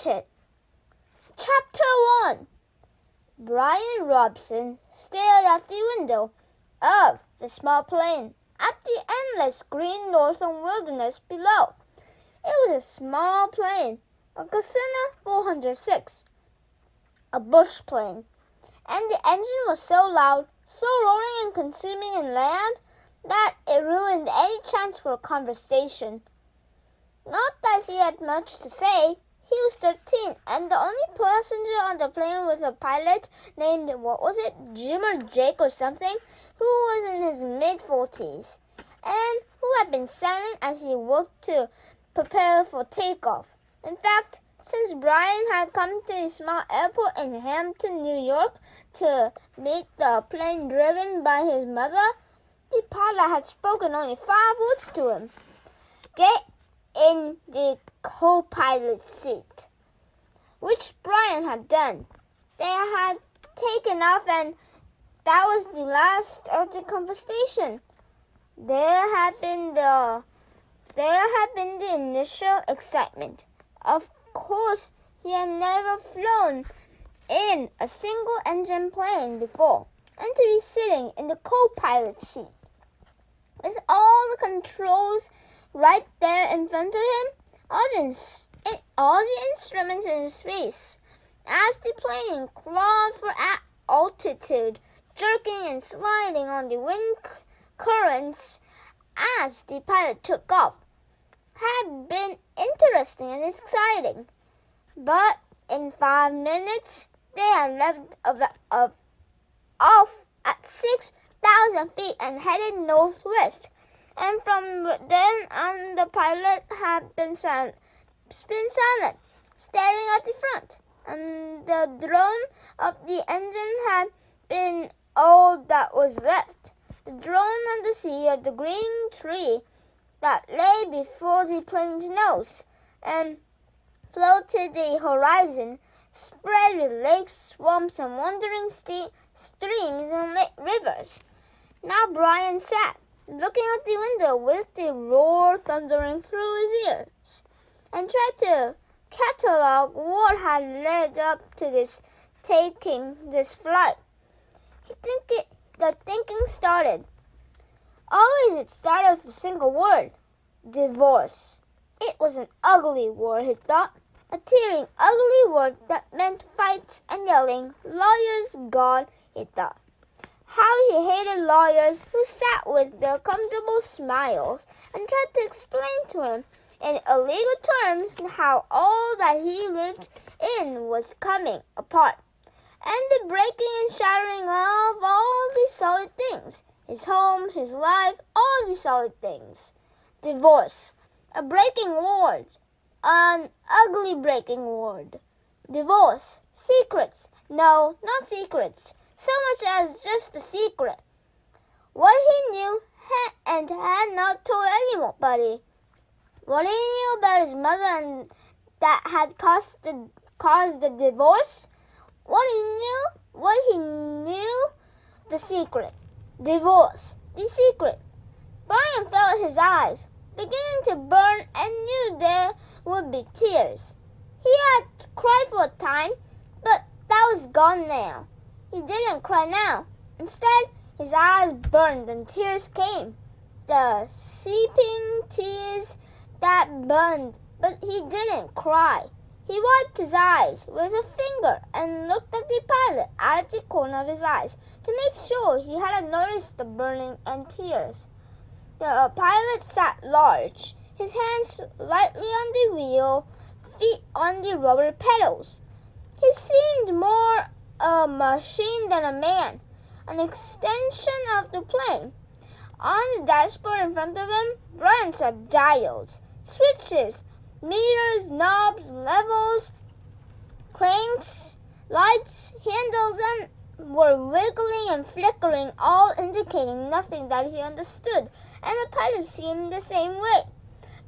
Hatchet. Chapter 1. Brian Robson stared out the window of the small plane at the endless green northern wilderness below. It was a small plane, a Cessna 406, a bush plane, and the engine was so loud, so roaring and consuming and loud, that it ruined any chance for a conversation. Not that he had much to say. He was 13, and the only passenger on the plane was a pilot named, Jim or Jake or something, who was in his mid-40s, and who had been silent as he worked to prepare for takeoff. In fact, since Brian had come to the small airport in Hampton, New York, to meet the plane driven by his mother, the pilot had spoken only 5 words to him. "Get in the co-pilot seat," which Brian had done. They had taken off, and that was the last of the conversation. There had been the initial excitement. Of course, he had never flown in a single-engine plane before, and to be sitting in the co-pilot seat with all the controls right there in front of him, all the instruments in his face, as the plane clawed for altitude, jerking and sliding on the wind currents as the pilot took off, had been interesting and exciting. But in 5 minutes, they had left off at 6,000 feet and headed northwest. And from then on, the pilot had been silent, staring at the front, and the drone of the engine had been all that was left. The drone on the sea of the green tree that lay before the plane's nose, and flowed to the horizon, spread with lakes, swamps, and wandering streams and rivers. Now Brian sat, looking out the window with the roar thundering through his ears, and tried to catalog what had led up to taking this flight. The thinking started. Always it started with a single word: divorce. It was an ugly word, he thought, a tearing, ugly word that meant fights and yelling. Lawyers gone, he thought. How he hated lawyers who sat with their comfortable smiles and tried to explain to him in illegal terms how all that he lived in was coming apart, and the breaking and shattering of all these solid things, his home, his life, all these solid things. Divorce, a breaking word, an ugly breaking word. Divorce, secrets, no, not secrets, so much as just a secret. What he knew and had not told anybody. What he knew about his mother and that had caused the divorce. What he knew, the secret. Divorce, the secret. Brian felt his eyes beginning to burn and knew there would be tears. He had cried for a time, but that was gone now. He didn't cry now. Instead, his eyes burned and tears came. The seeping tears that burned, but he didn't cry. He wiped his eyes with a finger and looked at the pilot out of the corner of his eyes to make sure he hadn't noticed the burning and tears. The pilot sat large, his hands lightly on the wheel, feet on the rubber pedals. He seemed more a machine than a man, an extension of the plane. On the dashboard in front of him, Brian saw dials, switches, meters, knobs, levels, cranks, lights, handles, and were wiggling and flickering, all indicating nothing that he understood, and the pilot seemed the same way.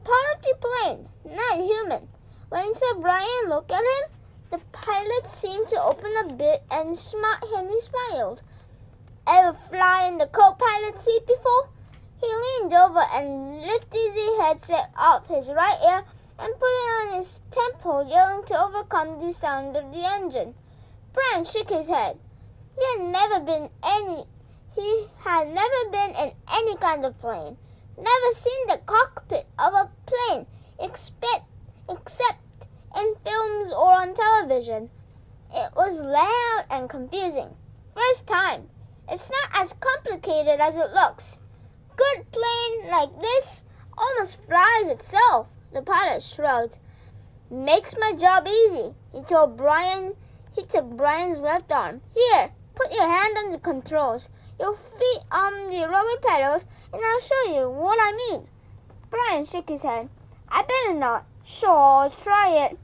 Part of the plane, not human. When he saw Brian look at him, the pilot seemed to open a bit and he smiled. Ever fly in the co-pilot seat before? He leaned over and lifted the headset off his right ear and put it on his temple, yelling to overcome the sound of the engine. Brian shook his head. He had never been in any kind of plane, never seen the cockpit of a plane except in films or on television. It was loud and confusing. First time. It's not as complicated as it looks. Good plane like this almost flies itself, the pilot shrugged. Makes my job easy, he told Brian. He took Brian's left arm. Here, put your hand on the controls, your feet on the rubber pedals, and I'll show you what I mean. Brian shook his head. I better not. Sure, I'll try it.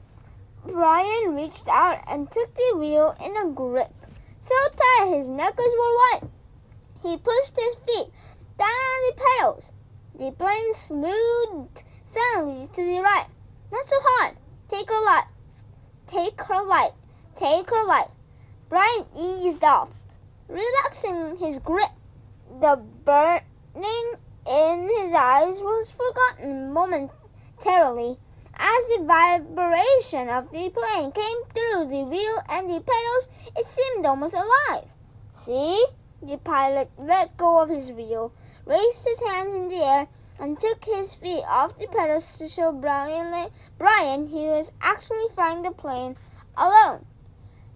Brian reached out and took the wheel in a grip, so tight his knuckles were white. He pushed his feet down on the pedals. The plane slewed suddenly to the right. Not so hard. Take her light. Take her light. Take her light. Brian eased off, relaxing his grip. The burning in his eyes was forgotten momentarily as the vibration of the plane came through the wheel and the pedals. It seemed almost alive. See? The pilot let go of his wheel, raised his hands in the air, and took his feet off the pedals to show Brian he was actually flying the plane alone.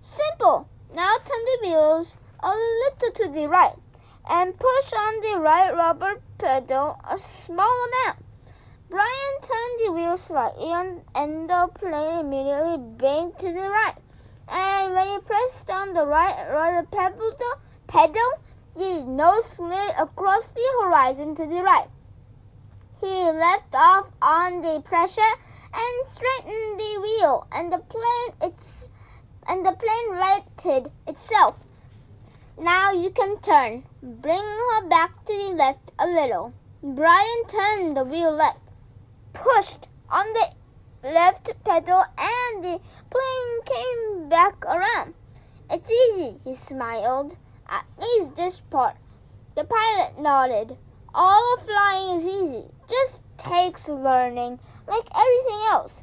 Simple! Now turn the wheels a little to the right and push on the right rubber pedal a small amount. Brian turned the wheel slightly and the plane immediately banked to the right. And when he pressed on the right rudder pedal, the nose slid across the horizon to the right. He left off on the pressure and straightened the wheel, and the plane righted itself. Now you can turn. Bring her back to the left a little. Brian turned the wheel left, pushed on the left pedal, and the plane came back around. It's easy, he smiled. At least this part. The pilot nodded. All of flying is easy. Just takes learning, like everything else.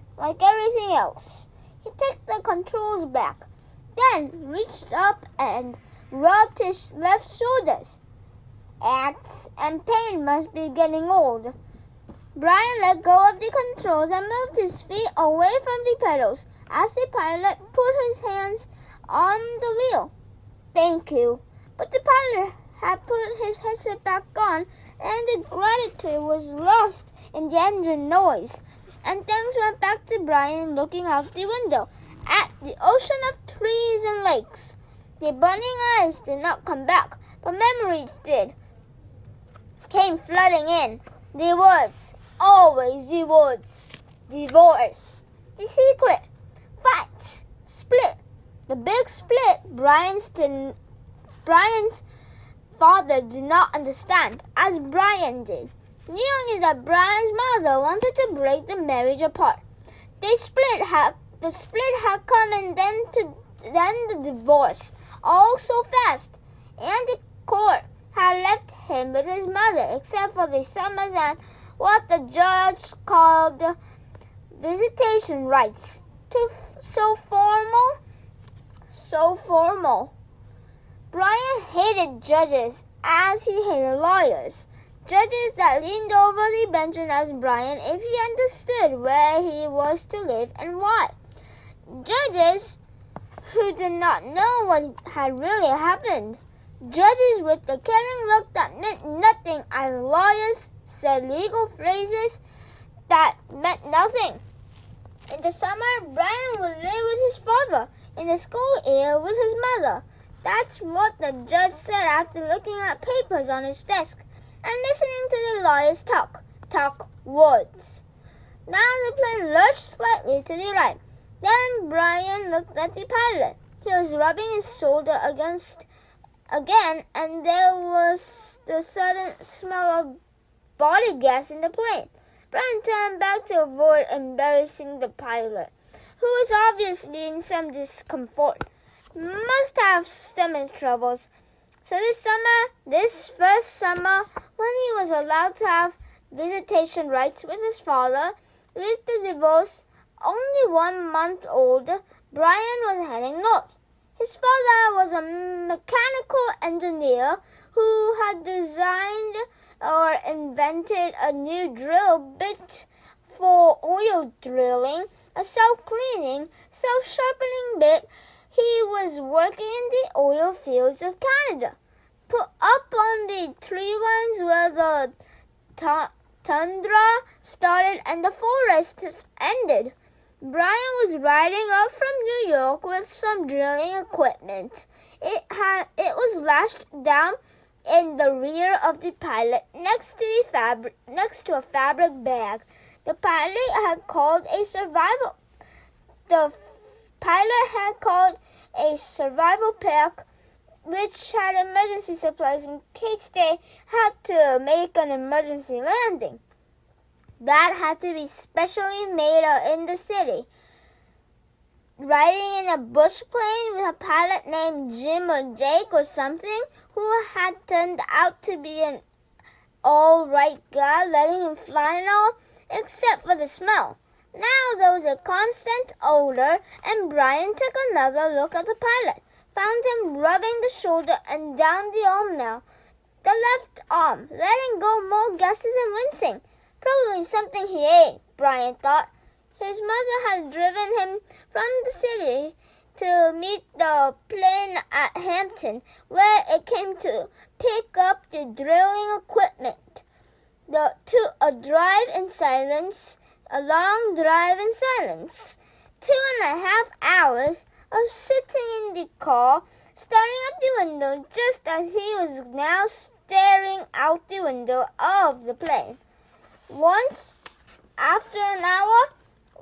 He took the controls back, then reached up and rubbed his left shoulders. Aches and pain must be getting old. Brian let go of the controls and moved his feet away from the pedals as the pilot put his hands on the wheel. Thank you. But the pilot had put his headset back on, and the gratitude was lost in the engine noise. And things went back to Brian looking out the window at the ocean of trees and lakes. The burning eyes did not come back, but memories came flooding in. The words, always the words. Divorce, the secret, fights, split. The big split Brian's father did not understand, as Brian did. He knew that Brian's mother wanted to break the marriage apart. The split had come, and then the divorce, all so fast. And the court had left him with his mother, except for the summers and what the judge called visitation rights. So formal. Brian hated judges as he hated lawyers. Judges that leaned over the bench and asked Brian if he understood where he was to live and why. Judges who did not know what had really happened. Judges with the caring look that meant nothing as lawyers said legal phrases that meant nothing. In the summer, Brian would live with his father. In the school year, with his mother. That's what the judge said after looking at papers on his desk and listening to the lawyers talk words. Now the plane lurched slightly to the right. Then Brian looked at the pilot. He was rubbing his shoulder again, and there was the sudden smell of body gas in the plane. Brian turned back to avoid embarrassing the pilot, who was obviously in some discomfort. Must have stomach troubles. So this first summer, when he was allowed to have visitation rights with his father, with the divorce only 1 month old, Brian was heading north. His father was a mechanical engineer who had designed or invented a new drill bit for oil drilling, a self-cleaning, self-sharpening bit. He was working in the oil fields of Canada, put up on the tree lines where the tundra started and the forests ended. Brian was riding up from New York with some drilling equipment. It was lashed down in the rear of the pilot next to a fabric bag. The pilot had called a survival pack, which had emergency supplies in case they had to make an emergency landing. That had to be specially made in the city. Riding in a bush plane with a pilot named Jim or Jake or something, who had turned out to be an all-right guy, letting him fly and all, except for the smell. Now there was a constant odor, and Brian took another look at the pilot, found him rubbing the shoulder and down the arm now, the left arm, letting go more gases and wincing. Probably something he ate, Brian thought. His mother had driven him from the city to meet the plane at Hampton, where it came to pick up the drilling equipment. A long drive in silence. 2.5 hours of sitting in the car, staring out the window just as he was now staring out the window of the plane. Once, after an hour,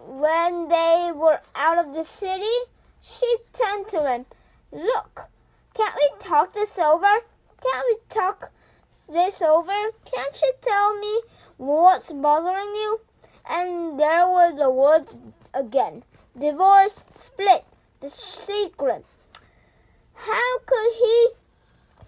when they were out of the city, she turned to him. "Look, can't we talk this over? Can't you tell me what's bothering you?" And there were the words again. Divorce, split, the secret. How could he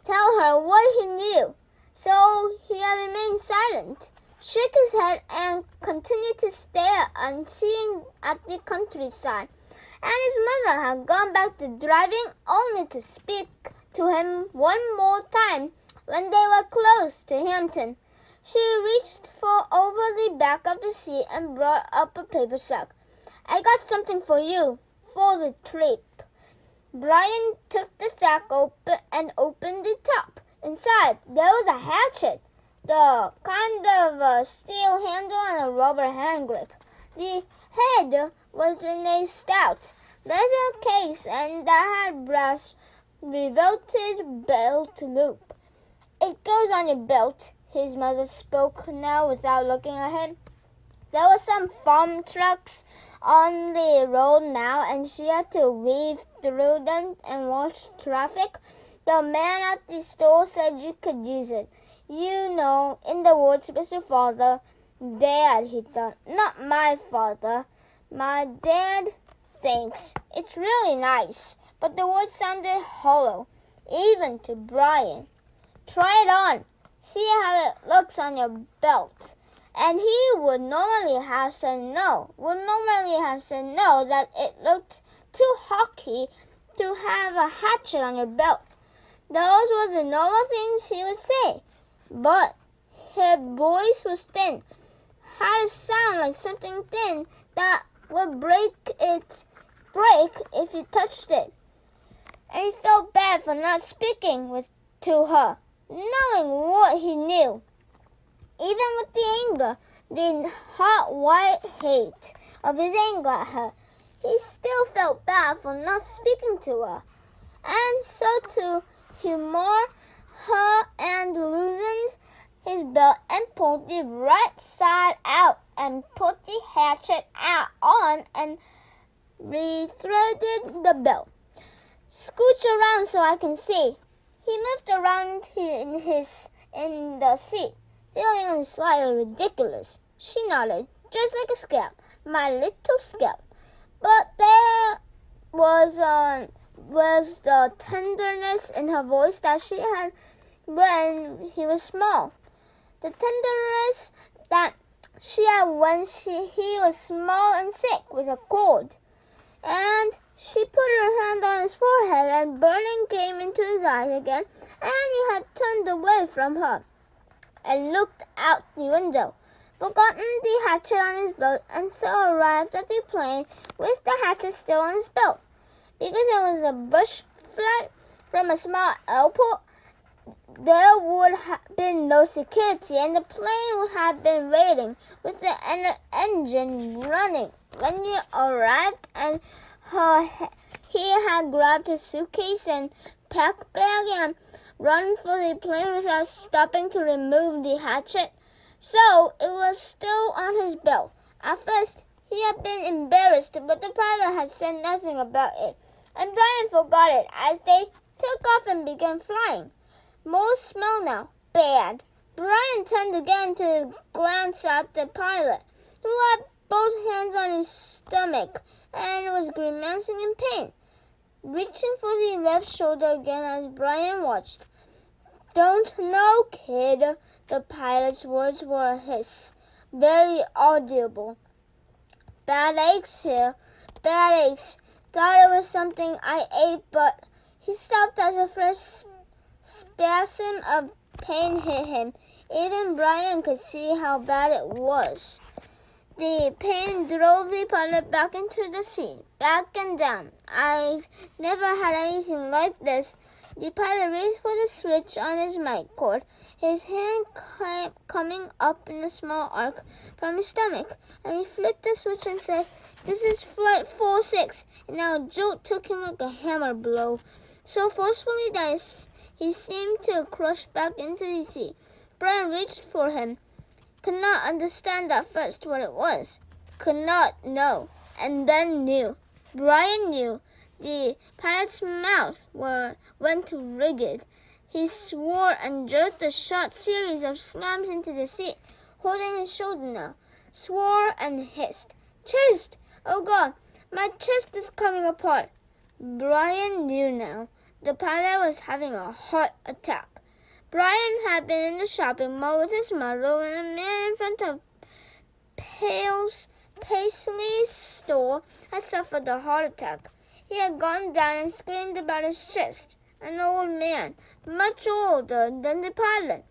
tell her what he knew? So he had remained silent, shook his head, and continued to stare unseeing at the countryside. And his mother had gone back to driving, only to speak to him one more time when they were close to Hampton. She reached over the back of the seat and brought up a paper sack. "I got something for you for the trip." Brian took the sack open and opened the top. Inside, there was a hatchet, the kind of a steel handle and a rubber hand grip. The head was in a stout leather case and that had brass riveted belt loop. "It goes on your belt," his mother spoke now without looking at him. There were some farm trucks on the road now, and she had to weave through them and watch traffic. The man at the store said you could use it. "You know, in the woods with your father." "Dad," he thought. "Not my father. My dad thinks it's really nice." But the words sounded hollow, even to Brian. "Try it on. See how it looks on your belt." And he would normally have said no, that it looked too hawky to have a hatchet on your belt. Those were the normal things he would say. But his voice was thin, had a sound like something thin that would break if you touched it. And he felt bad for not speaking to her, knowing what he knew. Even with the anger, the hot white hate of his anger at her, he still felt bad for not speaking to her. And so to humor her and loosened his belt and pulled the right side out and put the hatchet on and rethreaded the belt. "Scooch around so I can see." He moved around in the seat, feeling slightly ridiculous. She nodded, "Just like a scalp, my little scalp." But there was the tenderness in her voice that she had when he was small. The tenderness that when he was small and sick with a cold. And she put her hand on his forehead, and burning came into his eyes again, and he had turned away from her and looked out the window, forgotten the hatchet on his belt, and so arrived at the plane with the hatchet still on his belt. Because it was a bush flight from a small airport, there would have been no security, and the plane would have been waiting with the engine running. When he arrived, and he had grabbed his suitcase and pack bag and run for the plane without stopping to remove the hatchet. So it was still on his belt. At first, he had been embarrassed, but the pilot had said nothing about it, and Brian forgot it as they took off and began flying. More smell now. Bad. Brian turned again to glance at the pilot, who had both hands on his stomach and was grimacing in pain, reaching for the left shoulder again as Brian watched. "Don't know, kid." The pilot's words were a hiss, barely audible. "Bad aches here. Bad aches. Thought it was something I ate, but..." He stopped as a fresh spasm of pain hit him. Even Brian could see how bad it was. The pain drove the pilot back into the sea, back and down. "I've never had anything like this." The pilot reached for the switch on his mic cord, his hand coming up in a small arc from his stomach, and he flipped the switch and said, "This is Flight 46, and now a jolt took him like a hammer blow, so forcefully that he seemed to crush back into the sea." Brian reached for him. Could not understand at first what it was. Could not know, and then knew. Brian knew. The pilot's mouth went rigid. He swore and jerked a short series of slams into the sea, holding his shoulder now. Swore and hissed. "Chest! Oh God, my chest is coming apart." Brian knew now. The pilot was having a heart attack. Brian had been in the shopping mall with his mother when a man in front of Paisley's store had suffered a heart attack. He had gone down and screamed about his chest. An old man, much older than the pilot.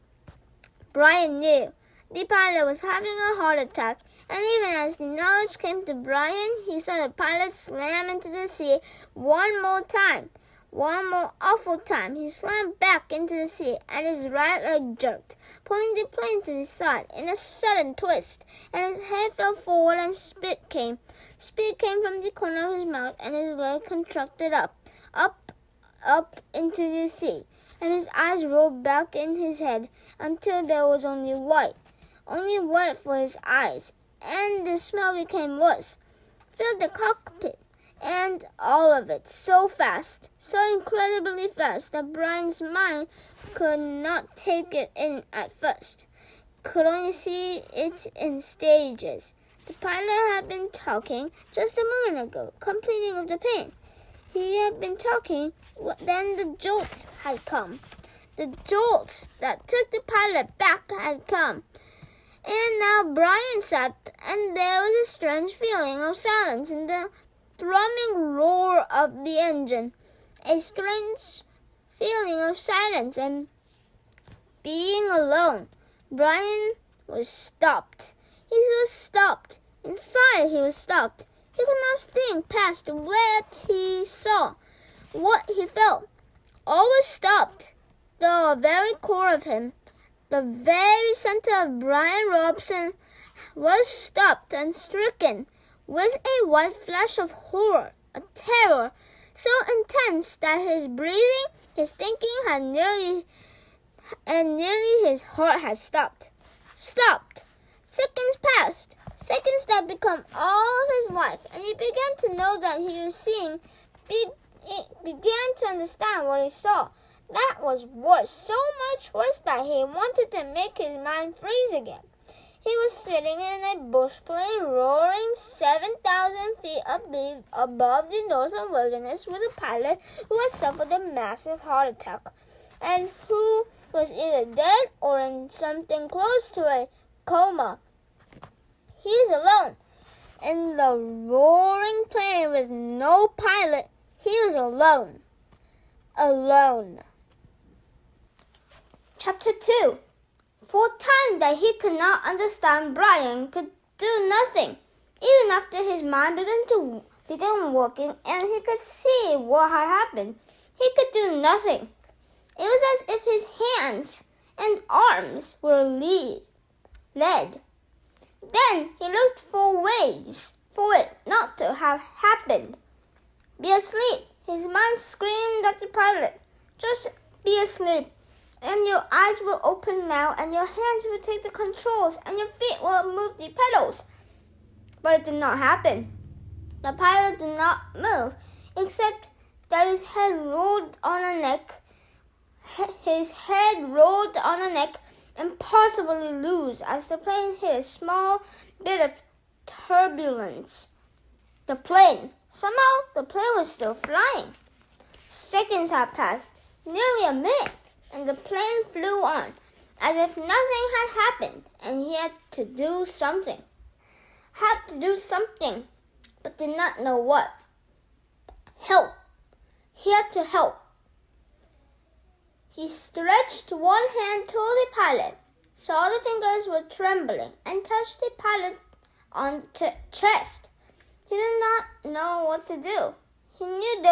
Brian knew the pilot was having a heart attack, and even as the knowledge came to Brian, he saw the pilot slam into the sea one more time. One more awful time, he slammed back into the sea, and his right leg jerked, pulling the plane to the side in a sudden twist, and his head fell forward and spit came. Spit came from the corner of his mouth, and his leg contracted up into the sea, and his eyes rolled back in his head until there was only white for his eyes, and the smell became worse, filled the cockpit, and all of it so fast, so incredibly fast that Brian's mind could not take it in at first, could only see it in stages. The pilot had been talking just a moment ago, complaining of the pain. He had been talking, then the jolts had come. The jolts that took the pilot back had come. And now Brian sat, and there was a strange feeling of silence in the thrumming roar of the engine, a strange feeling of silence and being alone. Brian was stopped. He was stopped. Inside he was stopped. He could not think past what he saw, what he felt. All was stopped. The very core of him, the very center of Brian Robson, was stopped and stricken with a white flash of horror, a terror so intense that his breathing, his thinking had nearly his heart had stopped. Stopped. Seconds passed, seconds that become all of his life, and he began to know that he was seeing, began to understand what he saw. That was worse, so much worse that he wanted to make his mind freeze again. He was sitting in a bush plane roaring 7,000 feet above the northern wilderness with a pilot who had suffered a massive heart attack and who was either dead or in something close to a coma. He was alone. In the roaring plane with no pilot, he was alone. Alone. Chapter 2. For a time that he could not understand, Brian could do nothing. Even after his mind began working and he could see what had happened, he could do nothing. It was as if his hands and arms were lead. Then he looked for ways for it not to have happened. Be asleep. His mind screamed at the pilot. Just be asleep, and your eyes will open now, and your hands will take the controls, and your feet will move the pedals. But it did not happen. The pilot did not move, except that his head rolled on a neck. His head rolled on a neck and possibly loose as the plane hit a small bit of turbulence. Somehow the plane was still flying. Seconds had passed, nearly a minute, and the plane flew on, as if nothing had happened, and he had to do something. But did not know what. Help. He had to help. He stretched one hand toward the pilot, saw the fingers were trembling, and touched the pilot on the chest. He did not know what to do. He knew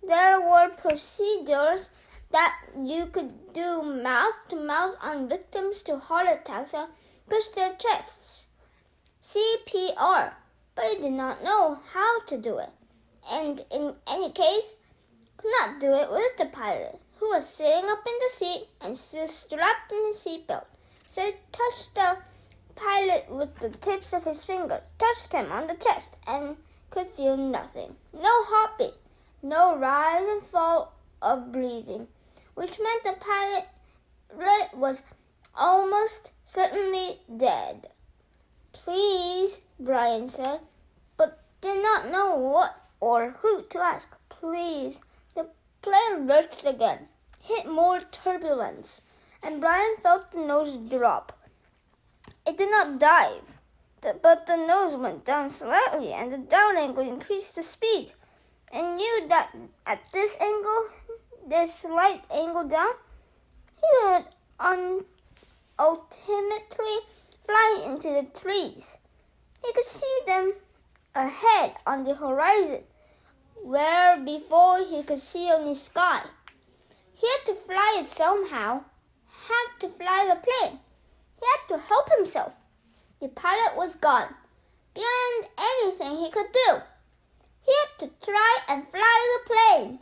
there were procedures that you could do mouth-to-mouth on victims to heart attacks and push their chests. CPR, but he did not know how to do it, and in any case, could not do it with the pilot, who was sitting up in the seat and still strapped in his seatbelt. So he touched the pilot with the tips of his fingers, touched him on the chest, and could feel nothing. No heartbeat, no rise and fall of breathing, which meant the pilot was almost certainly dead. Please, Brian said, but did not know what or who to ask. Please. The plane lurched again, hit more turbulence, and Brian felt the nose drop. It did not dive, but the nose went down slightly, and the down angle increased the speed, and knew that at this slight angle down, he would ultimately fly into the trees. He could see them ahead on the horizon, where before he could see only sky. He had to fly it somehow, had to fly the plane. He had to help himself. The pilot was gone, beyond anything he could do. He had to try and fly the plane.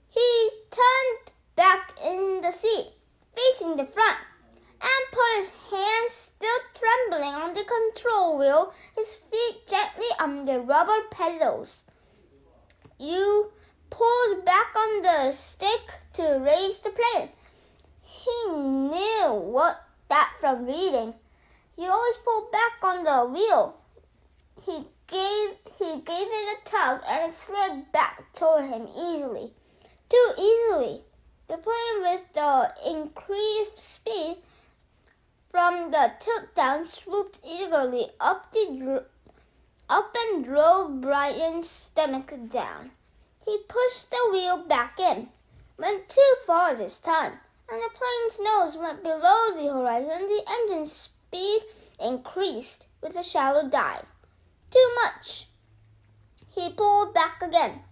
He turned back in the seat, facing the front, and put his hands, still trembling, on the control wheel, his feet gently on the rubber pedals. You pulled back on the stick to raise the plane. He knew that from reading. He always pulled back on the wheel. He gave it a tug, and it slid back toward him easily. Too easily. The plane, with the increased speed from the tilt down, swooped eagerly up and drove Brian's stomach down. He pushed the wheel back in, went too far this time, and the plane's nose went below the horizon. The engine's speed increased with a shallow dive. Too much. He pulled back again,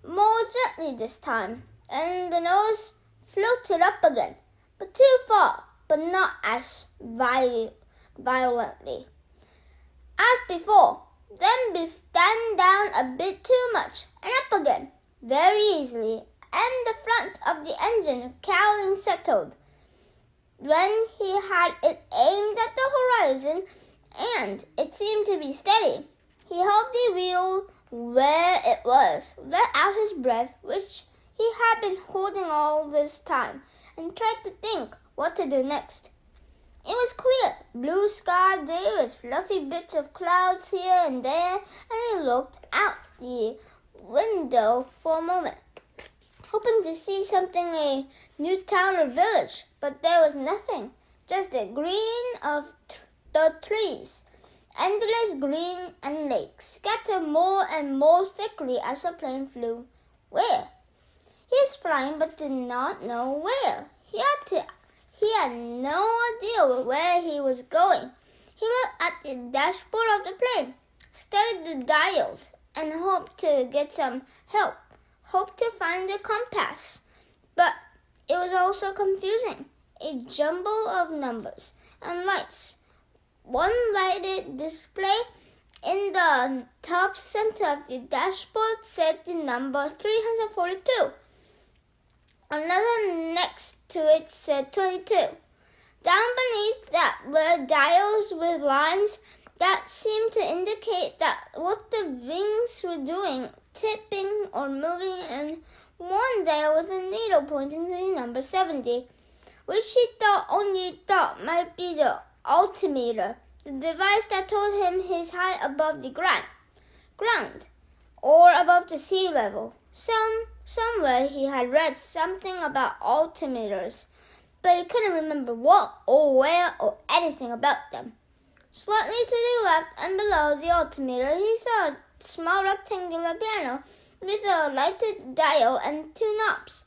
more gently this time, and the nose floated up again, but too far, but not as violently as before. Then down a bit too much, and up again, very easily, and the front of the engine cowling settled. When he had it aimed at the horizon, and it seemed to be steady, he held the wheel where it was, let out his breath, which he had been holding all this time, and tried to think what to do next. It was clear, blue sky day with fluffy bits of clouds here and there, and he looked out the window for a moment, hoping to see something, a new town or village, but there was nothing, just the green of the trees Endless green and lakes scattered more and more thickly as the plane flew. Where? He was flying but did not know where. He had no idea where he was going. He looked at the dashboard of the plane, studied the dials, and hoped to get some help. Hoped to find the compass. But it was also confusing. A jumble of numbers and lights. One lighted display in the top center of the dashboard said the number 342. Another next to it said 22. Down beneath that were dials with lines that seemed to indicate that what the wings were doing, tipping or moving, and one dial was a needle pointing to the number 70, which he thought might be the altimeter, the device that told him his height above the ground, or above the sea level. Somewhere he had read something about altimeters, but he couldn't remember what or where or anything about them. Slightly to the left and below the altimeter, he saw a small rectangular piano with a lighted dial and two knobs.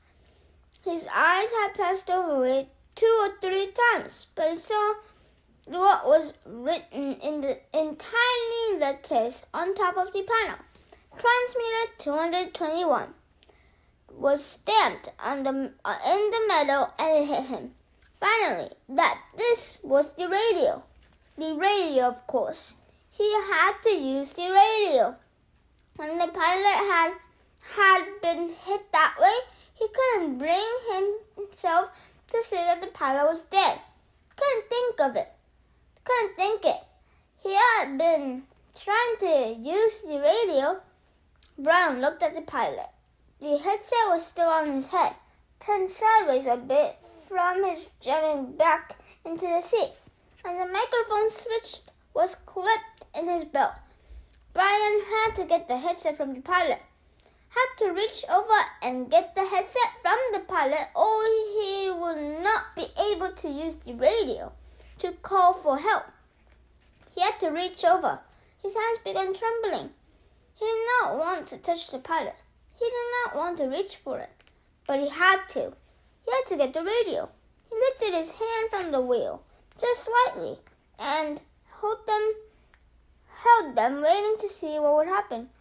His eyes had passed over it 2 or 3 times, but he saw what was written in tiny letters on top of the panel. Transmitter 221 was stamped in the metal, and it hit him. Finally, that this was the radio. The radio, of course. He had to use the radio. When the pilot had been hit that way, he couldn't bring himself to say that the pilot was dead. Couldn't think it. He had been trying to use the radio. Brown looked at the pilot. The headset was still on his head, turned sideways a bit from his jutting back into the seat, and the microphone switch was clipped in his belt. Brian had to get the headset from the pilot. Had to reach over and get the headset from the pilot, or he would not be able to use the radio to call for help. He had to reach over. His hands began trembling. He did not want to touch the pilot. He did not want to reach for it, but he had to. He had to get the radio. He lifted his hand from the wheel, just slightly, and held them, waiting to see what would happen.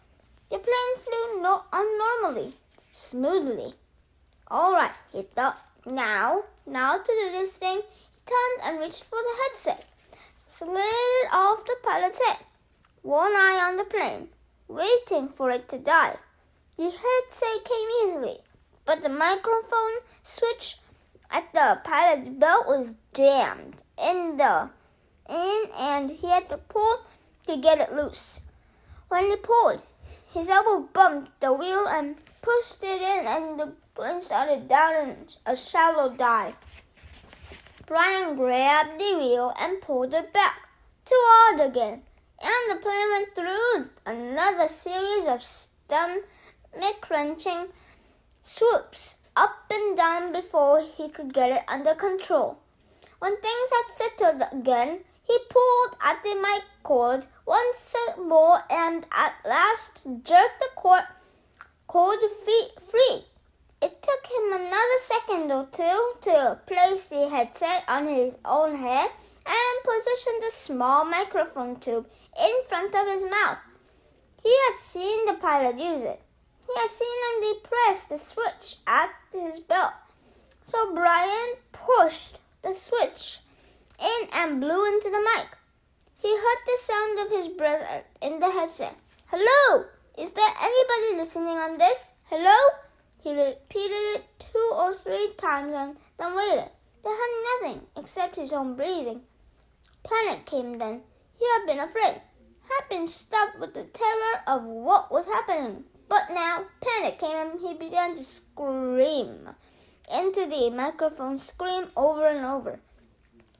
The plane flew normally, smoothly. All right, he thought. Now to do this thing, he turned and reached for the headset, slid it off the pilot's head, one eye on the plane, waiting for it to dive. The headset came easily, but the microphone switch at the pilot's belt was jammed in, and he had to pull to get it loose. When he pulled, his elbow bumped the wheel and pushed it in, and the plane started down in a shallow dive. Brian grabbed the wheel and pulled it back, too hard again, and the plane went through another series of stomach-wrenching swoops up and down before he could get it under control. When things had settled again, he pulled at the mic cord once more and at last jerked the cord free. It took him another second or two to place the headset on his own head and position the small microphone tube in front of his mouth. He had seen the pilot use it. He had seen him depress the switch at his belt. So Brian pushed the switch in and blew into the mic. He heard the sound of his breath in the headset. Hello? Is there anybody listening on this? Hello? He repeated it 2 or 3 times and then waited. They had nothing except his own breathing. Panic came then. He had been afraid, had been stopped with the terror of what was happening. But now panic came and he began to scream into the microphone, scream over and over.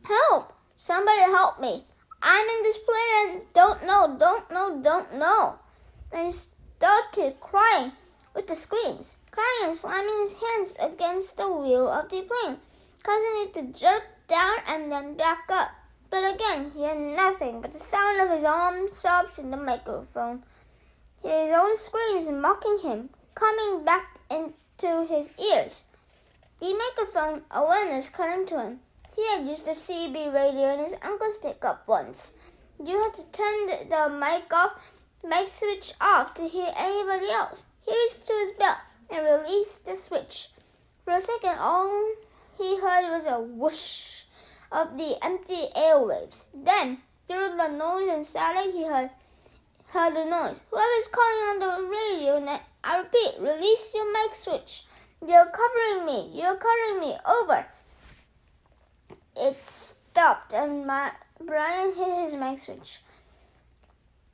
Help! Somebody help me! I'm in this plane and don't know. And he started crying with the screams, crying and slamming his hands against the wheel of the plane, causing it to jerk down and then back up. But again, he had nothing but the sound of his own sobs in the microphone. His own screams mocking him, coming back into his ears. The microphone awareness cut into him. He had used the CB radio in his uncle's pickup once. You had to turn the mic switch off to hear anybody else. He reached to his belt and released the switch. For a second, all he heard was a whoosh of the empty airwaves. Then, through the noise and static, he heard the noise. Whoever's calling on the radio, I repeat, release your mic switch. You're covering me, over. It stopped and Brian hit his mic switch.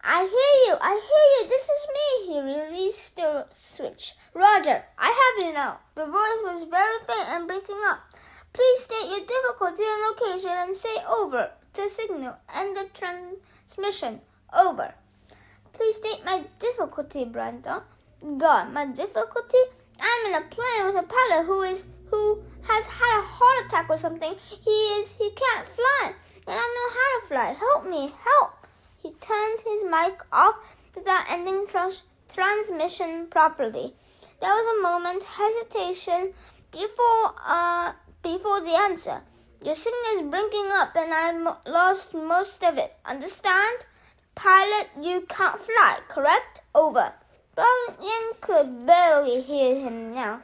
I hear you, this is me. He released the switch. Roger, I have you now. The voice was very faint and breaking up. Please state your difficulty and location and say over to signal and the transmission. Over. Please state my difficulty, Brenda. God, my difficulty? I'm in a plane with a pilot who has had a heart attack or something. He can't fly, and I know how to fly. Help me, help. He turned his mic off without ending transmission properly. There was a moment hesitation before the answer. Your signal is breaking up and I lost most of it. Understand? Pilot, you can't fly, correct? Over. Brian could barely hear him now.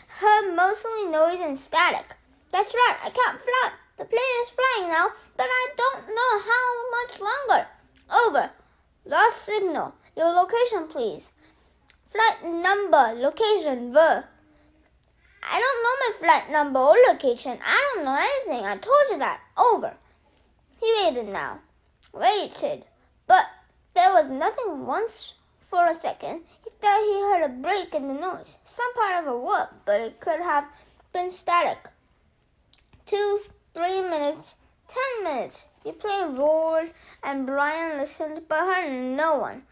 Heard mostly noise and static. That's right, I can't fly. The plane is flying now, but I don't know how much longer. Over. Lost signal. Your location, please. Flight number, location, ver. I don't know my flight number or location. I don't know anything. I told you that. Over. He waited now. Waited. But there was nothing. Once for a second, he thought he heard a break in the noise. Some part of a word, but it could have been static. 2, 3 minutes, 10 minutes. The plane roared and Brian listened but heard no one.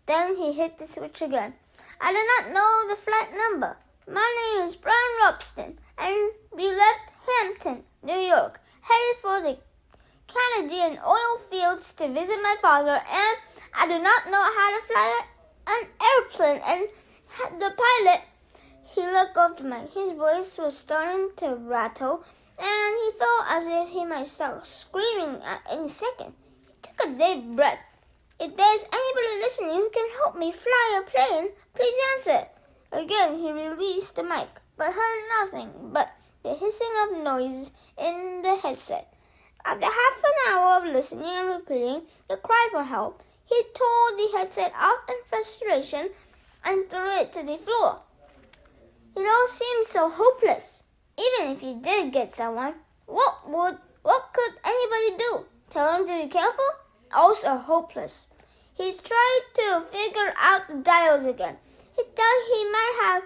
Then he hit the switch again. I do not know the flight number. My name is Brian Robston, and we left Hampton, New York, headed for the Canadian oil fields to visit my father, and I do not know how to fly an airplane. And the pilot, he let go of the mic. His voice was starting to rattle, and he felt as if he might start screaming at any second. He took a deep breath. If there's anybody listening who can help me fly a plane, please answer. Again, he released the mic, but heard nothing but the hissing of noise in the headset. After half an hour of listening and repeating the cry for help, he tore the headset off in frustration and threw it to the floor. It all seemed so hopeless. Even if he did get someone, what could anybody do? Tell him to be careful? Also hopeless. He tried to figure out the dials again. He thought he might have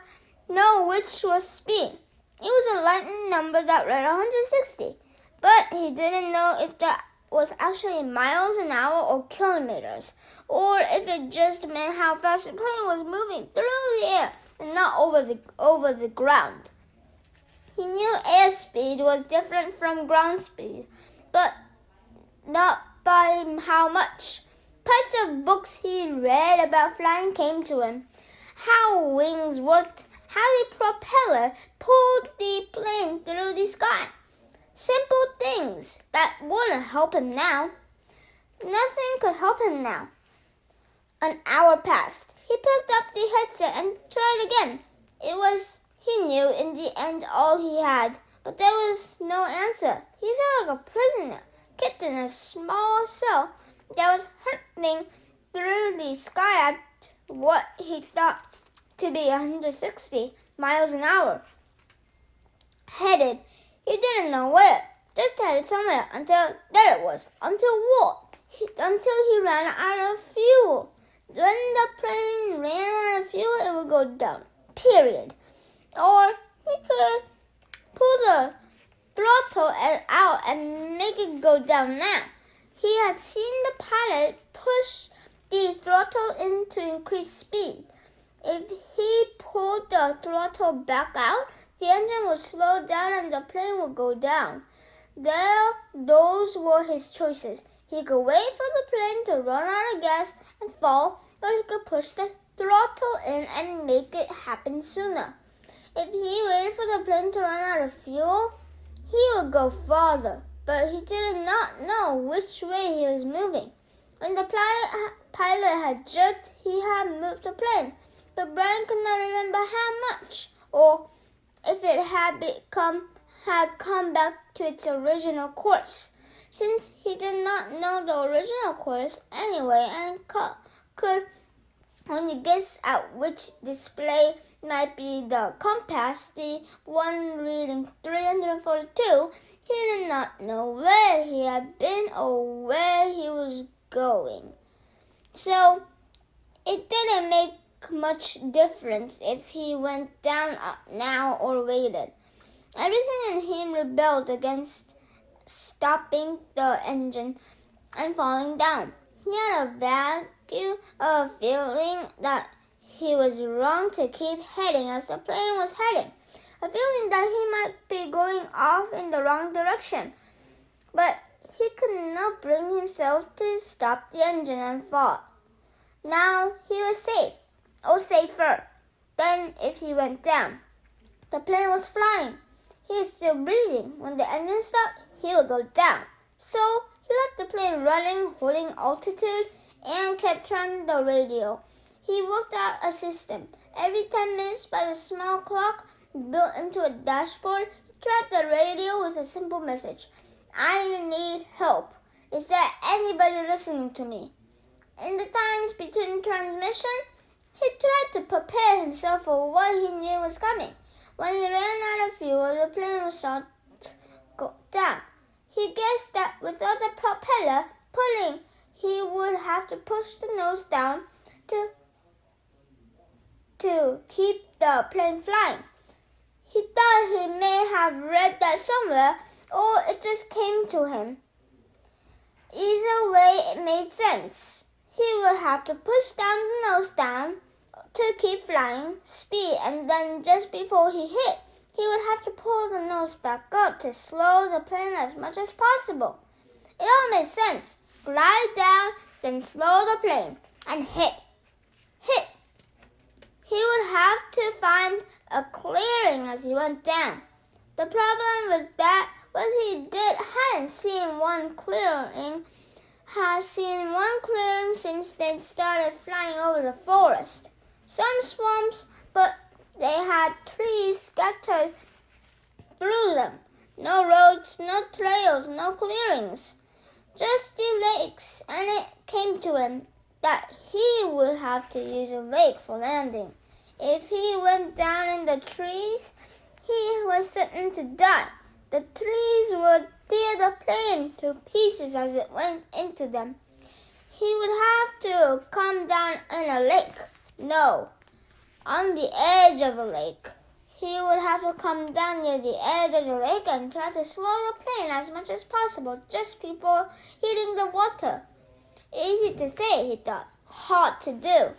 known which was speed. It was a Latin number that read 160, but he didn't know if that was actually miles an hour or kilometers, or if it just meant how fast the plane was moving through the air and not over the ground. He knew airspeed was different from ground speed, but not by how much. Parts of books he read about flying came to him. How wings worked, how the propeller pulled the plane through the sky. Simple things that wouldn't help him now. Nothing could help him now. An hour passed. He picked up the headset and tried again. It was, he knew, in the end all he had, but there was no answer. He felt like a prisoner, kept in a small cell that was hurtling through the sky at what he thought to be 160 miles an hour. Headed, he didn't know where, just headed somewhere until there it was. Until what? Until he ran out of fuel. When the plane ran out of fuel, it would go down, period. Or he could pull the throttle out and make it go down now. He had seen the pilot push the throttle in to increase speed. If he pulled the throttle back out, the engine would slow down and the plane would go down. Those were his choices. He could wait for the plane to run out of gas and fall, or he could push the throttle in and make it happen sooner. If he waited for the plane to run out of fuel, he would go farther, but he did not know which way he was moving. When the pilot had jerked, he had moved the plane, but Brian could not remember how much, or if it had come back to its original course. Since he did not know the original course anyway and could only guess at which display might be the compass, the one reading 342, he did not know where he had been or where he was going. So it didn't make much difference if he went down now or waited. Everything in him rebelled against stopping the engine and falling down. He had a vague feeling that he was wrong to keep heading as the plane was heading, a feeling that he might be going off in the wrong direction. But he could not bring himself to stop the engine and fall. Now he was safe, or safer, than if he went down. The plane was flying. He is still breathing. When the engine stopped, he would go down. So he left the plane running, holding altitude, and kept trying the radio. He worked out a system. Every 10 minutes by the small clock built into a dashboard, he tried the radio with a simple message. I need help. Is there anybody listening to me? In the times between transmission, he tried to prepare himself for what he knew was coming. When he ran out of fuel, the plane would start to go down. He guessed that without the propeller pulling, he would have to push the nose down to keep the plane flying. He thought he may have read that somewhere, or it just came to him. Either way, it made sense. He would have to push down the nose down to keep flying speed, and then just before he hit, he would have to pull the nose back up to slow the plane as much as possible. It all made sense. Glide down, then slow the plane, and hit. He would have to find a clearing as he went down. The problem with that was he hadn't seen one clearing since they'd started flying over the forest. Some swamps, but they had trees scattered through them. No roads, no trails, no clearings. Just the lakes, and it came to him that he would have to use a lake for landing. If he went down in the trees, he was certain to die. The trees would tear the plane to pieces as it went into them. He would have to come down in a lake. No, on the edge of a lake. He would have to come down near the edge of the lake and try to slow the plane as much as possible just before hitting the water. Easy to say, he thought. Hard to do.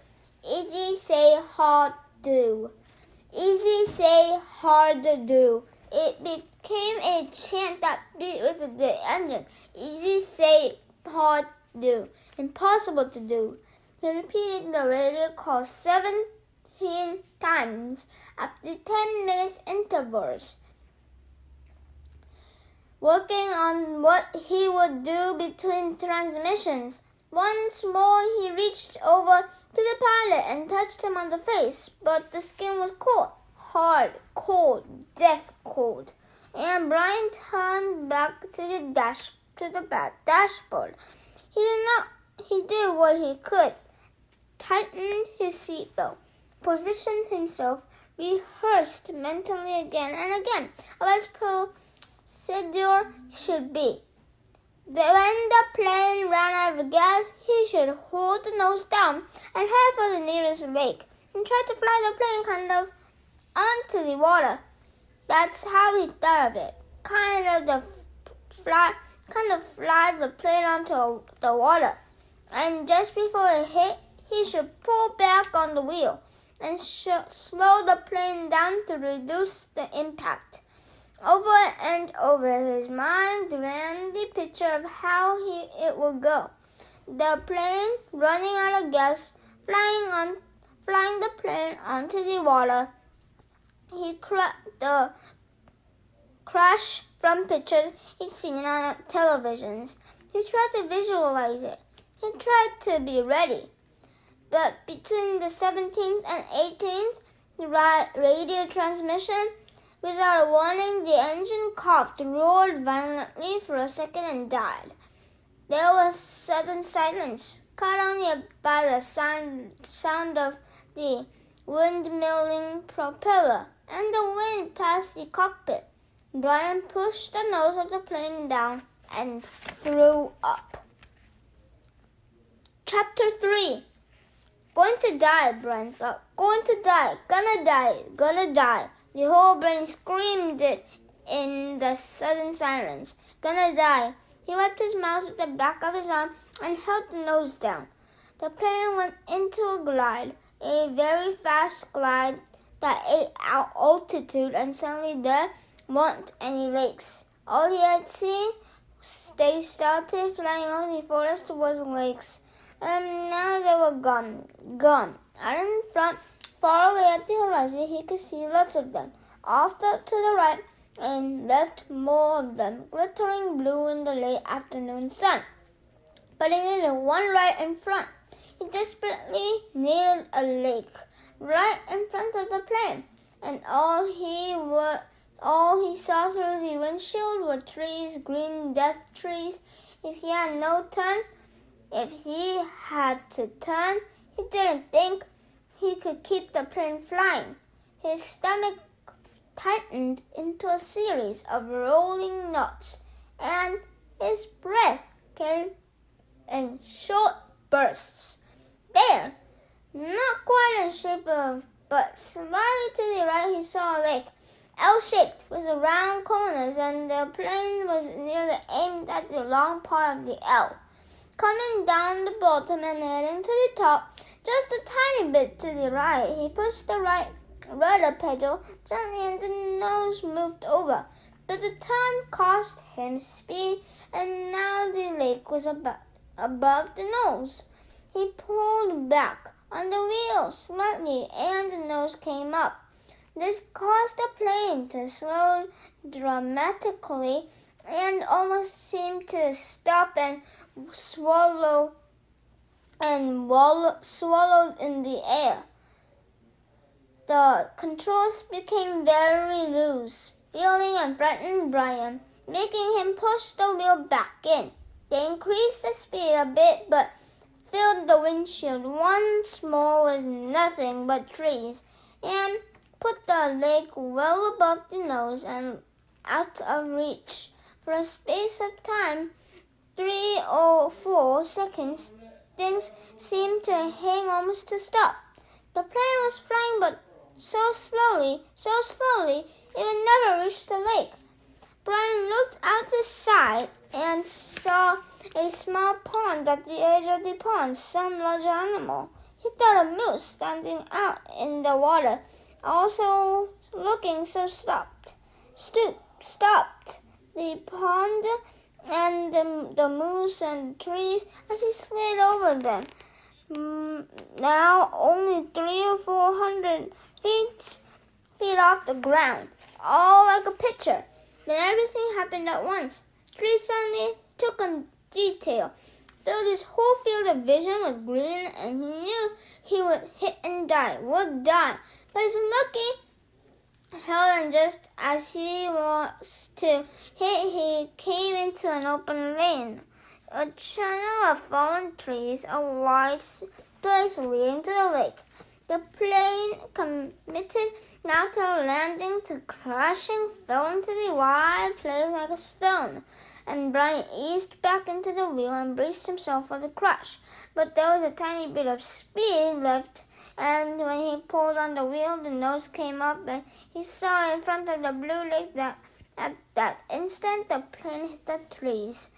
Easy say, hard do. Easy say, hard to do. It became a chant that beat with the engine. Easy say, hard do. Impossible to do. He repeated the radio call 17 times after 10 minutes intervals, working on what he would do between transmissions. Once more he reached over to the pilot and touched him on the face, but the skin was cold, hard, cold, death cold. And Brian turned back to the dashboard. He did what he could, tightened his seatbelt, positioned himself, rehearsed mentally again and again as procedure should be. When the plane ran out of gas, he should hold the nose down and head for the nearest lake and try to fly the plane kind of onto the water. That's how he thought of it. Kind of fly the plane onto the water. And just before it hit, he should pull back on the wheel and slow the plane down to reduce the impact. Over and over his mind ran the picture of how it would go. The plane running out of gas, flying the plane onto the water. The crash from pictures he'd seen on televisions. He tried to visualize it. He tried to be ready. But between the 17th and 18th, the radio transmission, without a warning, the engine coughed, roared violently for a second, and died. There was sudden silence, cut only by the sound of the windmilling propeller and the wind past the cockpit. Brian pushed the nose of the plane down and threw up. Chapter 3. Going to die, Brian thought. Going to die. Gonna die. Gonna die. The whole brain screamed it in the sudden silence. Gonna die. He wiped his mouth with the back of his arm and held the nose down. The plane went into a glide, a very fast glide that ate out altitude, and suddenly there weren't any lakes. All he had seen, they started flying over the forest, was lakes. And now they were gone. Out in front, far away at the horizon, he could see lots of them. Off to the right and left, more of them, glittering blue in the late afternoon sun. But he needed one right in front. He desperately needed a lake right in front of the plane. And all he saw through the windshield were trees, green death trees. If he had to turn, he didn't think he could keep the plane flying. His stomach tightened into a series of rolling knots, and his breath came in short bursts. There, not quite in shape of, but slightly to the right, he saw a lake, L-shaped with round corners, and the plane was nearly aimed at the long part of the L. Coming down the bottom and heading to the top, just a tiny bit to the right, he pushed the right rudder pedal gently and the nose moved over. But the turn cost him speed, and now the lake was above the nose. He pulled back on the wheel slightly and the nose came up. This caused the plane to slow dramatically and almost seemed to stop and swallowed in the air. The controls became very loose, feeling and frightened Brian, making him push the wheel back in. They increased the speed a bit, but filled the windshield once more with nothing but trees, and put the lake well above the nose and out of reach. For a space of time, 3 or 4 seconds, things seemed to hang almost to stop. The plane was flying, but so slowly, it would never reach the lake. Brian looked out the side and saw a small pond. At the edge of the pond, some large animal. He thought a moose standing out in the water, also looking so stopped. The pond and the moose and trees as he slid over them. Now only 300 or 400 feet off the ground, all like a picture. Then everything happened at once. Trees suddenly took on detail, filled his whole field of vision with green, and he knew he would hit and would die. But his lucky held, and just as he was to hit, he came into an open lane, a channel of fallen trees, a wide place leading to the lake. The plane, committed now to landing, to crashing, fell into the wide place like a stone, and Brian eased back into the wheel and braced himself for the crash. But there was a tiny bit of speed left, and when he pulled on the wheel, the nose came up, and he saw in front of the blue lake that at that instant the plane hit the trees.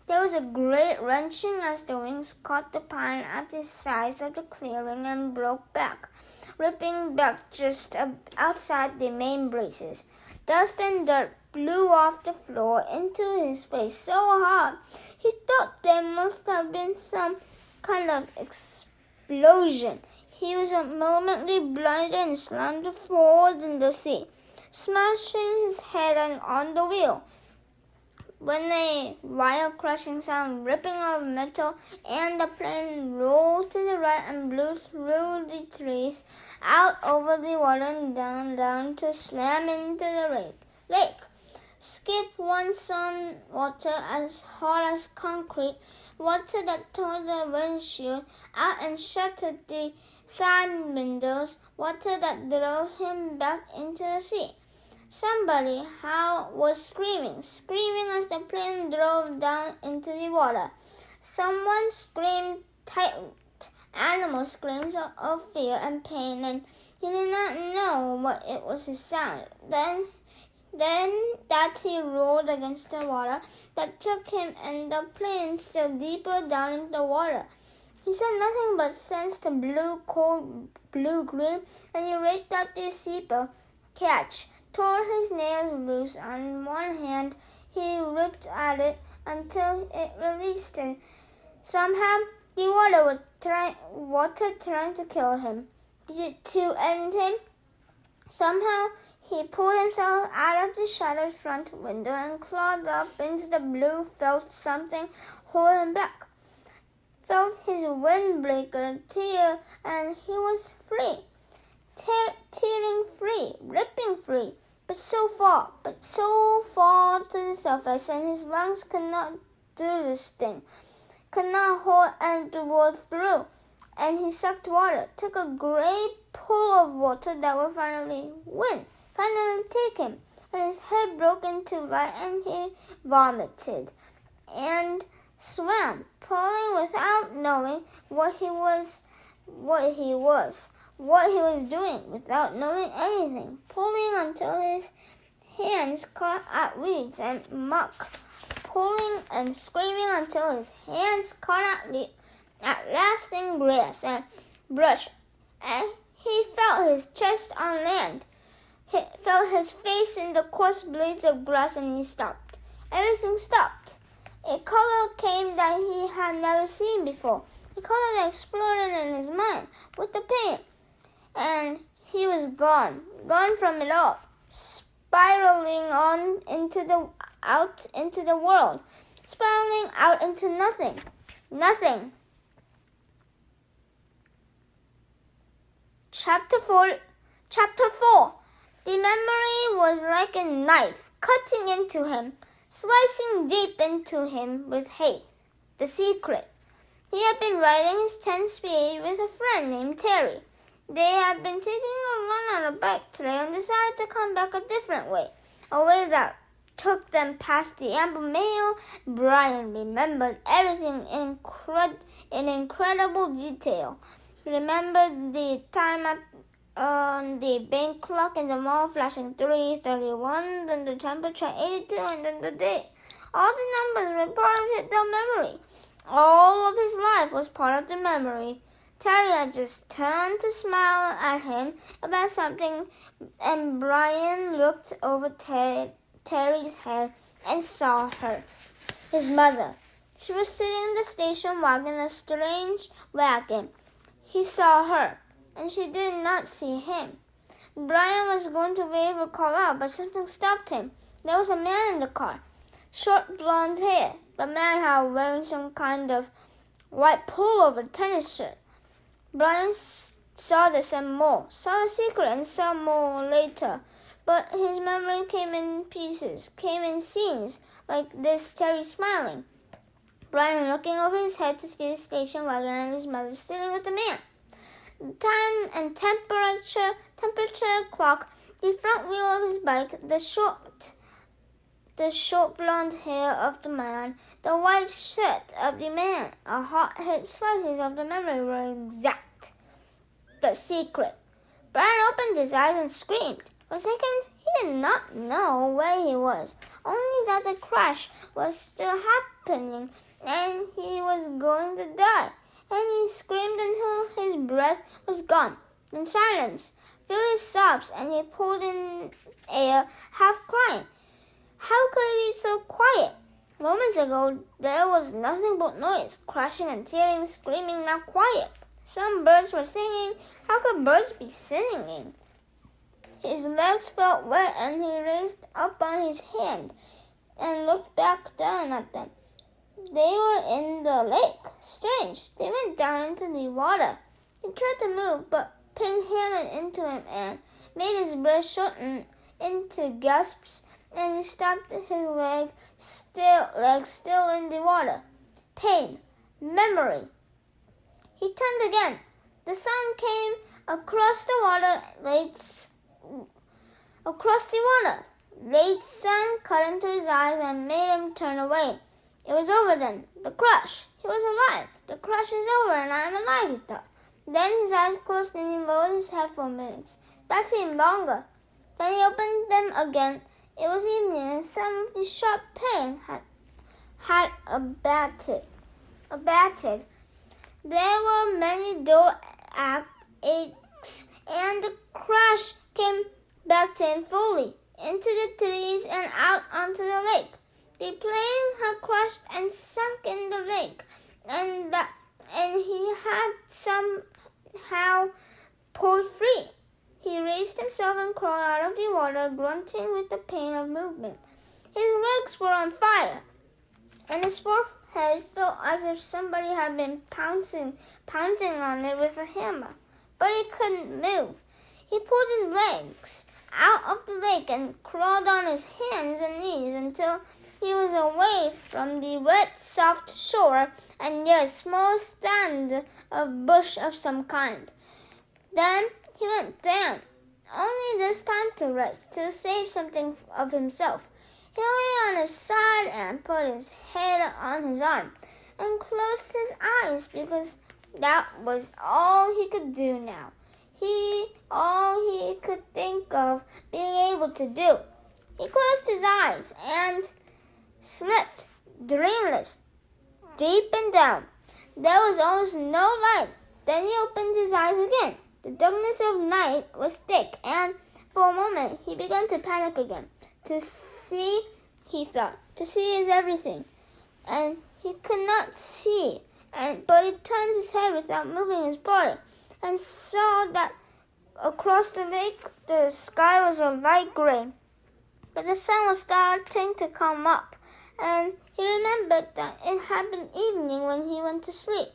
There was a great wrenching as the wings caught the pine at the sides of the clearing and broke back, ripping back just outside the main braces. Dust and dirt blew off the floor into his face so hard he thought there must have been some kind of explosion. He was momently blinded and slammed forward in the sea, smashing his head on the wheel. When a wild crashing sound, ripping of metal, and the plane rolled to the right and blew through the trees, out over the water and down to slam into the lake. Skip once on water as hard as concrete, water that tore the windshield out and shattered the side windows, water that drove him back into the sea. Somebody was screaming as the plane drove down into the water. Someone screamed tight animal screams of fear and pain, and he did not know what it was his sound. Then that he rolled against the water that took him and the plane still deeper down into the water. He saw nothing but sensed the cold blue-green, and he raked out the sepia catch, tore his nails loose on one hand. He ripped at it until it released, and somehow the water trying to kill him, to end him. Somehow he pulled himself out of the shattered front window and clawed up into the blue, felt something hold him back, felt his windbreaker tear, and he was free, tearing free, ripping free, but so far to the surface, and his lungs could not do this thing, could not hold and blow through. And he sucked water, took a great pull of water that would finally take him, and his head broke into light, and he vomited and swam, pulling without knowing what he was doing, without knowing anything, pulling until his hands caught at weeds and muck, pulling and screaming until his hands caught at last in grass and brush, and he felt his chest on land. He felt his face in the coarse blades of grass, and he stopped. Everything stopped. A color came that he had never seen before, a color that exploded in his mind with the pain, and he was gone from it all, spiraling on out into the world, spiraling out into nothing. Chapter 4. The memory was like a knife cutting into him, slicing deep into him with hate. The secret. He had been riding his 10-speed with a friend named Terry. They had been taking a run on a bike trail and decided to come back a different way, a way that took them past the amber mail. Brian remembered everything in incredible detail. He remembered the time on the bank clock in the mall flashing 3:31, then the temperature 82, and then the date. All the numbers were part of the memory. All of his life was part of the memory. Terry had just turned to smile at him about something, and Brian looked over Terry's head and saw her, his mother. She was sitting in the station wagon, a strange wagon. He saw her, and she did not see him. Brian was going to wave or call out, but something stopped him. There was a man in the car, short blonde hair. The man had wearing some kind of white pullover tennis shirt. Brian saw this and more, saw the secret and saw more later. But his memory came in pieces, came in scenes, like this Terry smiling, Brian looking over his head to see the station wagon and his mother sitting with the man. The time and temperature clock, the front wheel of his bike, the short blonde hair of the man, the white shirt of the man, a hot-hit slices of the memory were exact. The secret. Brian opened his eyes and screamed. For seconds, he did not know where he was, only that the crash was still happening and he was going to die. And he screamed until his breath was gone. Then silence filled his sobs, and he pulled in air, half crying. How could it be so quiet? Moments ago, there was nothing but noise, crashing and tearing, screaming, now quiet. Some birds were singing. How could birds be singing? His legs felt wet, and he raised up on his hand and looked back down at them. They were in the lake. Strange. They went down into the water. He tried to move, but pain hammered into him and made his breath shorten into gasps, and he stopped his legs still in the water. Pain. Memory. He turned again. The sun came across the water. Late sun cut into his eyes and made him turn away. It was over then. The crash. He was alive. The crash is over and I am alive, he thought. Then his eyes closed and he lowered his head for minutes. That seemed longer. Then he opened them again. It was evening and some of the sharp pain had abated. There were many dull aches, and the crash came back to him fully, into the trees and out onto the lake. The plane had crashed and sunk in the lake, and he had somehow pulled free. He raised himself and crawled out of the water, grunting with the pain of movement. His legs were on fire, and his forehead felt as if somebody had been pounding on it with a hammer. But he couldn't move. He pulled his legs out of the lake and crawled on his hands and knees until he was away from the wet, soft shore and near a small stand of bush of some kind. Then he went down, only this time to rest, to save something of himself. He lay on his side and put his head on his arm and closed his eyes because that was all he could do now. All he could think of being able to do. He closed his eyes and slept, dreamless, deep and down. There was almost no light. Then he opened his eyes again. The darkness of night was thick, and for a moment he began to panic again. To see, he thought, to see is everything. And he could not see, but he turned his head without moving his body, and saw that across the lake the sky was a light gray. But the sun was starting to come up, and he remembered that it had been evening when he went to sleep.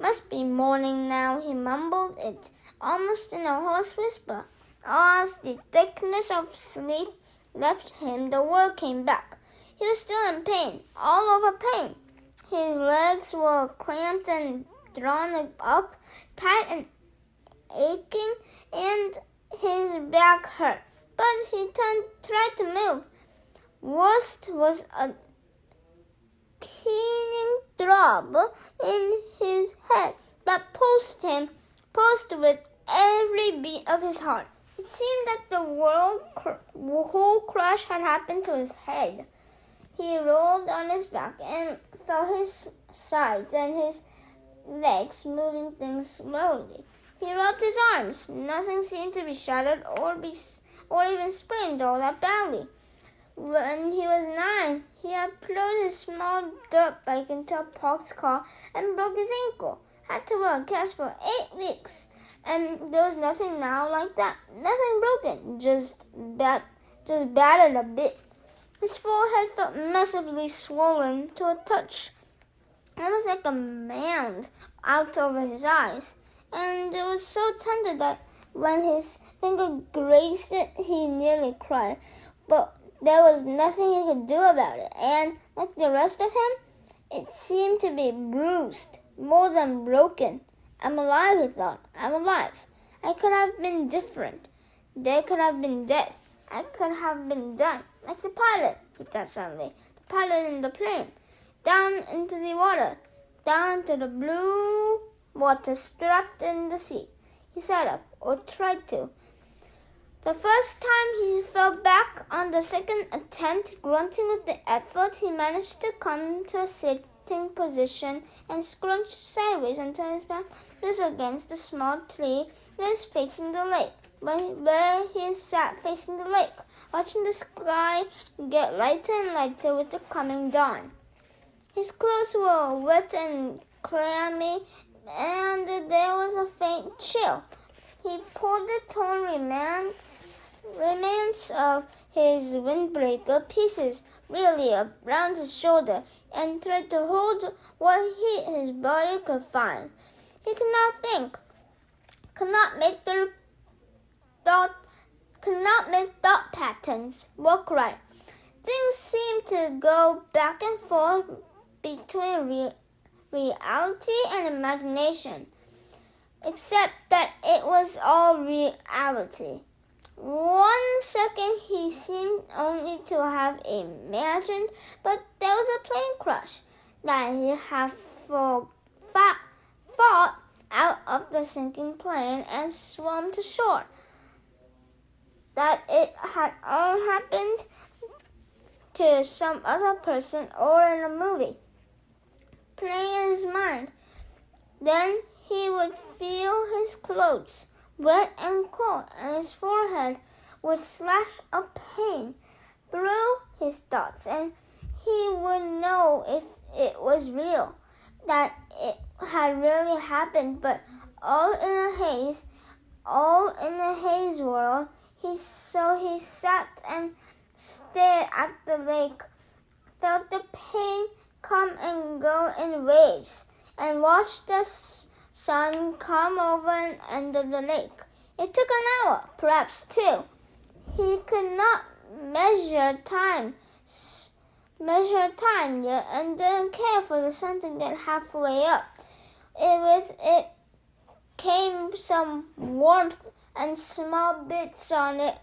Must be morning now, he mumbled it, almost in a hoarse whisper. As the thickness of sleep left him, the world came back. He was still in pain, all over pain. His legs were cramped and drawn up, tight and aching, and his back hurt. But he tried to move. Worst was a keening throb in his head that pulsed with every beat of his heart. It seemed that the whole crash had happened to his head. He rolled on his back and felt his sides and his legs moving things slowly. He rubbed his arms. Nothing seemed to be shattered or even sprained all that badly. When he was 9, he had plowed his small dirt bike into a parked car and broke his ankle. Had to wear a cast for 8 weeks. And there was nothing now like that. Nothing broken, just battered a bit. His forehead felt massively swollen to a touch, almost like a mound out over his eyes. And it was so tender that when his finger grazed it, he nearly cried. But there was nothing he could do about it, and like the rest of him, it seemed to be bruised, more than broken. I'm alive, he thought. I'm alive. I could have been different. There could have been death. I could have been done, like the pilot, he thought suddenly. The pilot in the plane. Down into the water. Down into the blue water, strapped in the sea. He sat up, or tried to. The first time he fell back. On the second attempt, grunting with the effort, he managed to come to a sitting position and scrunched sideways until his back was against the small tree that was facing the lake. Where he sat facing the lake, watching the sky get lighter and lighter with the coming dawn. His clothes were wet and clammy, and there was a faint chill. He pulled the torn remnants of his windbreaker pieces really around his shoulder and tried to hold what heat his body could find. He could not think, could not make thought patterns work right. Things seemed to go back and forth between reality and imagination, except that it was all reality. 1 second he seemed only to have imagined, but there was a plane crash that he had fought out of the sinking plane and swum to shore. That it had all happened to some other person or in a movie, playing in his mind. Then he would feel his clothes wet and cold, and his forehead would slash a pain through his thoughts, and he would know if it was real, that it had really happened, but all in a haze world. So he sat and stared at the lake, felt the pain come and go in waves, and watched the sun come over and under the lake. It took an hour, perhaps 2. He could not measure time yet, and didn't care for the sun to get halfway up. With it came some warmth and small bits on it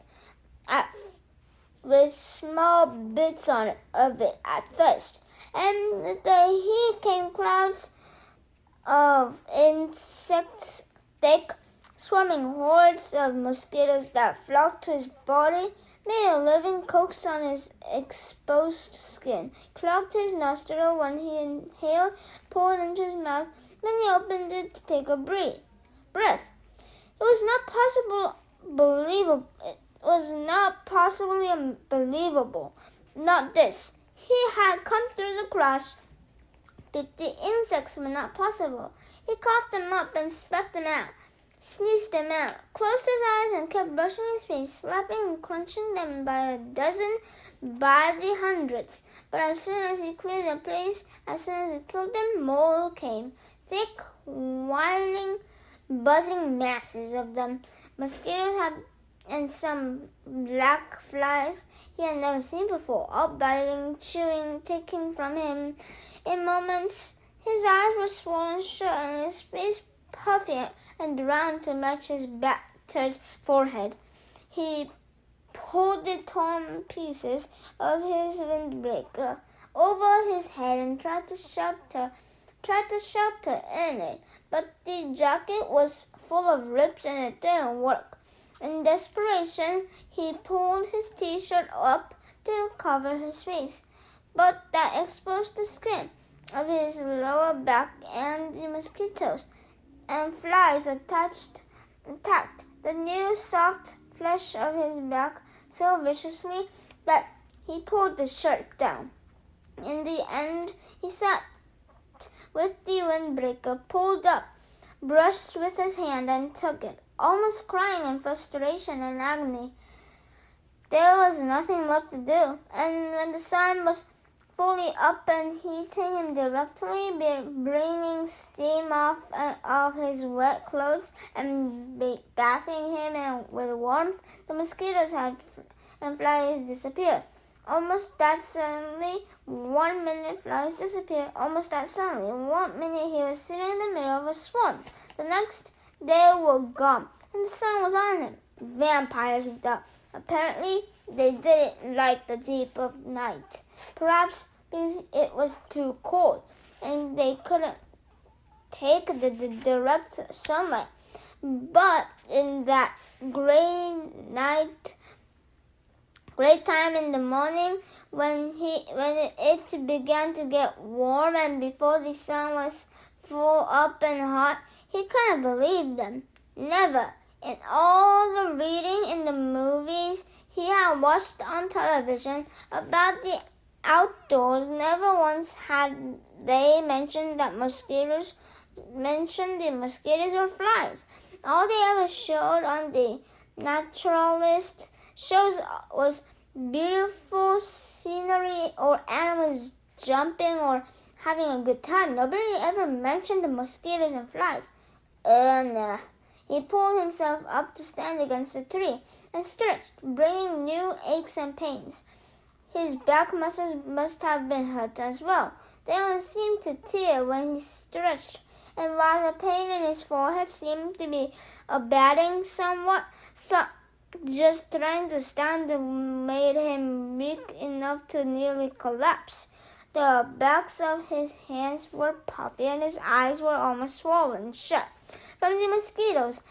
of it at first, and with the heat came clouds of insects, thick, swarming hordes of mosquitoes that flocked to his body, made a living coax on his exposed skin, clogged his nostril when he inhaled, poured into his mouth, then he opened it to take a breath. It was not possibly unbelievable. Not this. He had come through the crash, but the insects were not possible. He coughed them up and spat them out, sneezed them out, closed his eyes and kept brushing his face, slapping and crunching them by the hundreds. But as soon as he cleared the place, as soon as he killed them, more came. Thick, whining, buzzing masses of them. Mosquitoes and some black flies he had never seen before, all biting, chewing, taking from him. In moments, his eyes were swollen shut and his face puffy and round to match his battered forehead. He pulled the torn pieces of his windbreaker over his head and tried to shelter in it, but the jacket was full of rips and it didn't work. In desperation, he pulled his t-shirt up to cover his face, but that exposed the skin of his lower back, and the mosquitoes and flies attacked the new soft flesh of his back so viciously that he pulled the shirt down. In the end, he sat with the windbreaker pulled up, brushed with his hand and took it, almost crying in frustration and agony. There was nothing left to do, and when the sun was fully up and heating him directly, bringing steam off his wet clothes and bathing him with warmth, the mosquitoes and flies disappeared. Almost that suddenly, 1 minute flies disappeared. Almost that suddenly, 1 minute he was sitting in the middle of a swarm. The next, they were gone, and the sun was on him. Vampires, he thought. Apparently, they didn't like the deep of night. Perhaps because it was too cold, and they couldn't take the direct sunlight. But in that great time in the morning when it began to get warm and before the sun was full up and hot. He couldn't believe them. Never, in all the reading in the movies he had watched on television about the outdoors, never once had they mentioned the mosquitoes or flies. All they ever showed on the naturalist shows was beautiful scenery or animals jumping or having a good time. Nobody ever mentioned the mosquitoes and flies. Nah. He pulled himself up to stand against a tree and stretched, bringing new aches and pains. His back muscles must have been hurt as well. They almost seemed to tear when he stretched, and while the pain in his forehead seemed to be abating somewhat, just trying to stand made him weak enough to nearly collapse. The backs of his hands were puffy, and his eyes were almost swollen shut from the mosquitoes,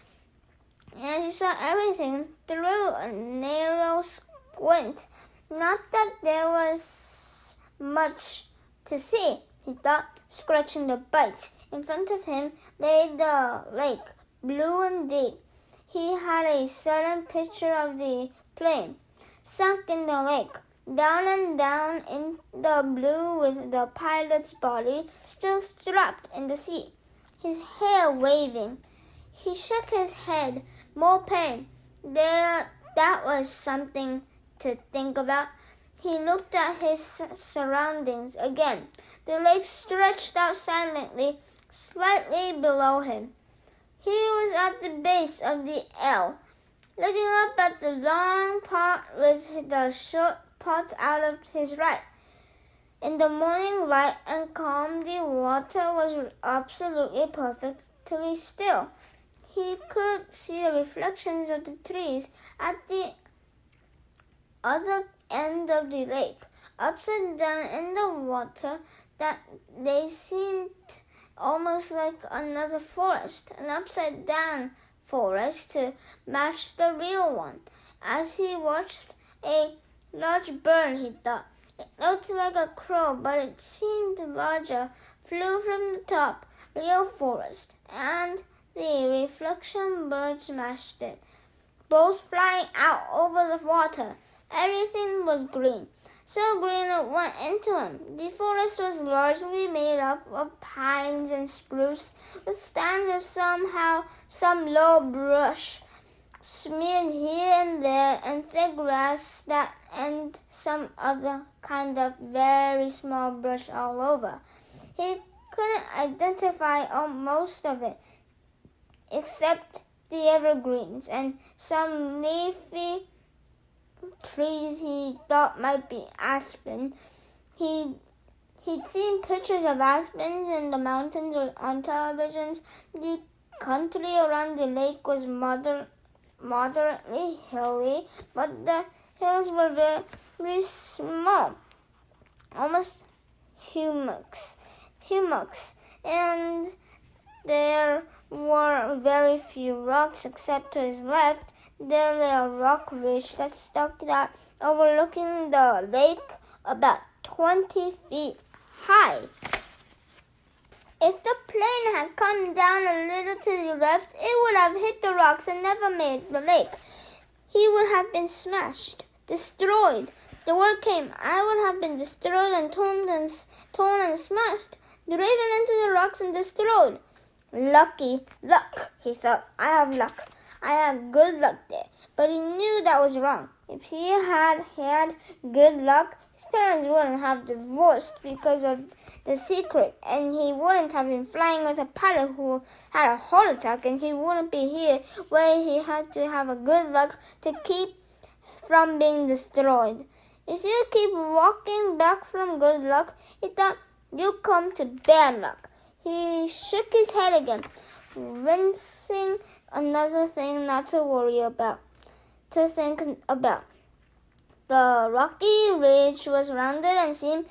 and he saw everything through a narrow squint. Not that there was much to see, he thought, scratching the bites. In front of him lay the lake, blue and deep. He had a sudden picture of the plane, sunk in the lake, down and down in the blue with the pilot's body still strapped in the seat, his hair waving. He shook his head. More pain. That was something to think about. He looked at his surroundings again. The lake stretched out silently, slightly below him. He was at the base of the L, looking up at the long pot with the short pot out of his right. In the morning light and calm, the water was absolutely perfectly still. He could see the reflections of the trees at the other end of the lake, upside down in the water, that they seemed almost like another forest, an upside-down forest to match the real one. As he watched, a large bird, he thought. It looked like a crow, but it seemed larger, flew from the top, real forest, and the reflection birds matched it, both flying out over the water. Everything was green, so green it went into him. The forest was largely made up of pines and spruce, with stands of some low brush, smeared here and there, and thick grass and some other kind of very small brush all over. He couldn't identify most of it, except the evergreens and some leafy trees he thought might be aspen. He'd seen pictures of aspens in the mountains or on televisions. The country around the lake was moderately hilly, but the hills were very small, almost hummocks, and there were very few rocks except to his left. There lay a rock ridge that stuck out, overlooking the lake about 20 feet high. If the plane had come down a little to the left, it would have hit the rocks and never made the lake. He would have been smashed, destroyed. The word came. I would have been destroyed and torn and smashed, driven into the rocks and destroyed. Luck, he thought. I have luck. I had good luck there. But he knew that was wrong. If he had had good luck, his parents wouldn't have divorced because of the secret, and he wouldn't have been flying with a pilot who had a heart attack, and he wouldn't be here where he had to have a good luck to keep from being destroyed. If you keep walking back from good luck, he thought, you'll come to bad luck. He shook his head again, rinsing another thing not to worry about, to think about. The rocky ridge was rounded and seemed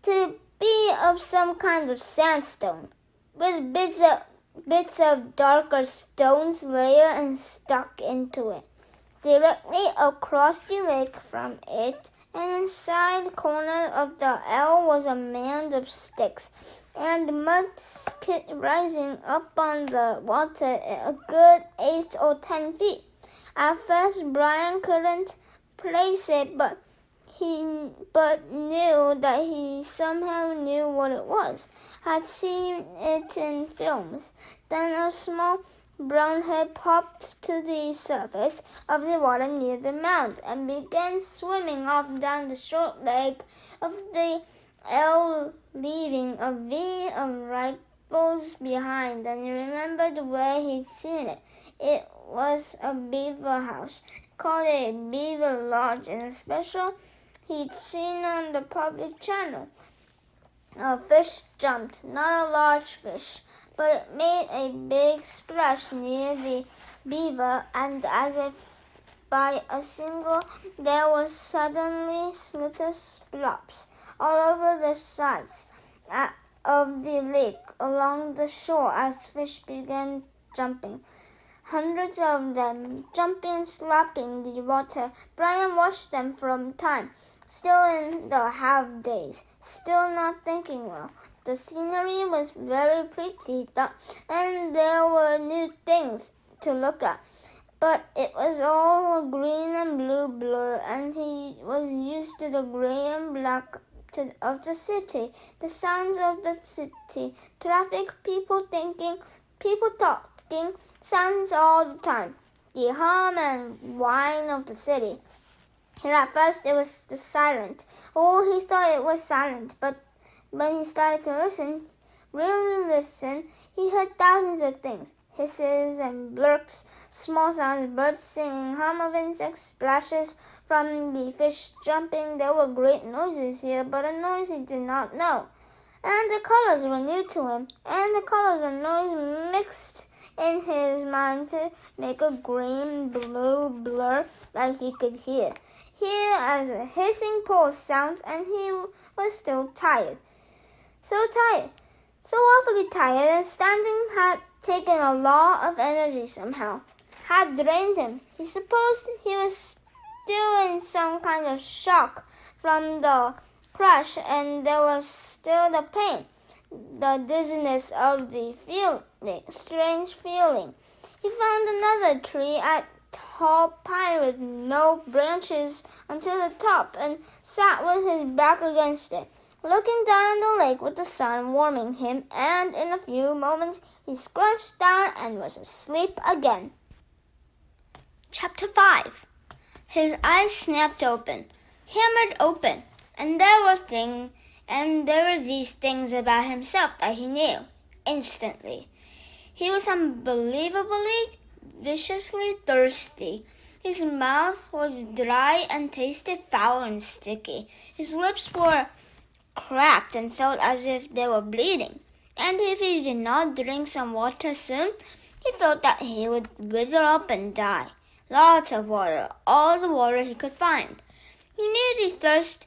to be of some kind of sandstone, with bits bits of darker stones lay and stuck into it. Directly across the lake from it, and inside the corner of the L was a mound of sticks and mud rising up on the water a good 8 or 10 feet. At first, Brian couldn't place it, but knew that he somehow knew what it was. Had seen it in films. Then a small brown head popped to the surface of the water near the mound and began swimming off down the short leg of the L, leaving a V of ripples behind. And he remembered where he'd seen it. It was a beaver house, called a beaver lodge, and a special he'd seen on the public channel. A fish jumped, not a large fish, but it made a big splash near the beaver, and as if by a single, there were suddenly little splops all over the sides of the lake along the shore as fish began jumping. Hundreds of them, jumping and slapping the water. Brian watched them for a time, still in the half-daze, still not thinking well. The scenery was very pretty, he thought, and there were new things to look at. But it was all a green and blue blur, and he was used to the gray and black of the city, the sounds of the city, traffic, people thinking, people talking, sounds all the time, the hum and whine of the city. Here at first it was silent. Oh, he thought it was silent, but when he started to listen, really listen, he heard thousands of things. Hisses and blurks, small sounds, birds singing, hum of insects, splashes from the fish jumping. There were great noises here, but a noise he did not know. And the colors were new to him, and the colors and noise mixed in his mind to make a green-blue blur that he could hear. Here as a hissing pulse sounds, and he was still tired. So tired, so awfully tired, and standing had taken a lot of energy somehow, had drained him. He supposed he was still in some kind of shock from the crash, and there was still the pain, the dizziness of the strange feeling. He found another tree, a tall pine with no branches until the top, and sat with his back against it, looking down on the lake with the sun warming him, and in a few moments he scrunched down and was asleep again. Chapter 5. His eyes snapped open, hammered open, and there were these things about himself that he knew instantly. He was unbelievably, viciously thirsty. His mouth was dry and tasted foul and sticky. His lips were cracked and felt as if they were bleeding. And if he did not drink some water soon, he felt that he would wither up and die. Lots of water, all the water he could find. He knew the thirst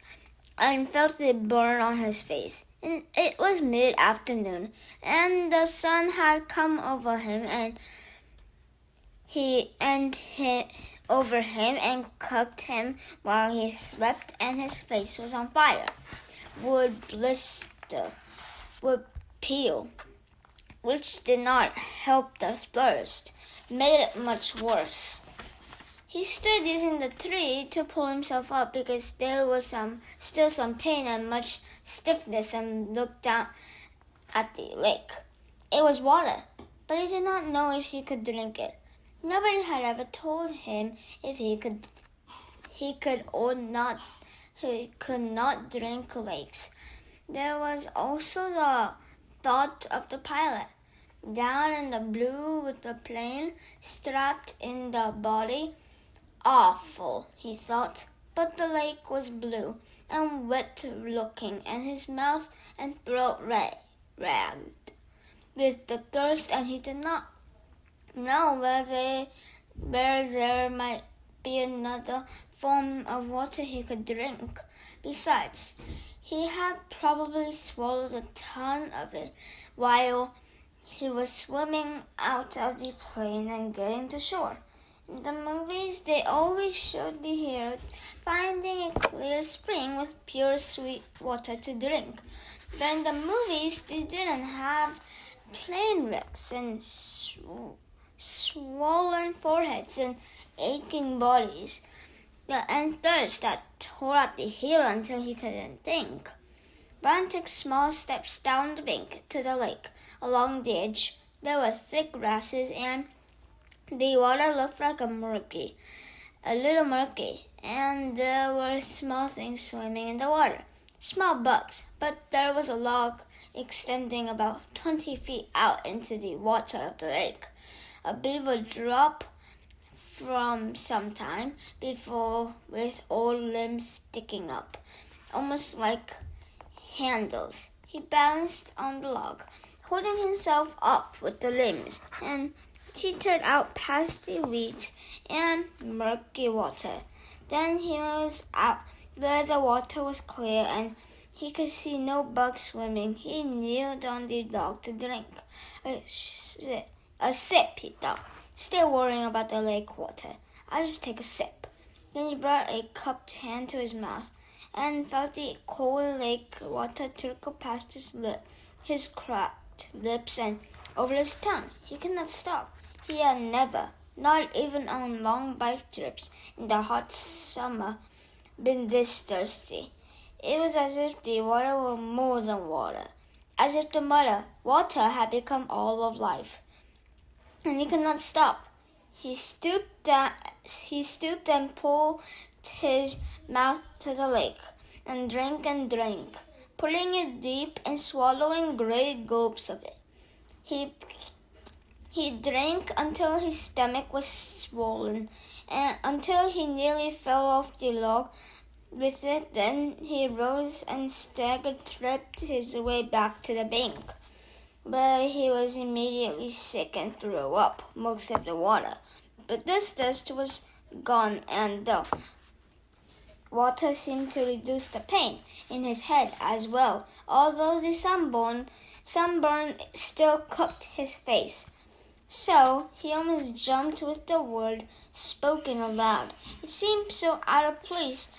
and felt the burn on his face. And it was mid-afternoon, and the sun had come over him over him and cooked him while he slept, and his face was on fire. Would blister, would peel, which did not help the thirst, made it much worse. He stood using the tree to pull himself up because there was still some pain and much stiffness, and looked down at the lake. It was water, but he did not know if he could drink it. Nobody had ever told him if he could not drink lakes. There was also the thought of the pilot, down in the blue with the plane strapped in the body. Awful, he thought, but the lake was blue and wet-looking, and his mouth and throat ragged with the thirst, and he did not know where there might be another form of water he could drink. Besides, he had probably swallowed a ton of it while He was swimming out of the plane and getting to shore. In the movies, they always showed the hero finding a clear spring with pure sweet water to drink. But in the movies, they didn't have plane wrecks and swollen foreheads and aching bodies and thirst that tore at the hero until he couldn't think. Brian took small steps down the bank to the lake. Along the edge, there were thick grasses and the water looked like a little murky, and there were small things swimming in the water, small bugs, but there was a log extending about 20 feet out into the water of the lake. A beaver dropped from some time before with all limbs sticking up, almost like handles. He balanced on the log, holding himself up with the limbs, and teetered out past the weeds and murky water. Then he was out where the water was clear and he could see no bugs swimming. He kneeled on the log to drink. A sip, he thought, still worrying about the lake water. I'll just take a sip. Then he brought a cupped hand to his mouth and felt the cold lake water trickle past his cracked lips and over his tongue. He could not stop. He had never, not even on long bike trips in the hot summer, been this thirsty. It was as if the water were more than water, as if the water had become all of life. And he could not stop. He stooped and pulled his mouth to the lake and drank, pulling it deep and swallowing great gulps of it. He drank until his stomach was swollen and until he nearly fell off the log with it. Then he rose and tripped his way back to the bank. But he was immediately sick and threw up most of the water. But this dust was gone, and the water seemed to reduce the pain in his head as well, although the sunburn still cooked his face. So he almost jumped with the word spoken aloud. It seemed so out of place,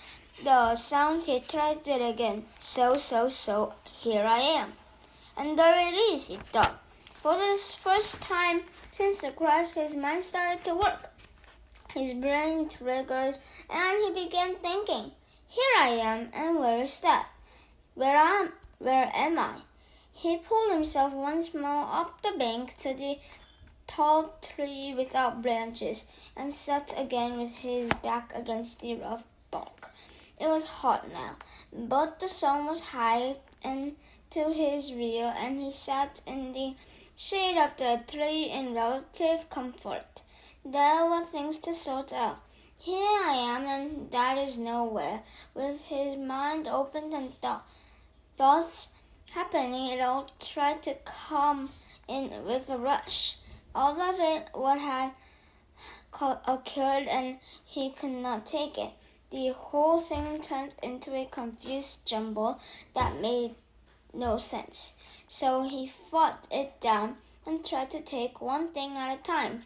the sound. He tried it again. So, here I am. And there it is, he thought. For the first time since the crash, his mind started to work. His brain triggered, and he began thinking, here I am, and where is that? Where am I? He pulled himself once more up the bank to the tall tree without branches and sat again with his back against the rough bark. It was hot now, but the sun was high and to his rear, and he sat in the shade of the tree in relative comfort. There were things to sort out. Here I am, and that is nowhere. With his mind opened and thoughts happening, it all tried to come in with a rush. All of it what had occurred, and he could not take it. The whole thing turned into a confused jumble that made no sense. So he fought it down and tried to take one thing at a time.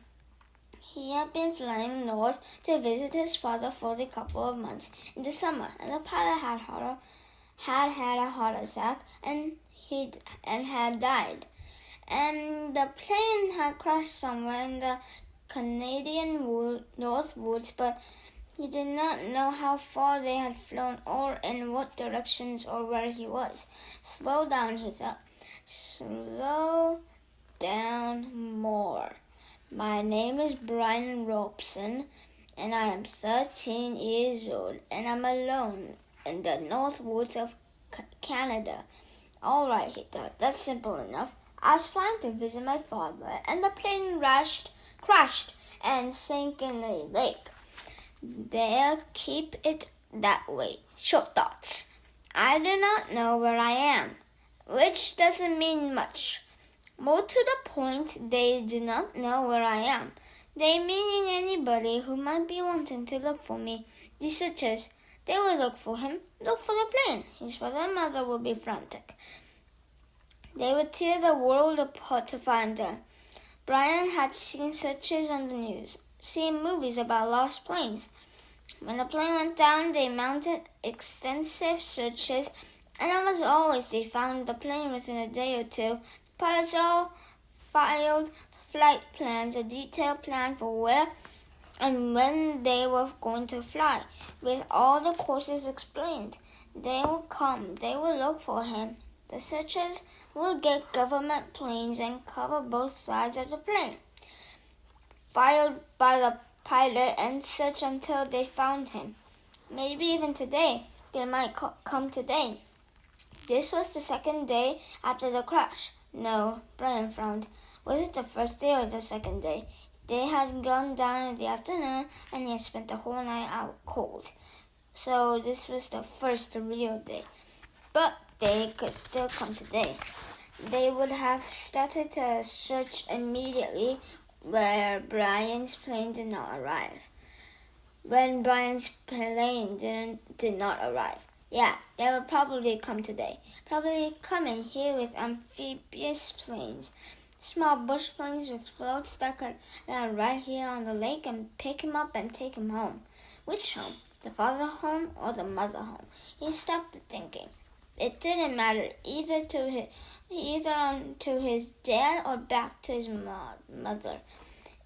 He had been flying north to visit his father for a couple of months in the summer, and the pilot had had a heart attack and had died. And the plane had crashed somewhere in the Canadian North Woods, but he did not know how far they had flown or in what directions or where he was. Slow down, he thought. Slow down more. My name is Brian Robson, and I am 13 years old, and I'm alone in the North Woods of Canada. All right, he thought, that's simple enough. I was flying to visit my father, and the plane crashed and sank in a lake. There, keep it that way. Short thoughts. I do not know where I am, which doesn't mean much. More to the point, they do not know where I am. They meaning anybody who might be wanting to look for me. The searchers, they will look for him, look for the plane. His father and mother will be frantic. They would tear the world apart to find her. Brian had seen searches on the news, seen movies about lost planes. When the plane went down, they mounted extensive searches, and almost always they found the plane within a day or two. Pilots all filed flight plans, a detailed plan for where and when they were going to fly, with all the courses explained. They would come, they would look for him. The searchers would get government planes and cover both sides of the plane, fired by the pilot, and search until they found him. Maybe even today. They might come today. This was the second day after the crash. No, Brian frowned. Was it the first day or the second day? They had gone down in the afternoon, and he had spent the whole night out cold. So this was the first real day. But they could still come today. They would have started a search immediately where Brian's plane did not arrive. When Brian's plane did not arrive. Yeah, they would probably come today. Probably come in here with amphibious planes. Small bush planes with floats that could land right here on the lake and pick him up and take him home. Which home? The father home or the mother home? He stopped thinking. It didn't matter either to his dad or back to his mother.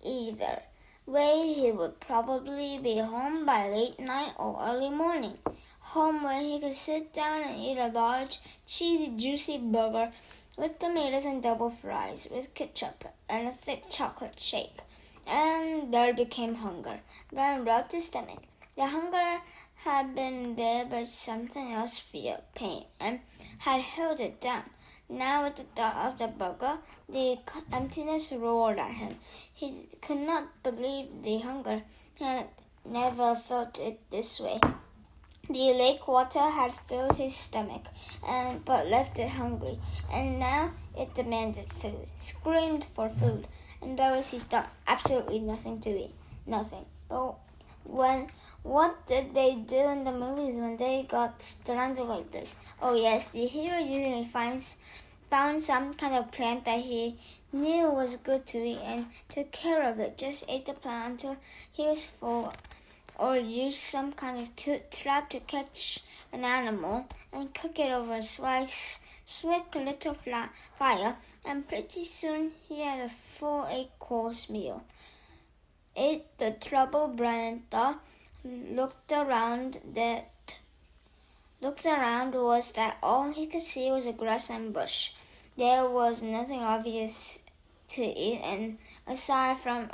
Either way, he would probably be home by late night or early morning. Home where he could sit down and eat a large, cheesy, juicy burger with tomatoes and double fries with ketchup and a thick chocolate shake. And there became hunger. Brian rubbed his stomach. The hunger had been there, but something else, fear, pain, and had held it down. Now with the thought of the burger, the emptiness roared at him. He could not believe the hunger. He had never felt it this way. The lake water had filled his stomach, but left it hungry, and now it demanded food, screamed for food, and there was, he thought, absolutely nothing to eat. Nothing. But what did they do in the movies when they got stranded like this? Oh yes, the hero usually found some kind of plant that he knew was good to eat and took care of it, just ate the plant until he was full, or used some kind of cute trap to catch an animal and cook it over a slick little fire, and pretty soon he had a full 8-course meal. The trouble, Brian thought, looked around was that all he could see was a grass and bush. There was nothing obvious to eat, and aside from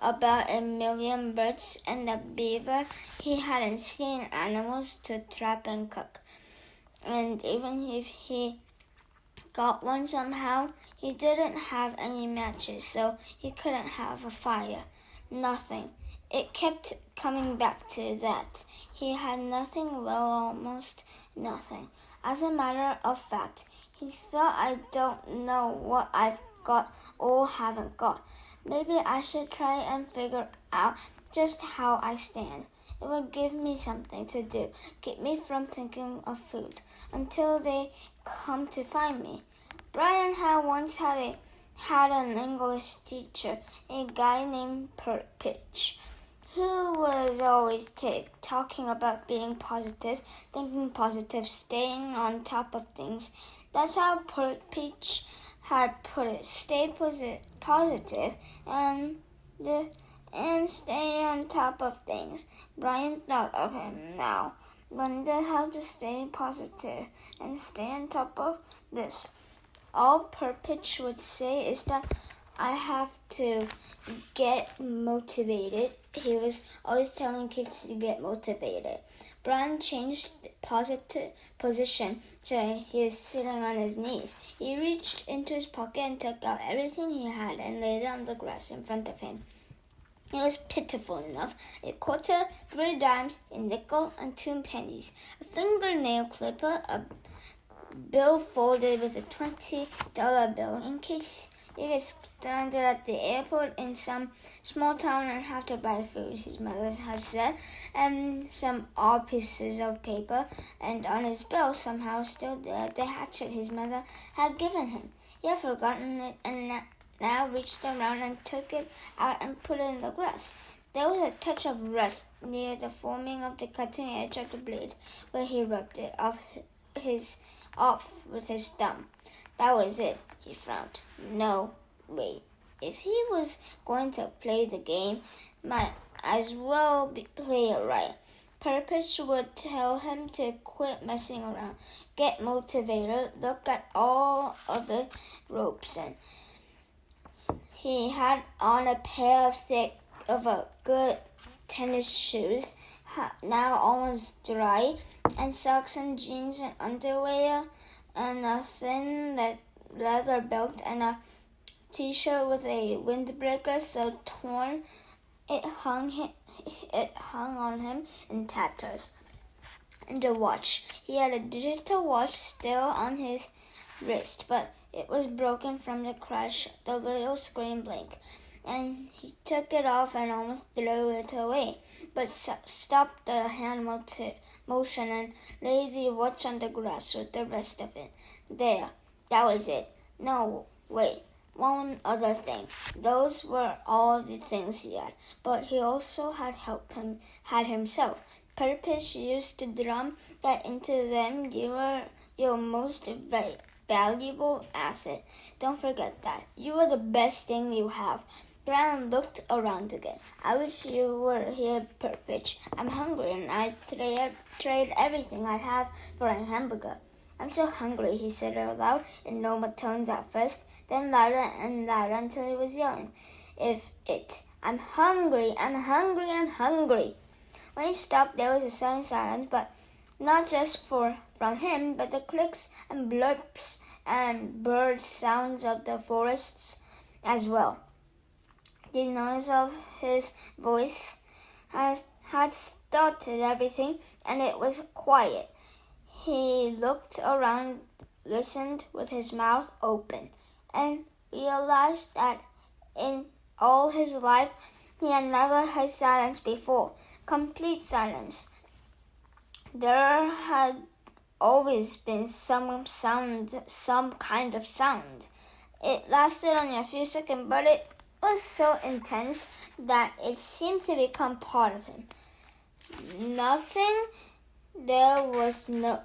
about 1 million birds and a beaver, he hadn't seen animals to trap and cook. And even if he got one somehow, he didn't have any matches, so he couldn't have a fire. Nothing. It kept coming back to that. He had nothing, well, almost nothing. As a matter of fact, he thought, I don't know what I've got or haven't got. Maybe I should try and figure out just how I stand. It would give me something to do, keep me from thinking of food, until they come to find me. Brian had once had an English teacher, a guy named Pitch, who was always talking about being positive, thinking positive, staying on top of things. That's how Pitch had put it. Stay positive and stay on top of things. Brian thought of him now. Wonder how to stay positive and stay on top of this. All Pitch would say is that I have to get motivated. He was always telling kids to get motivated. Brian changed position so he was sitting on his knees. He reached into his pocket and took out everything he had and laid it on the grass in front of him. It was pitiful enough. A quarter, 3 dimes, a nickel, and 2 pennies. A fingernail clipper, a bill folded with a $20 bill in case He gets stranded at the airport in some small town and have to buy food, his mother has said, and some odd pieces of paper, and on his bill somehow still the hatchet his mother had given him. He had forgotten it and now reached around and took it out and put it in the grass. There was a touch of rust near the forming of the cutting edge of the blade, where he rubbed it off with his thumb. That was it, he frowned. No, wait. If he was going to play the game, might as well play it right. Purpose would tell him to quit messing around, get motivated, look at all of the ropes, and he had on a pair of good tennis shoes, now almost dry, and socks and jeans and underwear, and a thin leather belt, and a t-shirt with a windbreaker so torn it hung on him in tatters. And a watch. He had a digital watch still on his wrist, but it was broken from the crash. The little screen blinked, and he took it off and almost threw it away, but stopped the hand motion and laid the watch on the grass with the rest of it. There, that was it. No, wait, one other thing. Those were all the things he had, but he also had himself. Purpose used to drum that into them. You were your most valuable asset. Don't forget that. You are the best thing you have. Brown looked around again. I wish you were here, Purpose. I'm hungry and I'd trade everything I have for a hamburger. I'm so hungry, he said aloud in normal tones at first, then louder and louder until he was yelling. I'm hungry, I'm hungry, I'm hungry. When he stopped, there was a sudden silence, but not just from him, but the clicks and blurps and bird sounds of the forests as well. The noise of his voice had started everything, and it was quiet. He looked around, listened with his mouth open, and realized that in all his life he had never heard silence before. Complete silence. There had always been some sound, some kind of sound. It lasted only a few seconds, but it was so intense that it seemed to become part of him. There was no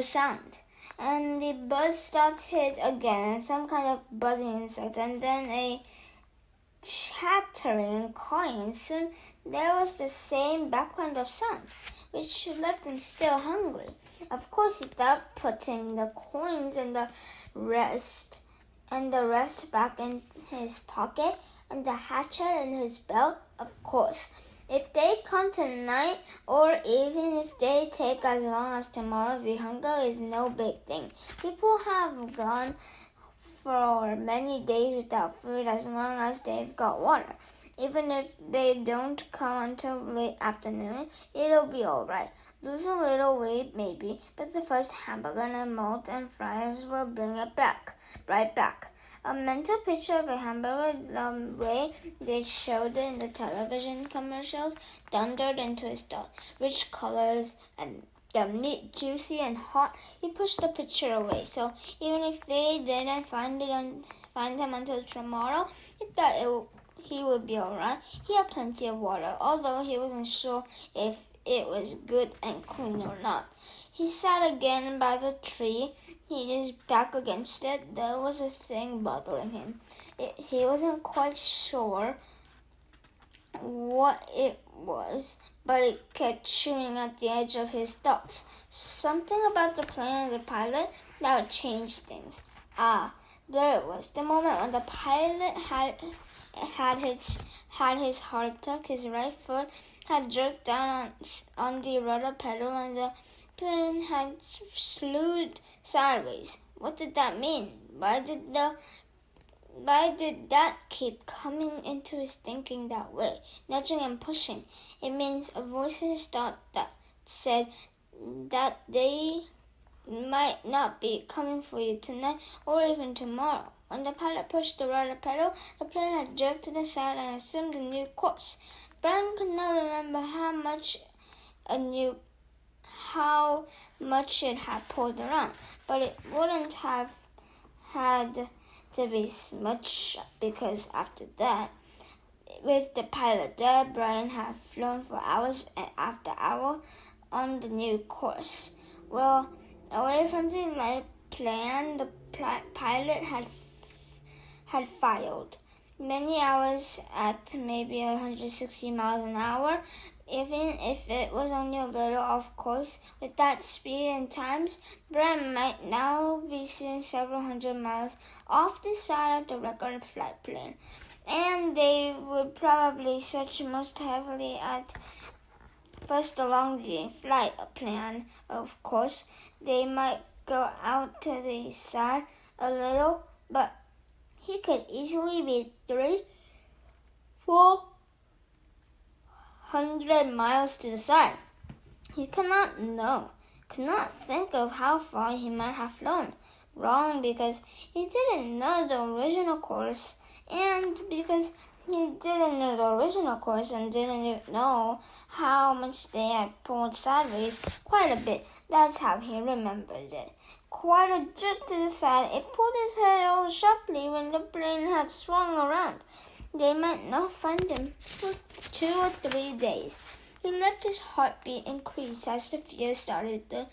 sound. And the buzz started again, and some kind of buzzing insect, and then a chattering and cawing, and soon there was the same background of sound, which left him still hungry. Of course, he thought putting the coins and the rest back in his pocket, and the hatchet in his belt, of course. If they come tonight, or even if they take as long as tomorrow, the hunger is no big thing. People have gone for many days without food as long as they've got water. Even if they don't come until late afternoon, it'll be all right. Lose a little weight maybe, but the first hamburger and malt and fries will bring it right back. A mental picture of a hamburger the way they showed it in the television commercials thundered into his thought. Rich colors and the meat juicy and hot. He pushed the picture away, so even if they didn't find him until tomorrow, he thought he would be all right. He had plenty of water, although he wasn't sure if it was good and clean or not. He sat again by the tree. He hit his back against it. There was a thing bothering him. He wasn't quite sure what it was, but it kept chewing at the edge of his thoughts. Something about the plane and the pilot that would change things. There it was. The moment when the pilot had his heart attack, his right foot had jerked down on the rudder pedal, and the plane had slewed sideways. What did that mean? Why did that keep coming into his thinking that way, nudging and pushing? It means a voice in his thought that said that they might not be coming for you tonight or even tomorrow. When the pilot pushed the rudder pedal, the plane had jerked to the side and assumed a new course. Brian could not remember how much it had pulled around, but it wouldn't have had to be much, because after that, with the pilot there, Brian had flown for hours after hour on the new course. Well, away from the light plane, the pilot had failed. Many hours at maybe 160 miles an hour, even if it was only a little off course. With that speed and times, Brian might now be sitting several hundred miles off the side of the record flight plane, and they would probably search most heavily at first along the flight plan. Of course, they might go out to the side a little, but he could easily be 300-400 miles to the side. He could not think of how far he might have flown. Wrong, because he didn't know the original course, and because he didn't know the original course and didn't know how much they had pulled sideways, quite a bit. That's how he remembered it. Quite a jerk to the side. It pulled his head over sharply when the plane had swung around. They might not find him for 2 or 3 days. He let his heartbeat increase as the fear started. The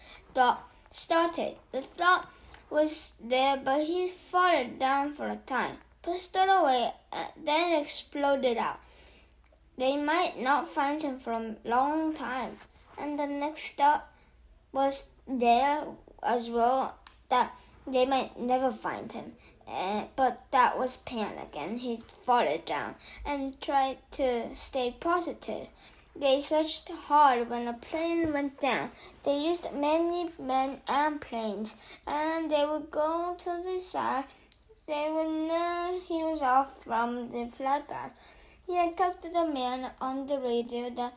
thought was there, but he fought it down for a time, pushed it away, then exploded out. They might not find him for a long time, and the next thought was there as well, that they might never find him. But that was panic, and he fought it down and tried to stay positive. They searched hard when a plane went down. They used many men and planes, and they would go to the side. They would know he was off from the flight path. He had talked to the man on the radio that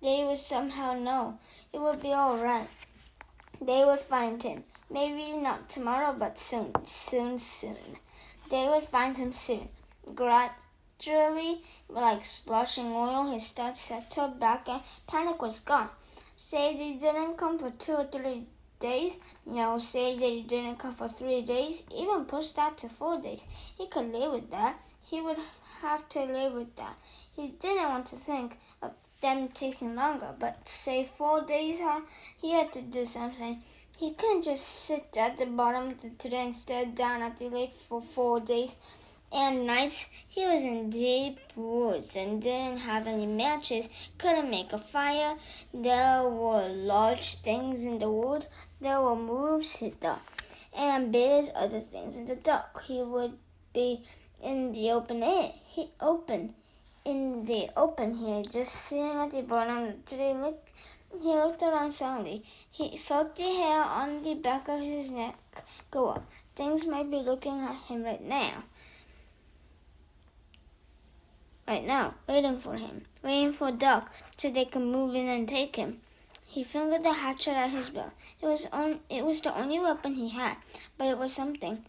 they would somehow know it would be all right. They would find him. Maybe not tomorrow, but soon. They would find him soon. Gradually, like sloshing oil, his thoughts settled back and panic was gone. Say they didn't come for 2 or 3 days. No, say they didn't come for 3 days. Even push that to 4 days. He could live with that. He would have to live with that. He didn't want to think of them taking longer, but say 4 days, he had to do something. He couldn't just sit at the bottom of the tree and stare down at the lake for 4 days and nights. He was in deep woods and didn't have any matches, couldn't make a fire. There were large things in the wood. There were moose, he thought, and bears, other things in the dark. He would be in the open air. In the open here, just sitting at the bottom of the tree. He looked around suddenly. He felt the hair on the back of his neck go up. Things might be looking at him right now, waiting for him, waiting for dark so they could move in and take him. He fingered the hatchet at his belt. It was the only weapon he had, but it was something.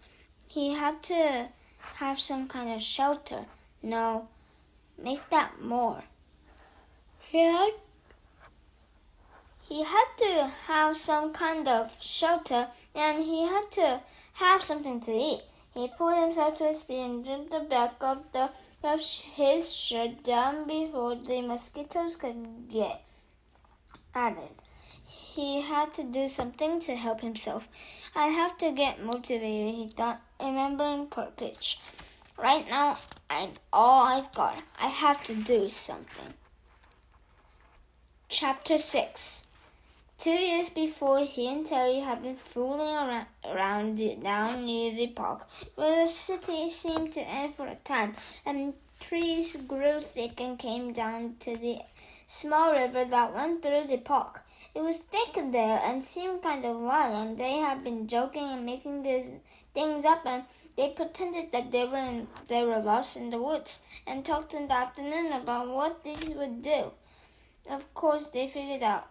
He had to have some kind of shelter. No, make that more. He had to have some kind of shelter, and he had to have something to eat. He pulled himself to his feet and drew the back of his shirt down before the mosquitoes could get at it. He had to do something to help himself. I have to get motivated, he thought, remembering purpose. Right now, I'm all I've got. I have to do something. Chapter 6. 2 years before, he and Terry had been fooling around down near the park, where the city seemed to end for a time, and trees grew thick and came down to the small river that went through the park. It was thick there and seemed kind of wild, and they had been joking and making these things up, and they pretended that they were lost in the woods, and talked in the afternoon about what they would do. Of course, they figured out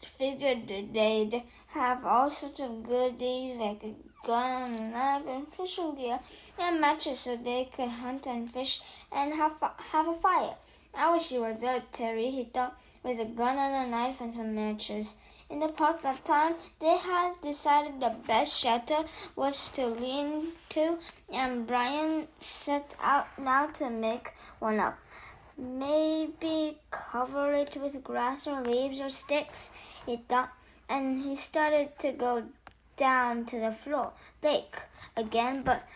figured they'd have all sorts of goodies like a gun, a knife, and fishing gear, and matches so they could hunt and fish and have a fire. I wish you were there, Terry, he thought, with a gun and a knife and some matches. In the park that time, they had decided the best shelter was to lean to, and Brian set out now to make one up. Maybe cover it with grass or leaves or sticks, he thought, and he started to go down to the lake again, but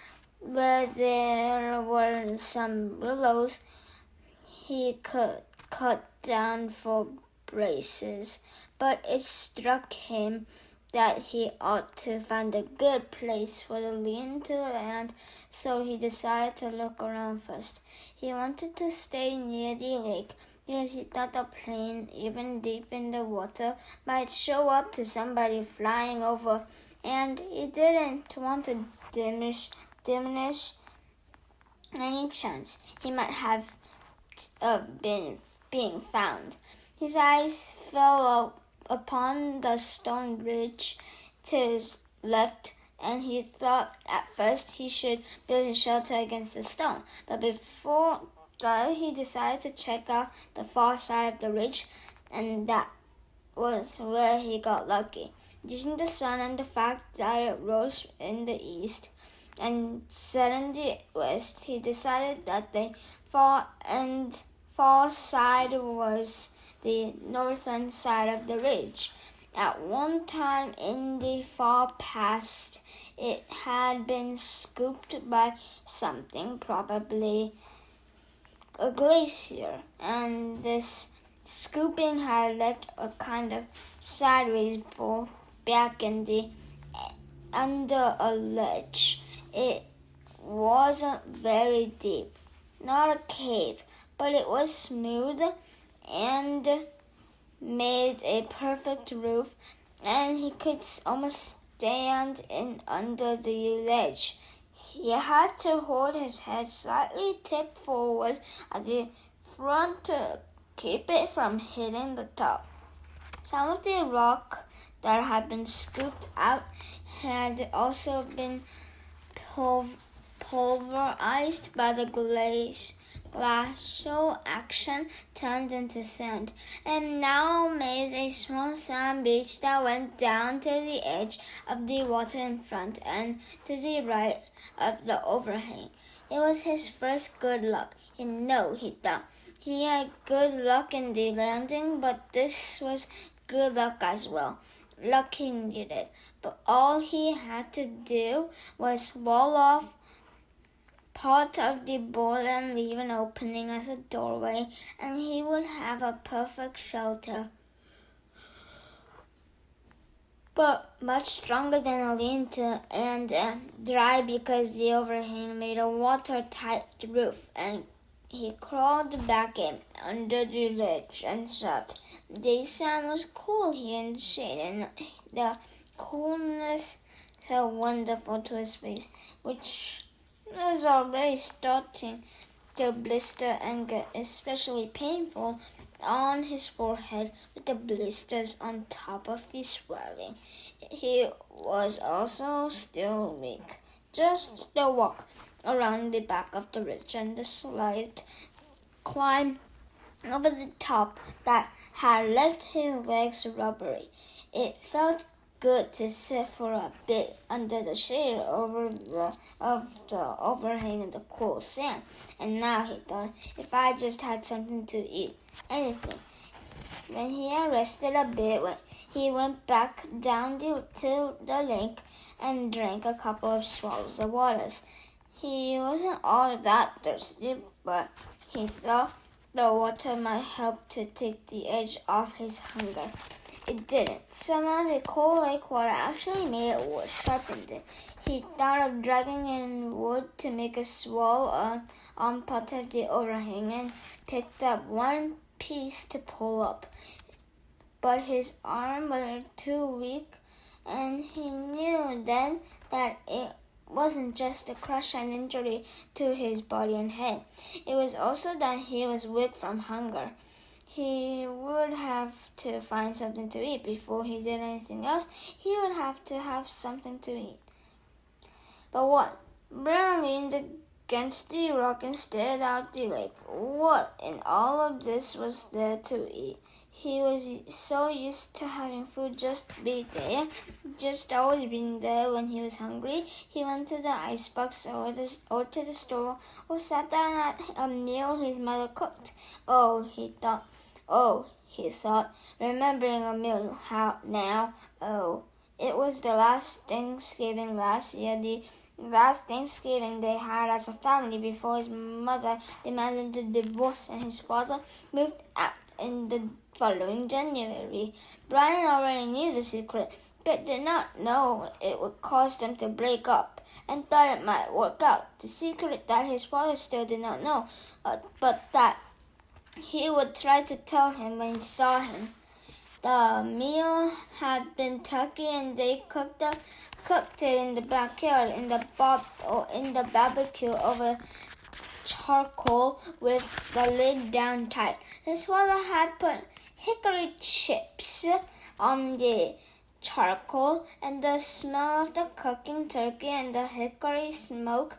where there were some willows he could cut down for braces, but it struck him that he ought to find a good place for the lean-to, and so he decided to look around first. He wanted to stay near the lake because he thought the plane, even deep in the water, might show up to somebody flying over, and he didn't want to diminish any chance he might have of being found. His eyes fell upon the stone bridge to his left, and he thought at first he should build a shelter against the stone. But before that, he decided to check out the far side of the ridge, and that was where he got lucky. Using the sun and the fact that it rose in the east and set in the west, he decided that the far side was the northern side of the ridge. At one time in the far past, it had been scooped by something, probably a glacier, and this scooping had left a kind of sideways bowl back in the under a ledge. It wasn't very deep, not a cave, but it was smooth and made a perfect roof, and he could almost stand in under the ledge. He had to hold his head slightly tipped forward at the front to keep it from hitting the top. Some of the rock that had been scooped out had also been pulverized by the glacial action, turned into sand, and now made a small sand beach that went down to the edge of the water in front and to the right of the overhang. It was his first good luck. He thought. He had good luck in the landing, but this was good luck as well. Luck he needed, but all he had to do was wall off part of the bowl and leave an opening as a doorway, and he would have a perfect shelter, but much stronger than a lean-to and dry because the overhang made a watertight roof. And he crawled back in under the ledge and sat. The sun was cool here in the shade, and the coolness felt wonderful to his face, which was already starting to blister and get especially painful on his forehead with the blisters on top of the swelling. He was also still weak. Just the walk around the back of the ridge and the slight climb over the top that had left his legs rubbery. It felt good to sit for a bit under the shade of the overhang in the cool sand. And now, he thought, if I just had something to eat, anything. When he had rested a bit, he went back down to the lake and drank a couple of swallows of water. He wasn't all that thirsty, but he thought the water might help to take the edge off his hunger. It didn't. Somehow the cold lake water actually made it worse, sharpened it. He thought of dragging in wood to make a swell on part of the overhang and picked up one piece to pull up. But his arm was too weak, and he knew then that it wasn't just a crush and injury to his body and head. It was also that he was weak from hunger. he would have to find something to eat before he did anything else. He would have to have something to eat. But what? Brian leaned against the rock and stared out the lake. What in all of this was there to eat? He was so used to having food just be there, just always being there when he was hungry. He went to the icebox or to the store or sat down at a meal his mother cooked. He thought, remembering a meal now. It was the last Thanksgiving last year, the last Thanksgiving they had as a family before his mother demanded a divorce and his father moved out in the following January. Brian already knew the secret, but did not know it would cause them to break up, and thought it might work out. The secret that his father still did not know, but that he would try to tell him when he saw him. The meal had been turkey, and they cooked it in the backyard in the barbecue over charcoal with the lid down tight. His father had put hickory chips on the charcoal, and the smell of the cooking turkey and the hickory smoke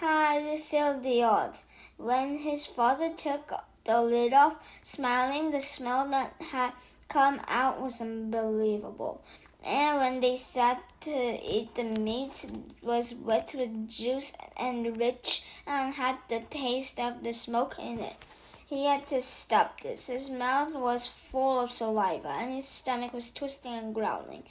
had filled the yard. When his father took the lid off, smiling, the smell that had come out was unbelievable. And when they sat to eat, the meat was wet with juice and rich and had the taste of the smoke in it. He had to stop this. His mouth was full of saliva and his stomach was twisting and growling.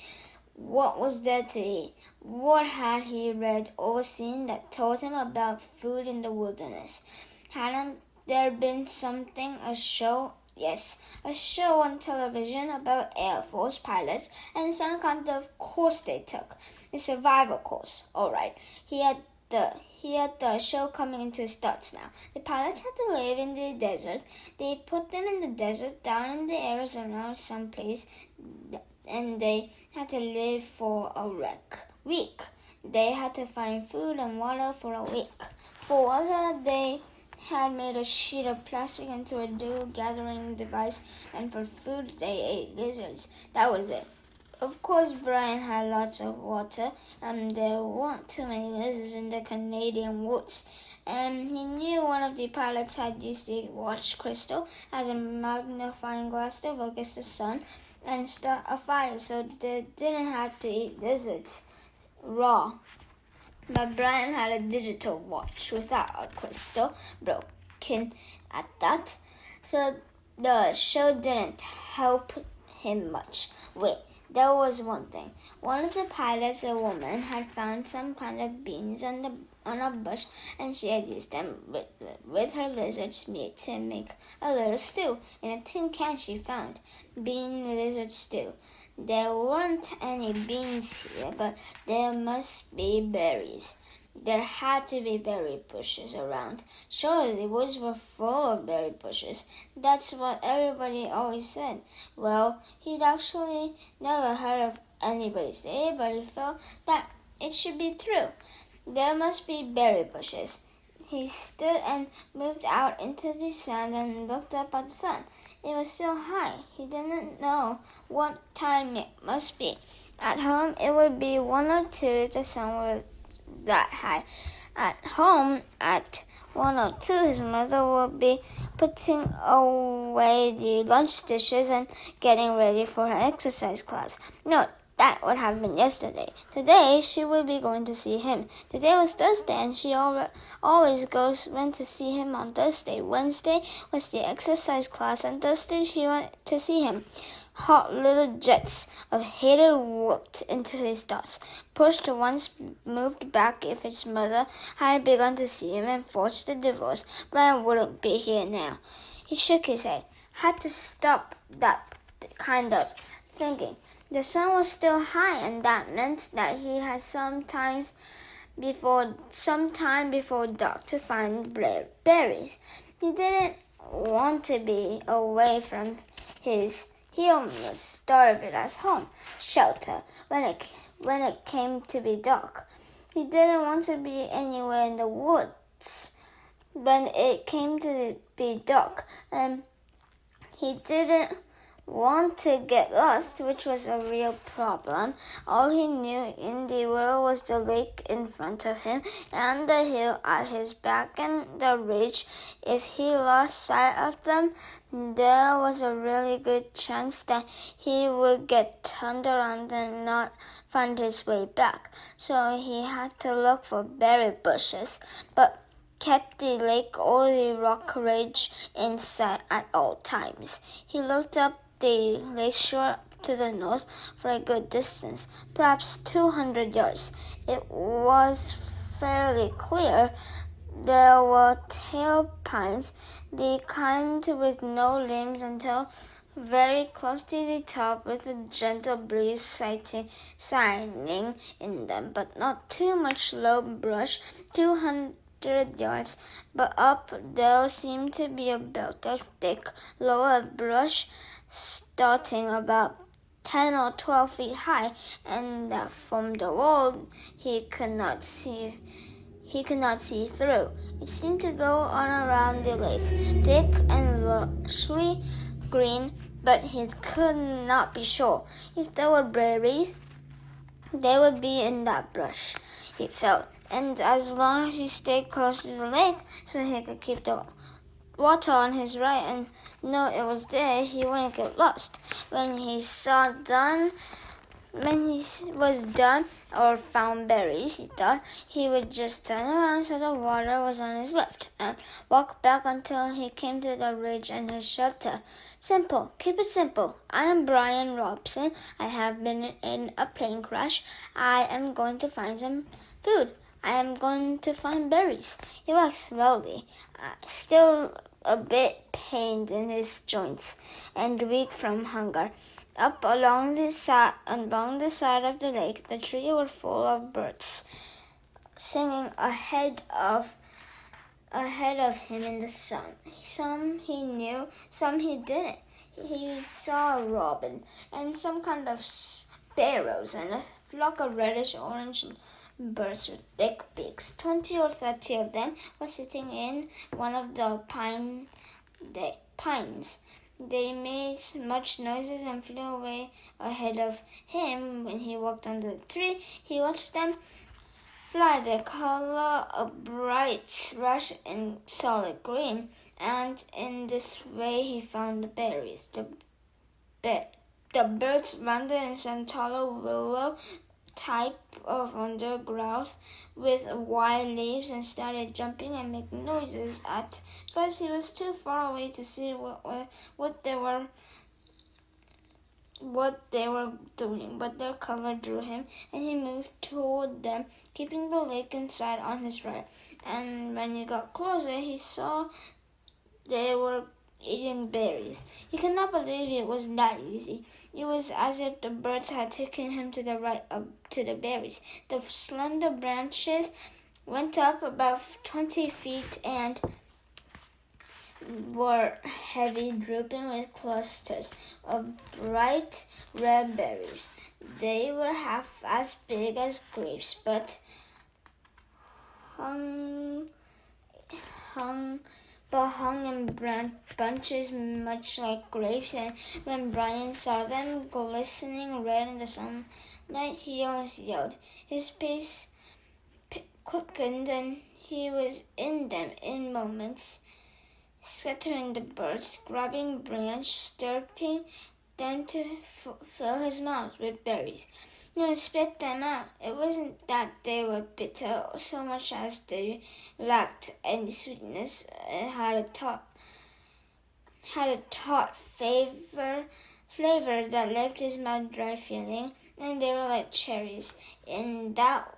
What was there to eat? What had he read or seen that told him about food in the wilderness? Hadn't there been a show? Yes, a show on television about Air Force pilots and some kind of course they took, a survival course. All right, he had the show coming into his thoughts now. The pilots had to live in the desert. They put them in the desert down in the Arizona or someplace, and they had to live for a week. They had to find food and water for a week. For water, they had made a sheet of plastic into a dew-gathering device, and for food, they ate lizards. That was it. Of course, Brian had lots of water, and there weren't too many lizards in the Canadian woods. And he knew one of the pilots had used the watch crystal as a magnifying glass to focus the sun and start a fire, so they didn't have to eat lizards raw. But Brian had a digital watch without a crystal, broken at that, so the show didn't help him much. Wait, there was one thing. One of the pilots, a woman, had found some kind of beans on a bush, and she had used them with her lizard's meat to make a little stew. In a tin can she found bean lizard stew. There weren't any beans here, but there must be berries. There had to be berry bushes around. Surely the woods were full of berry bushes. That's what everybody always said. Well, he'd actually never heard of anybody say it, but he felt that it should be true. There must be berry bushes. He stood and moved out into the sand and looked up at the sun. It was still high. He didn't know what time it must be. At home, it would be 1 or 2 if the sun were that high. At home, at 1 or 2, his mother would be putting away the lunch dishes and getting ready for her exercise class. No, that would have been yesterday. Today, she would be going to see him. Today was Thursday, and she always went to see him on Thursday. Wednesday was the exercise class, and Thursday she went to see him. Hot little jets of hatred worked into his thoughts. Pushed once, moved back. If his mother had begun to see him and forced the divorce, Brian wouldn't be here now. He shook his head. Had to stop that kind of thinking. The sun was still high, and that meant that he had some time before dark to find berries. He didn't want to be away from he almost starved at home, shelter, when it came to be dark. He didn't want to be anywhere in the woods when it came to be dark, and He didn't want to get lost, which was a real problem. All he knew in the world was the lake in front of him and the hill at his back and the ridge. If he lost sight of them, there was a really good chance that he would get turned around and not find his way back. So he had to look for berry bushes, but kept the lake or the rock ridge in sight at all times. He looked up the lakeshore to the north for a good distance, perhaps 200 yards. It was fairly clear. There were tail pines, the kind with no limbs until very close to the top, with a gentle breeze sighing in them, but not too much low brush. 200 yards, but up there seemed to be a belt of thick, lower brush starting about 10 or 12 feet high, and that from the wall he could not see through. It seemed to go on around the lake, thick and lushly green, but he could not be sure. If there were berries, they would be in that brush, he felt, and as long as he stayed close to the lake so he could keep the water on his right and know it was there, he wouldn't get lost. When he was done or found berries, he thought he would just turn around so the water was on his left and walk back until he came to the ridge and his shelter. Simple. Keep it simple. I am Brian Robson. I have been in a plane crash. I am going to find some food. I am going to find berries. He walked slowly, still a bit pained in his joints and weak from hunger. Up along the side of the lake, the trees were full of birds, singing ahead of him in the sun. Some he knew, some he didn't. He saw a robin and some kind of sparrows and a flock of reddish-orange birds with thick beaks. 20 or 30 of them were sitting in one of the pines. They made much noises and flew away ahead of him. When he walked under the tree, he watched them fly, their color a bright slush and solid green, and in this way he found the berries. The birds landed in some taller willow type of undergrowth with wide leaves and started jumping and making noises. At first he was too far away to see what they were doing, but their color drew him, and he moved toward them, keeping the lake in sight on his right. And when he got closer, he saw they were eating berries. He could not believe it was that easy. It was as if the birds had taken him to the right to the berries. The slender branches went up about 20 feet and were heavy, drooping with clusters of bright red berries. They were half as big as grapes, but hung in bunches much like grapes, and when Brian saw them glistening red in the sunlight, he almost yelled. His pace quickened, and he was in them in moments, scattering the birds, grabbing branches, stirring them to fill his mouth with berries. He spit them out. It wasn't that they were bitter so much as they lacked any sweetness. It had a tart flavor that left his mouth dry feeling, and they were like cherries. In that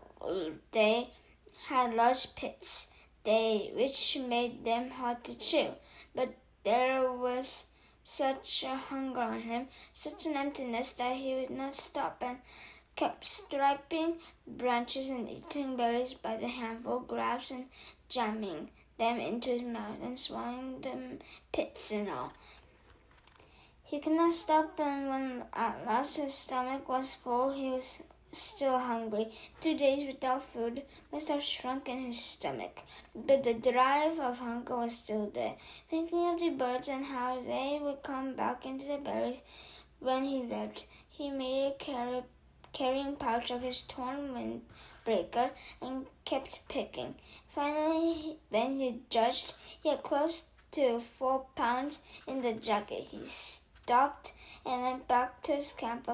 they had large pits, which made them hard to chew. But there was such a hunger on him, such an emptiness, that he would not stop and kept stripping branches and eating berries by the handful, grabs and jamming them into his mouth and swallowing them, pits and all. He could not stop, and when at last his stomach was full, he was still hungry. 2 days without food must have shrunken his stomach, but the drive of hunger was still there. Thinking of the birds and how they would come back into the berries when he left, he made a carrying pouch of his torn windbreaker and kept picking. Finally, when he judged he had close to 4 pounds in the jacket, he stopped and went back to his camp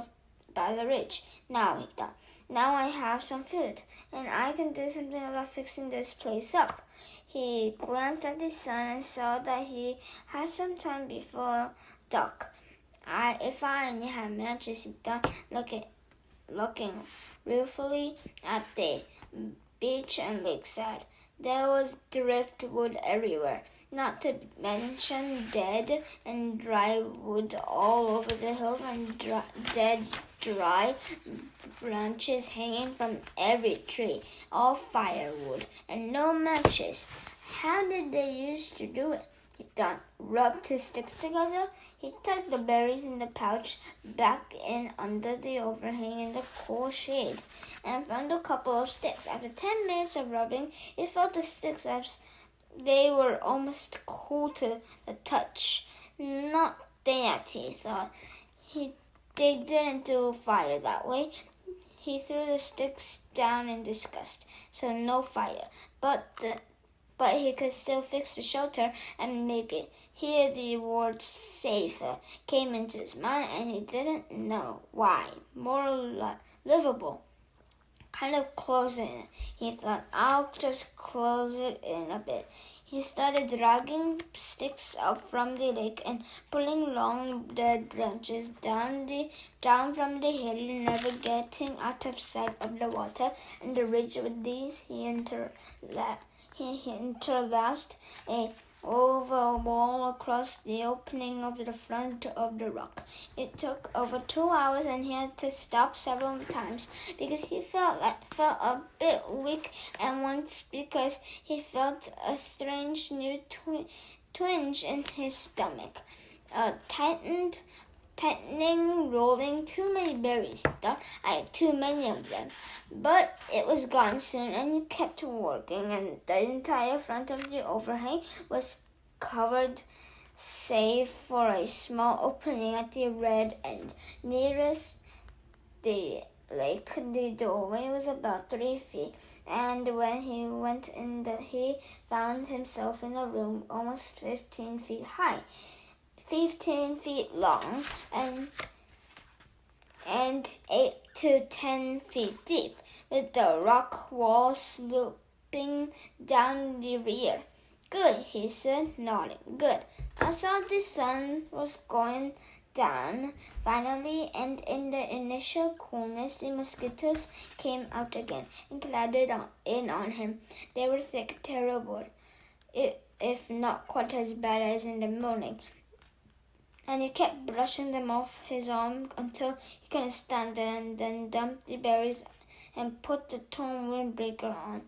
by the ridge. Now, he thought, now I have some food, and I can do something about fixing this place up. He glanced at the sun and saw that he had some time before dark. If I only had matches, he thought, looking ruefully at the beach and lakeside. There was driftwood everywhere, not to mention dead and dry wood all over the hill, and dead, dry branches hanging from every tree, all firewood, and no matches. How did they used to do it? He thought. Rubbed his sticks together. He tucked the berries in the pouch back in under the overhang in the cool shade, and found a couple of sticks. After 10 minutes of rubbing, he felt the sticks as they were almost cool to the touch. Not that, he thought. They didn't do fire that way. He threw the sticks down in disgust. So no fire. But he could still fix the shelter and make it. Here the word safer came into his mind, and he didn't know why. More livable. Kind of close it in. He thought, I'll just close it in a bit. He started dragging sticks up from the lake and pulling long dead branches down from the hill, never getting out of sight of the water and the ridge. With these, he interlaced a oval wall across the opening of the front of the rock. It took over 2 hours, and he had to stop several times because he felt a bit weak, and once because he felt a strange new twinge in his stomach. Tightening, rolling. Too many berries, he thought. I had too many of them. But it was gone soon, and he kept working, and the entire front of the overhang was covered save for a small opening at the red end. Nearest the lake, the doorway was about 3 feet, and when he went in, he found himself in a room almost 15 feet high, 15 feet long, and 8 to 10 feet deep, with the rock wall sloping down the rear. Good, he said, nodding. Good. I saw the sun was going down finally, and in the initial coolness, the mosquitoes came out again and crowded in on him. They were thick, terrible, if not quite as bad as in the morning. And he kept brushing them off his arm until he couldn't stand it, and then dumped the berries and put the torn windbreaker on.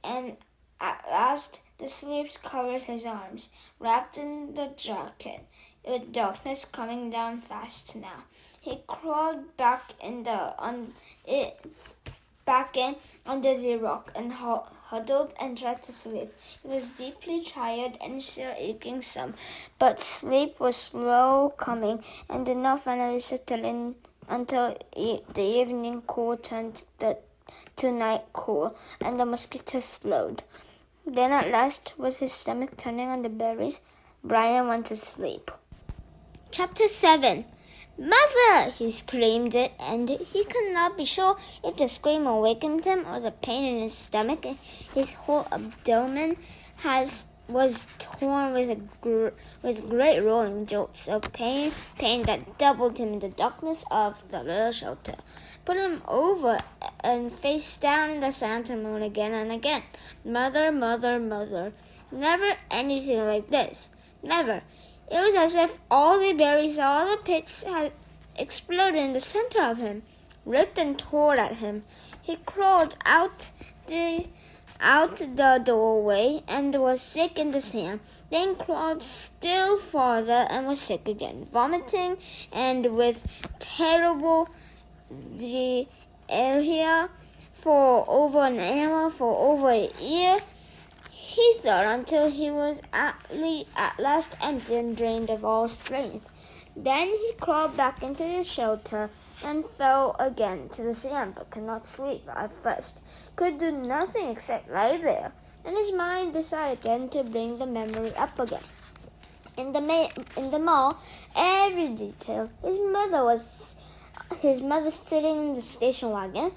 And at last the sleeves covered his arms, wrapped in the jacket, with darkness coming down fast now. He crawled back in under the rock and huddled and tried to sleep. He was deeply tired and still aching some, but sleep was slow coming and did not finally settle in until the evening cool turned to night cool, and the mosquitoes slowed. Then at last, with his stomach turning on the berries, Brian went to sleep. Chapter 7. Mother! He screamed it, and he could not be sure if the scream awakened him or the pain in his stomach. His whole abdomen was torn with great rolling jolts of pain that doubled him in the darkness of the little shelter. Put him over and face down in the sand and moon again and again. Mother, mother, mother. Never anything like this. Never. It was as if all the berries, all the pits had exploded in the center of him, ripped and tore at him. He crawled out the doorway and was sick in the sand, then crawled still farther and was sick again, vomiting and with terrible area for over an hour, for over a year, he thought, until he was at last empty and drained of all strength. Then he crawled back into the shelter and fell again to the sand, but could not sleep at first, could do nothing except lie there, and his mind decided then to bring the memory up again. In the mall, every detail. His mother sitting in the station wagon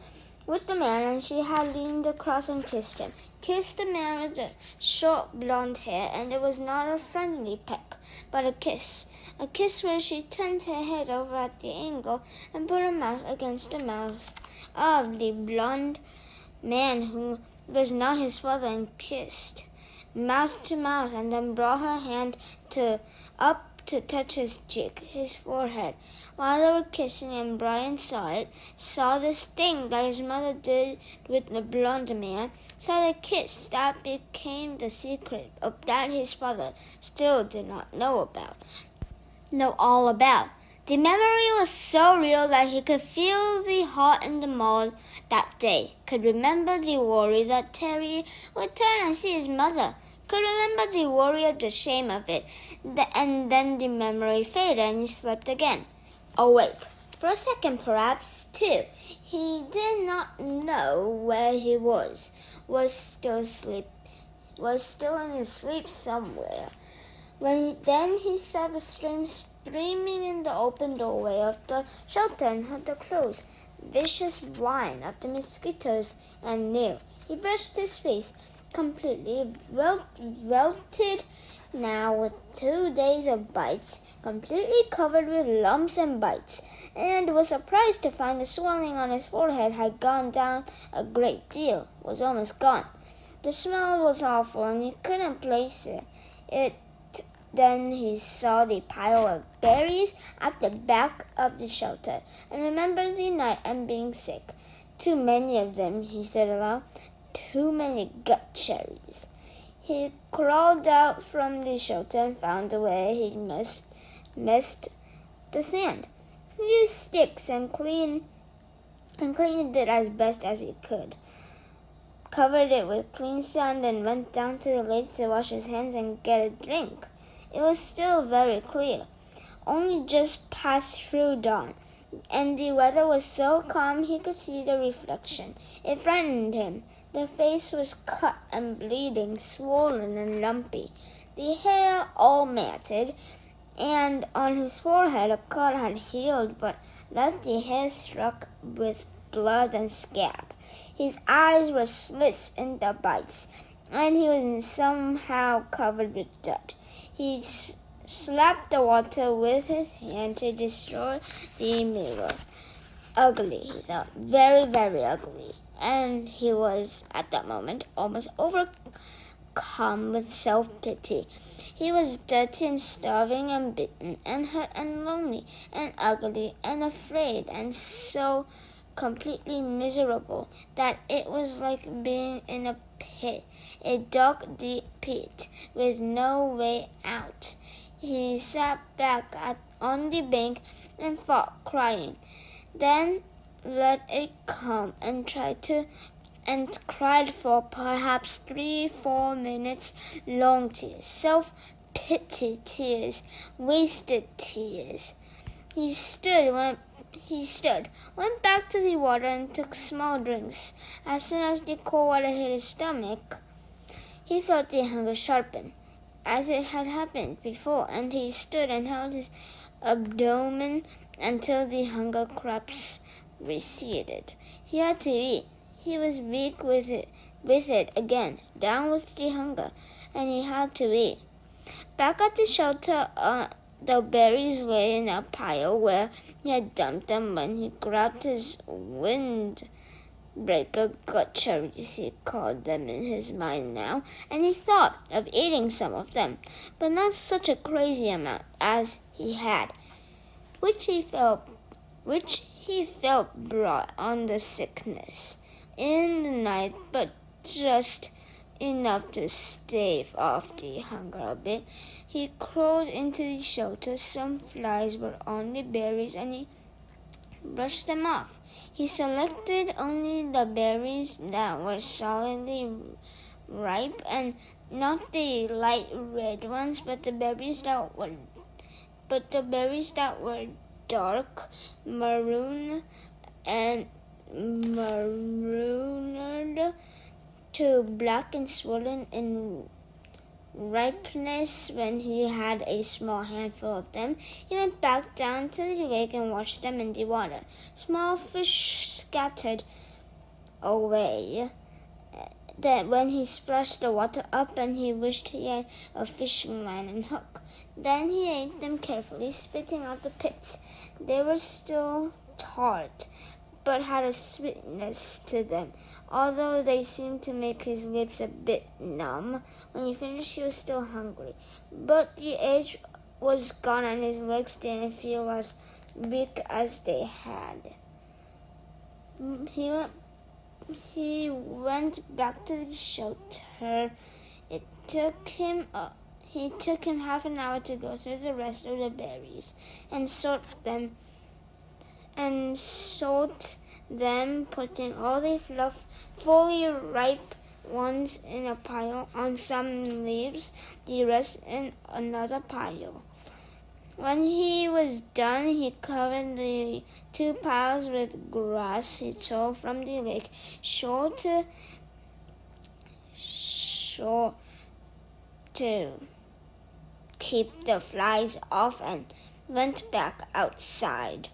with the man, and she had leaned across and kissed him. Kissed the man with the short blonde hair, and it was not a friendly peck, but a kiss. A kiss where she turned her head over at the angle and put her mouth against the mouth of the blonde man who was not his father, and kissed mouth to mouth, and then brought her hand up to touch his cheek, his forehead. While they were kissing, and Brian saw this thing that his mother did with the blonde man, saw the kiss that became the secret that his father still did not know all about. The memory was so real that he could feel the heart in the mall that day, could remember the worry that Terry would turn and see his mother, could remember the worry of the shame of it, and then the memory faded and he slept again. Awake. For a second, perhaps, two. He did not know where he was still in his sleep somewhere. Then he saw the stream streaming in the open doorway of the shelter and heard the close, vicious whine of the mosquitoes, and knew. He brushed his face, completely welted now with 2 days of bites, completely covered with lumps and bites, and was surprised to find the swelling on his forehead had gone down a great deal, was almost gone. The smell was awful, and he couldn't place it. Then he saw the pile of berries at the back of the shelter, and remembered the night and being sick. Too many of them, he said aloud. Too many gut cherries. He crawled out from the shelter and found where he'd missed the sand. He used sticks and cleaned it as best as he could. Covered it with clean sand and went down to the lake to wash his hands and get a drink. It was still very clear, only just past true dawn, and the weather was so calm he could see the reflection. It frightened him. The face was cut and bleeding, swollen and lumpy, the hair all matted, and on his forehead a cut had healed but left the hair struck with blood and scab. His eyes were slits in the bites, and he was somehow covered with dirt. He slapped the water with his hand to destroy the mirror. Ugly, he thought, very, very ugly. And he was, at that moment, almost overcome with self-pity. He was dirty and starving and bitten and hurt and lonely and ugly and afraid and so completely miserable that it was like being in a pit, a dark, deep pit with no way out. He sat back on the bank and thought, crying. Then let it come and cried for perhaps 3-4 minutes, long tears, self-pity tears, wasted tears. He stood, went back to the water and took small drinks. As soon as the cold water hit his stomach, he felt the hunger sharpen, as it had happened before, and he stood and held his abdomen until the hunger cramps receded. He had to eat. He was weak with it again, down with the hunger, and he had to eat. Back at the shelter, the berries lay in a pile where he had dumped them when he grabbed his windbreaker gut cherries, he called them in his mind now, and he thought of eating some of them, but not such a crazy amount as he had, which he felt brought on the sickness in the night, but just enough to stave off the hunger a bit. He crawled into the shelter. Some flies were on the berries, and he brushed them off. He selected only the berries that were solidly ripe, and not the light red ones, but the berries that were dark maroon and marooned to black and swollen in ripeness. When he had a small handful of them, he went back down to the lake and washed them in the water. Small fish scattered away. Then when he splashed the water up, and he wished he had a fishing line and hook. Then he ate them carefully, spitting out the pits. They were still tart, but had a sweetness to them, although they seemed to make his lips a bit numb. When he finished, he was still hungry, but the edge was gone, and his legs didn't feel as weak as they had. He went back to the shelter. It took him half an hour to go through the rest of the berries and sort them, putting all the fully ripe ones in a pile on some leaves, the rest in another pile. When he was done, he covered the 2 piles with grass he tore from the lake, sure to keep the flies off, and went back outside.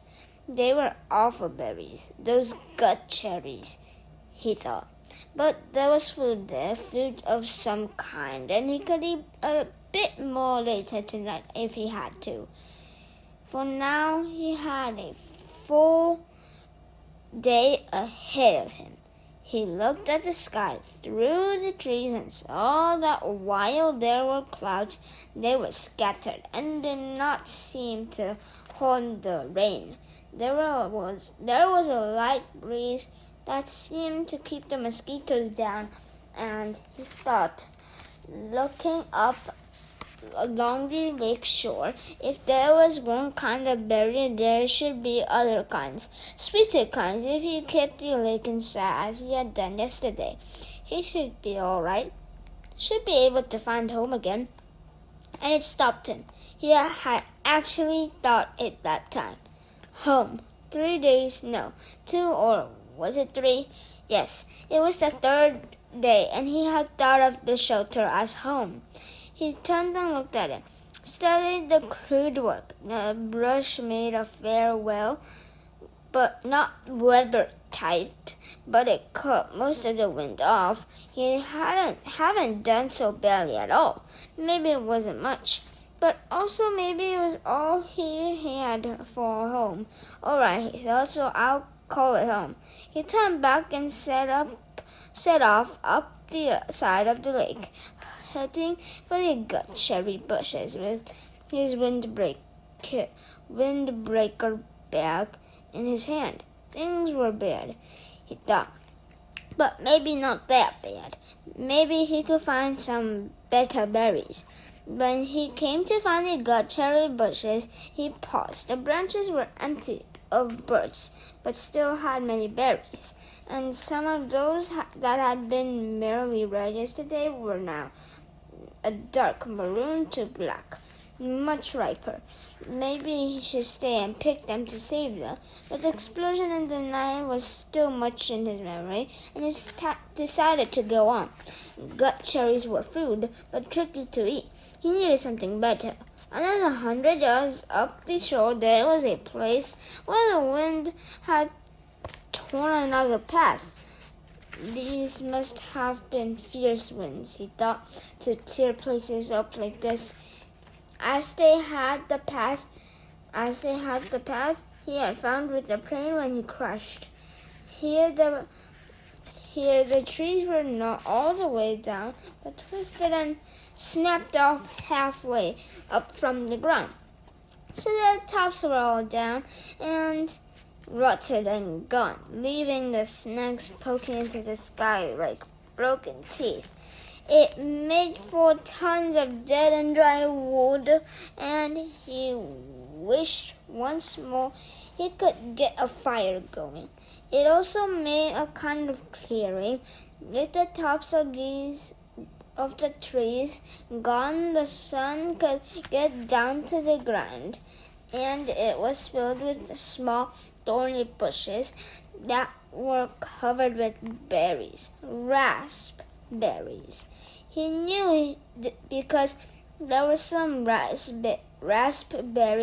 They were awful berries, those gut cherries, he thought. But there was food there, food of some kind, and he could eat a bit more later tonight if he had to. For now he had a full day ahead of him. He looked at the sky through the trees and saw that while there were clouds, they were scattered and did not seem to hold the rain. There was a light breeze that seemed to keep the mosquitoes down, and he thought, looking up along the lake shore, if there was one kind of berry, there should be other kinds, sweeter kinds, if he kept the lake inside as he had done yesterday. He should be all right, should be able to find home again. And it stopped him. He had actually thought it that time. Home. 3 days, no, 2, or was it 3? Yes, it was the 3rd day, and he had thought of the shelter as home. He turned and looked at it, studied the crude work. The brush made a fair well, but not weather-tight, but it cut most of the wind off. He haven't done so badly at all. Maybe it wasn't much, but also maybe it was all he had for home. All right, he thought, so I'll call it home. He turned back and set off up the side of the lake, heading for the gut cherry bushes with his windbreaker bag in his hand. Things were bad, he thought, but maybe not that bad. Maybe he could find some better berries. When he came to find the gut cherry bushes, he paused. The branches were empty of birds, but still had many berries, and some of those that had been merely red yesterday were now a dark maroon to black, much riper. Maybe he should stay and pick them to save them, but the explosion in the night was still much in his memory, and he decided to go on. Gut cherries were food, but tricky to eat. He needed something better. Another 100 yards up the shore, there was a place where the wind had torn another path. These must have been fierce winds, he thought, to tear places up like this. As they had the path he had found with the plane when he crashed. Here the trees were not all the way down, but twisted and snapped off halfway up from the ground. So their tops were all down and rotted and gone, leaving the snags poking into the sky like broken teeth. It made for tons of dead and dry wood, and he wished once more he could get a fire going. It also made a kind of clearing. With the tops of the trees gone, the sun could get down to the ground, and it was filled with small thorny bushes that were covered with berries, raspberries. He knew because there were some raspberry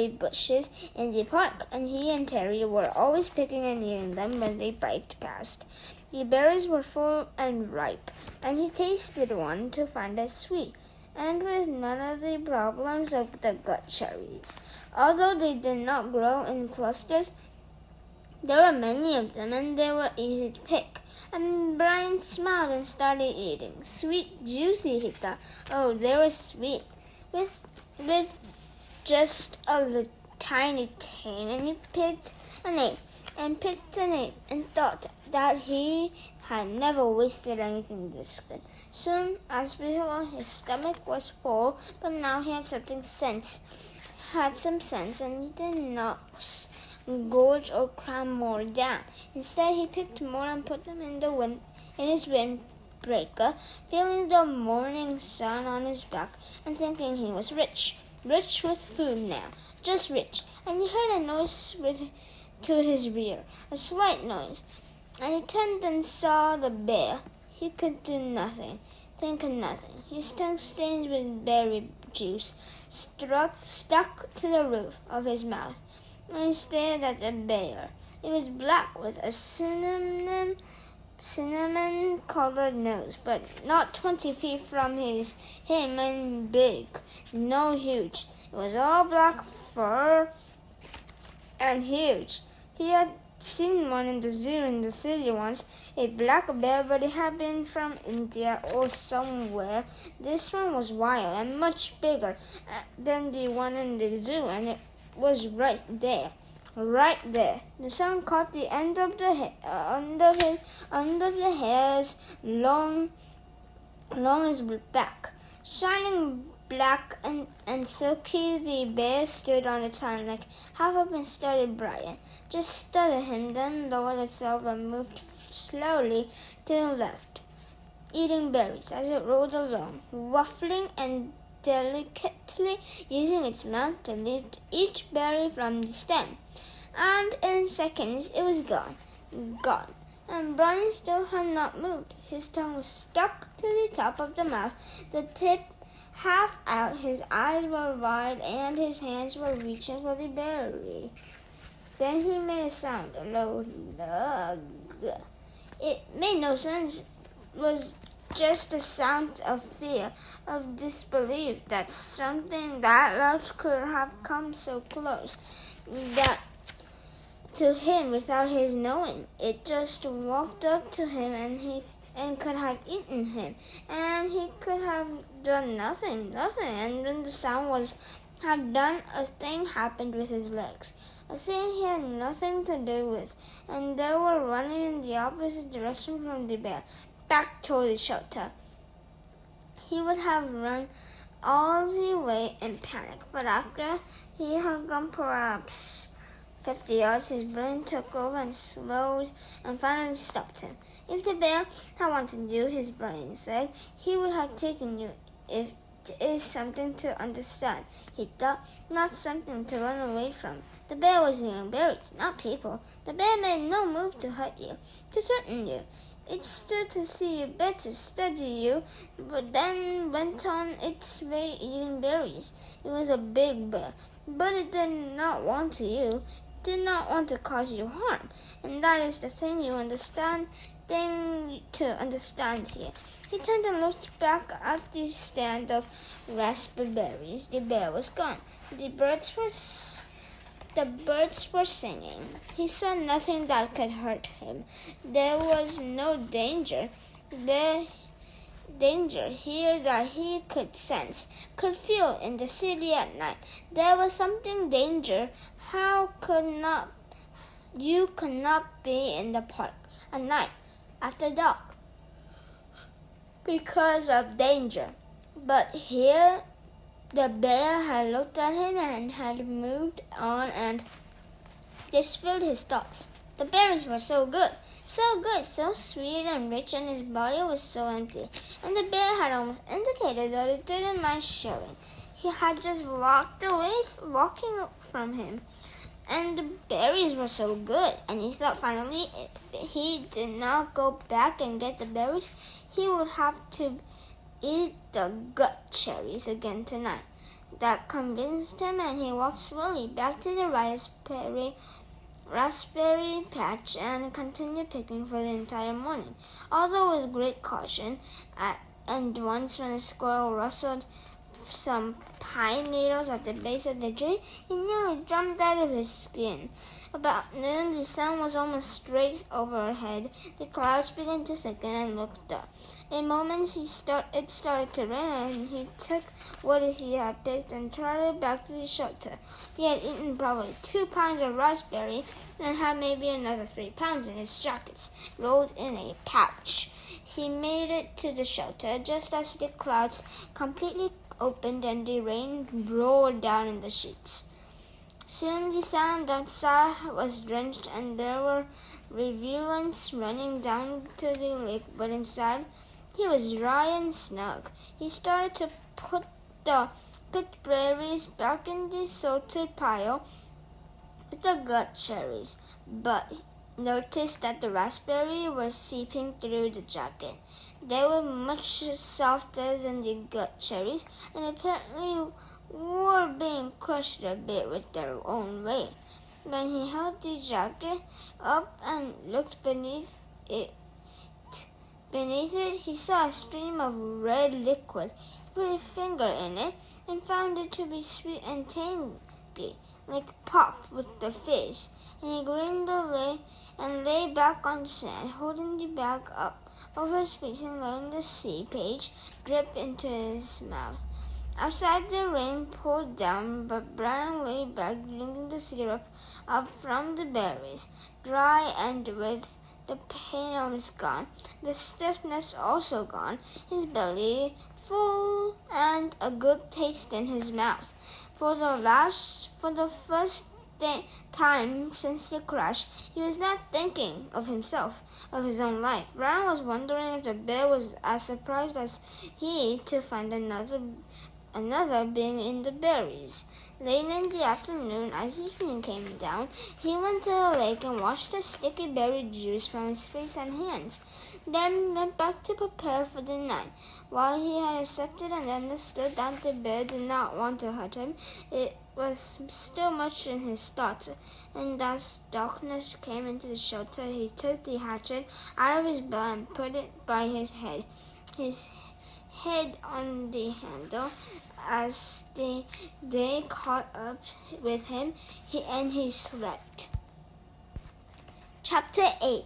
bushes in the park, and he and Terry were always picking and eating them when they biked past. The berries were full and ripe, and he tasted one to find it sweet, and with none of the problems of the gut cherries. Although they did not grow in clusters, there were many of them, and they were easy to pick. And Brian smiled and started eating. Sweet, juicy, he thought. Oh, they were sweet, with just a tiny tin. And he picked and ate, and thought that he had never wasted anything this good. Soon, as before, his stomach was full, but now he had some sense, and he did not gorge or cram more down. Instead, he picked more and put them in his windbreaker, feeling the morning sun on his back and thinking he was rich with food now, just rich. And he heard a noise to his rear, a slight noise, and he turned and saw the bear. He could do nothing, think of nothing. His tongue stained with berry juice stuck to the roof of his mouth, and he stared at the bear. It was black with a cinnamon-colored nose, but not 20 feet from him, and big, no huge. It was all black fur and huge. He had seen one in the zoo in the city once, a black bear, but it had been from India or somewhere. This one was wild and much bigger than the one in the zoo, and it was right there. The sun caught the end of the hair's long his back, shining black and silky. The bear stood on its hind leg, half up, and started Brian. Just studied him, then lowered itself and moved slowly to the left, eating berries as it rolled along, waffling and delicately using its mouth to lift each berry from the stem. And in seconds it was gone. And Brian still had not moved. His tongue was stuck to the top of the mouth, the tip half out. His eyes were wide, and his hands were reaching for the berry. Then he made a sound, a low lug. It made no sense. It was just a sound of fear, of disbelief that something that large could have come so close that to him without his knowing. It just walked up to him, and could have eaten him, and he could have done nothing. And when the sound had done, a thing happened with his legs, a thing he had nothing to do with, and they were running in the opposite direction from the bear, back toward the shelter. He would have run all the way in panic, but after he had gone perhaps 50 yards, his brain took over and slowed and finally stopped him. If the bear had wanted you, his brain said, he would have taken you. It is something to understand, he thought, not something to run away from. The bear was eating berries, not people. The bear made no move to hurt you, to threaten you. It stood to see you better, study you, but then went on its way eating berries. It was a big bear, but it did not want to you. Did not want to cause you harm, and that is the thing to understand here. He turned and looked back at the stand of raspberries. The bear was gone. The birds were singing. He saw nothing that could hurt him. There was no danger here that he could sense, could feel in the city at night. There was something danger. You could not be in the park at night after dark because of danger. But here The bear had looked at him and had moved on, and this filled his thoughts. The berries were so good, so sweet and rich, and his body was so empty. And the bear had almost indicated that it didn't mind sharing. He had just walking from him. And the berries were so good, and he thought finally if he did not go back and get the berries, he would have to eat the gut cherries again tonight. That convinced him, and he walked slowly back to the raspberry patch and continued picking for the entire morning, although with great caution. And once when a squirrel rustled some pine needles at the base of the tree, he nearly jumped out of his skin. About noon, the sun was almost straight overhead. The clouds began to thicken and look dark. In moments, it started to rain, and he took what he had picked and trotted back to the shelter. He had eaten probably 2 pounds of raspberry and had maybe another 3 pounds in his jackets, rolled in a pouch. He made it to the shelter just as the clouds completely opened and the rain roared down in the sheets. Soon the sand outside was drenched and there were rivulets running down to the lake, but inside he was dry and snug. He started to put the picked berries back in the sorted pile with the gut cherries, but noticed that the raspberry were seeping through the jacket. They were much softer than the gut cherries, and apparently were being crushed a bit with their own weight. When he held the jacket up and looked beneath it, he saw a stream of red liquid. He put a finger in it and found it to be sweet and tangy, like pop with the fizz. And he grinned and lay back on the sand, holding the bag up over his face and letting the sea page drip into his mouth. Outside, the rain poured down, but Brian lay back, drinking the syrup up from the berries, dry and with the pain almost gone, the stiffness also gone, his belly full, and a good taste in his mouth. For the first time since the crash, he was not thinking of himself, of his own life. Brian was wondering if the bear was as surprised as he to find another being in the berries. Late in the afternoon, as evening came down, he went to the lake and washed the sticky berry juice from his face and hands, then went back to prepare for the night. While he had accepted and understood that the bear did not want to hurt him, it was still much in his thoughts, and as darkness came into the shelter, he took the hatchet out of his belt and put it by his head on the handle. As the day caught up with him, he slept. Chapter 8.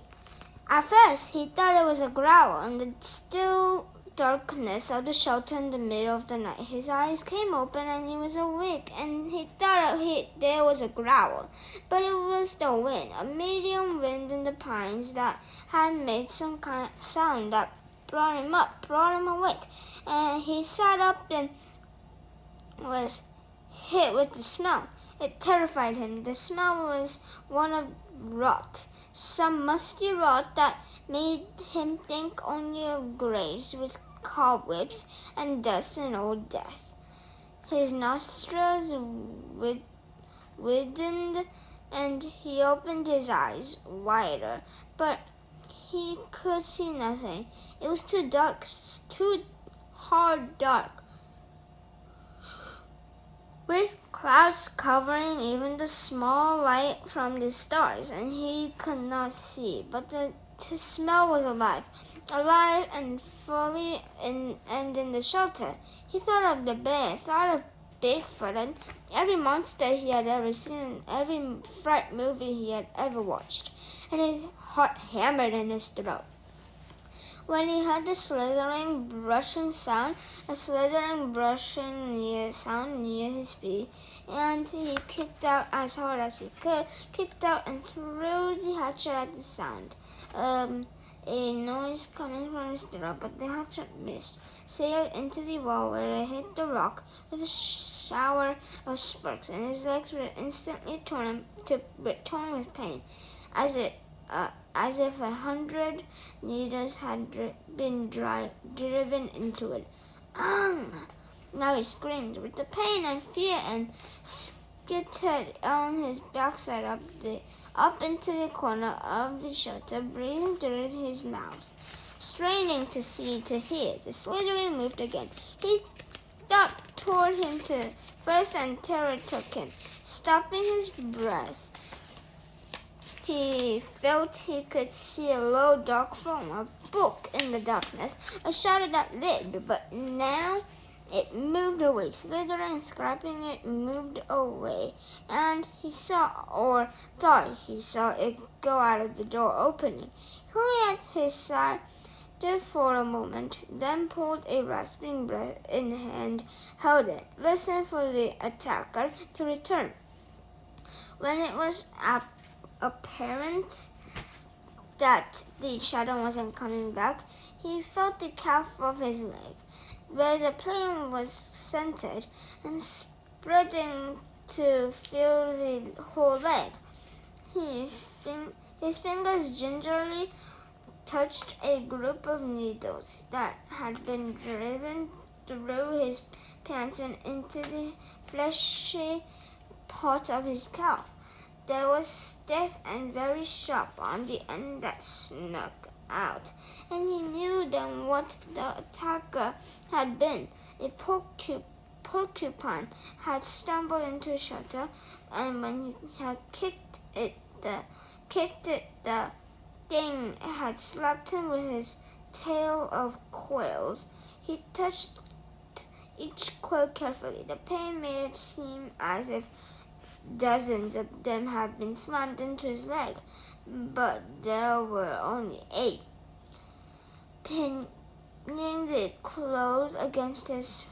At first, he thought it was a growl in the still darkness of the shelter in the middle of the night. His eyes came open and he was awake, and he thought there was a growl. But it was the wind, a medium wind in the pines that had made some kind of sound that brought him awake. And he sat up and was hit with the smell. It terrified him. The smell was one of rot, some musty rot that made him think only of graves with cobwebs and dust and old death. His nostrils widened and he opened his eyes wider, but he could see nothing. It was too dark, too hard dark, with clouds covering even the small light from the stars, and he could not see. But the smell was alive and fully in the shelter. He thought of the bear, thought of Bigfoot, and every monster he had ever seen, and every fright movie he had ever watched, and his heart hammered in his throat. When he heard the slithering, brushing sound near his feet, and he kicked out as hard as he could, and threw the hatchet at the sound. A noise coming from his throat, but the hatchet missed. sailed into the wall where it hit the rock with a shower of sparks, and his legs were instantly torn with pain, as if 100 needles had been driven into it. Ugh! Now he screamed with the pain and fear and skittered on his backside up into the corner of the shelter, breathing through his mouth, straining to see, to hear. The Slytherin moved again. He stopped toward him first, and terror took him, stopping his breath. He felt he could see a low dark form, a book in the darkness, a shadow that lived, but now it moved away. Slytherin, scraping it, moved away, and he saw, or thought he saw, it go out of the door opening. He lay at his side for a moment, then pulled a rasping breath in and held it, listened for the attacker to return. When it was apparent that the shadow wasn't coming back, he felt the calf of his leg, where the pain was centered and spreading to fill the whole leg. His fingers gingerly touched a group of needles that had been driven through his pants and into the fleshy part of his calf. They were stiff and very sharp on the end that snuck out, and he knew then what the attacker had been. A porcupine had stumbled into a shelter, and when he had kicked it, the thing had slapped him with his tail of quills. He touched each quill carefully. The pain made it seem as if dozens of them had been slammed into his leg, but there were only 8. Pinning the clothes against his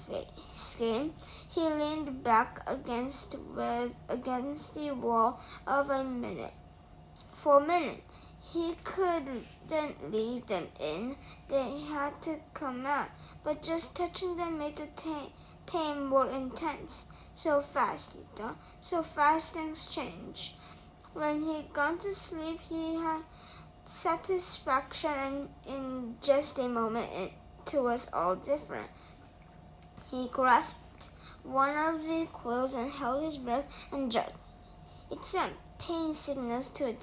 skin, he leaned back against the wall for a minute. He couldn't leave them in. They had to come out, but just touching them made the pain more intense. So fast, he thought. So fast things change. When he'd gone to sleep, he had satisfaction, and in just a moment it was all different. He grasped one of the quills and held his breath and jerked. It sent pain signals to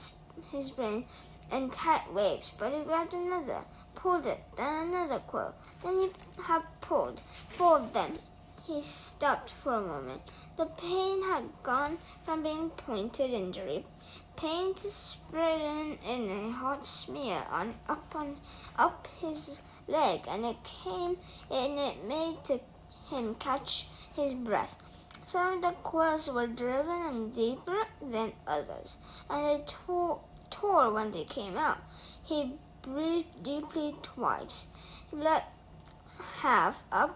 his brain in tight waves, but he grabbed another, pulled it, then another quill. Then he had pulled 4 of them. He stopped for a moment. The pain had gone from being pointed injury pain to spreading in a hot smear up his leg, and it made him catch his breath. Some of the quills were driven in deeper than others, and they tore when they came out. He breathed deeply twice. He let half of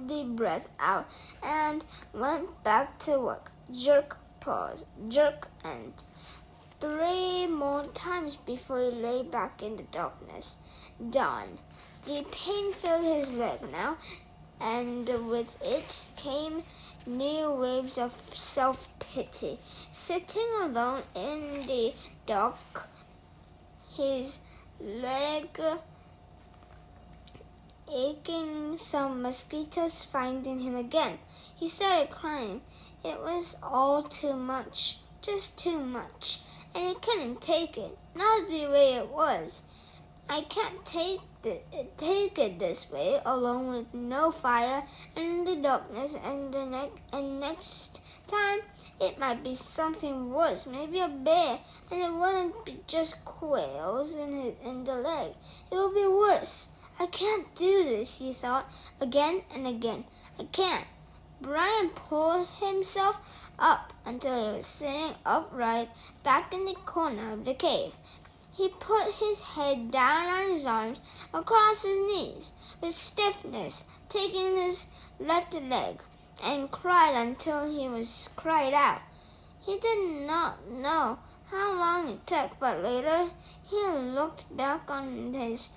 the breath out and went back to work. Jerk, pause, jerk, and 3 more times before he lay back in the darkness. Done. The pain filled his leg now, and with it came new waves of self-pity. Sitting alone in the dark, his leg aching, some mosquitoes finding him again. He started crying. It was all too much, just too much, and he couldn't take it, not the way it was. I can't take it this way, alone with no fire and in the darkness, and next time it might be something worse, maybe a bear, and it wouldn't be just quills in the leg. It will be worse. I can't do this, he thought, again and again. I can't. Brian pulled himself up until he was sitting upright back in the corner of the cave. He put his head down on his arms across his knees with stiffness, taking his left leg, and cried until he was cried out. He did not know how long it took, but later he looked back on his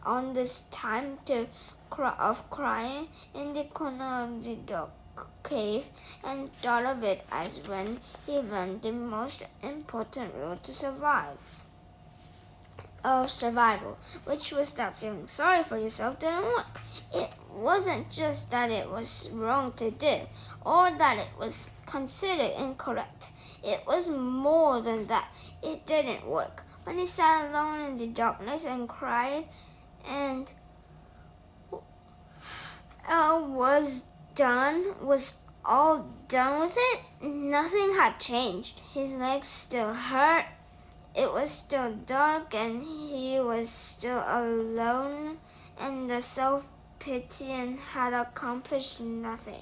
on this time of crying in the corner of the dark cave, and thought of it as when he learned the most important rule to survival, which was that feeling sorry for yourself didn't work. It wasn't just that it was wrong to do, or that it was considered incorrect. It was more than that. It didn't work. When he sat alone in the darkness and cried, and was all done with it, nothing had changed. His legs still hurt. It was still dark, and he was still alone, and the self-pity had accomplished nothing.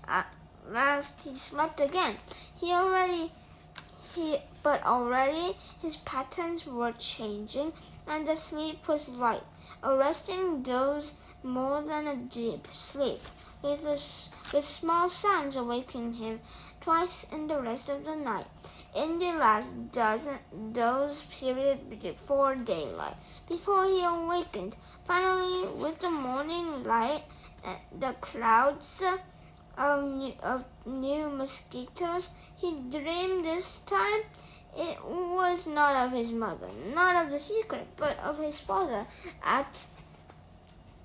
At last he slept again. But already his patterns were changing, and the sleep was light, a resting doze more than a deep sleep, with small sounds awakening him twice in the rest of the night, in the last doze period before daylight, before he awakened. Finally, with the morning light, the clouds of new mosquitoes, he dreamed this time. It was not of his mother, not of the secret, but of his father at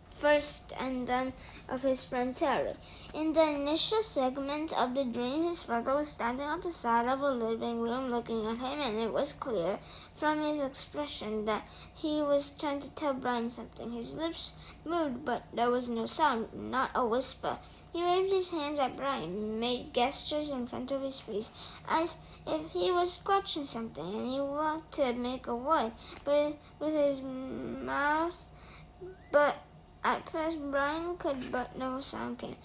first, and then of his friend Terry. In the initial segment of the dream, his father was standing at the side of a living room looking at him, and it was clear from his expression that he was trying to tell Brian something. His lips moved, but there was no sound, not a whisper. He waved his hands at Brian, made gestures in front of his face, as if he was scratching something, and he wanted to make a word, but with his mouth, but at first Brian could, but no sound came.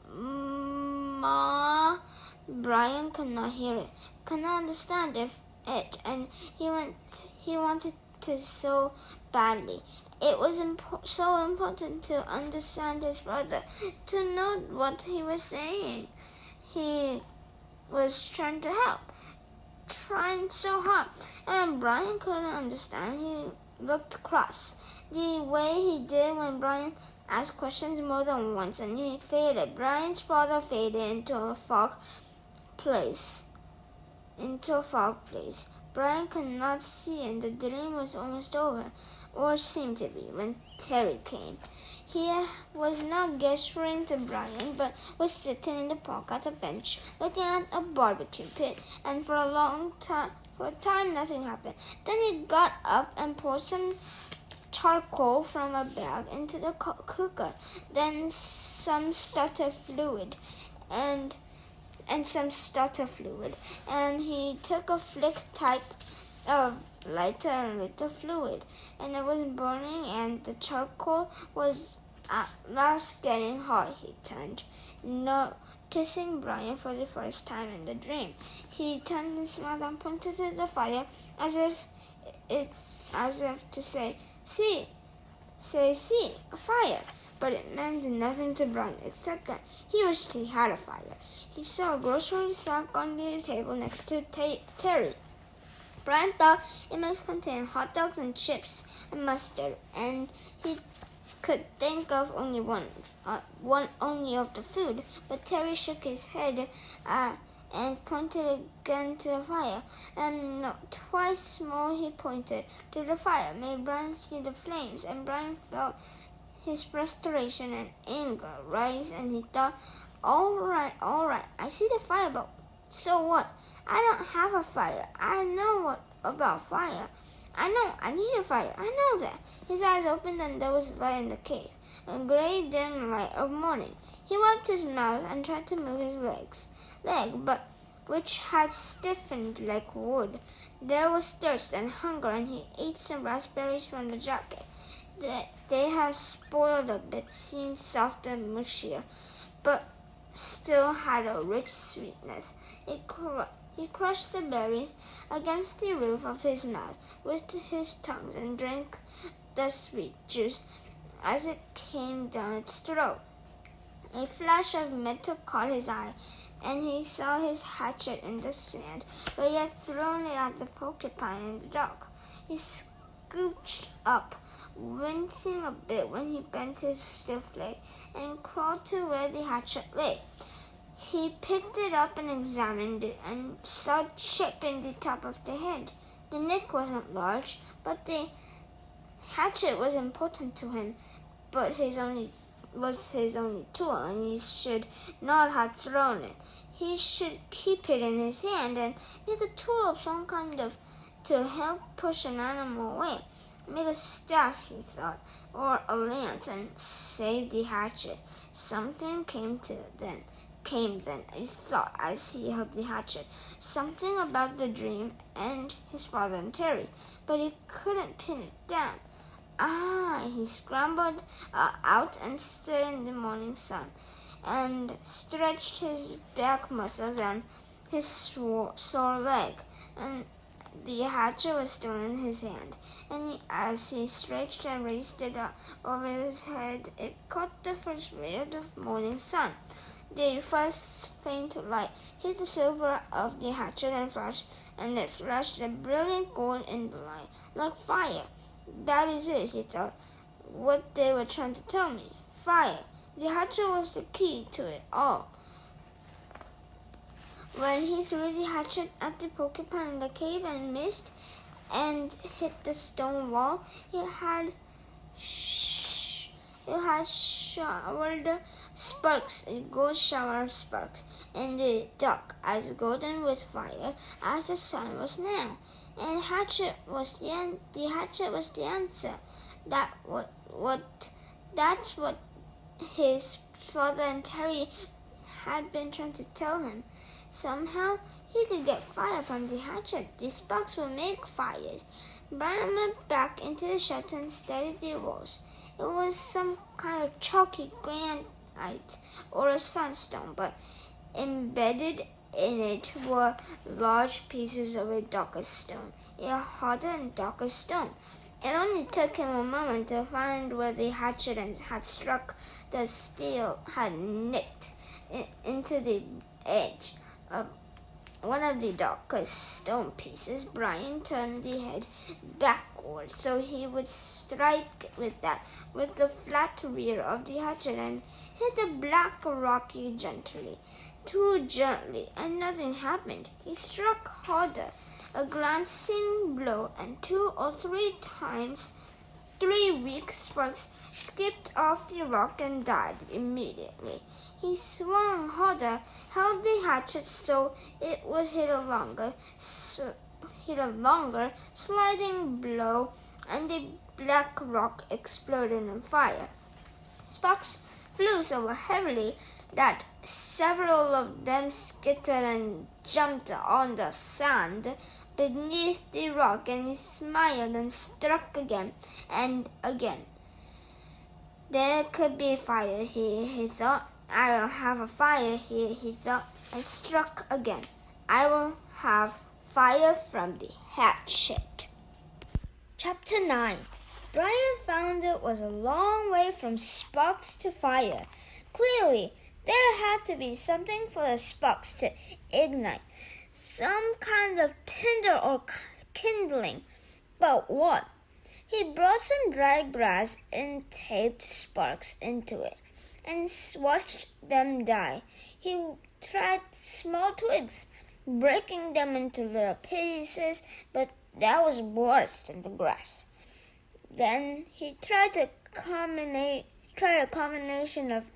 Ma, Brian could not hear it, could not understand it, and he wanted to so badly. It was so important to understand his brother, to know what he was saying. He was trying to help, trying so hard, and Brian couldn't understand. He looked cross, the way he did when Brian asked questions more than once, and he faded. Brian's father faded into a fog place. Brian could not see, and the dream was almost over, or seemed to be, when Terry came. He was not gesturing to Brian, but was sitting in the park at a bench, looking at a barbecue pit, and for a time nothing happened. Then he got up and poured some charcoal from a bag into the cooker, then some starter fluid, and he took a flick type of lighter and lit the fluid, and it was burning, and the charcoal was at last getting hot. He turned, noticing Brian for the first time in the dream. He turned and smiled and pointed to the fire, as if to say, see, a fire. But it meant nothing to Brian, except that he wished he had a fire. He saw a grocery sack on the table next to Terry. Brian thought it must contain hot dogs and chips and mustard, and he could think of only one of the food. But Terry shook his head and pointed again to the fire, and twice more he pointed to the fire, made Brian see the flames, and Brian felt his frustration and anger rise, and he thought, all right, I see the fire, but so what? I don't have a fire. I know about fire. I need a fire. I know that. His eyes opened, and there was light in the cave, a gray, dim light of morning. He wiped his mouth and tried to move his leg, but which had stiffened like wood. There was thirst and hunger, and he ate some raspberries from the jacket. They had spoiled a bit, seemed soft and mushier, but still had a rich sweetness. He crushed the berries against the roof of his mouth with his tongue and drank the sweet juice as it came down its throat. A flash of metal caught his eye, and he saw his hatchet in the sand, but he had thrown it at the porcupine in the dark. He scooched up, wincing a bit when he bent his stiff leg, and crawled to where the hatchet lay. He picked it up and examined it, and saw a chip in the top of the head. The nick wasn't large, but the hatchet was important to him, but was his only tool, and he should not have thrown it. He should keep it in his hand and make a tool of some kind to help push an animal away. Make a staff, he thought, or a lance, and save the hatchet. Something came then, he thought, as he held the hatchet. Something about the dream and his father and Terry, but he couldn't pin it down. He scrambled out and stood in the morning sun, and stretched his back muscles and his sore leg, and the hatchet was still in his hand, and as he stretched and raised it up over his head, it caught the first ray of the morning sun. The first faint light hit the silver of the hatchet and it flashed a brilliant gold in the light, like fire. That is it, he thought, what they were trying to tell me. Fire. The hatchet was the key to it all. When he threw the hatchet at the porcupine in the cave and missed and hit the stone wall, it had showered sparks, a gold shower of sparks, and the duck as golden with fire as the sun was now. And the hatchet was the answer. That's what his father and Terry had been trying to tell him. Somehow he could get fire from the hatchet. The sparks would make fires. Brian went back into the shed and studied the walls. It was some kind of chalky granite or a sandstone, but embedded in it were large pieces of a darker stone, a harder and darker stone. It only took him a moment to find where the hatchet had struck the steel, had nicked into the edge of one of the darkest stone pieces. Brian turned the head backward so he would strike with the flat rear of the hatchet and hit the black rock gently, too gently, and nothing happened. He struck harder, a glancing blow, and 2 or 3 times 3 weak sparks skipped off the rock and died immediately. He swung harder, held the hatchet so it would hit a longer sliding blow, and the black rock exploded in fire. Sparks flew so heavily that several of them skittered and jumped on the sand beneath the rock, and he smiled and struck again and again. There could be fire here, he thought. I will have a fire here, he thought, and struck again. I will have fire from the hatchet. Chapter 9. Brian found it was a long way from sparks to fire. Clearly, there had to be something for the sparks to ignite, some kind of tinder or kindling. But what? He brought some dry grass and taped sparks into it and watched them die. He tried small twigs, breaking them into little pieces, but that was worse than the grass. Then he tried a combination of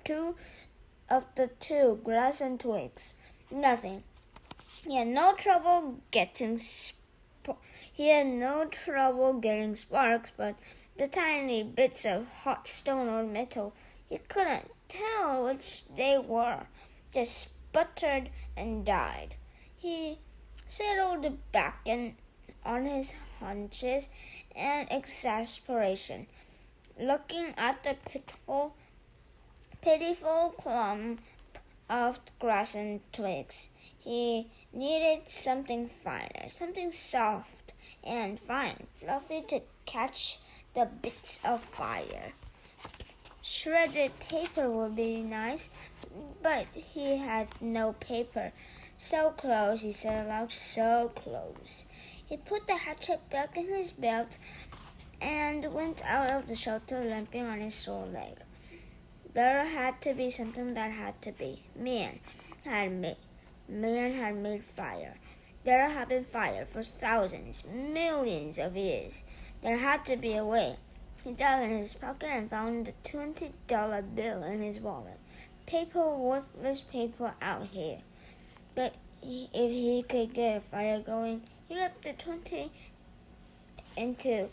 the two, grass and twigs. Nothing. He had no trouble getting sparks, but the tiny bits of hot stone or metal, he couldn't tell which they were. They sputtered and died. He settled back on his haunches in exasperation, looking at the pitiful clump of grass and twigs. He needed something finer, something soft and fine, fluffy to catch the bits of fire. Shredded paper would be nice, but he had no paper. So close, he said aloud, so close. He put the hatchet back in his belt and went out of the shelter limping on his sore leg. There had to be something that had to be. Man had made fire. There had been fire for thousands, millions of years. There had to be a way. He dug in his pocket and found a $20 bill in his wallet. Paper, worthless paper out here. But if he could get a fire going, he ripped the 20 into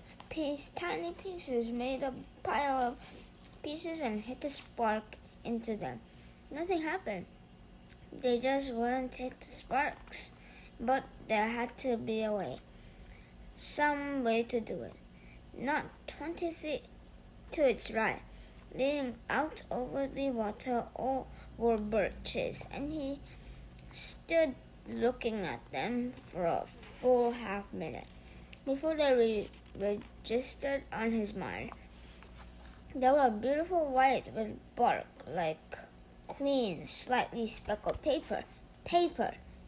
tiny pieces, made a pile of pieces and hit a spark into them. Nothing happened. They just wouldn't take the sparks. But there had to be a way. Some way to do it. Not 20 feet to its right. Leading out over the water all were birches, and he stood looking at them for a full half-minute before they registered on his mind. They were beautiful white with bark like clean, slightly speckled paper.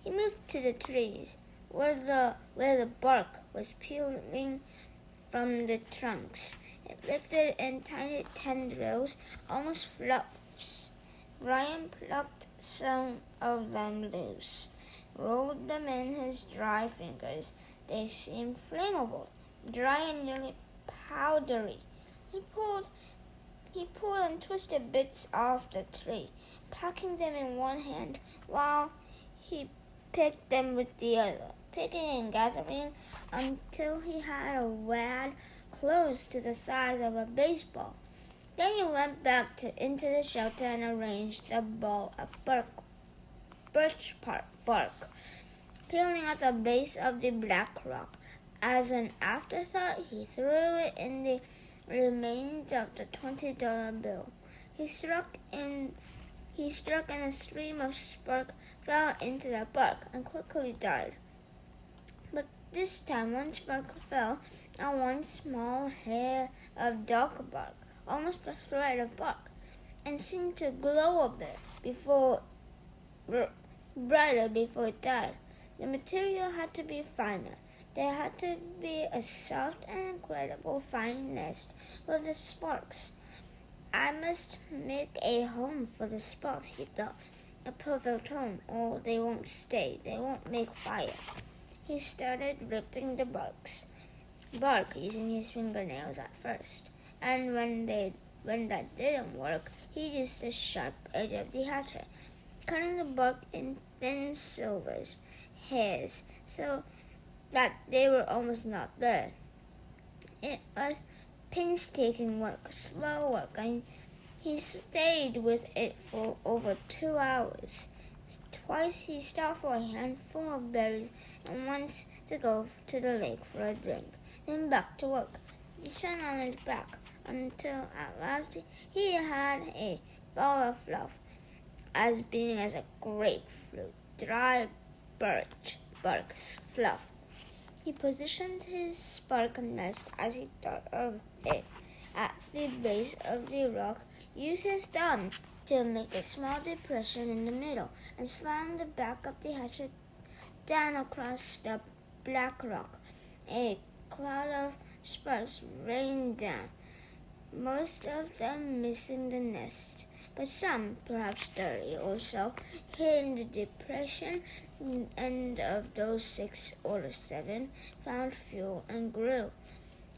He moved to the trees where the bark was peeling from the trunks. It lifted in tiny tendrils, almost fluffs. Brian plucked some of them loose, rolled them in his dry fingers. They seemed flammable, dry and nearly powdery. He pulled and twisted bits off the tree, packing them in one hand while he picked them with the other, picking and gathering until he had a wad close to the size of a baseball. Then he went back into the shelter and arranged a ball of birch bark, peeling at the base of the black rock. As an afterthought, he threw it in the remains of the $20 bill. He struck and a stream of spark fell into the bark and quickly died. But this time one spark fell on one small hair of dark bark, almost a thread of bark, and seemed to glow a bit brighter before it died. The material had to be finer. There had to be a soft and incredible fine nest for the sparks. I must make a home for the sparks, he thought. A perfect home, or they won't stay. They won't make fire. He started ripping the bark using his fingernails at first. And when that didn't work, he used the sharp edge of the hatchet, cutting the bark in thin hairs, so that they were almost not there. It was painstaking work, slow work, and he stayed with it for over 2 hours. Twice he stopped for a handful of berries and once to go to the lake for a drink, then back to work, the sun on his back, until at last he had a ball of fluff as big as a grapefruit, dry birch bark fluff. He positioned his spark nest as he thought of it at the base of the rock, used his thumb to make a small depression in the middle, and slammed the back of the hatchet down across the black rock. A cloud of sparks rained down, most of them missing the nest, but some, perhaps 30 or so, hid in the depression, and of those 6 or 7 found fuel and grew,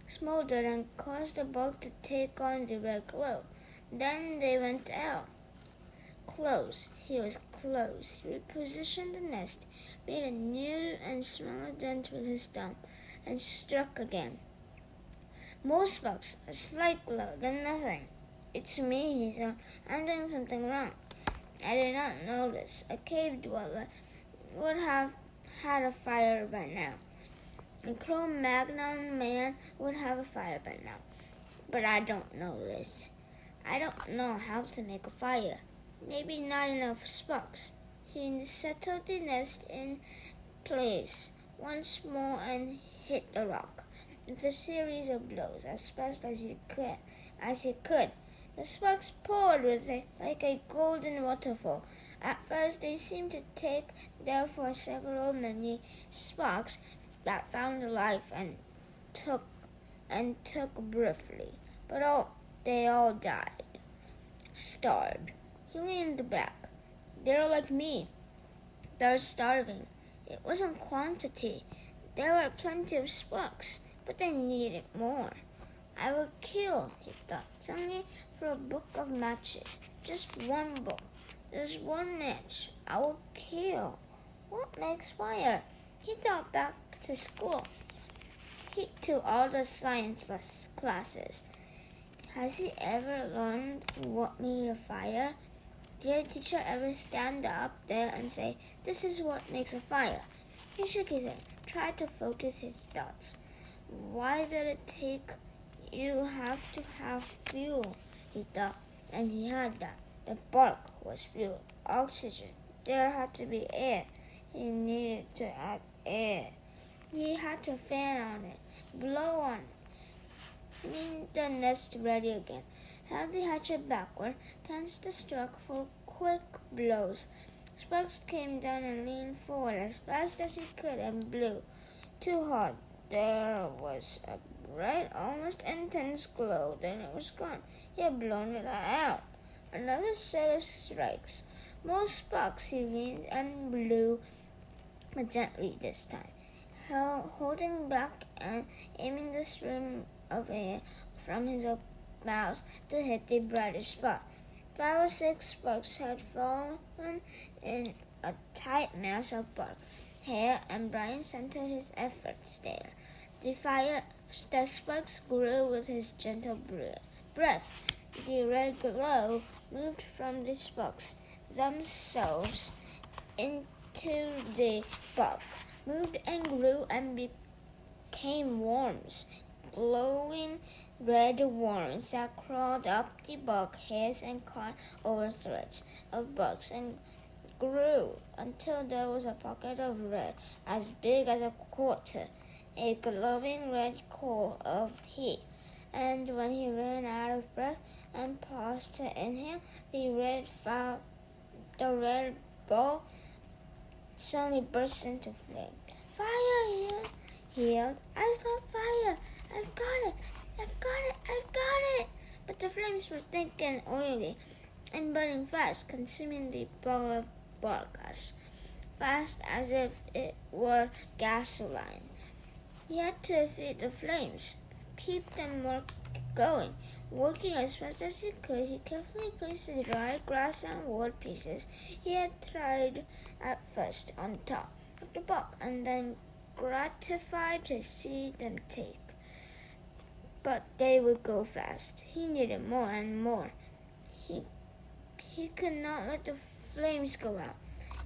smoldered, and caused the bark to take on the red glow. Then they went out. Close. He was close. He repositioned the nest, made a new and smaller dent with his thumb, and struck again. More sparks, a slight glow, then nothing. It's me, he thought. I'm doing something wrong. I did not notice. A cave dweller would have had a fire by now. A Cro-Magnon man would have a fire by now. But I don't know this. I don't know how to make a fire. Maybe not enough sparks. He settled the nest in place once more and hit the rock with a series of blows as fast as he could. The sparks poured like a golden waterfall. At first they seemed to take therefore several many sparks that found life and took and took briefly, but they all died, starved. He leaned back. They're like me. They're starving. It wasn't quantity. There were plenty of sparks, but they needed more. I will kill, he thought suddenly, for a book of matches. Just one book. There's one match. I will kill. What makes fire? He thought back to school. To all the science classes. Has he ever learned what made a fire? Did the teacher ever stand up there and say, "This is what makes a fire"? He shook his head, tried to focus his thoughts. Why did it take you have to have fuel? He thought, and he had that. The bark was fuel, oxygen. There had to be air. He needed to have air. He had to fan on it, blow on it. Made the nest ready again. Held the hatchet backward, tensed the stroke for quick blows. Sparks came down and leaned forward as fast as he could and blew. Too hard. There was a bright, almost intense glow. Then it was gone. He had blown it out. Another set of strikes. More sparks. He leaned and blew, but gently this time, holding back and aiming the stream of air from his mouth to hit the brightest spot. 5 or 6 sparks had fallen in a tight mass of bark, hair, and Brian centered his efforts there. The sparks grew with his gentle breath. The red glow moved from the sparks themselves into the bark, moved and grew and became worms, glowing red worms that crawled up the bark hairs and caught over threads of bark and grew until there was a pocket of red as big as a quarter, a glowing red coal of heat. And when he ran out of breath and paused to inhale, the red ball suddenly burst into flame. "Fire!" he yelled. "I've got fire! I've got it! I've got it! I've got it!" But the flames were thick and oily and burning fast, consuming the ball of bark as fast as if it were gasoline. He had to feed the flames, keep them going. Working as fast as he could, he carefully placed the dry grass and wood pieces he had tried at first on top of the bark, and then gratified to see them take. But they would go fast. He needed more and more. He could not let the flames go out.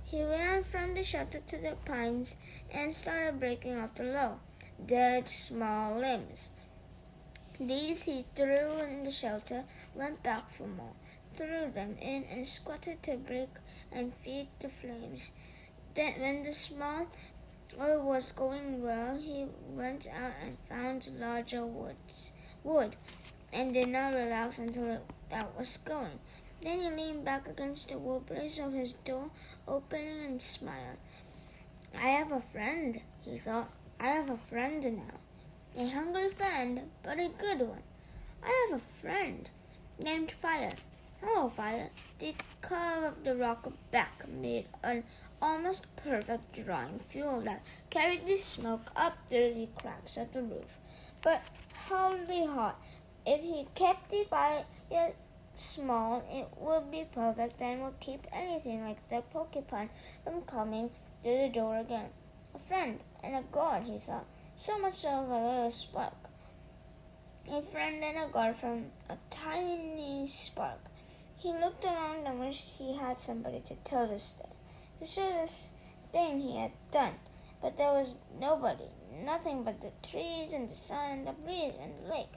He ran from the shelter to the pines and started breaking off the low, dead small limbs. These he threw in the shelter, went back for more, threw them in, and squatted to break and feed the flames. Then, when the small oil was going well, he went out and found larger wood, and did not relax until that was going. Then he leaned back against the wood brace of his door, opening and smiled. "I have a friend," he thought. "I have a friend now. A hungry friend, but a good one. I have a friend named Fire. Hello, Fire." The curve of the rock back made an almost perfect drawing fuel that carried the smoke up through the cracks of the roof, but hardly hot. If he kept the fire small, it would be perfect and would keep anything like the porcupine from coming through the door again. A friend and a guard, he thought. So much of a little spark. A friend and a guard from a tiny spark. He looked around and wished he had somebody to tell this thing he had done. But there was nobody, nothing but the trees and the sun and the breeze and the lake.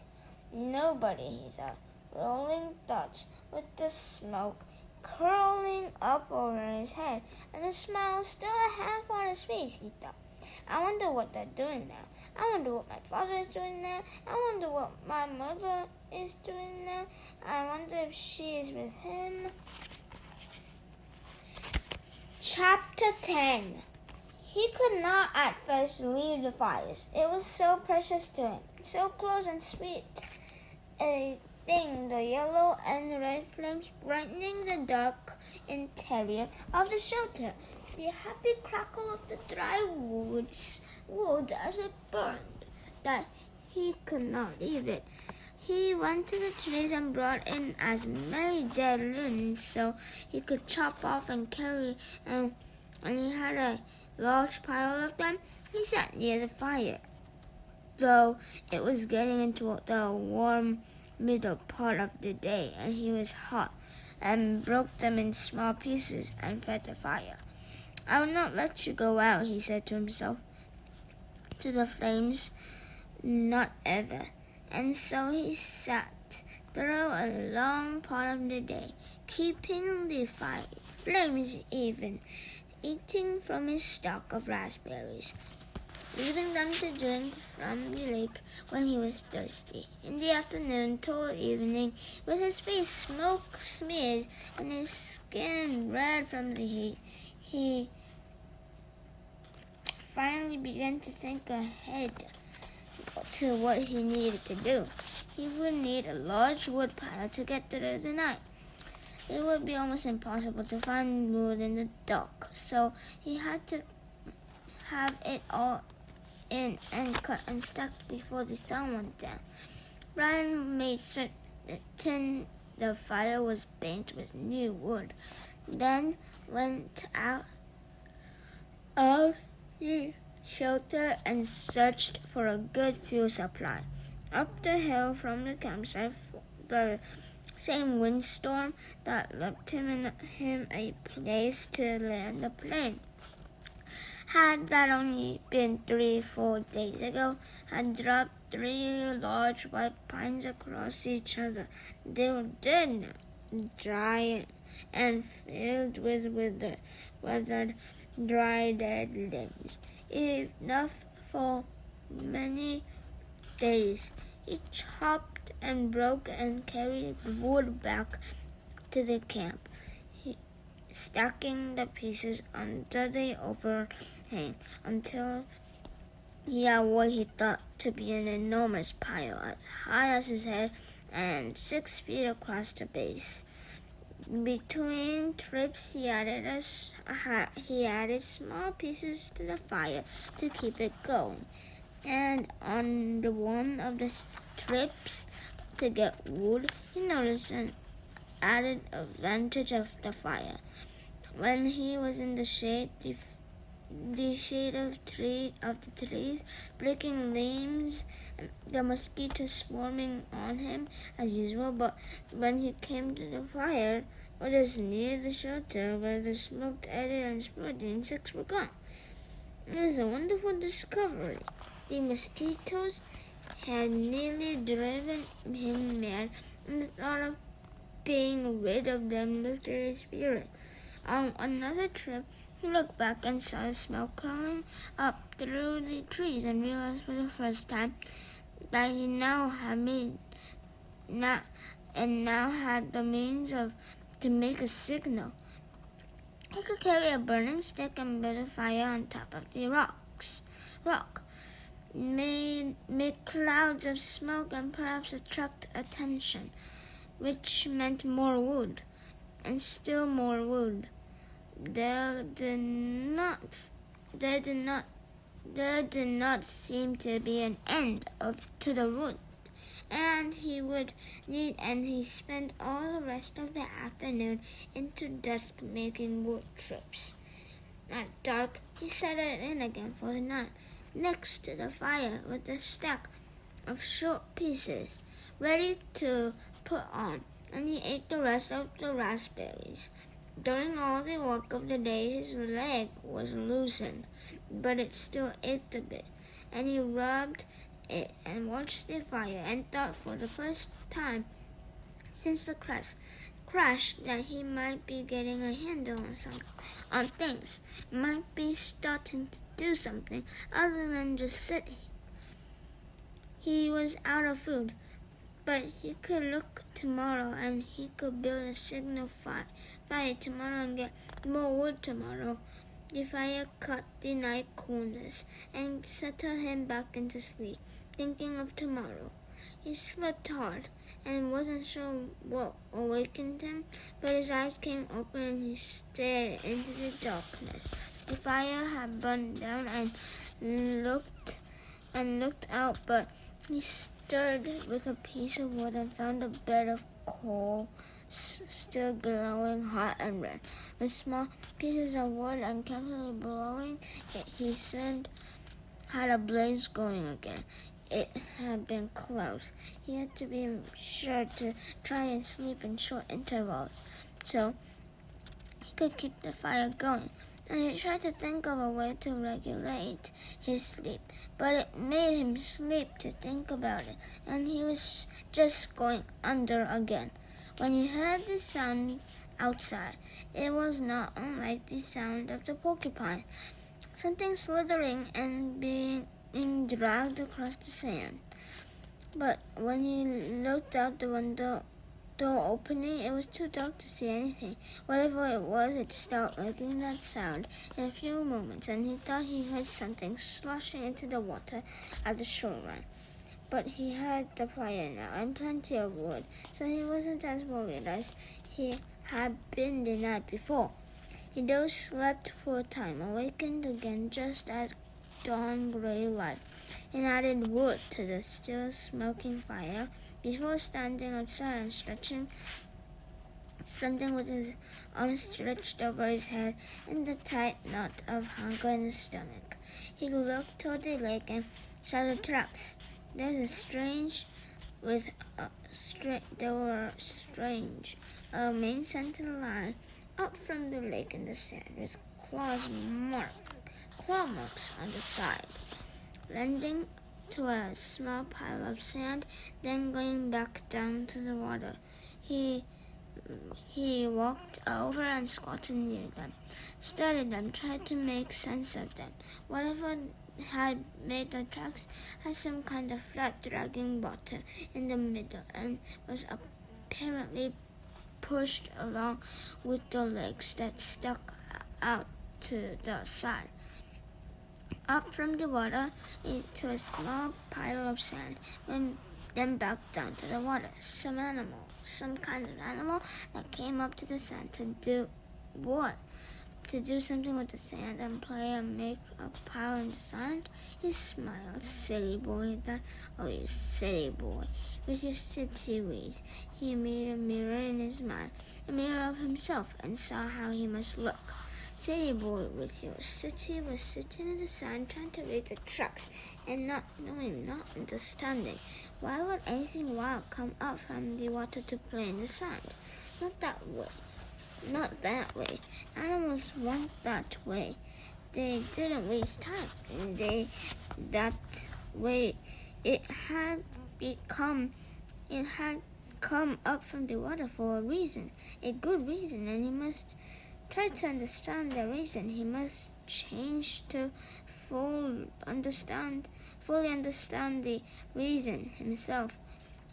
Nobody, he thought, rolling thoughts with the smoke curling up over his head and the smile still half on his face, he thought. I wonder what they're doing now. I wonder what my father is doing now. I wonder what my mother is doing now. I wonder if she is with him. Chapter 10. He could not at first leave the fires. It was so precious to him, so close and sweet. A thing, the yellow and red flames brightening the dark interior of the shelter. The happy crackle of the dry wood as it burned, that he could not leave it. He went to the trees and brought in as many dead limbs so he could chop off and carry, and when he had a large pile of them, he sat near the fire. Though it was getting into the warm middle part of the day and he was hot, and broke them in small pieces and fed the fire. "I will not let you go out," he said to himself, "to the flames, not ever." And so he sat through a long part of the day, keeping the flames even, eating from his stock of raspberries, leaving them to drink from the lake when he was thirsty. In the afternoon toward evening, with his face smoke smeared and his skin red from the heat, he finally began to think ahead to what he needed to do. He would need a large wood pile to get through the night. It would be almost impossible to find wood in the dark, so he had to have it all in and cut and stacked before the sun went down. Brian made certain the fire was banked with new wood, then went out of the shelter and searched for a good fuel supply. Up the hill from the campsite, the same windstorm that left him a place to land the plane. Had that only been 3-4 days ago, had dropped 3 large white pines across each other. They were dead now, dry and filled with weathered, dry, dead limbs. Enough for many days. He chopped and broke and carried wood back to the camp, stacking the pieces under the overhang until he had what he thought to be an enormous pile as high as his head and 6 feet across the base. Between trips, he added small pieces to the fire to keep it going, and on one of the trips to get wood, he noticed an added advantage of the fire. When he was in the shade, the shade of the trees, breaking leaves, the mosquitoes swarming on him as usual, but when he came to the fire, or just near the shelter where the smoke added and spread, the insects were gone. It was a wonderful discovery. The mosquitoes had nearly driven him mad, and the thought of being rid of them lifted his spirit. On another trip, he looked back and saw the smoke crawling up through the trees and realized for the first time that he now had the means to make a signal. He could carry a burning stick and build a fire on top of the rock, make clouds of smoke and perhaps attract attention, which meant more wood, and still more wood. There did not seem to be an end to the wood, and he spent all the rest of the afternoon into dusk making wood trips. At dark, he settled in again for the night, next to the fire with a stack of short pieces ready to put on, and he ate the rest of the raspberries. During all the work of the day, his leg was loosened, but it still ached a bit, and he rubbed it and watched the fire and thought for the first time since the crash that he might be getting a handle on things, might be starting to do something other than just sit. He was out of food, but he could look tomorrow, and he could build a signal fire tomorrow and get more wood tomorrow. The fire cut the night coolness and settled him back into sleep, thinking of tomorrow. He slept hard and wasn't sure what awakened him, but his eyes came open and he stared into the darkness. The fire had burned down and looked out, but he stirred with a piece of wood and found a bed of coal still glowing hot and red. With small pieces of wood and carefully blowing it, he soon had a blaze going again. It had been close. He had to be sure to try and sleep in short intervals, so he could keep the fire going. And he tried to think of a way to regulate his sleep, but it made him sleep to think about it, and he was just going under again. When he heard the sound outside, it was not unlike the sound of the porcupine, something slithering and being dragged across the sand. But when he looked out the window door opening, it was too dark to see anything. Whatever it was, it stopped making that sound in a few moments, and he thought he heard something sloshing into the water at the shoreline. But he had the fire now and plenty of wood, so he wasn't as worried as he had been the night before. He though slept for a time, awakened again just at dawn gray light, and added wood to the still smoking fire before standing outside and stretching with his arms stretched over his head in the tight knot of hunger in his stomach. He looked toward the lake and saw the tracks. There were strange, a main center line up from the lake in the sand with claw marks on the side, landing to a small pile of sand, then going back down to the water. He walked over and squatted near them, studied them, tried to make sense of them. Whatever had made the tracks had some kind of flat dragging bottom in the middle and was apparently pushed along with the legs that stuck out to the side. Up from the water into a small pile of sand, and then back down to the water. Some kind of animal that came up to the sand to do what? To do something with the sand and play and make a pile in the sand? He smiled. Silly boy, he thought. Oh, you silly boy, with your city ways. He made a mirror in his mind, a mirror of himself, and saw how he must look. Silly boy with your city was sitting in the sand trying to read the tracks and not understanding. Why would anything wild come up from the water to play in the sand? Not that way. Not that way. Animals weren't that way. They didn't waste time. That way. It had come up from the water for a reason, a good reason, and he must try to understand the reason. He must change to fully understand the reason himself,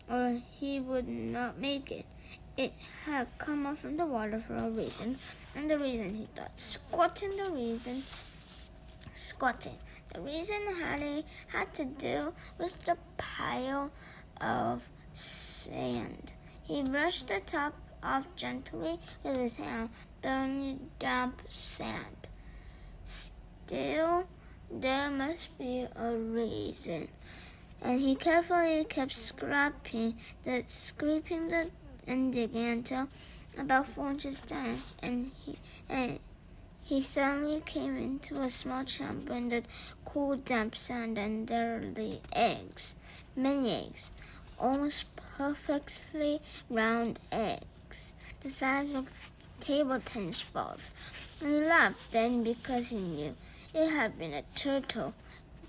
or he would not make it. It had come up from the water for a reason, and the reason, he thought, squatting. The reason had to do with the pile of sand. He brushed the top off gently with his hand, burning damp sand. Still, there must be a reason, and he carefully kept scraping and digging until about 4 inches down, and he suddenly came into a small chamber in the cool, damp sand, and there lay eggs, many eggs, almost perfectly round eggs, the size of table tennis balls. And he laughed then because he knew it had been a turtle.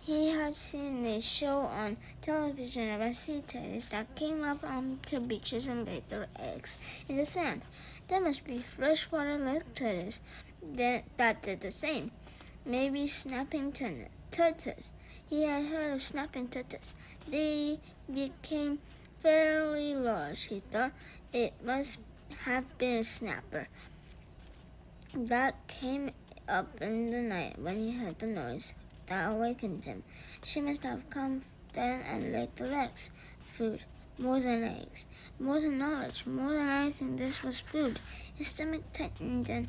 He had seen a show on television about sea turtles that came up onto beaches and laid their eggs in the sand. There must be freshwater lake turtles that did the same. Maybe snapping turtles. He had heard of snapping turtles. They became fairly large, he thought. It must have been a snapper that came up in the night when he heard the noise that awakened him. She must have come then and laid the legs. Food. More than eggs. More than knowledge. More than anything, this was food. His stomach tightened and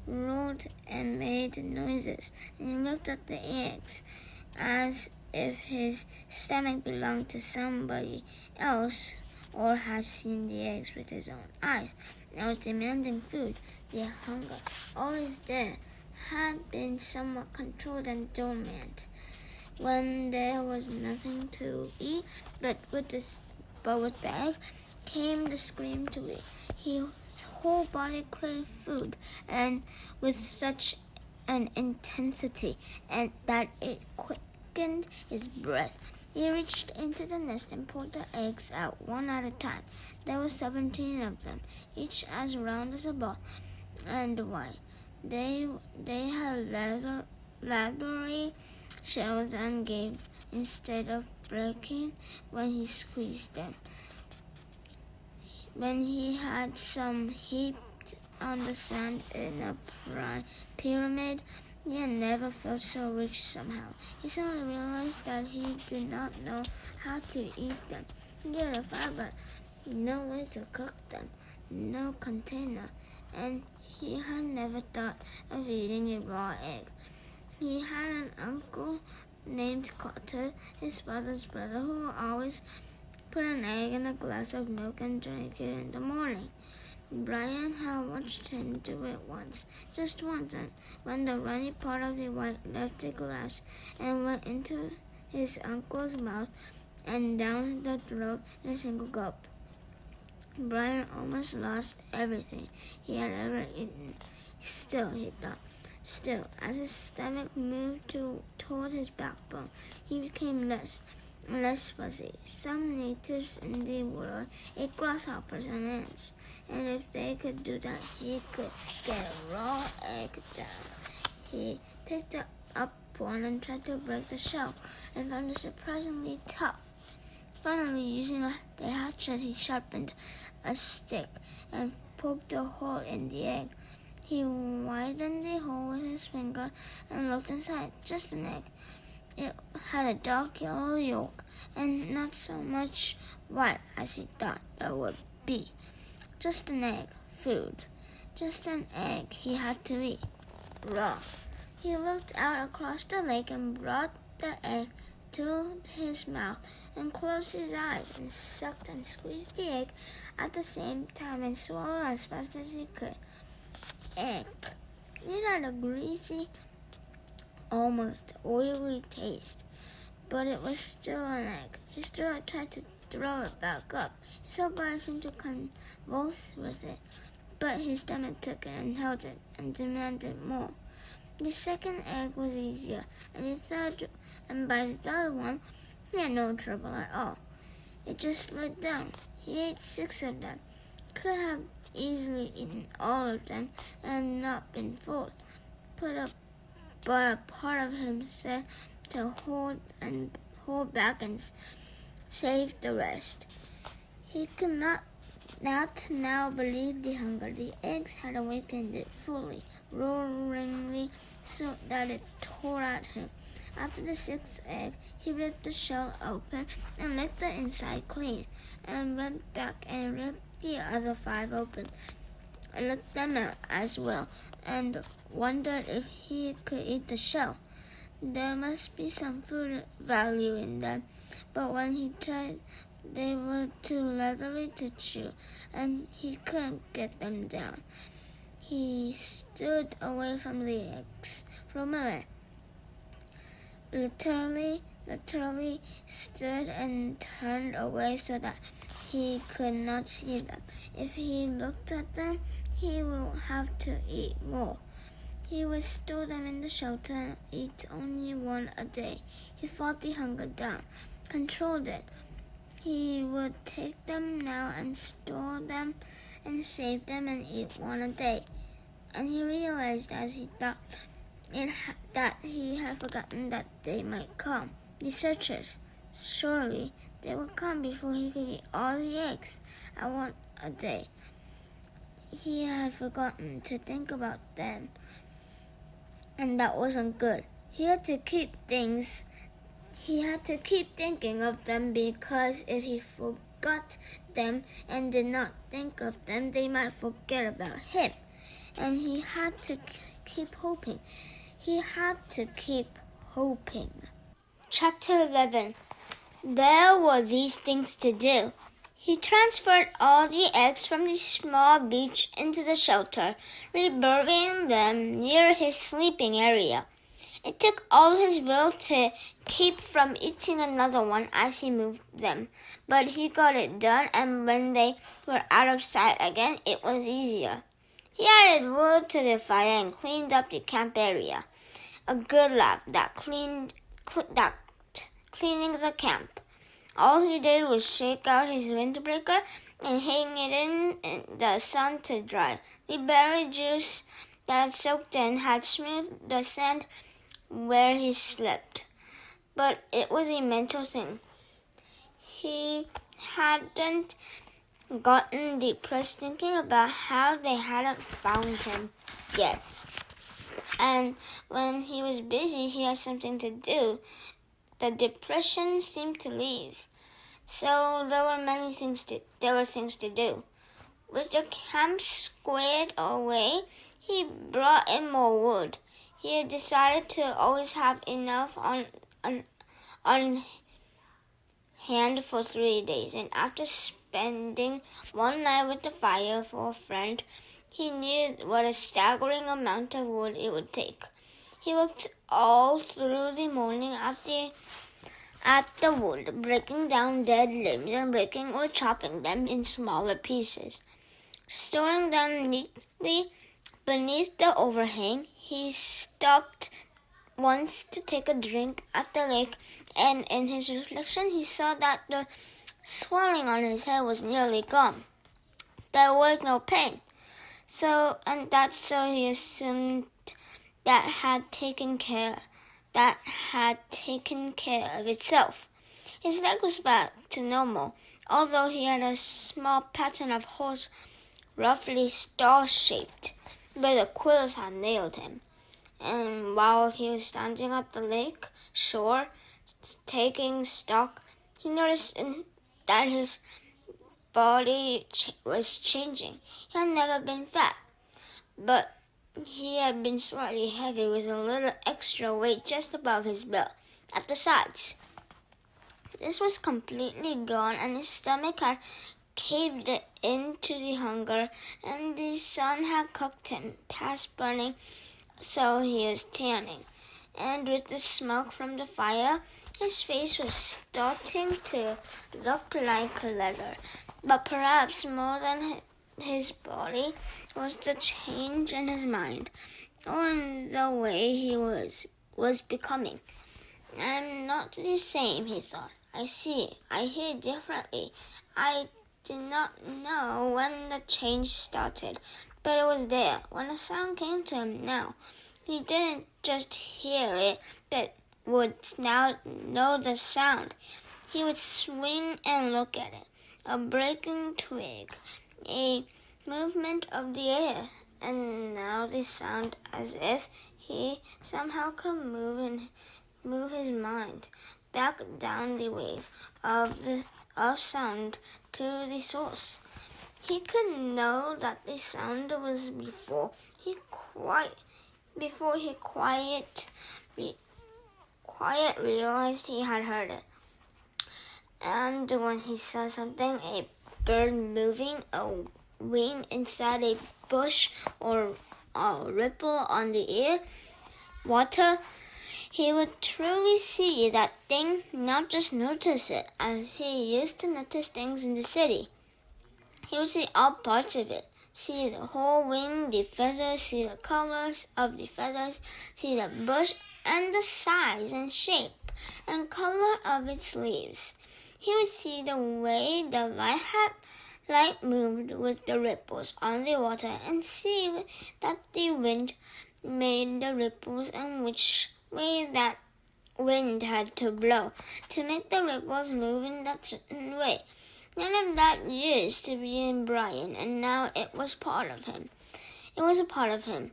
roared and made noises, and he looked at the eggs as if his stomach belonged to somebody else or had seen the eggs with his own eyes. I was demanding food. The hunger, always there, had been somewhat controlled and dormant when there was nothing to eat, but with the egg came the scream to eat. His whole body craved food, and with such an intensity and that it quickened his breath. He reached into the nest and pulled the eggs out one at a time. There were 17 of them, each as round as a ball and white. They had leathery shells and gave instead of breaking when he squeezed them. When he had some heaped on the sand in a pyramid, he had never felt so rich somehow. He suddenly realized that he did not know how to eat them. He had a fire, but no way to cook them, no container, and he had never thought of eating a raw egg. He had an uncle named Carter, his father's brother, who always put an egg in a glass of milk and drank it in the morning. Brian had watched him do it just once, and when the runny part of the white left the glass and went into his uncle's mouth and down the throat in a single gulp. Brian almost lost everything he had ever eaten. Still, he thought. Still, as his stomach moved toward his backbone, he became less and less fuzzy. Some natives in the world ate grasshoppers and ants, and if they could do that, he could get a raw egg down. He picked up one and tried to break the shell, and found it surprisingly tough. Finally, using the hatchet, he sharpened a stick and poked a hole in the egg. He widened the hole with his finger and looked inside. Just an egg. It had a dark yellow yolk and not so much white as he thought it would be. Just an egg. Food. Just an egg he had to eat. Raw. He looked out across the lake and brought the egg to his mouth and closed his eyes and sucked and squeezed the egg at the same time and swallowed as fast as he could. Egg. It had a greasy, almost oily taste, but it was still an egg. His throat tried to throw it back up. His whole body seemed to convulse with it, but his stomach took it and held it and demanded more. The second egg was easier, and by the third one, he had no trouble at all. It just slid down. He ate 6 of them. Could have easily eaten all of them and not been full. But a part of him said to hold back and save the rest. He could not now believe the hunger. The eggs had awakened it fully, roaringly, so that it tore at him. After the 6th egg, he ripped the shell open and licked the inside clean, and went back and ripped the other 5 open and licked them out as well, and wondered if he could eat the shell. There must be some food value in them, but when he tried, they were too leathery to chew, and he couldn't get them down. He stood away from the eggs for a moment. Literally stood and turned away so that he could not see them. If he looked at them, he will have to eat more. He would store them in the shelter and eat only 1 a day. He fought the hunger down, controlled it. He would take them now and store them and save them and eat 1 a day. And he realized as he thought that he had forgotten that they might come. The searchers. Surely they would come before he could eat all the eggs at 1 a day. He had forgotten to think about them. and that wasn't good. He had to keep thinking of them, because if he forgot them and did not think of them, they might forget about him. And he had to keep hoping. Chapter 11. There were these things to do. He transferred all the eggs from the small beach into the shelter, reburying them near his sleeping area. It took all his will to keep from eating another one as he moved them, but he got it done, and when they were out of sight again, it was easier. He added wood to the fire and cleaned up the camp area. A good laugh, cleaning the camp. All he did was shake out his windbreaker and hang it in the sun to dry. The berry juice that soaked in had smoothed the sand where he slept, but it was a mental thing. He hadn't gotten depressed thinking about how they hadn't found him yet. And when he was busy, he had something to do. The depression seemed to leave. So there were things to do. With the camp squared away, he brought in more wood. He had decided to always have enough on hand for 3 days, and after spending one night with the fire for a friend, he knew what a staggering amount of wood it would take. He worked all through the morning at the wood, breaking down dead limbs and breaking or chopping them in smaller pieces. Storing them neatly beneath the overhang, he stopped once to take a drink at the lake, and in his reflection he saw that the swelling on his head was nearly gone. There was no pain. So he assumed that had taken care of itself. His leg was back to normal, although he had a small pattern of holes roughly star-shaped, where the quills had nailed him. And while he was standing at the lake shore, taking stock, he noticed that his body was changing. He had never been fat, but he had been slightly heavy with a little extra weight just above his belt, at the sides. This was completely gone, and his stomach had caved into the hunger, and the sun had cooked him past burning, so he was tanning. And with the smoke from the fire, his face was starting to look like leather. But perhaps more than his body was the change in his mind, or in the way he was becoming. I'm not the same, he thought. I hear differently. I did not know when the change started, but it was there when the sound came to him now. He didn't just hear it, but would now know the sound. He would swing and look at it. A breaking twig, a movement of the air, and now the sound, as if he somehow could move his mind back down the wave of sound to the source. He could know that the sound was before he realized he had heard it. And when he saw something, a bird moving a wing inside a bush or a ripple on the water, he would truly see that thing, not just notice it, as he used to notice things in the city. He would see all parts of it, see the whole wing, the feathers, see the colors of the feathers, see the bush and the size and shape and color of its leaves. He would see the way the light moved with the ripples on the water, and see that the wind made the ripples and which way that wind had to blow to make the ripples move in that certain way. None of that used to be in Brian, and now it was part of him. It was a part of him.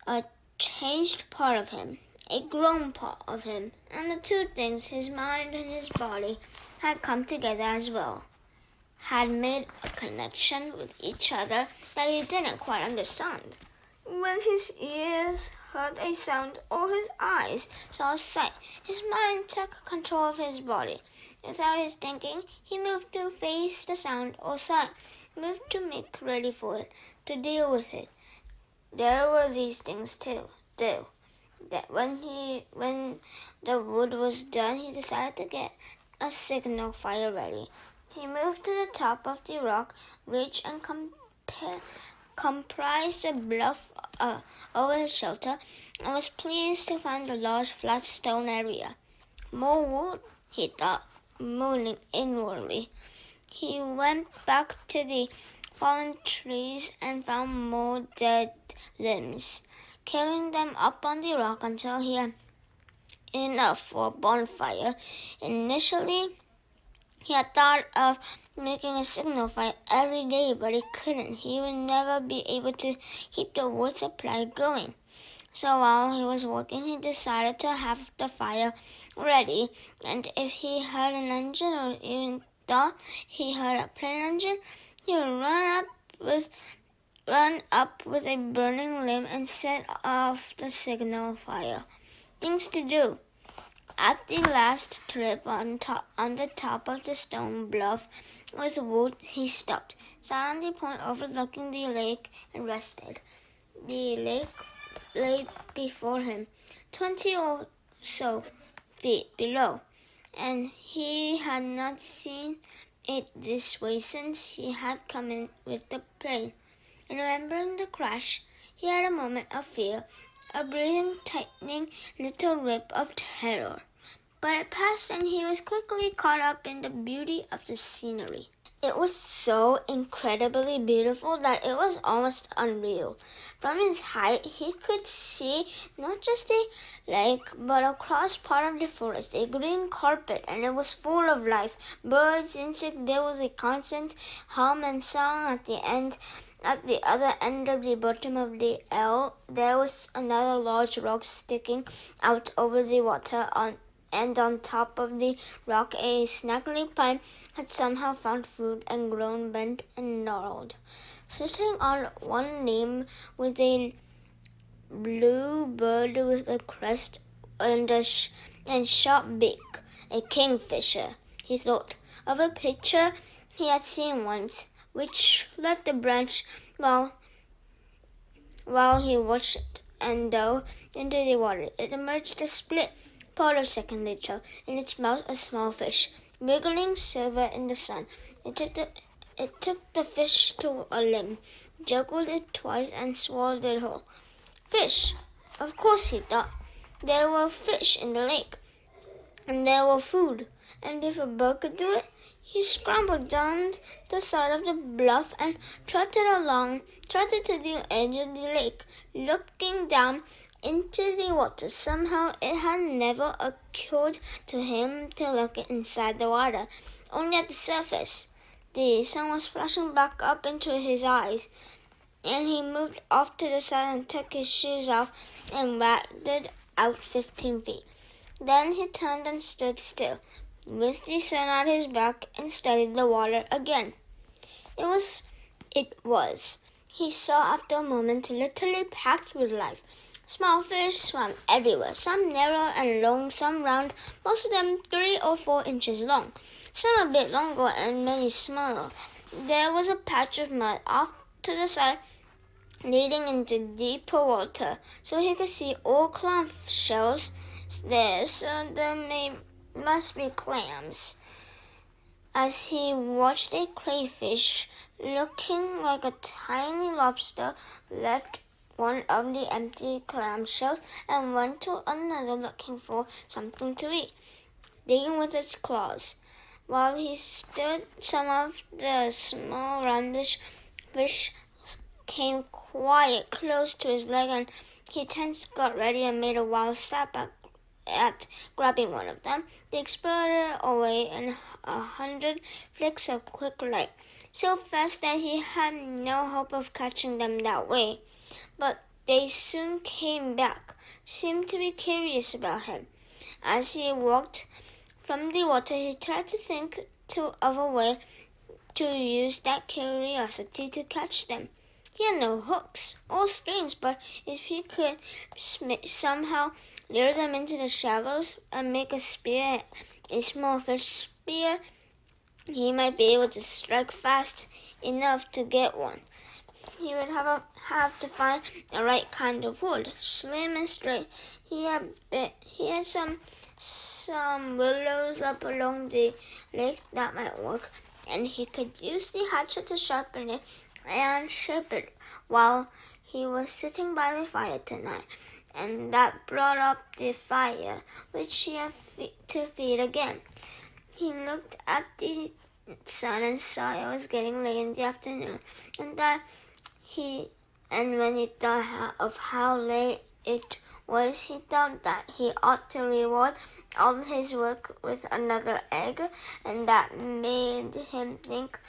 A changed part of him, a grown part of him, and the two things, his mind and his body, had come together as well, had made a connection with each other that he didn't quite understand. When his ears heard a sound or his eyes saw a sight, his mind took control of his body. Without his thinking, he moved to face the sound or sight, moved to make ready for it, to deal with it. There were these things too. That when the wood was done, he decided to get a signal fire ready. He moved to the top of the rock ridge and comprised a bluff over his shelter, and was pleased to find a large flat stone area. More wood, he thought, moaning inwardly. He went back to the fallen trees and found more dead limbs, carrying them up on the rock until he had enough for a bonfire. Initially, he had thought of making a signal fire every day, but he couldn't. He would never be able to keep the wood supply going. So while he was working, he decided to have the fire ready, and if he heard an engine or even thought he heard a plane engine, he would run up with a burning limb and set off the signal fire. Things to do. At the last trip on the top of the stone bluff with wood, he stopped, sat on the point overlooking the lake, and rested. The lake lay before him, 20 or so feet below, and he had not seen it this way since he had come in with the plane. Remembering the crash, he had a moment of fear, a breathing, tightening little rip of terror. But it passed, and he was quickly caught up in the beauty of the scenery. It was so incredibly beautiful that it was almost unreal. From his height, he could see not just a lake, but across part of the forest, a green carpet, and it was full of life. Birds, insects, there was a constant hum and song at the end. At the other end of the bottom of the L, there was another large rock sticking out over the water, and on top of the rock a snaggly pine had somehow found food and grown bent and gnarled. Sitting on one limb was a blue bird with a crest and sharp beak, a kingfisher. He thought of a picture he had seen once, which left a branch while he watched it and dove into the water. It emerged a split part of second later, in its mouth a small fish, wiggling silver in the sun. It took the fish to a limb, juggled it twice, and swallowed it whole. Fish! Of course, he thought. There were fish in the lake, and there were food, and if a bird could do it, he scrambled down the side of the bluff and trotted to the edge of the lake, looking down into the water. Somehow it had never occurred to him to look inside the water, only at the surface. The sun was flashing back up into his eyes, and he moved off to the side and took his shoes off and waded out 15 feet. Then he turned and stood still, with the sun at his back, and studied the water again. It was, he saw after a moment, literally packed with life. Small fish swam everywhere, some narrow and long, some round, most of them 3 or 4 inches long, some a bit longer and many smaller. There was a patch of mud off to the side leading into deeper water, so he could see all clam shells there, so there must be clams. As he watched, a crayfish, looking like a tiny lobster, left one of the empty clam shells and went to another looking for something to eat, digging with its claws. While he stood, some of the small roundish fish came quite close to his leg, and he tensed, got ready, and made a wild stab at grabbing one of them. They exploded away in 100 flicks of quick light, so fast that he had no hope of catching them that way. But They soon came back, seemed to be curious about him. As he walked from the water, he tried to think of a way to use that curiosity to catch them. He had no hooks or strings, but if he could somehow lure them into the shallows and make a spear, a small fish spear, he might be able to strike fast enough to get one. He would have to find the right kind of wood, slim and straight. He had some willows up along the lake that might work, and he could use the hatchet to sharpen it and shape it while he was sitting by the fire tonight. And that brought up the fire, which he had to feed again. He looked at the sun and saw it was getting late in the afternoon, and when he thought of how late it was, he thought that he ought to reward all his work with another egg, and that made him think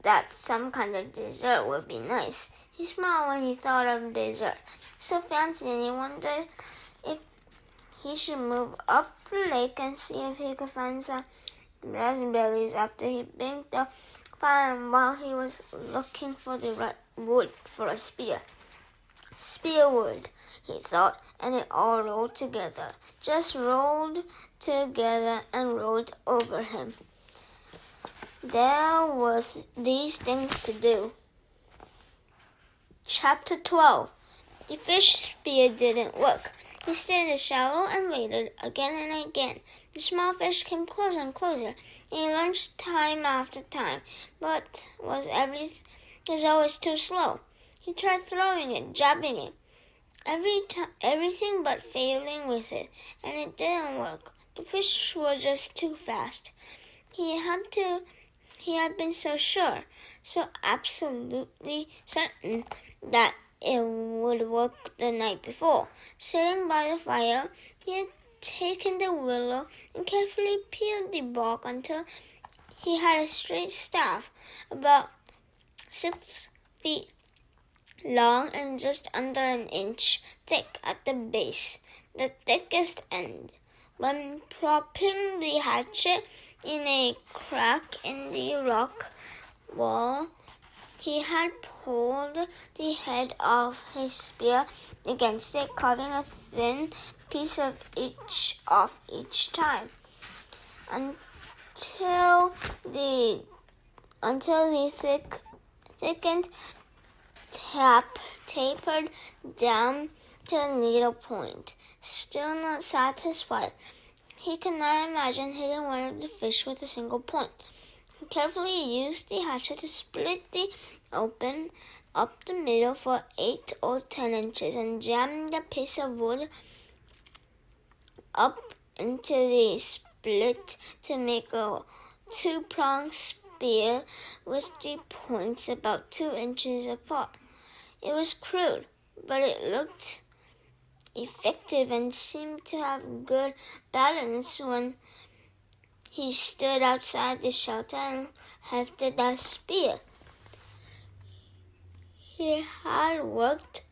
that some kind of dessert would be nice. He smiled when he thought of dessert, so fancy, and he wondered if he should move up the lake and see if he could find some raspberries after he banked the fire, and while he was looking for the right wood for a spear. Spear wood, he thought, and it all rolled together, just rolled together and rolled over him. There were these things to do. Chapter 12. The fish spear didn't work. He stayed in the shallow and waited again and again. The small fish came closer and closer. He lunged time after time, but was always too slow. He tried throwing it, jabbing it, everything but failing with it, and it didn't work. The fish were just too fast. He had been so sure, so absolutely certain that it would work the night before. Sitting by the fire, he had taken the willow and carefully peeled the bark until he had a straight staff about 6 feet long and just under an inch thick at the base, the thickest end. When propping the hatchet in a crack in the rock wall, he had pulled the head of his spear against it, carving a thin piece of each off each time, until the thickened tapered down to the needle point. Still not satisfied, he could not imagine hitting one of the fish with a single point. He carefully used the hatchet to split the open up the middle for 8 or 10 inches and jammed the piece of wood up into the split to make a 2-pronged spear with the points about 2 inches apart. It was crude, but it looked effective and seemed to have good balance when he stood outside the shelter and hefted that spear. He had worked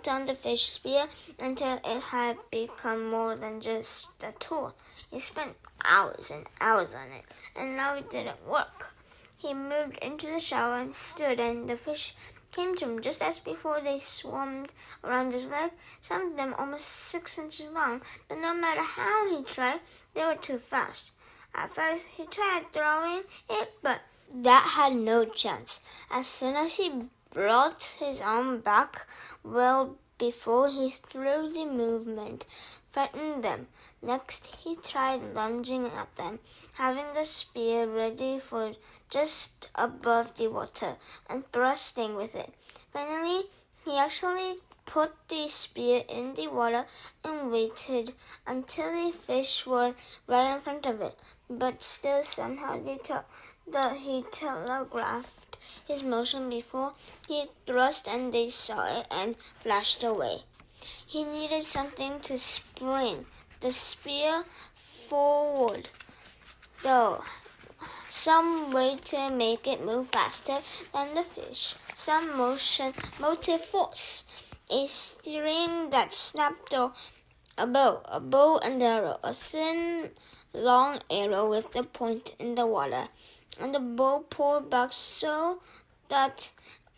on the fish spear until it had become more than just a tool. He spent hours and hours on it, and now it didn't work. He moved into the shallow and stood, and the fish came to him just as before. They swarmed around his leg, some of them almost 6 inches long, but no matter how he tried, they were too fast. At first, he tried throwing it, but that had no chance. As soon as he brought his arm back, well before he threw, the movement threatened them. Next, he tried lunging at them, having the spear ready for just above the water and thrusting with it. Finally, he actually put the spear in the water and waited until the fish were right in front of it. But still, somehow, he telegraphed his motion before he thrust, and they saw it and flashed away. He needed something to spring the spear forward, though. some way to make it move faster than the fish, some motive force, a steering that snapped a bow and arrow, a thin, long arrow with the point in the water, and the bow pulled back so that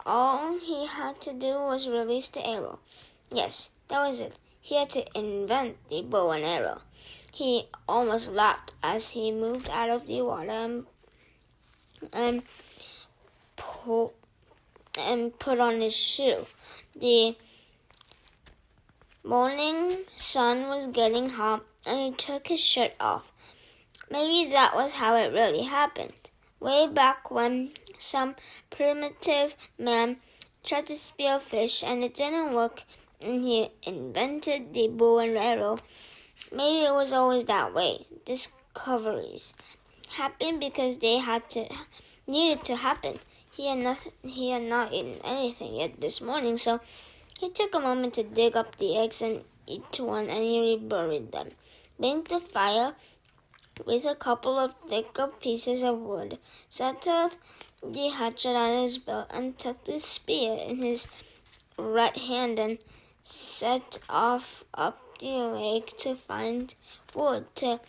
all he had to do was release the arrow. Yes, that was it. He had to invent the bow and arrow. He almost laughed as he moved out of the water and put on his shoe. The morning sun was getting hot, and he took his shirt off. Maybe that was how it really happened. Way back when some primitive man tried to spear fish and it didn't work, and he invented the bow and arrow. Maybe it was always that way. Discoveries happened because they needed to happen. He had not eaten anything yet this morning, so he took a moment to dig up the eggs and eat one, and he reburied them. Banked the fire with a couple of thicker pieces of wood, settled the hatchet on his belt, and took the spear in his right hand and set off up the lake to find wood to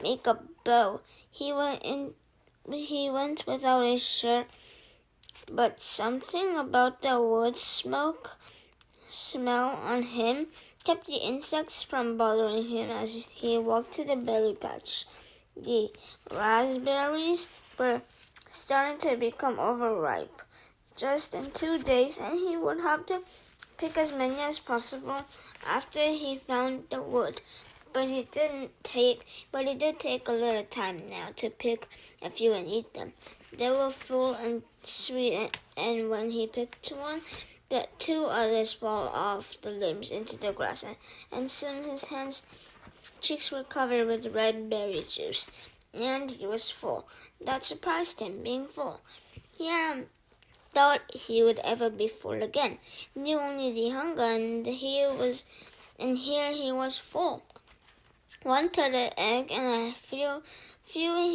make a bow. He went without his shirt, but something about the wood smell on him kept the insects from bothering him as he walked to the berry patch. The raspberries were starting to become overripe just in 2 days, and he would have to pick as many as possible after he found the wood. But it did take a little time now to pick a few and eat them. They were full and sweet, and when he picked one, the 2 others fall off the limbs into the grass, and soon his cheeks were covered with red berry juice, and he was full. That surprised him, being full. He hadn't thought he would ever be full again. He knew only the hunger, and here he was full. One turtle egg and a few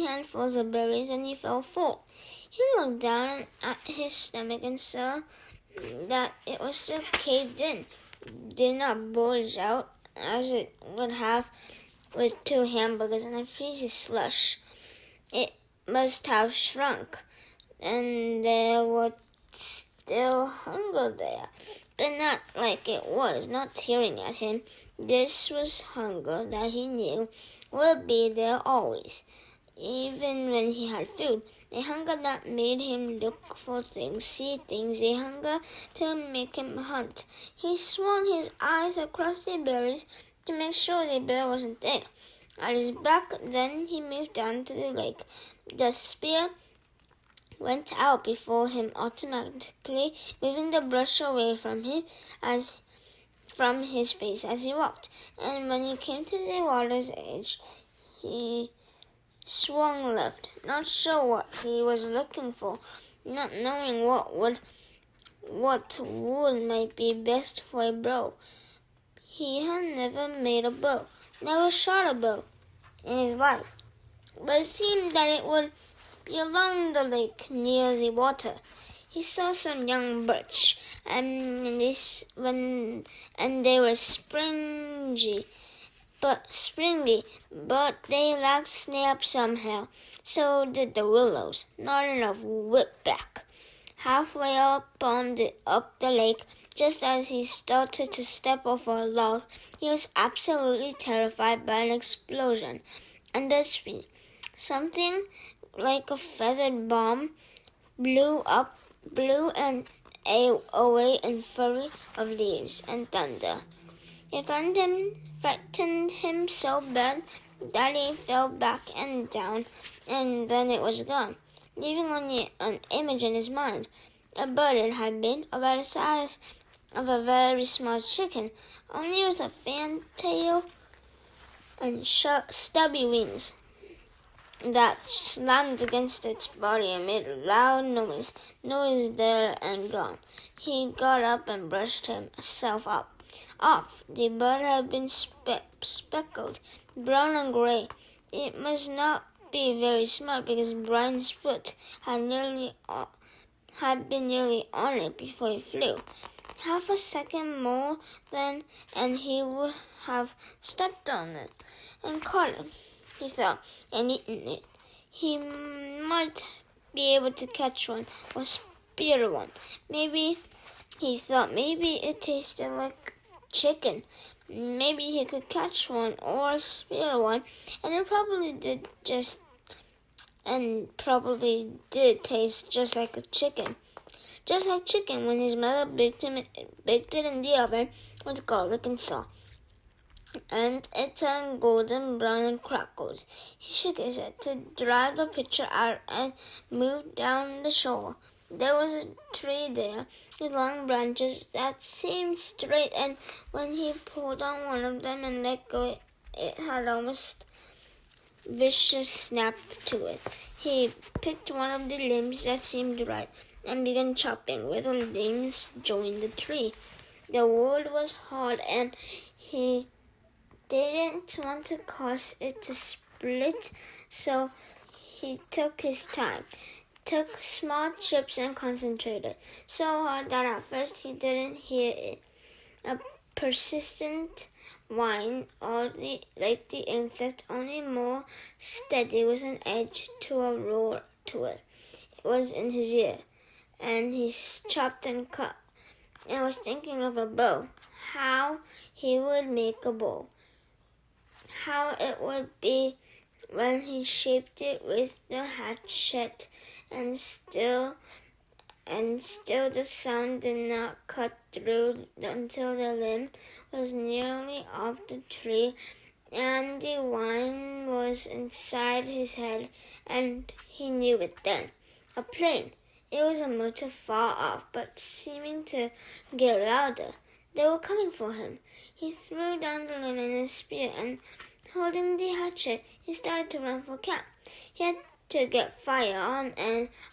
handfuls of berries, and he felt full. He looked down at his stomach and saw that it was still caved in, did not bulge out as it would have with 2 hamburgers and a freezy slush. It must have shrunk, and there was still hunger there, but not like it was, not tearing at him. This was hunger that he knew would be there always, even when he had food. A hunger that made him look for things, see things, a hunger to make him hunt. He swung his eyes across the berries to make sure the bear wasn't there. At his back, then he moved down to the lake. The spear went out before him automatically, moving the brush away from his face as he walked. And when he came to the water's edge, he swung left, not sure what he was looking for, not knowing what wood might be best for a bow. He had never made a bow, never shot a bow in his life, but it seemed that it would be along the lake near the water. He saw some young birch, and they were springy, but they lacked snap somehow. So did the willows, not enough whip back. Halfway up the lake, just as he started to step off a log, he was absolutely terrified by an explosion under his feet. Something like a feathered bomb blew away in flurry of leaves and thunder. It frightened him so bad that he fell back and down, and then it was gone, leaving only an image in his mind. A bird it had been, about the size of a very small chicken, only with a fan tail and stubby wings that slammed against its body and made a loud noise there and gone. He got up and brushed himself off. The bird had been speckled, brown and gray. It must not be very smart because Brian's foot had been nearly on it before he flew. Half a second more then, and he would have stepped on it and caught it, he thought, and eaten it. He might be able to catch one or spear one. Maybe, he thought, maybe it tasted like chicken. Maybe he could catch one or spear one, and it probably did taste just like a chicken. Just like chicken when his mother baked it in the oven with garlic and salt. And it turned golden brown and crackled. He shook his head to drive the pitcher out and moved down the shore. There was a tree there with long branches that seemed straight, and when he pulled on one of them and let go, it had almost vicious snap to it. He picked one of the limbs that seemed right and began chopping where the limbs joined the tree. The wood was hard, and he didn't want to cause it to split, so he took his time, took small chips and concentrated so hard that at first he didn't hear it. A persistent whine, like the insect, only more steady with an edge to a roar to it. It was in his ear, and he chopped and cut and was thinking of a bow, how he would make a bow, how it would be when he shaped it with the hatchet, and still the sound did not cut through until the limb was nearly off the tree, and the whine was inside his head, and he knew it then. A plane. It was a motor far off, but seeming to get louder. They were coming for him. He threw down the limb and his spear, and holding the hatchet, he started to run for camp. He had to get fire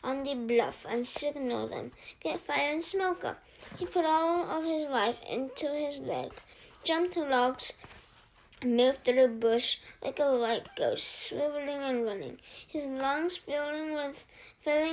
on the bluff and signal them. Get fire and smoke up. He put all of his life into his leg, jumped the logs, moved through the bush like a light ghost, swiveling and running, his lungs filling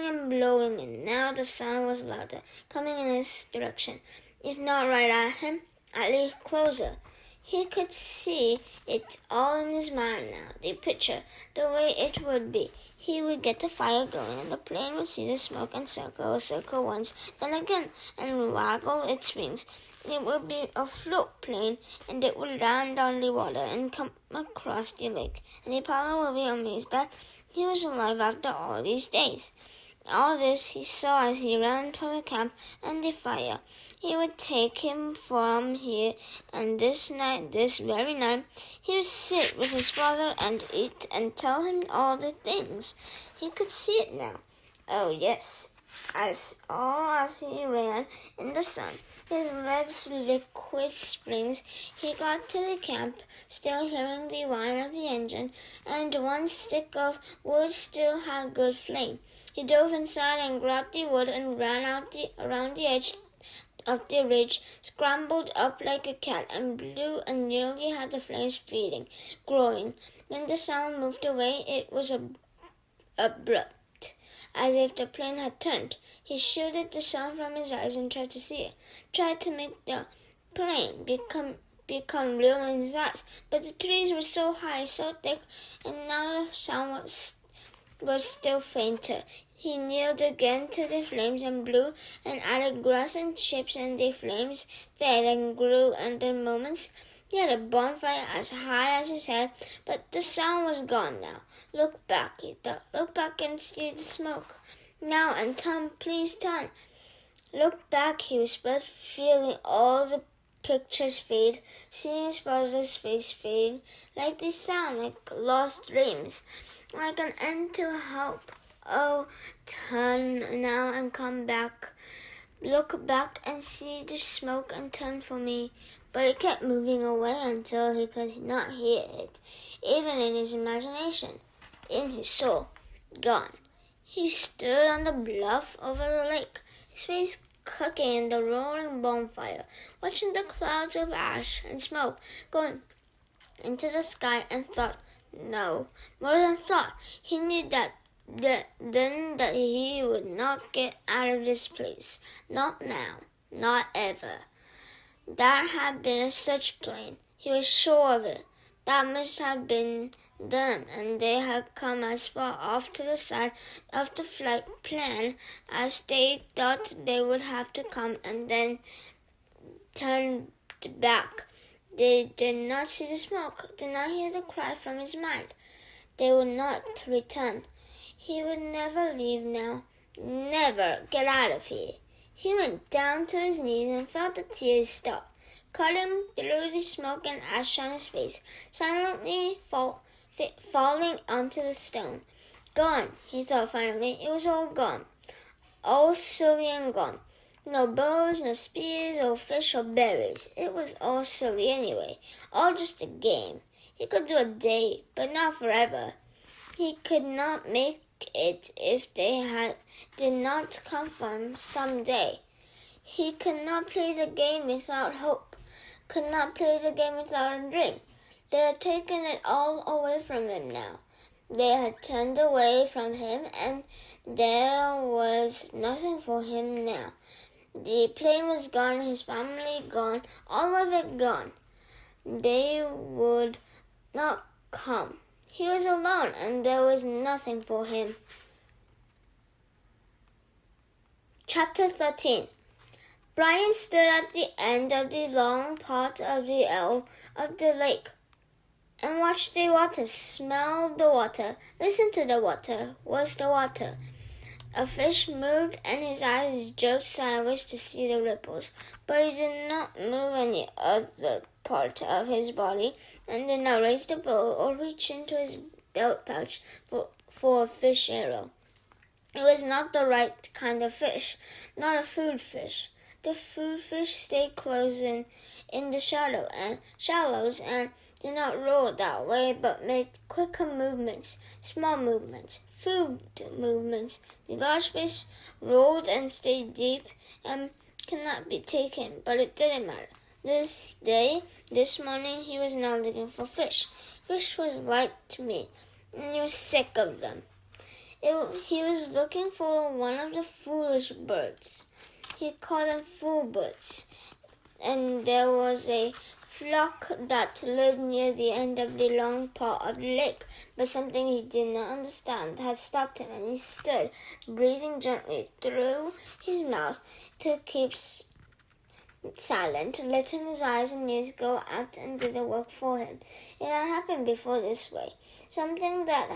and blowing, and now the sound was louder, coming in his direction. If not right at him, at least closer. He could see it all in his mind now, the picture, the way it would be. He would get the fire going, and the plane would see the smoke and circle once, then again, and waggle its wings. It would be a float plane, and it would land on the water and come across the lake, and the pilot would be amazed that he was alive after all these days. All this he saw as he ran toward the camp and the fire. He would take him from here, and this very night, he would sit with his father and eat and tell him all the things. He could see it now. Oh, yes. As he ran in the sun, his legs liquid springs, he got to the camp, still hearing the whine of the engine, and one stick of wood still had good flame. He dove inside and grabbed the wood and ran around the edge of the ridge, scrambled up like a cat, and blew and nearly had the flames feeding, growing. When the sound moved away, it was abrupt, as if the plane had turned. He shielded the sun from his eyes and tried to see it, tried to make the plane become real in his eyes, but the trees were so high, so thick, and now the sound was still fainter. He kneeled again to the flames and blew and added grass and chips, and the flames fed and grew, and in moments he had a bonfire as high as his head, but the sound was gone now. Look back, he thought. Look back and see the smoke. Now, and Tom, please turn. Look back, he whispered, feeling all the pictures fade, seeing his father's face fade, like the sound, like lost dreams, like an end to hope. Oh, turn now and come back. Look back and see the smoke and turn for me. But it kept moving away until he could not hear it, even in his imagination, in his soul, gone. He stood on the bluff over the lake, his face cooking in the roaring bonfire, watching the clouds of ash and smoke going into the sky, and thought, no, more than thought. He knew then that he would not get out of this place. Not now, not ever. That had been such plane. He was sure of it. That must have been them, and they had come as far off to the side of the flight plan as they thought they would have to come, and then turned back. They did not see the smoke, did not hear the cry from his mind. They would not return. He would never leave now, never get out of here. He went down to his knees and felt the tears stop, cutting through the smoke and ash on his face, silently falling onto the stone. Gone, he thought finally. It was all gone. All silly and gone. No bows, no spears, or fish, or berries. It was all silly anyway. All just a game. He could do a day, but not forever. He could not make it if they did not come from some day. He could not play the game without hope, could not play the game without a dream. They had taken it all away from him now. They had turned away from him, and there was nothing for him now. The plane was gone, his family gone, all of it gone. They would not come. He was alone, and there was nothing for him. Chapter 13. Brian stood at the end of the long part of the L of the lake and watched the water, smelled the water, listened to the water, was the water. A fish moved, and his eyes jerked sideways to see the ripples, but he did not move any other part of his body, and did not raise the bow or reach into his belt pouch for a fish arrow. It was not the right kind of fish, not a food fish. The food fish stayed close in the shallows and did not roll that way, but made quicker movements, small movements, food movements. The large fish rolled and stayed deep and could not be taken, but it didn't matter. This morning, he was not looking for fish. Fish was like me, and he was sick of them. He was looking for one of the foolish birds. He called them fool birds, and there was a flock that lived near the end of the long part of the lake, but something he did not understand had stopped him, and he stood, breathing gently through his mouth to keep silent, letting his eyes and ears go out and do the work for him. It had happened before this way. Something that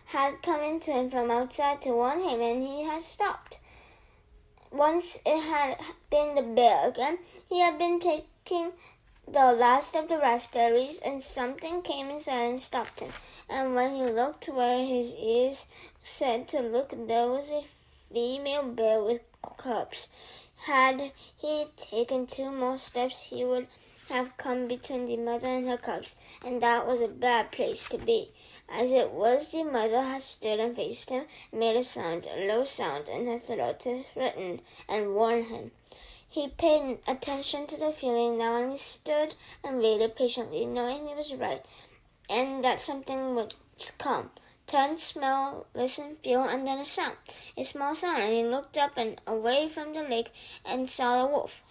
had come into him from outside to warn him, and he had stopped. Once it had been the bear again. He had been taking the last of the raspberries, and something came inside and stopped him. And when he looked where his ears said to look, there was a female bear with cubs. Had he taken 2 more steps, he would have come between the mother and her cubs, and that was a bad place to be. As it was, the mother had stood and faced him, and made a low sound in her throat to threaten and warn him. He paid attention to the feeling now, and he stood and waited patiently, knowing he was right, and that something would come. Turn, smell, listen, feel, and then a small sound, and he looked up and away from the lake and saw the wolf.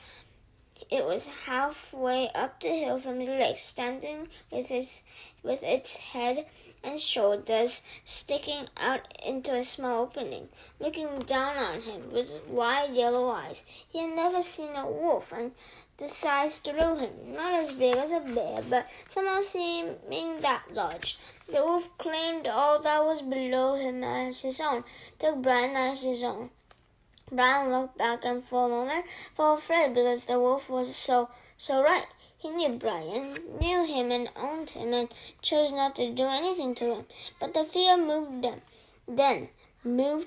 It was halfway up the hill from the lake, standing with its head and shoulders sticking out into a small opening, looking down on him with wide yellow eyes. He had never seen a wolf, and the size threw him, not as big as a bear, but somehow seeming that large. The wolf claimed all that was below him as his own, took Brian as his own. Brian looked back and for a moment felt afraid because the wolf was so right. He knew Brian, knew him and owned him, and chose not to do anything to him. But the fear moved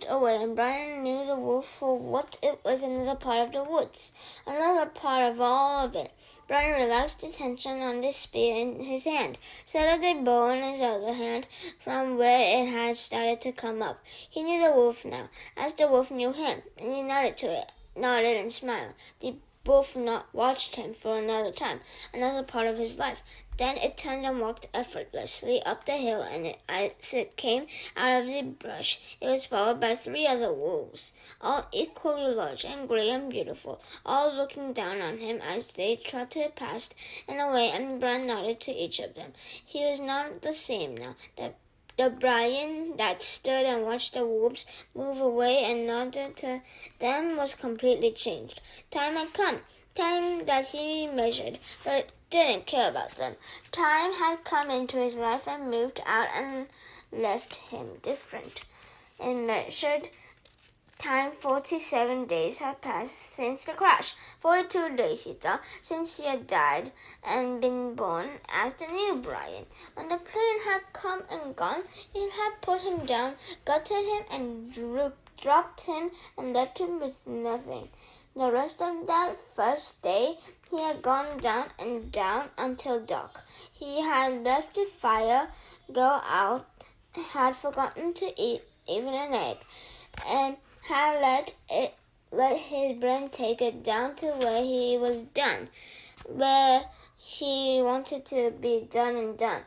away, and Brian knew the wolf for what it was, another part of the woods, another part of all of it. Brian relaxed the tension on the spear in his hand, settled the bow in his other hand from where it had started to come up. He knew the wolf now, as the wolf knew him, and he nodded to it, nodded and smiled. The both not watched him for another part of his life. Then it turned and walked effortlessly up the hill, and as it came out of the brush, it was followed by 3 other wolves, all equally large and gray and beautiful, all looking down on him as they trotted past and away, and Brian nodded to each of them. He was not the same now. The Brian that stood and watched the wolves move away and nodded to them was completely changed. Time had come, time that he measured, but didn't care about them. Time had come into his life and moved out and left him different. In measured time, 47 days had passed since the crash. 42 days, he thought, since he had died and been born as the new Brian. When the plane had come and gone, it had put him down, gutted him, and dropped him and left him with nothing. The rest of that first day, he had gone down and down until dark. He had left the fire go out, had forgotten to eat even an egg, and had let his brain take it down to where he was done, where he wanted to be done and done,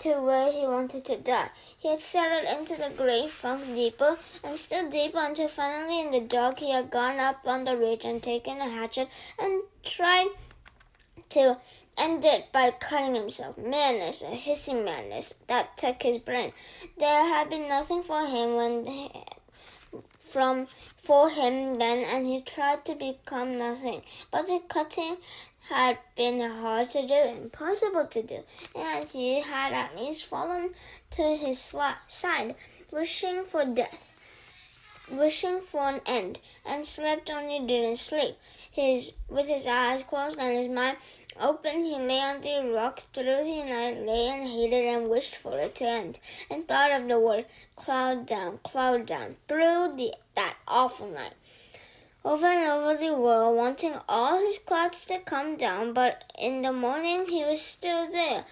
to where he wanted to die. He had settled into the great funk deeper and still deeper until finally in the dark he had gone up on the ridge and taken a hatchet and tried to end it by cutting himself. Madness, a hissing madness that took his brain. There had been nothing for him then, and he tried to become nothing. But the cutting had been hard to do, impossible to do, and he had at least fallen to his side, wishing for death, wishing for an end, and slept only didn't sleep. With his eyes closed and his mind open, he lay on the rock through the night, lay and hated and wished for it to end, and thought of the word cloud down, through that awful night. Over and over the world, wanting all his clouds to come down, but in the morning he was still there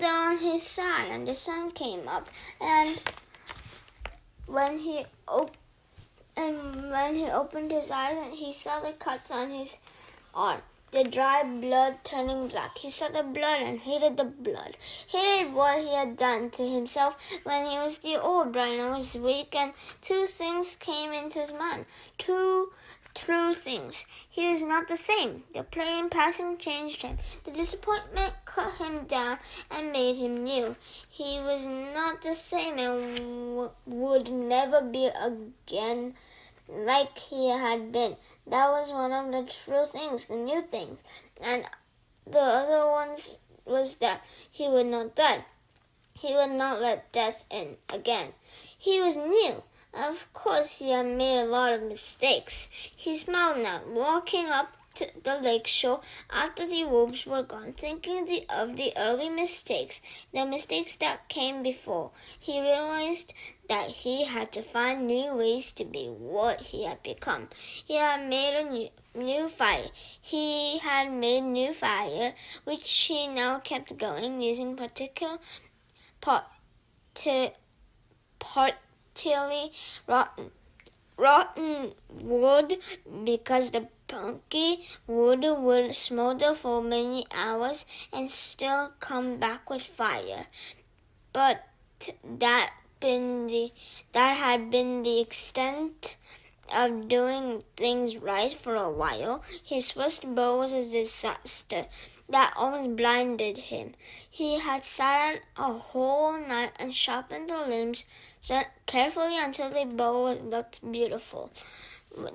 on his side, and the sun came up, and when he opened his eyes, he saw the cuts on his arm, the dry blood turning black. He saw the blood and hated the blood, hated what he had done to himself when he was the old Brian and was weak, and 2 things came into his mind, 2 true things. He was not the same. The plane passing changed him. The disappointment cut him down and made him new. He was not the same and would never be again like he had been. That was one of the true things, the new things. And the other ones was that he would not die. He would not let death in again. He was new. Of course, he had made a lot of mistakes. He smiled now, walking up to the lake shore after the wolves were gone, thinking of the early mistakes, the mistakes that came before. He realized that he had to find new ways to be what he had become. He had made a new fire. He had made new fire, which he now kept going, using particularly rotten wood, because the punky wood would smolder for many hours and still come back with fire. But that had been the extent of doing things right for a while. His first bow was a disaster that almost blinded him. He had sat out a whole night and sharpened the limbs carefully until the bow looked beautiful.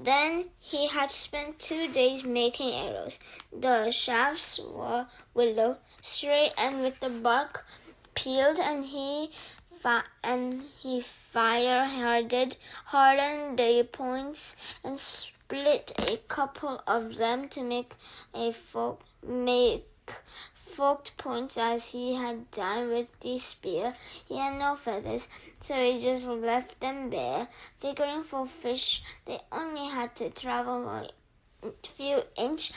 Then he had spent 2 days making arrows. The shafts were willow, straight and with the bark peeled, and he hardened the points and split a couple of them to make forked points as he had done with the spear. He had no feathers, so he just left them bare, figuring for fish they only had to travel a few inches.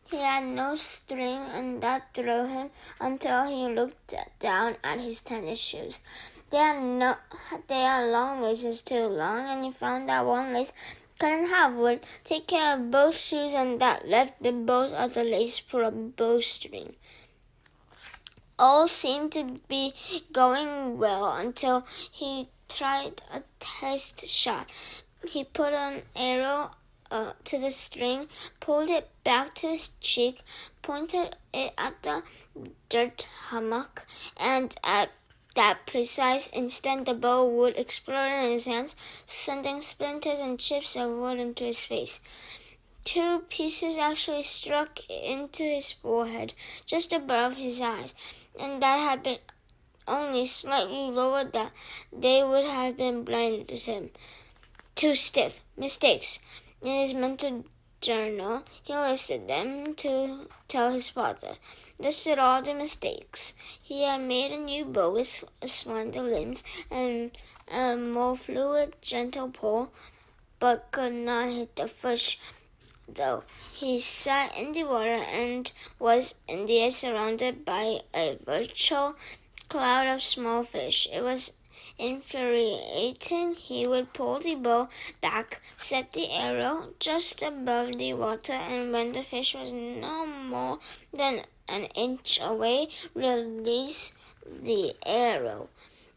He had no string, and that threw him until he looked down at his tennis shoes. They are long laces too long, and he found that one lace couldn't have would take care of both shoes, and that left the both other legs for a bowstring. All seemed to be going well until he tried a test shot. He put an arrow to the string, pulled it back to his cheek, pointed it at the dirt hummock, and at that precise instant the bow would explode in his hands, sending splinters and chips of wood into his face. 2 pieces actually struck into his forehead, just above his eyes, and that had been only slightly lowered that they would have been blinded him. 2 stiff mistakes. In his mental journal, he listed them to tell his father. Listed all the mistakes. He had made a new bow with slender limbs and a more fluid, gentle pull, but could not hit the fish, though. He sat in the water and was in the air surrounded by a virtual cloud of small fish. It was infuriating. He would pull the bow back, set the arrow just above the water, and when the fish was no more than an inch away, release the arrow,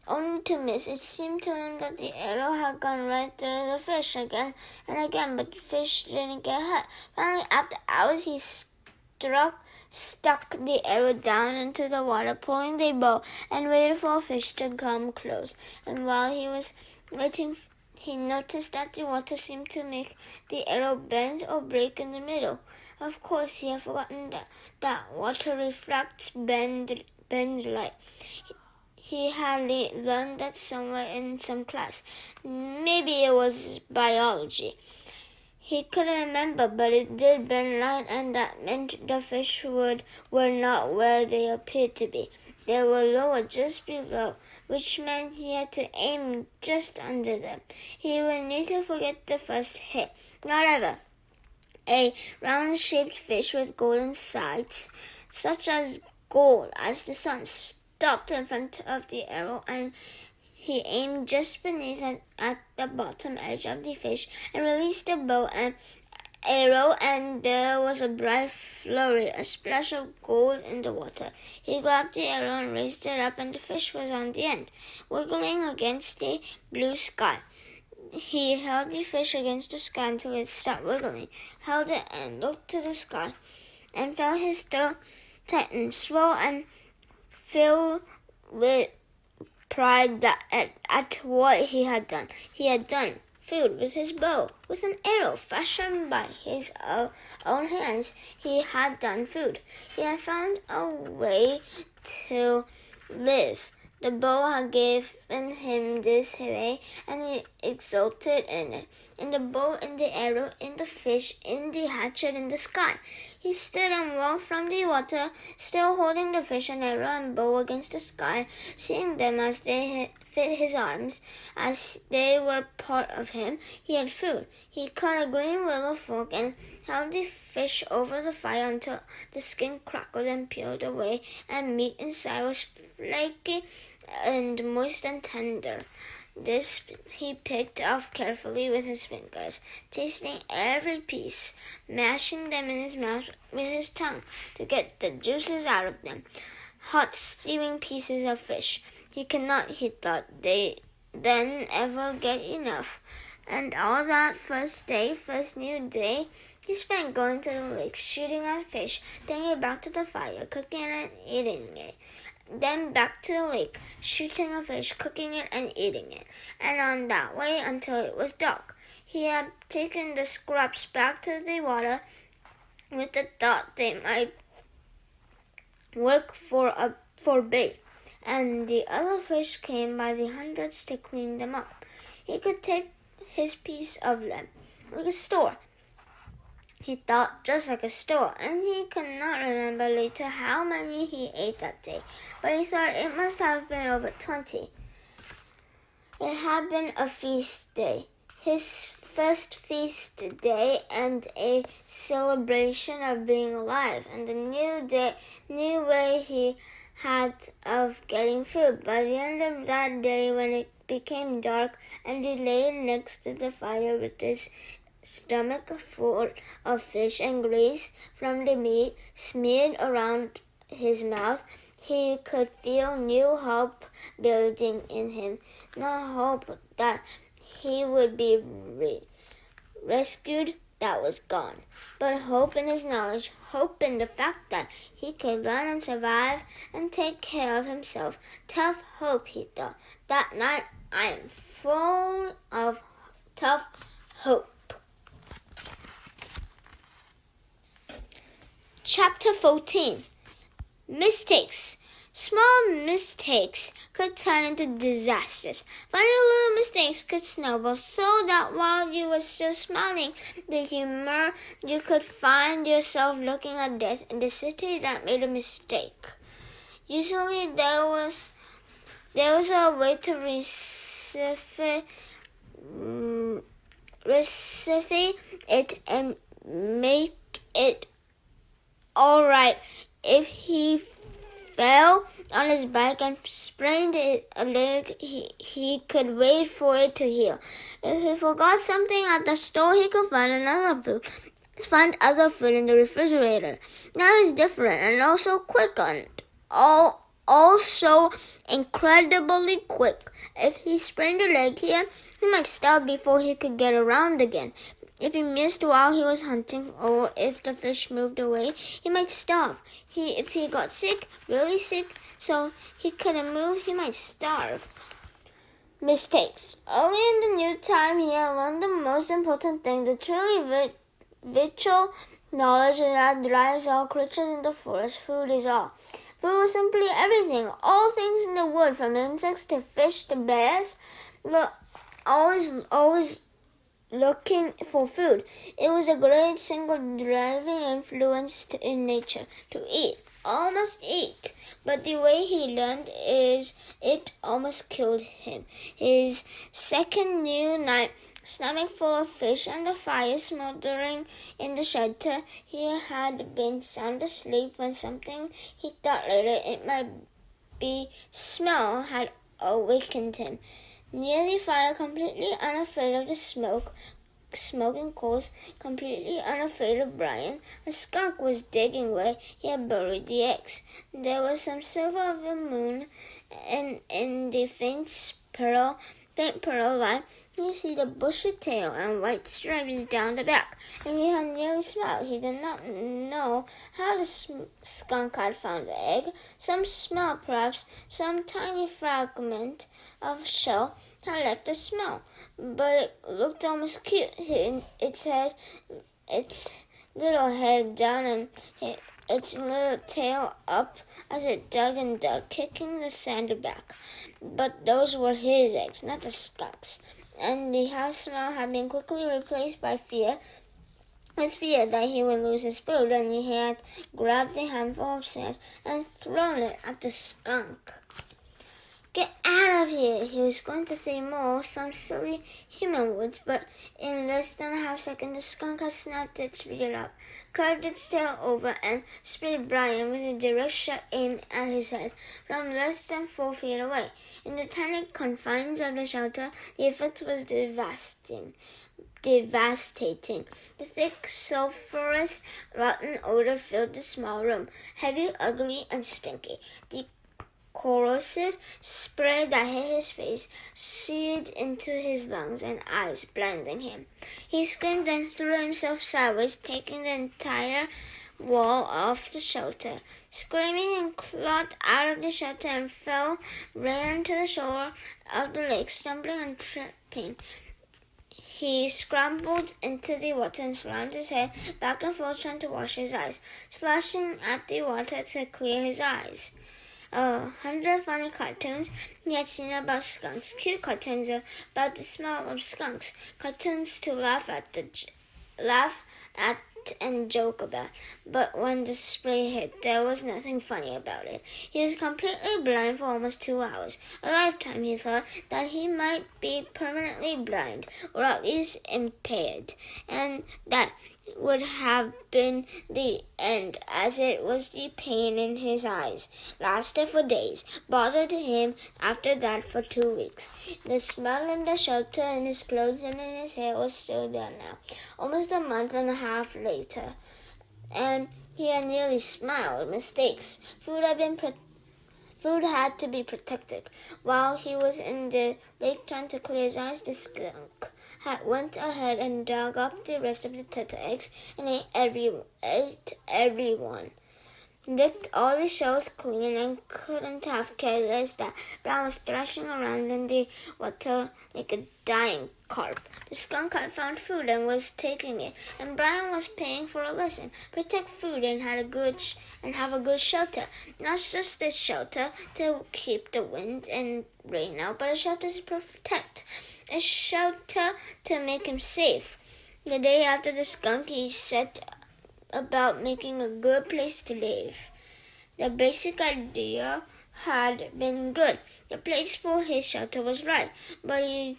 only to miss. It seemed to him that the arrow had gone right through the fish again and again, but the fish didn't get hurt. Finally, after hours, he stuck the arrow down into the water, pulling the bow, and waited for a fish to come close. And while he was waiting, he noticed that the water seemed to make the arrow bend or break in the middle. Of course, he had forgotten that water refracts bends light. He had learned that somewhere in some class. Maybe it was biology. He couldn't remember, but it did bend light, and that meant the fish were not where they appeared to be. They were lower, just below, which meant he had to aim just under them. He would need to forget the first hit. Not ever. A round-shaped fish with golden sides, such as gold as the sun, stopped in front of the arrow, and he aimed just beneath it at the bottom edge of the fish and released the bow and arrow, and there was a bright flurry, a splash of gold in the water. He grabbed the arrow and raised it up, and the fish was on the end, wiggling against the blue sky. He held the fish against the sky until it stopped wiggling, held it and looked to the sky, and felt his throat tighten, swell, and fill with pride at what he had done. He had done food with his bow, with an arrow fashioned by his own hands. He had done food. He had found a way to live. The bow had given him this way, and he exulted in it. In the bow, in the arrow, in the fish, in the hatchet, in the sky. He stood and walked from the water, still holding the fish and arrow and bow against the sky, seeing them as they fit his arms, as they were part of him. He had food. He cut a green willow fork and held the fish over the fire until the skin crackled and peeled away, and meat inside was flaky and moist and tender. This he picked off carefully with his fingers, tasting every piece, mashing them in his mouth with his tongue to get the juices out of them. Hot, steaming pieces of fish. He cannot, he thought, then ever get enough. And all that first new day, he spent going to the lake, shooting at fish, taking it back to the fire, cooking it and eating it. Then back to the lake, shooting a fish, cooking it and eating it, and on that way until it was dark. He had taken the scraps back to the water with the thought they might work for bait, and the other fish came by the hundreds to clean them up. He could take his piece of them, like a store. He thought just like a store, and he could not remember later how many he ate that day, but he thought it must have been over 20. It had been a feast day, his first feast day, and a celebration of being alive, and a new way he had of getting food. By the end of that day, when it became dark and he lay next to the fire with his stomach full of fish and grease from the meat smeared around his mouth, he could feel new hope building in him. Not hope that he would be rescued, that was gone, but hope in his knowledge, hope in the fact that he could learn and survive and take care of himself. Tough hope, he thought. That night, I am full of tough hope. Chapter 14. Mistakes. Small mistakes could turn into disasters. Funny little mistakes could snowball so that while you were still smiling the humor, you could find yourself looking at death in the city that made a mistake. Usually there was a way to rectify it and make it all right. If he fell on his bike and sprained a leg, he could wait for it to heal. If he forgot something at the store, he could find other food in the refrigerator. Now he's different and also quick on it. Also incredibly quick. If he sprained a leg here, he might stop before he could get around again. If he missed while he was hunting, or if the fish moved away, he might starve. If he got sick, really sick, so he couldn't move, he might starve. Mistakes. Early in the new time, he had learned the most important thing, the truly vital knowledge that drives all creatures in the forest. Food is all. Food was simply everything. All things in the wood, from insects to fish to bears, always looking for food. It was a great single driving influence in nature. To eat. All must eat. But the way he learned is it almost killed him. His second new night, stomach full of fish and the fire smoldering in the shelter, he had been sound asleep when something he thought later it might be smell had awakened him. Near the fire, completely unafraid of the smoking coals, completely unafraid of Brian, a skunk was digging where he had buried the eggs. There was some silver of the moon, and in the faint pearl light, you see the bushy tail and white stripes down the back, and he had nearly smiled. He did not know how the skunk had found the egg. Some smell, perhaps some tiny fragment of shell had left a smell, but it looked almost cute. Its little head down and its little tail up as it dug and dug, kicking the sand back. But those were his eggs, not the skunk's. And the house smell had been quickly replaced by fear. His fear that he would lose his food, and he had grabbed a handful of sand and thrown it at the skunk. Get out of here, he was going to say more, some silly human words, but in less than a half second the skunk had snapped its feet up, curved its tail over, and sprayed Brian with a direct shot aimed at his head from less than 4 feet away. In the tiny confines of the shelter, the effect was devastating. The thick, sulphurous, rotten odor filled the small room, heavy, ugly, and stinky. The corrosive spray that hit his face seared into his lungs and eyes, blinding him. He screamed and threw himself sideways, taking the entire wall off the shelter. Screaming and clawed out of the shelter and ran to the shore of the lake, stumbling and tripping. He scrambled into the water and slammed his head back and forth, trying to wash his eyes, slashing at the water to clear his eyes. 100 funny cartoons he had seen about skunks. Cute cartoons about the smell of skunks. Cartoons to laugh at and joke about. But when the spray hit, there was nothing funny about it. He was completely blind for almost 2 hours. A lifetime, he thought, that he might be permanently blind, or at least impaired, and that would have been the end, as it was the pain in his eyes lasted for days, bothered him after that for 2 weeks. The smell in the shelter, in his clothes, and in his hair was still there now, almost a month and a half later, and he had nearly smiled. Mistakes. Food had to be protected. While he was in the lake trying to clear his eyes, the skunk went ahead and dug up the rest of the turtle eggs and ate every one. Licked all the shells clean and couldn't have cared less that Brown was thrashing around in the water like a dying carp. The skunk had found food and was taking it, and Brian was paying for a lesson. Protect food and have a good shelter. Not just a shelter to keep the wind and rain out, but a shelter to protect. A shelter to make him safe. The day after the skunk, he set about making a good place to live. The basic idea had been good. The place for his shelter was right, but he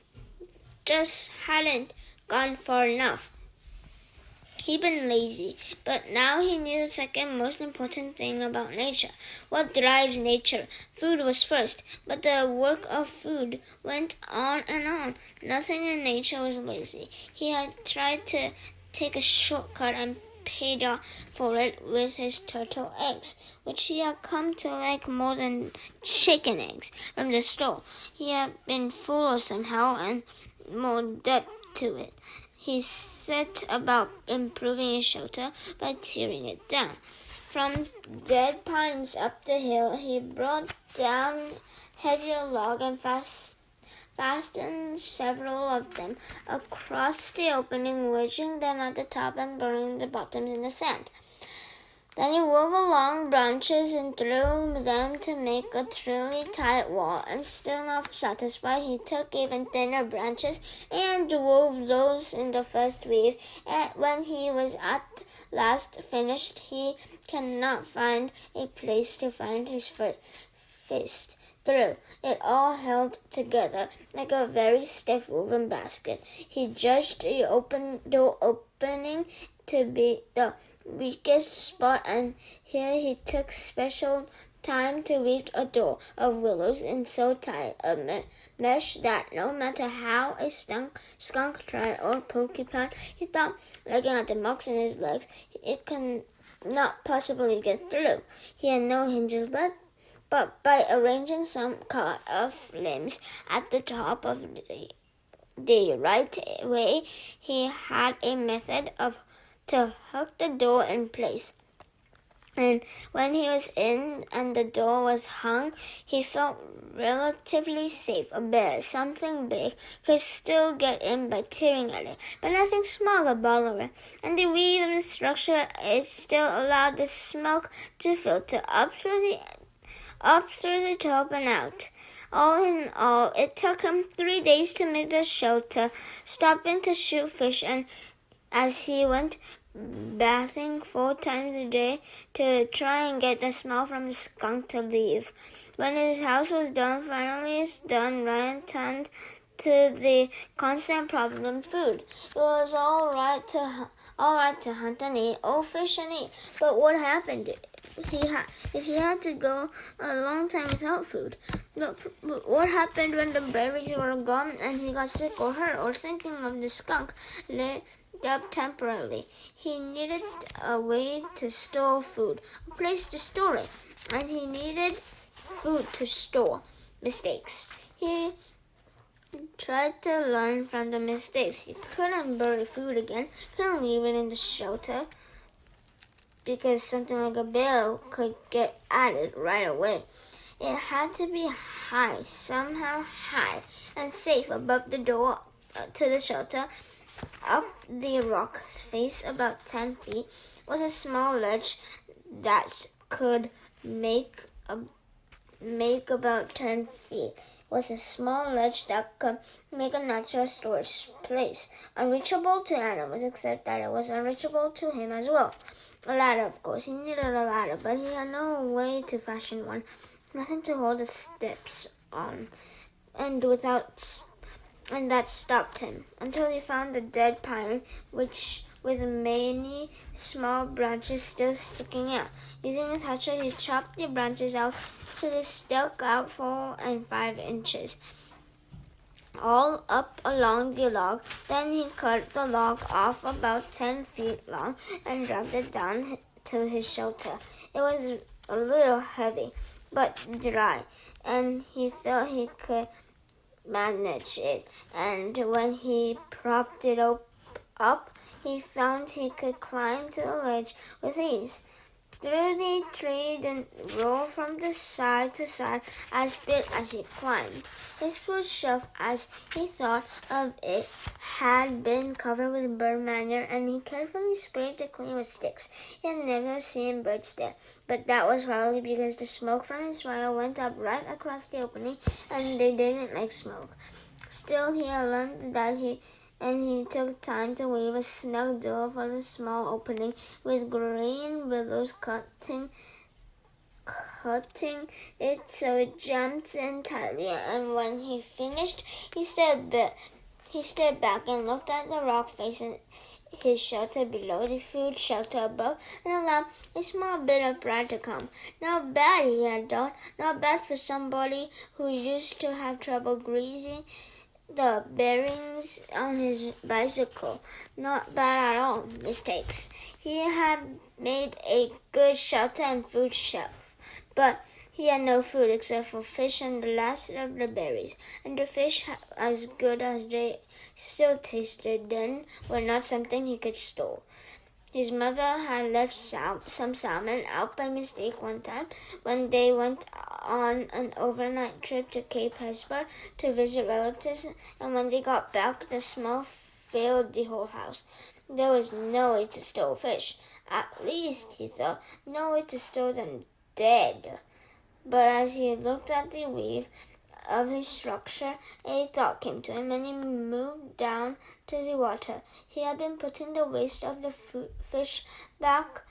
just hadn't gone far enough. He'd been lazy, but now he knew the second most important thing about nature. What drives nature? Food was first, but the work of food went on and on. Nothing in nature was lazy. He had tried to take a shortcut and paid off for it with his turtle eggs, which he had come to like more than chicken eggs from the store. He had been fooled somehow, and more depth to it. He set about improving his shelter by tearing it down. From dead pines up the hill, he brought down heavier log and fastened several of them across the opening, wedging them at the top and burying the bottoms in the sand. Then he wove along branches and threw them to make a truly tight wall, and still not satisfied, he took even thinner branches and wove those in the first weave. And when he was at last finished, he cannot find a place to find his fist through. It all held together like a very stiff woven basket. He judged the door opening to be the weakest spot, and here he took special time to weave a door of willows in so tight a mesh that no matter how a skunk tried, or porcupine, he thought, looking at the marks in his legs, it could not possibly get through. He had no hinges left, but by arranging some cut of limbs at the top of the right way, he had a method to hook the door in place. And when he was in and the door was hung, he felt relatively safe. A bear, something big, could still get in by tearing at it, but nothing small could bother it. And the weave of the structure is still allowed the smoke to filter up through the top and out. All in all, it took him 3 days to make the shelter, stopping to shoot fish, and as he went bathing 4 times a day to try and get the smell from the skunk to leave. When his house was finally done, Ryan turned to the constant problem of food. It was all right to hunt and eat, fish and eat, but what happened if he had to go a long time without food? What happened when the berries were gone and he got sick or hurt? Or thinking of the skunk up temporarily, he needed a way to store food, a place to store it, and he needed food to store. Mistakes. He tried to learn from the mistakes. He couldn't bury food again, couldn't leave it in the shelter, because something like a bear could get at it right away. It had to be high, somehow high and safe above the door to the shelter. Up the rock's face, about 10 feet, was a small ledge that could make about 10 feet. Was a small ledge that could make a natural storage place, unreachable to animals, except that it was unreachable to him as well. A ladder, of course. He needed a ladder, but he had no way to fashion one. Nothing to hold the steps on, and that stopped him until he found the dead pine, which with many small branches still sticking out. Using his hatchet, he chopped the branches out so they stuck out 4 and 5 inches, all up along the log. Then he cut the log off about 10 feet long and dragged it down to his shelter. It was a little heavy, but dry, and he felt he could manage it. And when he propped it up, he found he could climb to the ledge with ease. Through the tree, then rolled from the side to side as big as he climbed. His food shelf, as he thought of it, had been covered with bird manure, and he carefully scraped it clean with sticks. He had never seen birds there, but that was probably because the smoke from his fire went up right across the opening, and they didn't like smoke. Still, he had learned that he took time to weave a snug door for the small opening with green willows, cutting it so it jammed in tightly. And when he finished, he stepped back and looked at the rock facing his shelter below, the food shelter above, and allowed a small bit of pride to come. Not bad, he had thought. Not bad for somebody who used to have trouble greasing the bearings on his bicycle. Not bad at all. Mistakes. He had made a good shelter and food shelf, but he had no food except for fish and the last of the berries, and the fish, as good as they still tasted then, were not something he could store. His mother had left some salmon out by mistake one time when they went on an overnight trip to Cape Hesper to visit relatives, and when they got back, the smell filled the whole house. There was no way to store fish. At least, he thought, no way to store them dead. But as he looked at the weave of his structure, a thought came to him, and he moved down to the water. He had been putting the waste of the fish back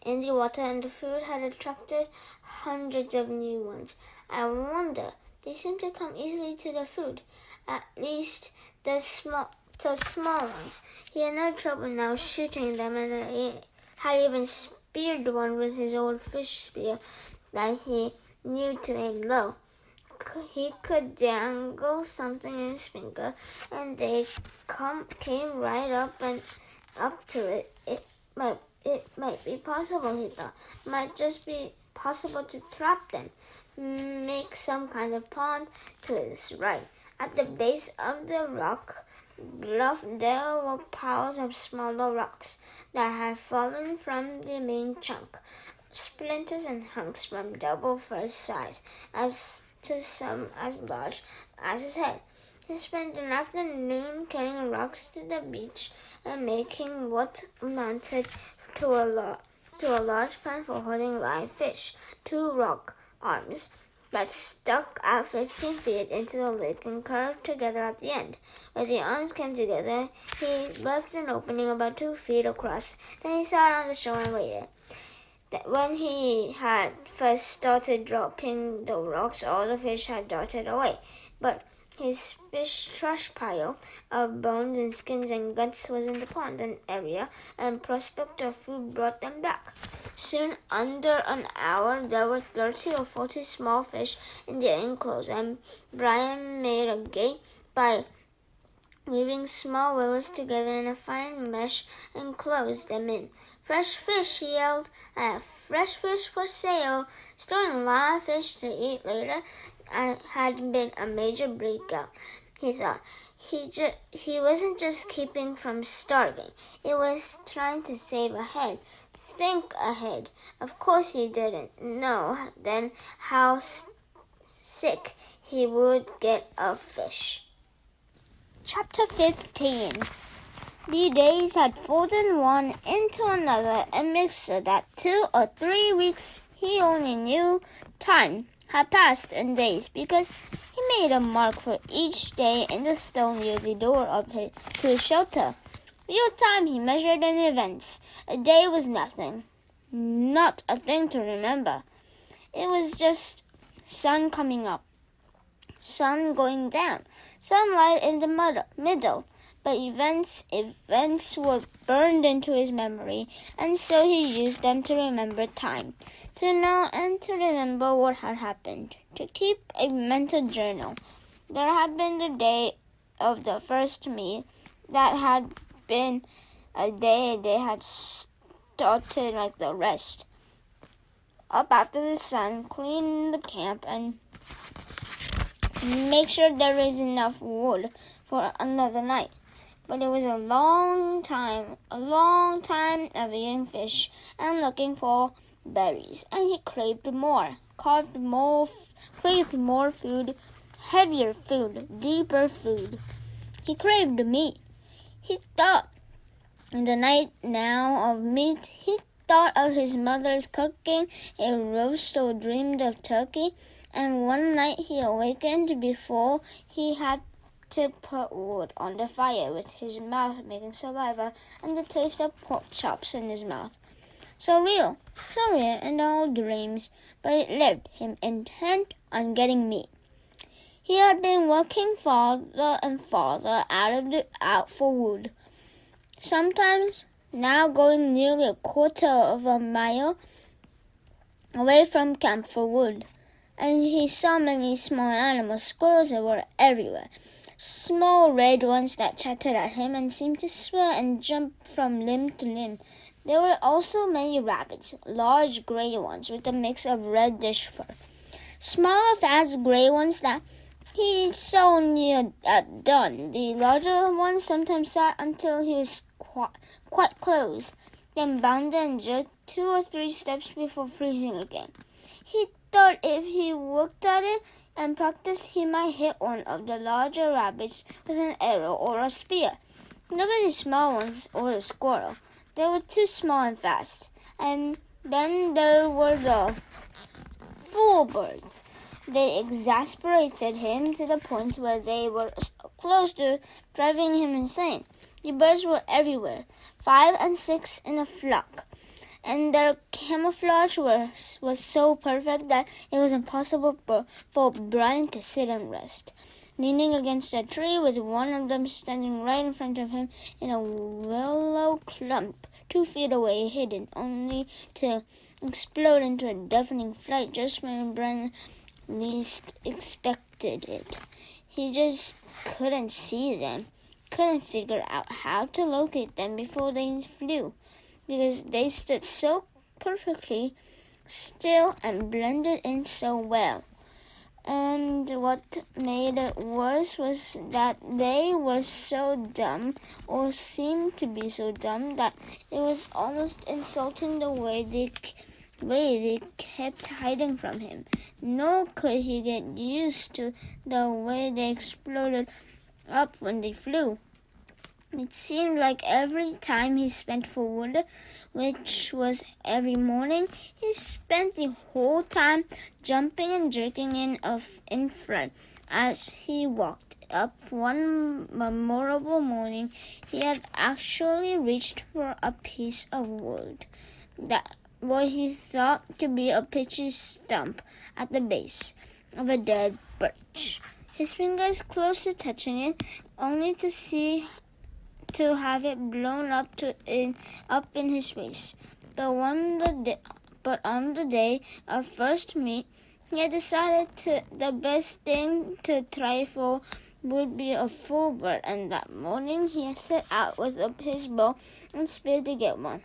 in the water, and the food had attracted hundreds of new ones. I wonder, they seemed to come easily to the food, at least the small ones. He had no trouble now shooting them, and he had even speared one with his old fish spear that he knew to aim low. He could dangle something in his finger, and they came right up to it. It might be possible, he thought. Might just be possible to trap them. Make some kind of pond to his right. At the base of the rock bluff, there were piles of smaller rocks that had fallen from the main chunk, splinters and hunks from double first size, as to some as large as his head. He spent an afternoon carrying rocks to the beach and making what amounted to a large pan for holding live fish, 2 rock arms that stuck out 15 feet into the lake and curved together at the end. Where the arms came together, he left an opening about 2 feet across. Then he sat on the shore and waited. When he had first started dropping the rocks, all the fish had darted away. But his fish trash pile of bones and skins and guts was in the pond area, and prospect of food brought them back. Soon, under an hour, there were 30 or 40 small fish in the enclosure, and Brian made a gate by weaving small willows together in a fine mesh and closed them in. Fresh fish, he yelled. I have fresh fish for sale. Storing live fish to eat later had been a major breakout, he thought. He wasn't just keeping from starving. He was trying to save ahead. Think ahead. Of course he didn't know then how sick he would get of fish. Chapter 15. The days had folded one into another and mixed so that 2 or 3 weeks, he only knew, time had passed in days, because he made a mark for each day in the stone near the door to his shelter. Real time he measured in events. A day was nothing, not a thing to remember. It was just sun coming up, sun going down, sunlight in the middle, but events were burned into his memory, and so he used them to remember time, to know and to remember what had happened, to keep a mental journal. There had been the day of the first meet. That had been a day they had started like the rest. Up after the sun, clean the camp, and make sure there is enough wood for another night. But it was a long time of eating fish and looking for berries, and he craved more food, heavier food, deeper food. He craved meat. He thought in the night now of meat. He thought of his mother's cooking a roast or dreamed of turkey, and one night he awakened before he had to put wood on the fire with his mouth making saliva and the taste of pork chops in his mouth. So real and all dreams, but it left him intent on getting meat. He had been walking farther and farther out for wood, sometimes now going nearly a quarter of a mile away from camp for wood, and he saw many small animals. Squirrels that were everywhere, small red ones that chattered at him and seemed to swear and jump from limb to limb. There were also many rabbits, large gray ones with a mix of reddish fur, smaller fast gray ones that he saw near at dawn. The larger ones sometimes sat until he was quite close, then bounded and jerked 2 or 3 steps before freezing again. He thought if he worked at it and practiced, he might hit one of the larger rabbits with an arrow or a spear. Never the small ones or the squirrel. They were too small and fast. And then there were the fool birds. They exasperated him to the point where they were close to driving him insane. The birds were everywhere, 5 and 6 in a flock, and their camouflage was so perfect that it was impossible for Brian to sit and rest, leaning against a tree with one of them standing right in front of him in a willow clump 2 feet away, hidden, only to explode into a deafening flight just when Brian least expected it. He just couldn't see them, couldn't figure out how to locate them before they flew, because they stood so perfectly still and blended in so well. And what made it worse was that they were so dumb, or seemed to be so dumb, that it was almost insulting the way they kept hiding from him. Nor could he get used to the way they exploded up when they flew. It seemed like every time he spent for wood, which was every morning, he spent the whole time jumping and jerking in front. As he walked up one memorable morning, he had actually reached for a piece of wood, that what he thought to be a pitchy stump at the base of a dead birch. His fingers close to touching it, only to have it blown up in his face. But on the day of first meet, he had decided the best thing to try for would be a full bird, and that morning he set out with his bow and spear to get one,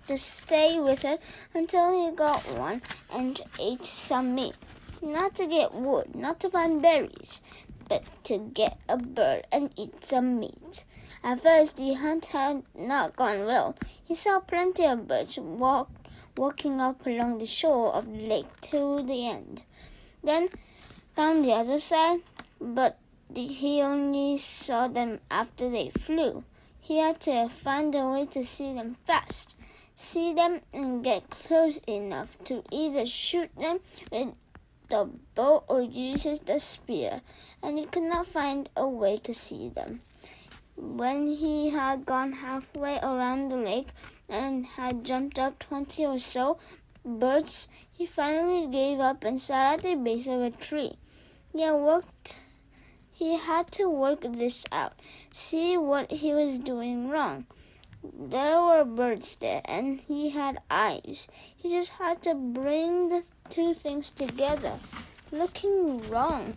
to stay with it until he got one and ate some meat. Not to get wood, not to find berries, but to get a bird and eat some meat. At first, the hunt had not gone well. He saw plenty of birds walking up along the shore of the lake to the end, then down the other side, but he only saw them after they flew. He had to find a way to see them fast, see them and get close enough to either shoot them with the bow or use the spear, and he could not find a way to see them. When he had gone halfway around the lake and had jumped up 20 or so birds, he finally gave up and sat at the base of a tree. He He had to work this out, see what he was doing wrong. There were birds there, and he had eyes. He just had to bring the two things together. Looking wrong,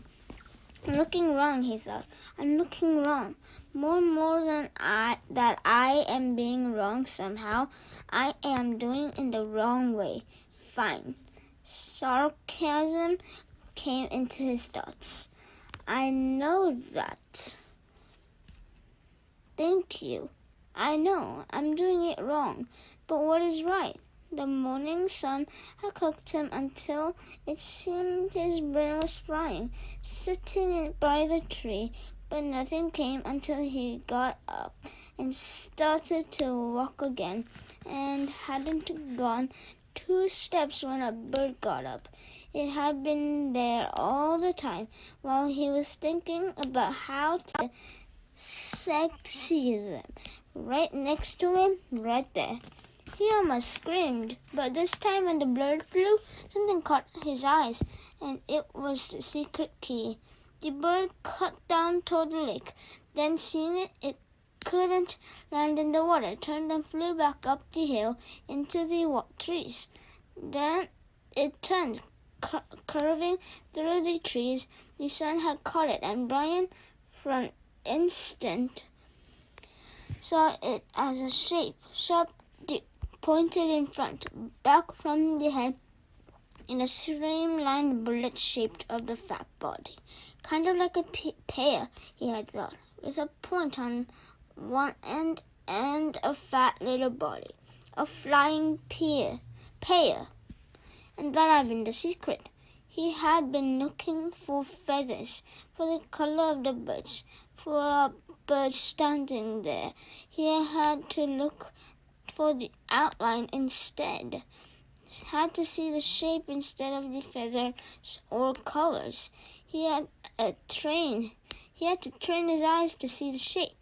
he thought. I'm looking wrong. More than that I am being wrong somehow. I am doing in the wrong way. Fine. Sarcasm came into his thoughts. I know that. Thank you. I know I'm doing it wrong, but what is right? The morning sun had cooked him until it seemed his brain was frying, sitting by the tree, but nothing came until he got up and started to walk again, and hadn't gone 2 steps when a bird got up. It had been there all the time while he was thinking about how to see them. Right next to him, right there. He almost screamed, but this time when the bird flew, something caught his eyes, and it was the secret key. The bird cut down toward the lake. Then seeing it couldn't land in the water, turned and flew back up the hill into the trees. Then it turned, curving through the trees. The sun had caught it, and Brian, for an instant, saw it as a shape, sharp, deep, pointed in front, back from the head, in a streamlined bullet shape of the fat body. Kind of like a pear, he had thought, with a point on one end and a fat little body. A flying pear. And that had been the secret. He had been looking for feathers, for the color of the birds, for a bird standing there. He had to look for the outline instead. He had to see the shape instead of the feathers or colors. He had to train his eyes to see the shape.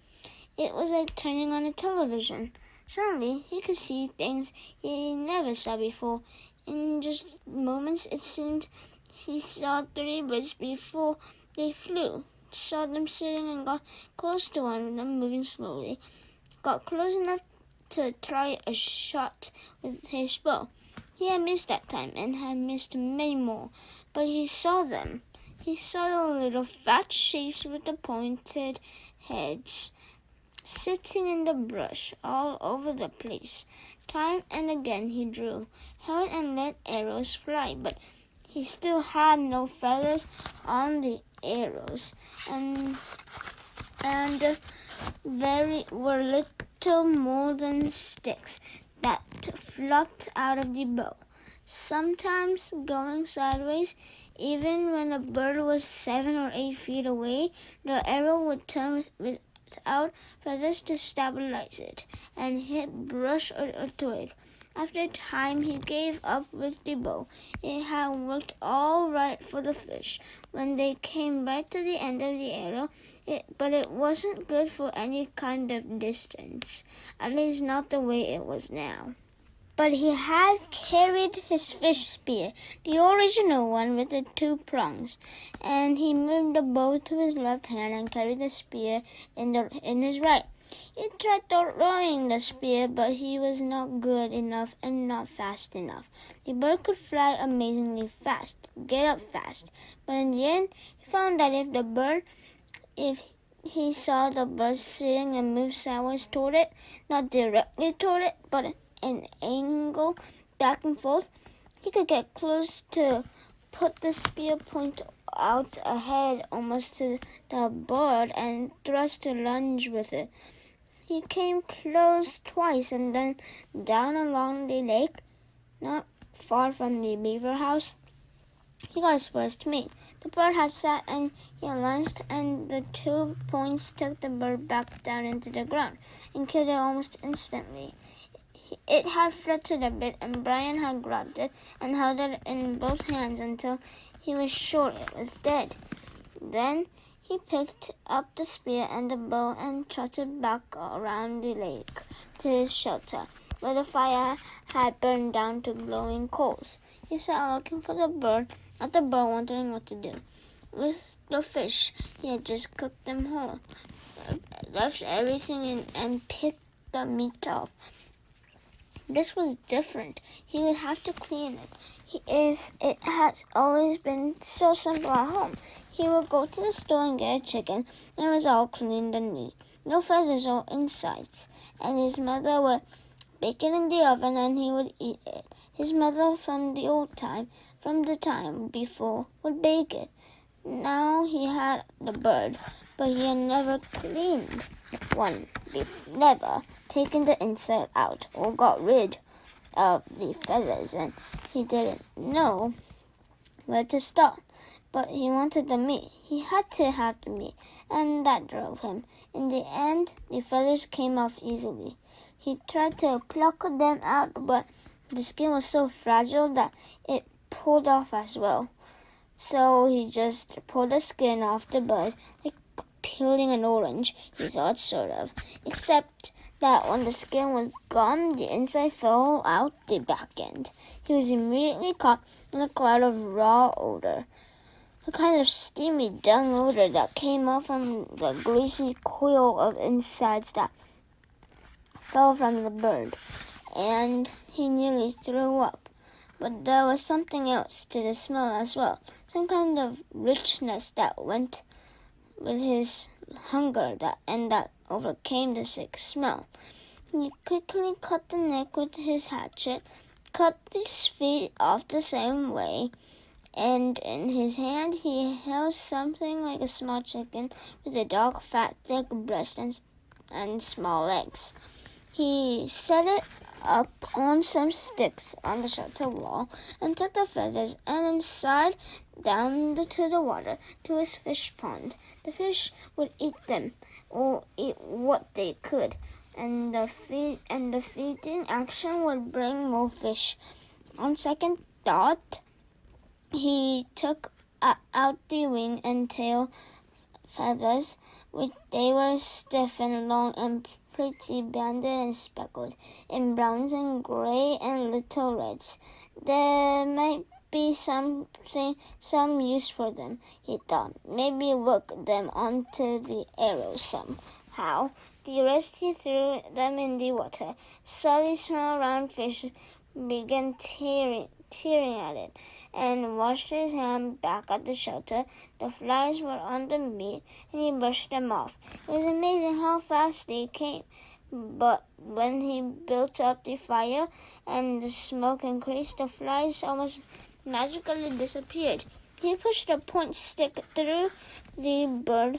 It was like turning on a television. Suddenly, he could see things he never saw before. In just moments, it seemed he saw 3 birds before they flew. Saw them sitting and got close to one of them, moving slowly. Got close enough to try a shot with his bow. He had missed that time and had missed many more, but he saw them. He saw the little fat shapes with the pointed heads sitting in the brush all over the place. Time and again he drew, held, and let arrows fly, but he still had no feathers on the arrows, and were little more than sticks that flopped out of the bow, sometimes going sideways. Even when a bird was 7 or 8 feet away, the arrow would turn without feathers to stabilize it and hit brush or a twig. After a time, he gave up with the bow. It had worked all right for the fish when they came right to the end of the arrow, but it wasn't good for any kind of distance, at least not the way it was now. But he had carried his fish spear, the original one with the 2 prongs, and he moved the bow to his left hand and carried the spear in his right. He tried throwing the spear, but he was not good enough and not fast enough. The bird could fly amazingly fast, get up fast, but in the end, he found that if he saw the bird sitting and moved sideways toward it, not directly toward it, but an angle back and forth, he could get close to put the spear point out ahead almost to the bird and thrust a lunge with it. He came close twice and then down along the lake, not far from the beaver house. He got his first meat. The bird had sat and he lunged, and the 2 points took the bird back down into the ground and killed it almost instantly. It had fluttered a bit, and Brian had grabbed it and held it in both hands until he was sure it was dead. Then he picked up the spear and the bow and trotted back around the lake to his shelter, where the fire had burned down to glowing coals. He sat looking for the bird, at the bird, wondering what to do. with the fish. He had just cooked them whole, left everything in, and picked the meat off. This was different. He would have to clean it. If it had always been so simple at home, he would go to the store and get a chicken, and it was all cleaned and neat. No feathers or insides. And his mother would bake it in the oven, and he would eat it. His mother from the time before, would bake it. Now he had the bird, but he had never cleaned one, never taken the inside out or got rid of the feathers, and he didn't know where to start. But he wanted the meat. He had to have the meat, and that drove him. In the end, the feathers came off easily. He tried to pluck them out, but the skin was so fragile that it pulled off as well. So he just pulled the skin off the bird, like peeling an orange, he thought, sort of. Except that when the skin was gone, the inside fell out the back end. He was immediately caught in a cloud of raw odor, a kind of steamy dung odor that came out from the greasy coil of insides that fell from the bird, and he nearly threw up. But there was something else to the smell as well, some kind of richness that went with his hunger that overcame the sick smell. He quickly cut the neck with his hatchet, cut his feet off the same way, and in his hand he held something like a small chicken with a dark, fat, thick breast and small legs. He set it up on some sticks on the shelter wall and took the feathers and inside down to the water to his fish pond. The fish would eat them or eat what they could, and the feeding action would bring more fish. On second thought, he took out the wing and tail feathers, which they were stiff and long and pretty, banded and speckled in browns and gray and little reds. There might be some use for them, he thought. Maybe work them onto the arrow somehow. The rest he threw them in the water. Saw the small round fish began tearing at it, and washed his hand back at the shelter. The flies were on the meat, and he brushed them off. It was amazing how fast they came. But when he built up the fire and the smoke increased, the flies almost magically disappeared. He pushed a point stick through the bird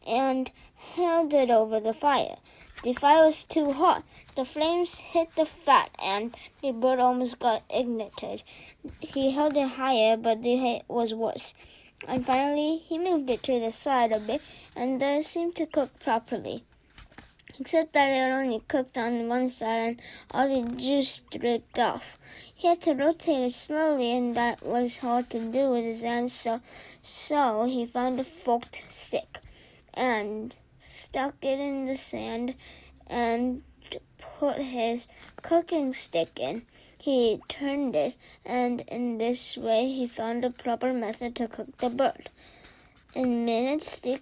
and held it over the fire. The fire was too hot. The flames hit the fat, and the bird almost got ignited. He held it higher, but the heat was worse. And finally, he moved it to the side a bit, and it seemed to cook properly, except that it only cooked on one side and all the juice dripped off. He had to rotate it slowly, and that was hard to do with his hands, so he found a forked stick and stuck it in the sand and put his cooking stick in. He turned it, and in this way he found a proper method to cook the bird. In minutes, the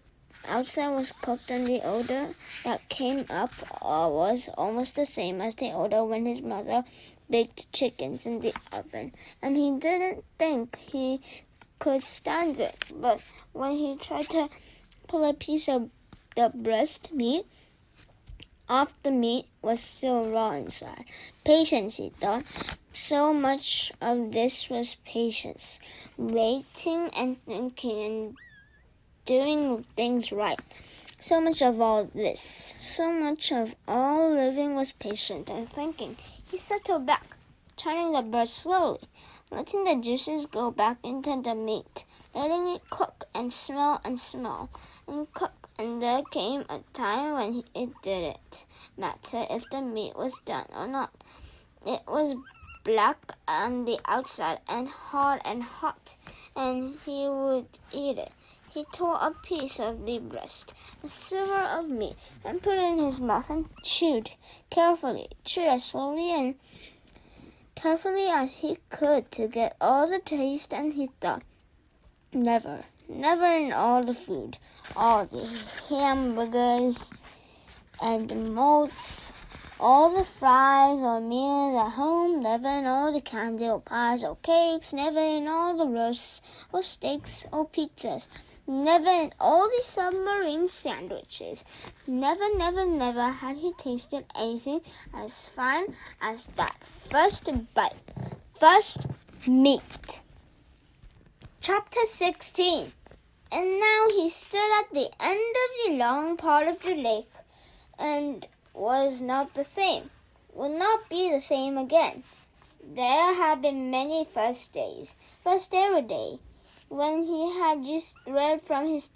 outside was cooked, and the odor that came up was almost the same as the odor when his mother baked chickens in the oven, and he didn't think he could stand it. But when he tried to pull a piece of the breast meat off, the meat was still raw inside. Patience, he thought. So much of this was patience, waiting and thinking and doing things right. So much of all living was patient and thinking. He settled back, turning the bird slowly, letting the juices go back into the meat, letting it cook and smell and cook. And there came a time when it didn't matter if the meat was done or not. It was black on the outside and hard and hot, and he would eat it. He tore a piece of the breast, a sliver of meat, and put it in his mouth and chewed carefully, as slowly and carefully as he could to get all the taste, and he thought, never, Never in all the food, all the hamburgers and the moats, all the fries or meals at home, never in all the candy or pies or cakes, never in all the roasts or steaks or pizzas, never in all the submarine sandwiches. Never, never, never had he tasted anything as fine as that first bite, first meat. Chapter 16. And now he stood at the end of the long part of the lake and was not the same, would not be the same again. There had been many first days. First every day, when he had just read from his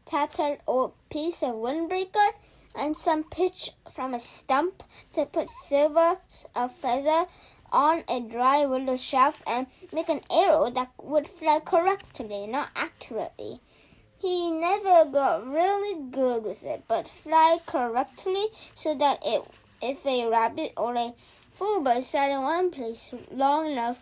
tattered old piece of windbreaker and some pitch from a stump to put silver a feather on a dry willow shaft and make an arrow that would fly correctly, not accurately. He never got really good with it, but fly correctly so that if a rabbit or a foolbird sat in one place long enough,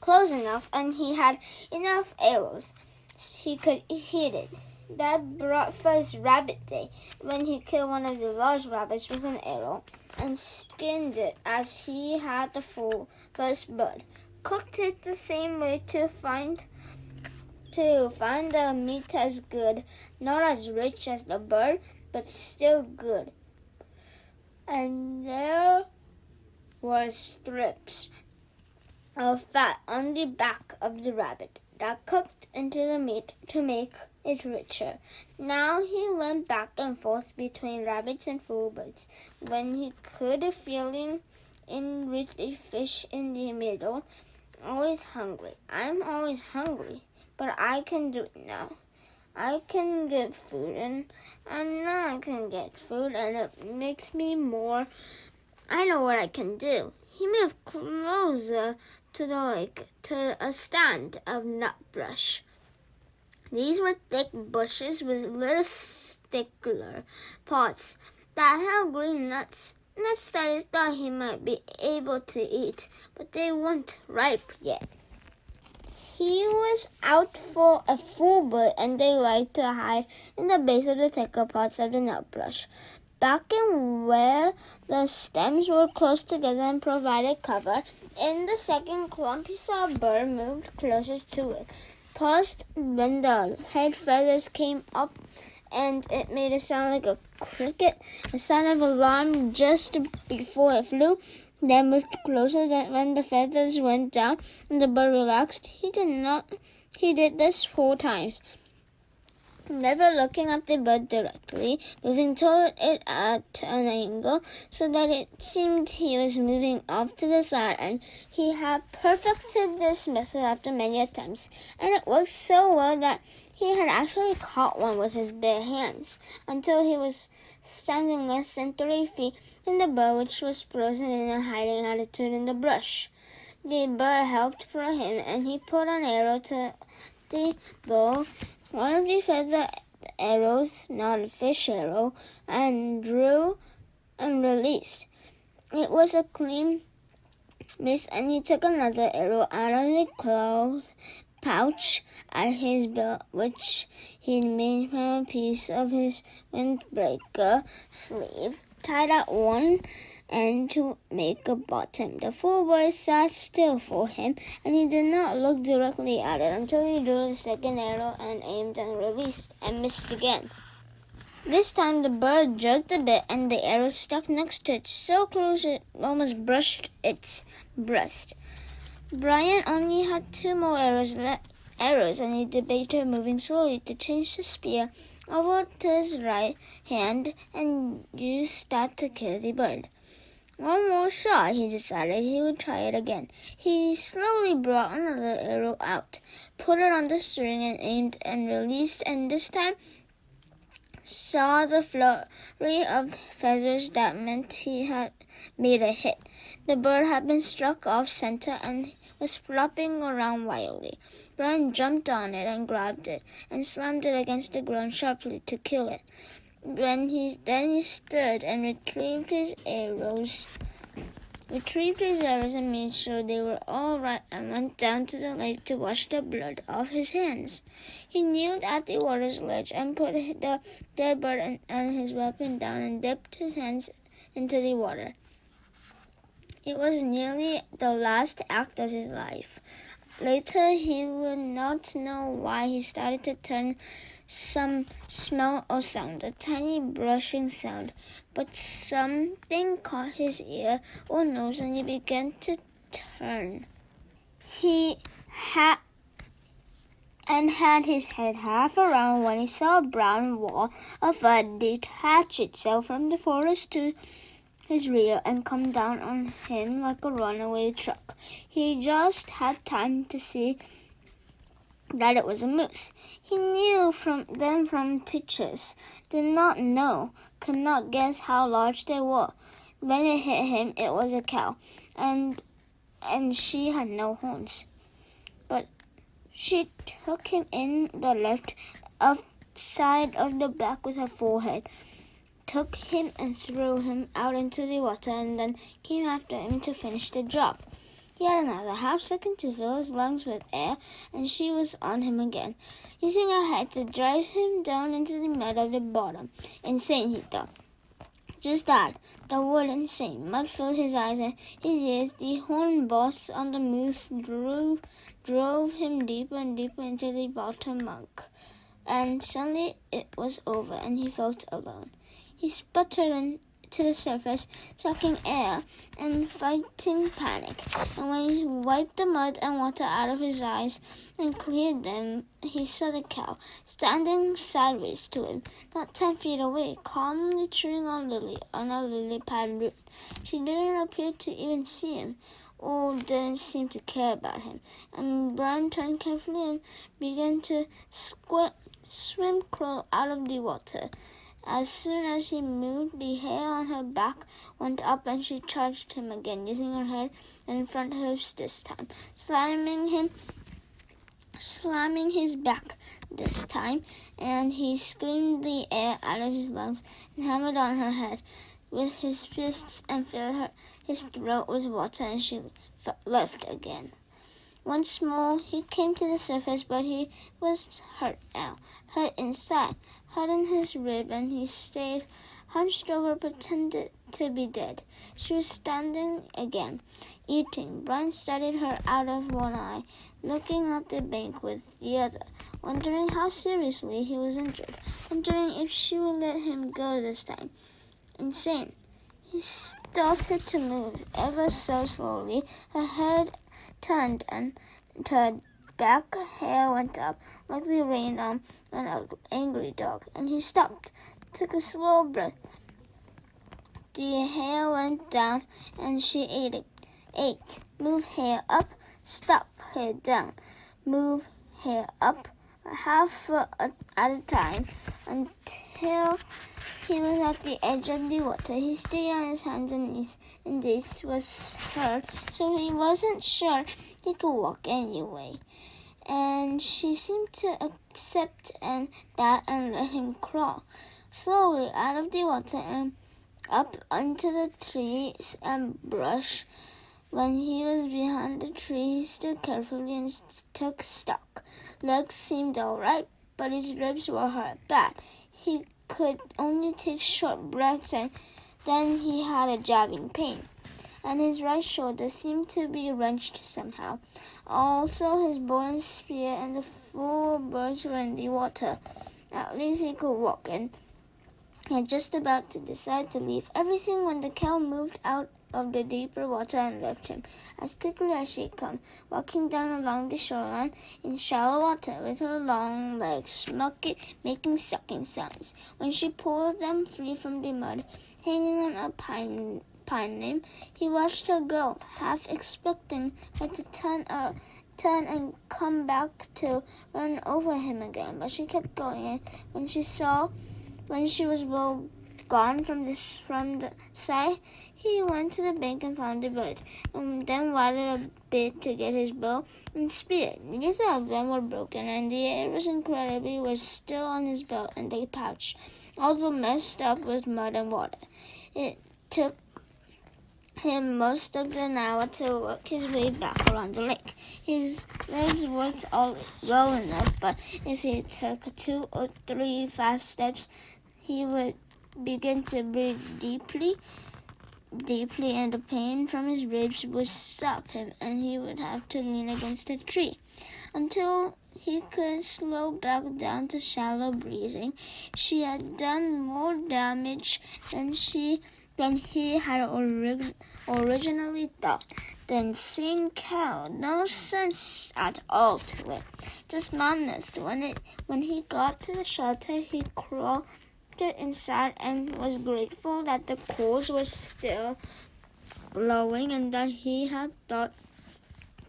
close enough, and he had enough arrows, he could hit it. That brought first rabbit day, when he killed one of the large rabbits with an arrow and skinned it as he had the first bird. Cooked it the same way to find the meat as good, not as rich as the bird, but still good. And there were strips of fat on the back of the rabbit that cooked into the meat to make it richer. Now he went back and forth between rabbits and foolbirds when he could, feeling in rich fish in the middle, always hungry. I'm always hungry, but I can do it now. I can get food, and now I can get food, and it makes me more. I know what I can do. He moved closer to the lake, to a stand of nut brush. These were thick bushes with little stickler pots that held green nuts that he thought he might be able to eat, but they weren't ripe yet. He was out for a foolbird, and they liked to hide in the base of the thicker parts of the nut brush, back in where the stems were close together and provided cover. In the second clump, he saw a bird moved closest to it, paused when the head feathers came up, and it made a sound like a cricket, a sound of alarm just before it flew. Then moved closer. Then when the feathers went down and the bird relaxed, he did this 4 times, never looking at the bird directly, moving toward it at an angle so that it seemed he was moving off to the side. And he had perfected this method after many attempts, and it worked so well that he had actually caught one with his bare hands, until he was standing less than 3 feet from the bird, which was frozen in a hiding attitude in the brush. The bird helped for him, and he put an arrow to the bow, one of the feather arrows, not a fish arrow, and drew and released. It was a clean miss, and he took another arrow out of the cloth pouch at his belt, which he'd made from a piece of his windbreaker sleeve, tied at one end to make a bottom. The foolboy sat still for him, and he did not look directly at it until he drew the second arrow and aimed and released and missed again. This time the bird jerked a bit, and the arrow stuck next to it, so close it almost brushed its breast. Brian only had 2 more arrows, and he debated moving slowly to change the spear over to his right hand and use that to kill the bird. One more shot, he decided he would try it again. He slowly brought another arrow out, put it on the string, and aimed and released, and this time saw the flurry of feathers that meant he had made a hit. The bird had been struck off center and was flopping around wildly. Brian jumped on it and grabbed it and slammed it against the ground sharply to kill it. Then he stood and retrieved his arrows retrieved his arrows and made sure they were all right, and went down to the lake to wash the blood off his hands. He kneeled at the water's edge and put the dead bird and his weapon down and dipped his hands into the water. It was nearly the last act of his life. Later, he would not know why he started to turn some smell or sound, a tiny brushing sound, but something caught his ear or nose and he began to turn. He had his head half around when he saw a brown wall of a dead hatchet sail from the forest to his rear and come down on him like a runaway truck. He just had time to see that it was a moose. He knew them from pictures, did not know, could not guess how large they were. When it hit him, it was a cow, and she had no horns. But she took him in the left side of the back with her forehead, took him and threw him out into the water, and then came after him to finish the job. He had another half second to fill his lungs with air, and she was on him again, using her head to drive him down into the mud of the bottom. Insane, he thought. Just that. The word insane. Mud filled his eyes and his ears. The horn boss on the moose drove him deeper and deeper into the bottom muck. And suddenly it was over, and he felt alone. He sputtered to the surface, sucking air and fighting panic. And when he wiped the mud and water out of his eyes and cleared them, he saw the cow standing sideways to him, not 10 feet away, calmly chewing on a lily pad root. She didn't appear to even see him, or didn't seem to care about him. And Brian turned carefully and began to crawl out of the water. As soon as he moved, the hair on her back went up and she charged him again, using her head and front hooves this time, slamming his back this time, and he screamed the air out of his lungs and hammered on her head with his fists and filled his throat with water, and she left again. Once more he came to the surface, but he was hurt now, hurt inside, hurt in his rib, and he stayed hunched over, pretended to be dead. She was standing again, eating. Brian studied her out of one eye, looking at the bank with the other, wondering how seriously he was injured, wondering if she would let him go this time. Insane. He started to move ever so slowly. Her head turned and her back hair went up like the rain on an angry dog, and he stopped, took a slow breath. The hair went down and she ate. Move hair up, stop, hair down. Move hair up, half foot at a time, until he was at the edge of the water. He stayed on his hands and knees, and this was hurt, so he wasn't sure he could walk anyway. And she seemed to accept that and let him crawl slowly out of the water and up onto the trees and brush. When he was behind the tree, he stood carefully and took stock. Legs seemed all right, but his ribs were hurt bad. He could only take short breaths, and then he had a jabbing pain, and his right shoulder seemed to be wrenched somehow. Also, his bow and spear and the four birds were in the water. At least he could walk, and he was just about to decide to leave everything when the cow moved out of the deeper water and left him as quickly as she had come, walking down along the shoreline in shallow water with her long legs making sucking sounds. When she pulled them free from the mud, hanging on a pine limb, he watched her go, half expecting her to turn and come back to run over him again. But she kept going, and when she was well gone from the sight, he went to the bank and found the bird, and then waited a bit to get his bow and spear. Neither of them were broken, and the arrows incredibly were still on his belt and the pouch, although messed up with mud and water. It took him most of the hour to work his way back around the lake. His legs worked all well enough, but if he took 2 or 3 fast steps, he would begin to breathe deeply, and the pain from his ribs would stop him, and he would have to lean against a tree until he could slow back down to shallow breathing. She had done more damage than he had originally thought. The insane cow, no sense at all to it, just madness. When he got to the shelter, he crawled inside and was grateful that the coals were still blowing and that he had thought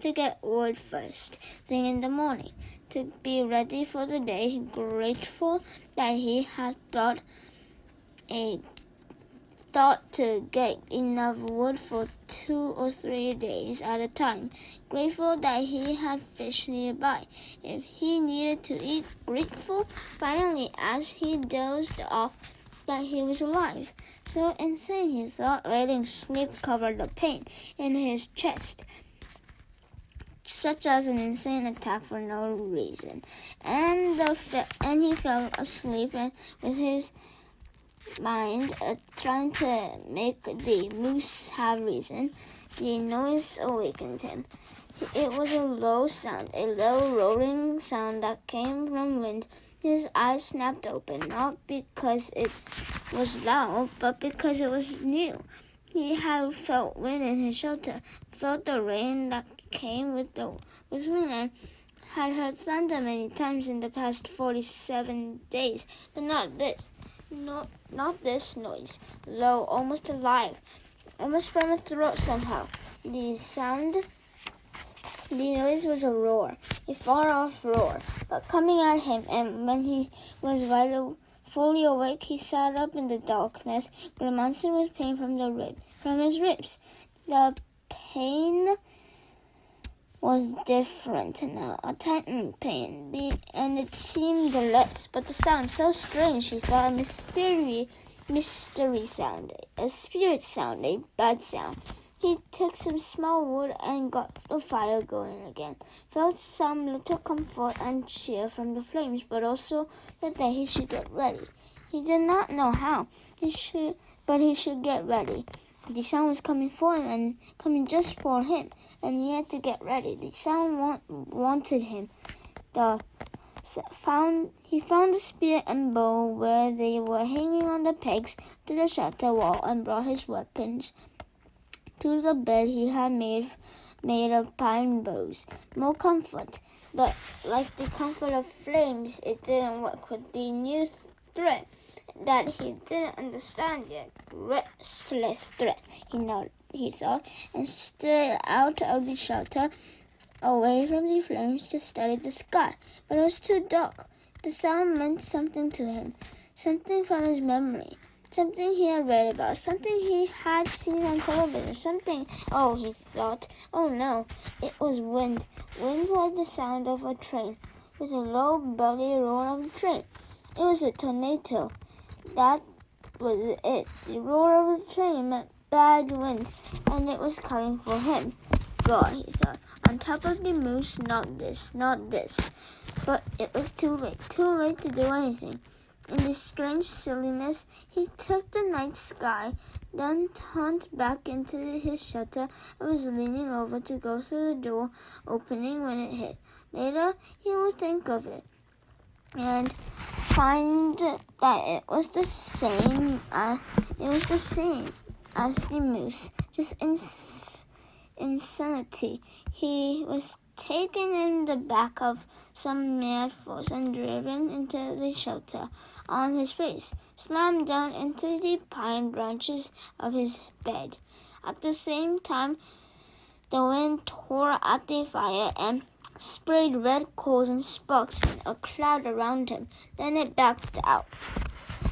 to get wood first thing in the morning to be ready for the day. Grateful that he had thought to get enough wood for 2 or 3 days at a time. Grateful that he had fish nearby if he needed to eat. Grateful, finally, as he dozed off, that he was alive. So insane, he thought, letting sleep cover the pain in his chest, such as an insane attack for no reason. And he fell asleep, and with his mind trying to make the moose have reason, the noise awakened him. It was a low sound, a low roaring sound that came from wind. His eyes snapped open, not because it was loud, but because it was new. He had felt wind in his shelter, felt the rain that came with wind, and had heard thunder many times in the past 47 days, but not this. Not this noise, low, almost alive, almost from a throat somehow. The noise was a roar, a far-off roar, but coming at him, and when he was fully awake, he sat up in the darkness, grimacing with pain from his ribs. The pain was different now, a tightening pain, and it seemed less, but the sound so strange, he thought, a mystery sound, a spirit sound, a bad sound. He took some small wood and got the fire going again, felt some little comfort and cheer from the flames, but also felt that he should get ready. He did not know how, but he should get ready. The sound was coming for him and coming just for him, and he had to get ready. The sound wanted him. He found the spear and bow where they were hanging on the pegs to the shelter wall and brought his weapons to the bed he had made of pine boughs. More comfort, but like the comfort of flames, it didn't work with the new threat that he didn't understand yet. Restless threat, he thought, and stared out of the shelter, away from the flames to study the sky. But it was too dark. The sound meant something to him, something from his memory, something he had read about, something he had seen on television, something. Oh, he thought, oh no, it was wind. Wind like the sound of a train, with a low belly roar of a train. It was a tornado. That was it. The roar of the train meant bad wind, and it was coming for him. God, he thought, on top of the moose, not this. But it was too late to do anything. In this strange silliness, he took the night sky, then turned back into his shelter and was leaning over to go through the door opening when it hit. Later, he would think of it and find that it was the same as the moose, just insanity. He was taken in the back of some mad force and driven into the shelter on his face, slammed down into the pine branches of his bed. At the same time, the wind tore at the fire and sprayed red coals and sparks in a cloud around him. Then it backed out,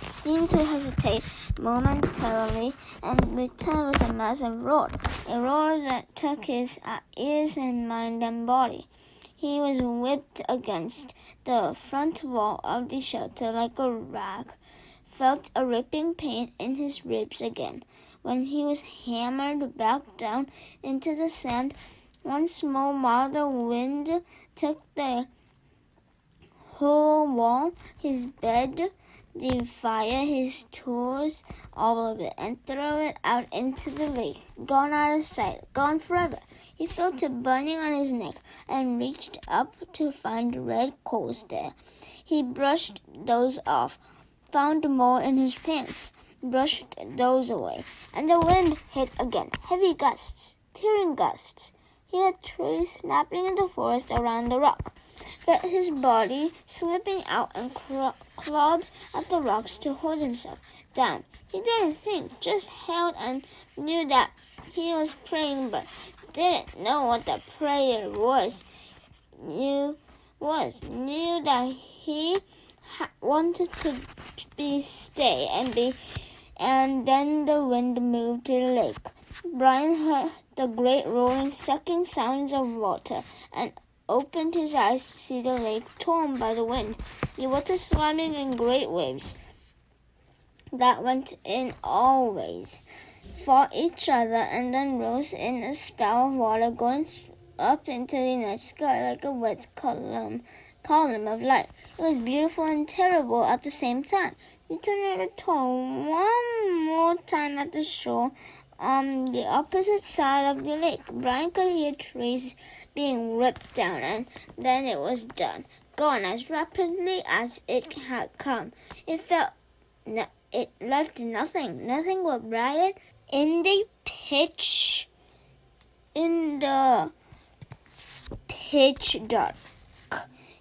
seemed to hesitate momentarily, and returned with a massive roar, a roar that took his ears and mind and body. He was whipped against the front wall of the shelter like a rag, felt a ripping pain in his ribs again, when he was hammered back down into the sand once more while the wind took the whole wall, his bed, the fire, his tools, all of it, and threw it out into the lake. Gone out of sight, gone forever. He felt a burning on his neck and reached up to find red coals there. He brushed those off, found more in his pants, brushed those away, and the wind hit again. Heavy gusts, tearing gusts. He had trees snapping in the forest around the rock. Felt his body slipping out and clawed at the rocks to hold himself down. He didn't think, just held and knew that he was praying, but didn't know what the prayer was. Knew that he wanted to stay and then the wind moved to the lake. Brian heard the great roaring, sucking sounds of water and opened his eyes to see the lake torn by the wind, the water slamming in great waves that went in all ways, fought each other, and then rose in a spout of water going up into the night sky like a wet column of light. It was beautiful and terrible at the same time. The tornado tore one more time at the shore on the opposite side of the lake. Brian could hear trees being ripped down, and then it was done, gone as rapidly as it had come. It left nothing but Brian in the pitch dark.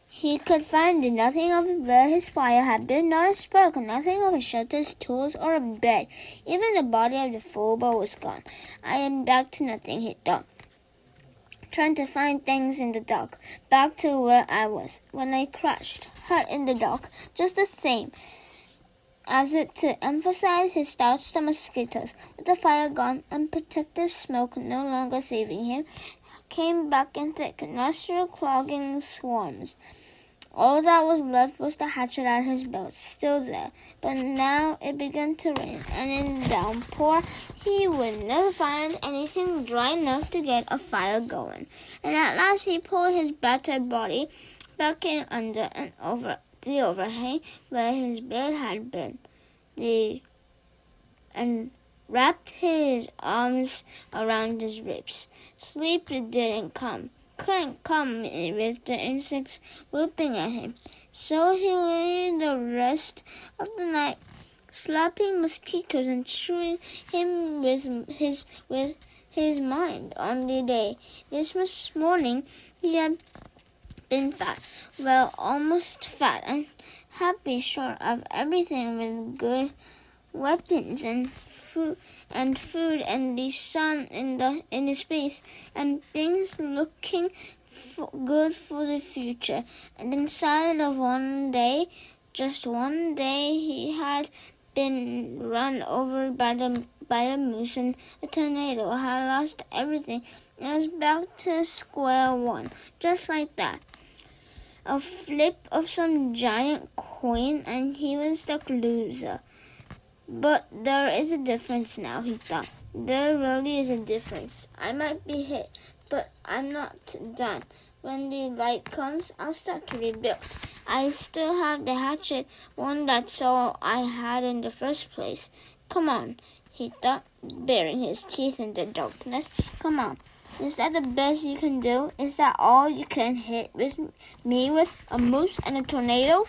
He could find nothing of where his fire had been, not a spark, nothing of his shelters, tools, or a bed. Even the body of the full-bow was gone. I am back to nothing, he thought, trying to find things in the dark, back to where I was when I crashed, hurt in the dark, just the same. As if to emphasize, he starched the mosquitoes, with the fire gone and protective smoke no longer saving him, came back in thick, nostril-clogging swarms. All that was left was the hatchet at his belt, still there. But now it began to rain, and in the downpour he would never find anything dry enough to get a fire going. And at last he pulled his battered body back in under and over the overhang where his bed had been, and wrapped his arms around his ribs. Sleep couldn't come with the insects whooping at him. So he lay the rest of the night, slapping mosquitoes and chewing him with his mind on the day. This morning he had been fat, well, almost fat, and happy, short of everything, with good weapons and food and the sun in his face, and things looking good for the future. And inside of just one day, he had been run over by a moose, and a tornado had lost everything. It was back to square one, just like that. A flip of some giant coin, and he was the loser. But there is a difference now, he thought. There really is a difference. I might be hit, but I'm not done. When the light comes, I'll start to rebuild. I still have the hatchet, one that's all I had in the first place. Come on, he thought, baring his teeth in the darkness. Come on. Is that the best you can do? Is that all you can hit me with? A moose and a tornado?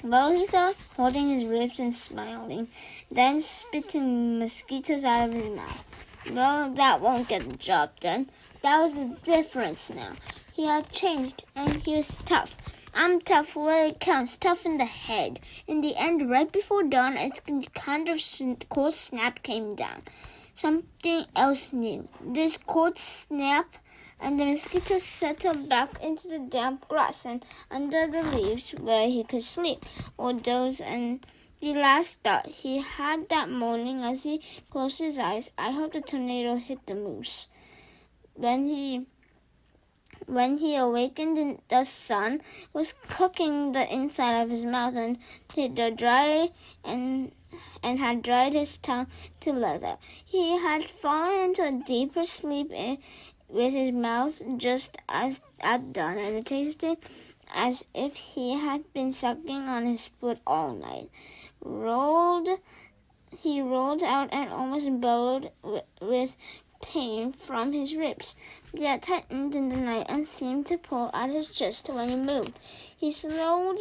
Well, he thought, holding his ribs and smiling, then spitting mosquitoes out of his mouth. Well, that won't get the job done. That was the difference now. He had changed, and he was tough. I'm tough where it counts, tough in the head. In the end, right before dawn, a kind of cold snap came down. Something else new. This cold snap, and the mosquitoes settled back into the damp grass and under the leaves where he could sleep or doze. And the last thought he had that morning as he closed his eyes, I hope the tornado hit the moose. When When he awakened, the sun was cooking the inside of his mouth, and had dried his tongue to leather. He had fallen into a deeper sleep with his mouth just as at dawn, and it tasted as if he had been sucking on his foot all night. He rolled out and almost bellowed with pain from his ribs. They tightened in the night and seemed to pull at his chest when he moved. He slowed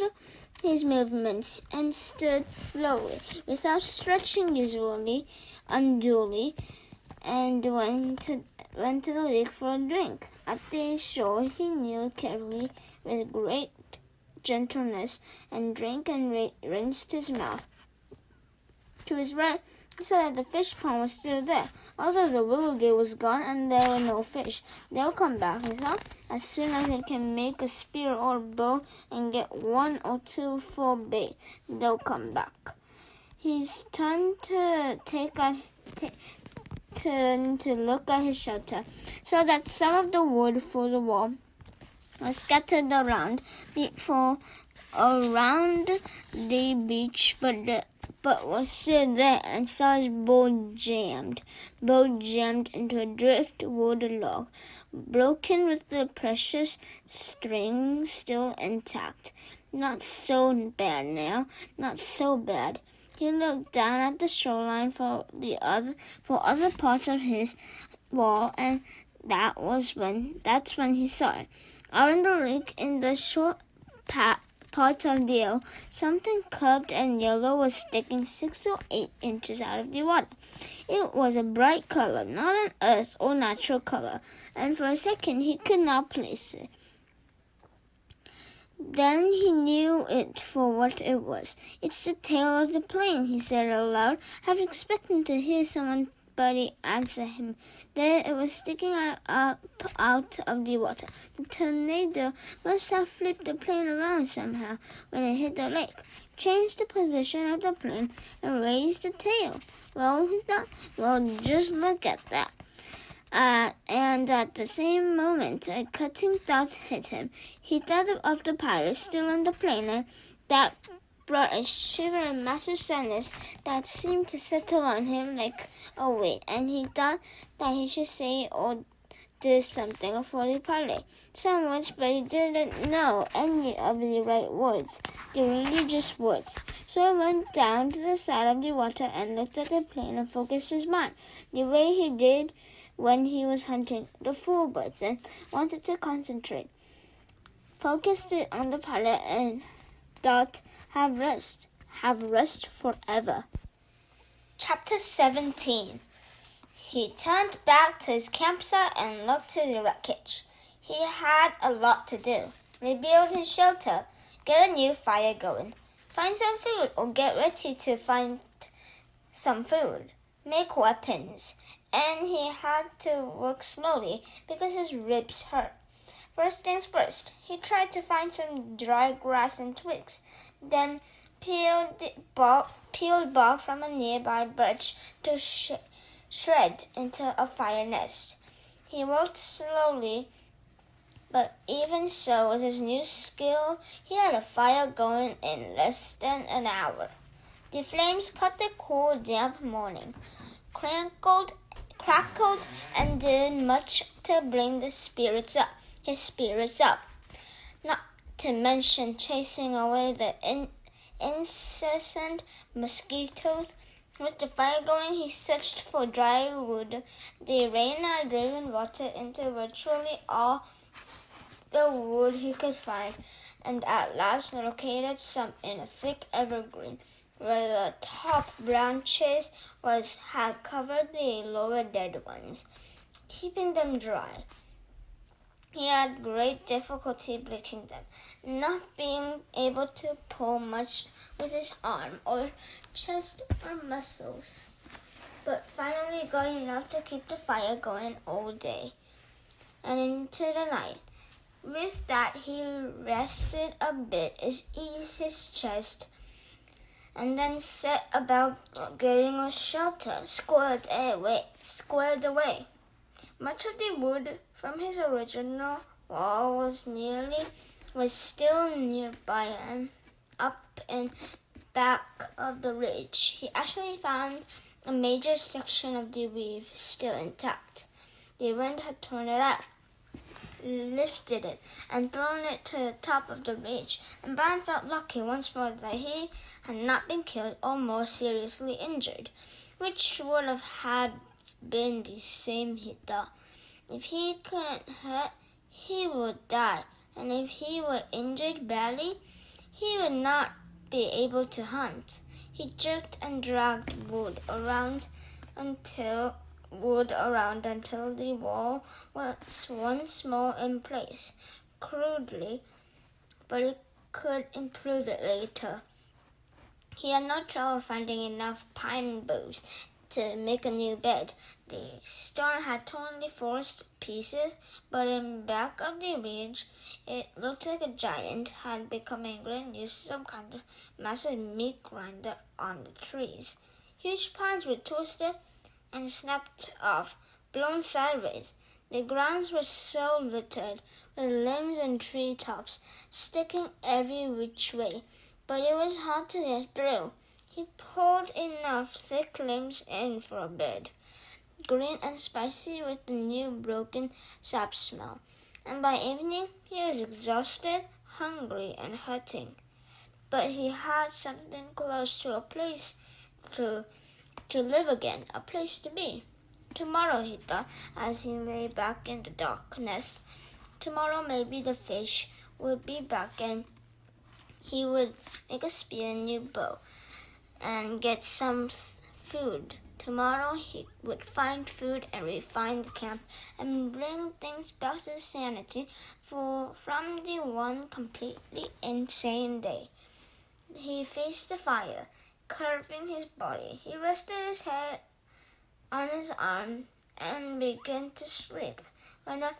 his movements and stood slowly, without stretching unduly, and went to the lake for a drink. At the shore he kneeled carefully with great gentleness and drank and rinsed his mouth. To his right, he saw that the fish pond was still there, although the willow gate was gone and there were no fish. They'll come back, he thought, as soon as he can make a spear or bow and get 1 or 2 full bait. They'll come back. He turned to look at his shelter, saw that some of the wood for the wall was scattered around the beach, but was still there, and saw his bow jammed into a driftwood log, broken with the precious string still intact. Not so bad now, not so bad. He looked down at the shoreline for other parts of his wall, and that's when he saw it. Out in the lake, in the short part of the hill, something curved and yellow was sticking 6 or 8 inches out of the water. It was a bright color, not an earth or natural color, and for a second he could not place it. Then he knew it for what it was. "It's the tail of the plane," he said aloud, half expecting to hear somebody answer him. There it was, sticking out of the water. The tornado must have flipped the plane around somehow when it hit the lake, changed the position of the plane, and raised the tail. Well, he thought, just look at that. And at the same moment, a cutting thought hit him. He thought of the pilot still in the plane, and that brought a shiver and massive sadness that seemed to settle on him like a weight, and he thought that he should say or do something for the pilot. Some words, but he didn't know any of the right words, the religious words. So he went down to the side of the water and looked at the plane and focused his mind, the way he did when he was hunting the fool birds and wanted to concentrate. Focused it on the pilot and thought, have rest forever. Chapter 17. He turned back to his campsite and looked to the wreckage. He had a lot to do. Rebuild his shelter, get a new fire going, find some food or get ready to find some food, make weapons, and he had to work slowly because his ribs hurt. First things first, he tried to find some dry grass and twigs, then peeled bark from a nearby birch to shred into a fire nest. He worked slowly, but even so, with his new skill, he had a fire going in less than an hour. The flames cut the cool, damp morning, crackled, and did much to bring his spirits up. Not to mention chasing away the incessant mosquitoes. With the fire going, he searched for dry wood. The rain had driven water into virtually all the wood he could find, and at last located some in a thick evergreen, where the top branches had covered the lower dead ones, keeping them dry. He had great difficulty breaking them, not being able to pull much with his arm or chest or muscles, but finally got enough to keep the fire going all day and into the night. With that, he rested a bit, eased his chest, and then set about getting a shelter squared away. Much of the wood from his original wall was still nearby and up and back of the ridge. He actually found a major section of the weave still intact. The wind had torn it out, lifted it, and thrown it to the top of the ridge, and Brian felt lucky once more that he had not been killed or more seriously injured, which would have had been the same, he thought. If he couldn't hurt, he would die, and if he were injured badly, he would not be able to hunt. He jerked and dragged wood around until the wall was once more in place, crudely, but he could improve it later. He had no trouble finding enough pine boughs to make a new bed. The storm had torn the forest pieces, but in back of the ridge, it looked like a giant had become angry and used some kind of massive meat grinder on the trees. Huge pines were twisted and snapped off, blown sideways. The grounds were so littered with limbs and tree tops sticking every which way, but it was hard to get through. He pulled enough thick limbs in for a bed, green and spicy with the new broken sap smell, and by evening he was exhausted, hungry, and hurting. But he had something close to a place to live again, a place to be. Tomorrow, he thought, as he lay back in the darkness, tomorrow maybe the fish would be back and he would make a spear and new bow and get some food. Tomorrow he would find food and refine the camp and bring things back to sanity from the one completely insane day. He faced the fire, curving his body. He rested his head on his arm and began to sleep when a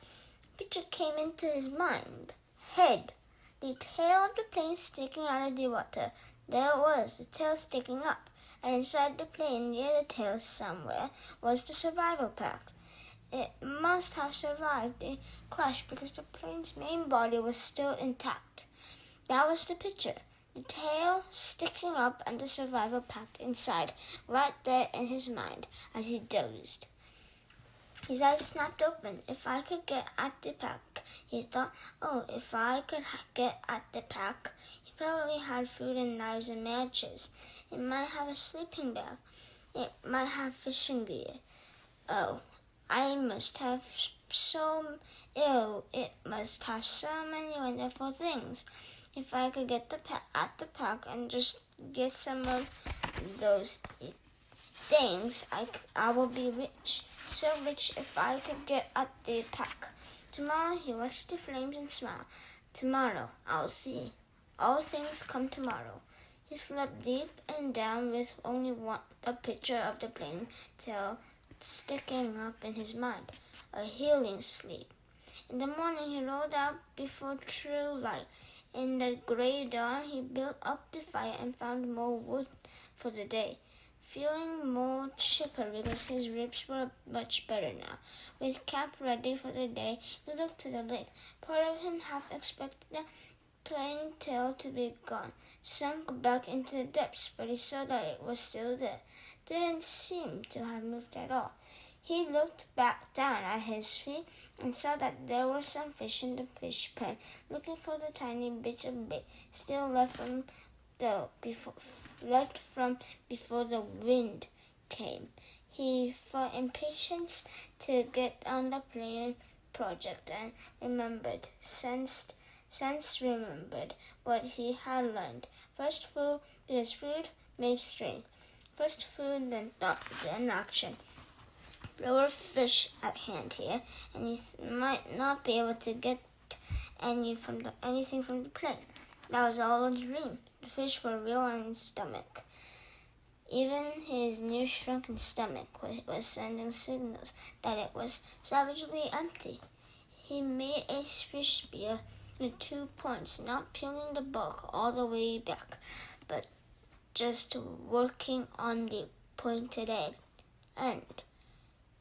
picture came into his mind. Head, the tail of the plane sticking out of the water. There it was, the tail sticking up, and inside the plane near the tail somewhere was the survival pack. It must have survived the crash because the plane's main body was still intact. That was the picture. The tail sticking up and the survival pack inside, right there in his mind as he dozed. His eyes snapped open. If I could get at the pack, he thought. Oh, if I could get at the pack. He probably had food and knives and matches. It might have a sleeping bag. It might have fishing gear. Oh, it must have so many wonderful things. If I could get at the pack and just get some of those things, I will be rich. So rich if I could get at the pack. Tomorrow he watched the flames and smiled. Tomorrow I'll see. All things come tomorrow. He slept deep and down with only a picture of the plane tail sticking up in his mind. A healing sleep. In the morning he rolled out before true light. In the gray dawn, he built up the fire and found more wood for the day, feeling more chipper because his ribs were much better now. With camp ready for the day, he looked to the lake. Part of him half expected the plane tail to be gone, sunk back into the depths, but he saw that it was still there. Didn't seem to have moved at all. He looked back down at his feet and saw that there were some fish in the fish pen, looking for the tiny bits of bait still left from before the wind came. He felt impatience to get on the plane project and remembered what he had learned. First food, because food makes strength. First food, then thought, then action. There were fish at hand here, and he might not be able to get anything from the plane. That was all a dream. The fish were real in his stomach. Even his new shrunken stomach was sending signals that it was savagely empty. He made a fish spear with 2 points, not peeling the bark all the way back, but just working on the pointed end.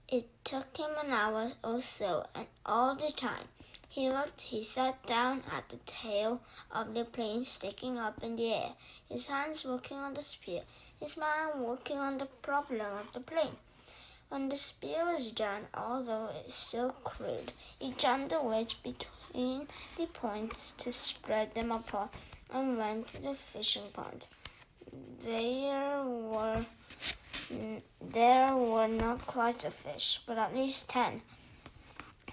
It took him an hour or so, and all the time He sat down at the tail of the plane sticking up in the air, his hands working on the spear, his mind working on the problem of the plane. When the spear was done, although it still crude, he jammed the wedge between the points to spread them apart and went to the fishing pond. There were not quite a fish, but at least 10.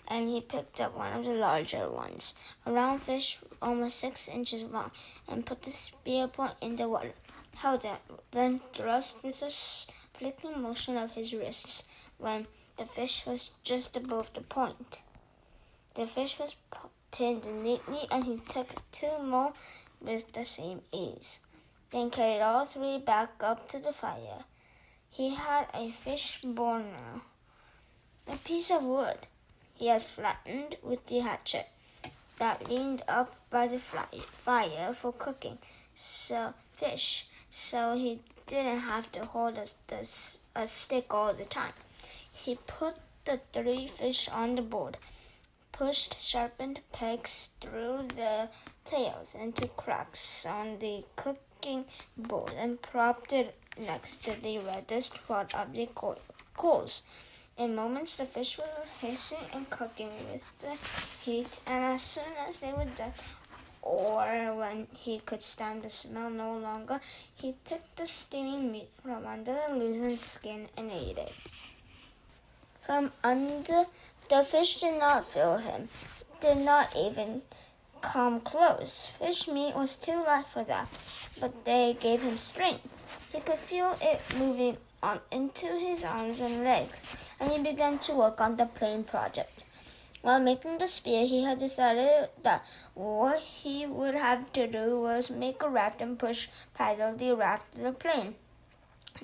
And he picked up one of the larger ones, a round fish almost 6 inches long, and put the spear point in the water, held it, then thrust with a flicking motion of his wrists when the fish was just above the point. The fish was pinned neatly, and he took 2 more with the same ease, then carried all 3 back up to the fire. He had a fish born now, a piece of wood he had flattened with the hatchet that leaned up by the fire for cooking fish, so he didn't have to hold a stick all the time. He put the 3 fish on the board, pushed sharpened pegs through the tails into cracks on the cooking board, and propped it next to the reddest part of the coals. In moments, the fish were hissing and cooking with the heat, and as soon as they were done, or when he could stand the smell no longer, he picked the steaming meat from under the loosened skin and ate it. From under, the fish did not feel him, did not even come close. Fish meat was too light for that, but they gave him strength. He could feel it moving on into his arms and legs, and he began to work on the plane project. While making the spear, he had decided that what he would have to do was make a raft and paddle the raft to the plane,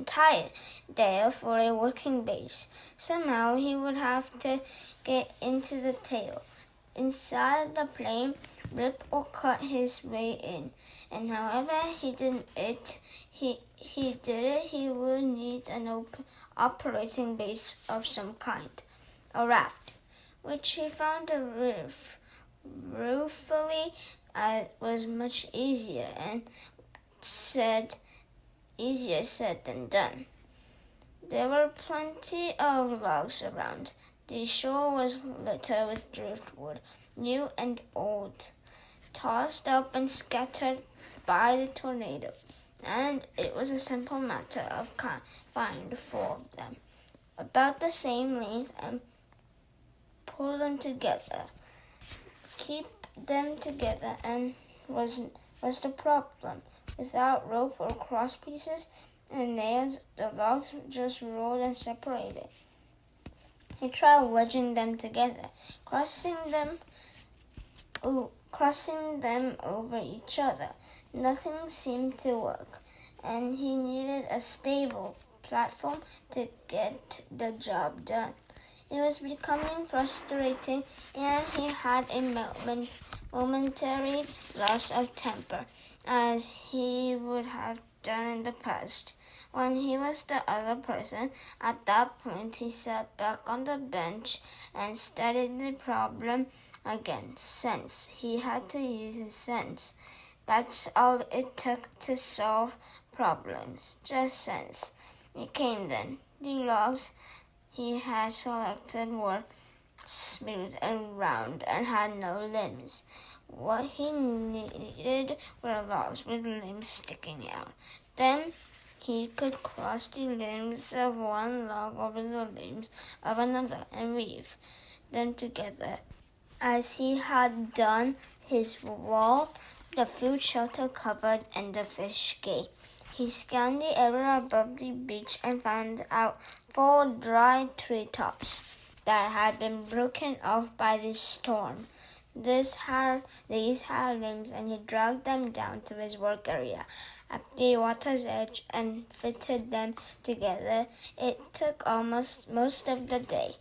tie it there for a working base. Somehow he would have to get into the tail, inside the plane, rip or cut his way in, and however he did it, he would need an operating base of some kind, a raft, which he found ruefully was much easier said than done. There were plenty of logs around. The shore was littered with driftwood, new and old, tossed up and scattered by the tornado, and it was a simple matter of find 4 of them, about the same length, and pull them together. Keep them together and was the problem. Without rope or cross pieces and nails, the logs just rolled and separated. He tried wedging them together, crossing them over each other. Nothing seemed to work, and he needed a stable platform to get the job done. It was becoming frustrating, and he had a momentary loss of temper, as he would have done in the past. When he was the other person, at that point he sat back on the bench and studied the problem again. Sense. He had to use his sense. That's all it took to solve problems. Just sense. It came then. The logs he had selected were smooth and round and had no limbs. What he needed were logs with limbs sticking out. Then he could cross the limbs of one log over the limbs of another and weave them together, as he had done his wall, the food shelter cupboard, and the fish gate. He scanned the area above the beach and found out 4 dry treetops that had been broken off by the storm. These had limbs, and he dragged them down to his work area at the water's edge and fitted them together. It took almost most of the day.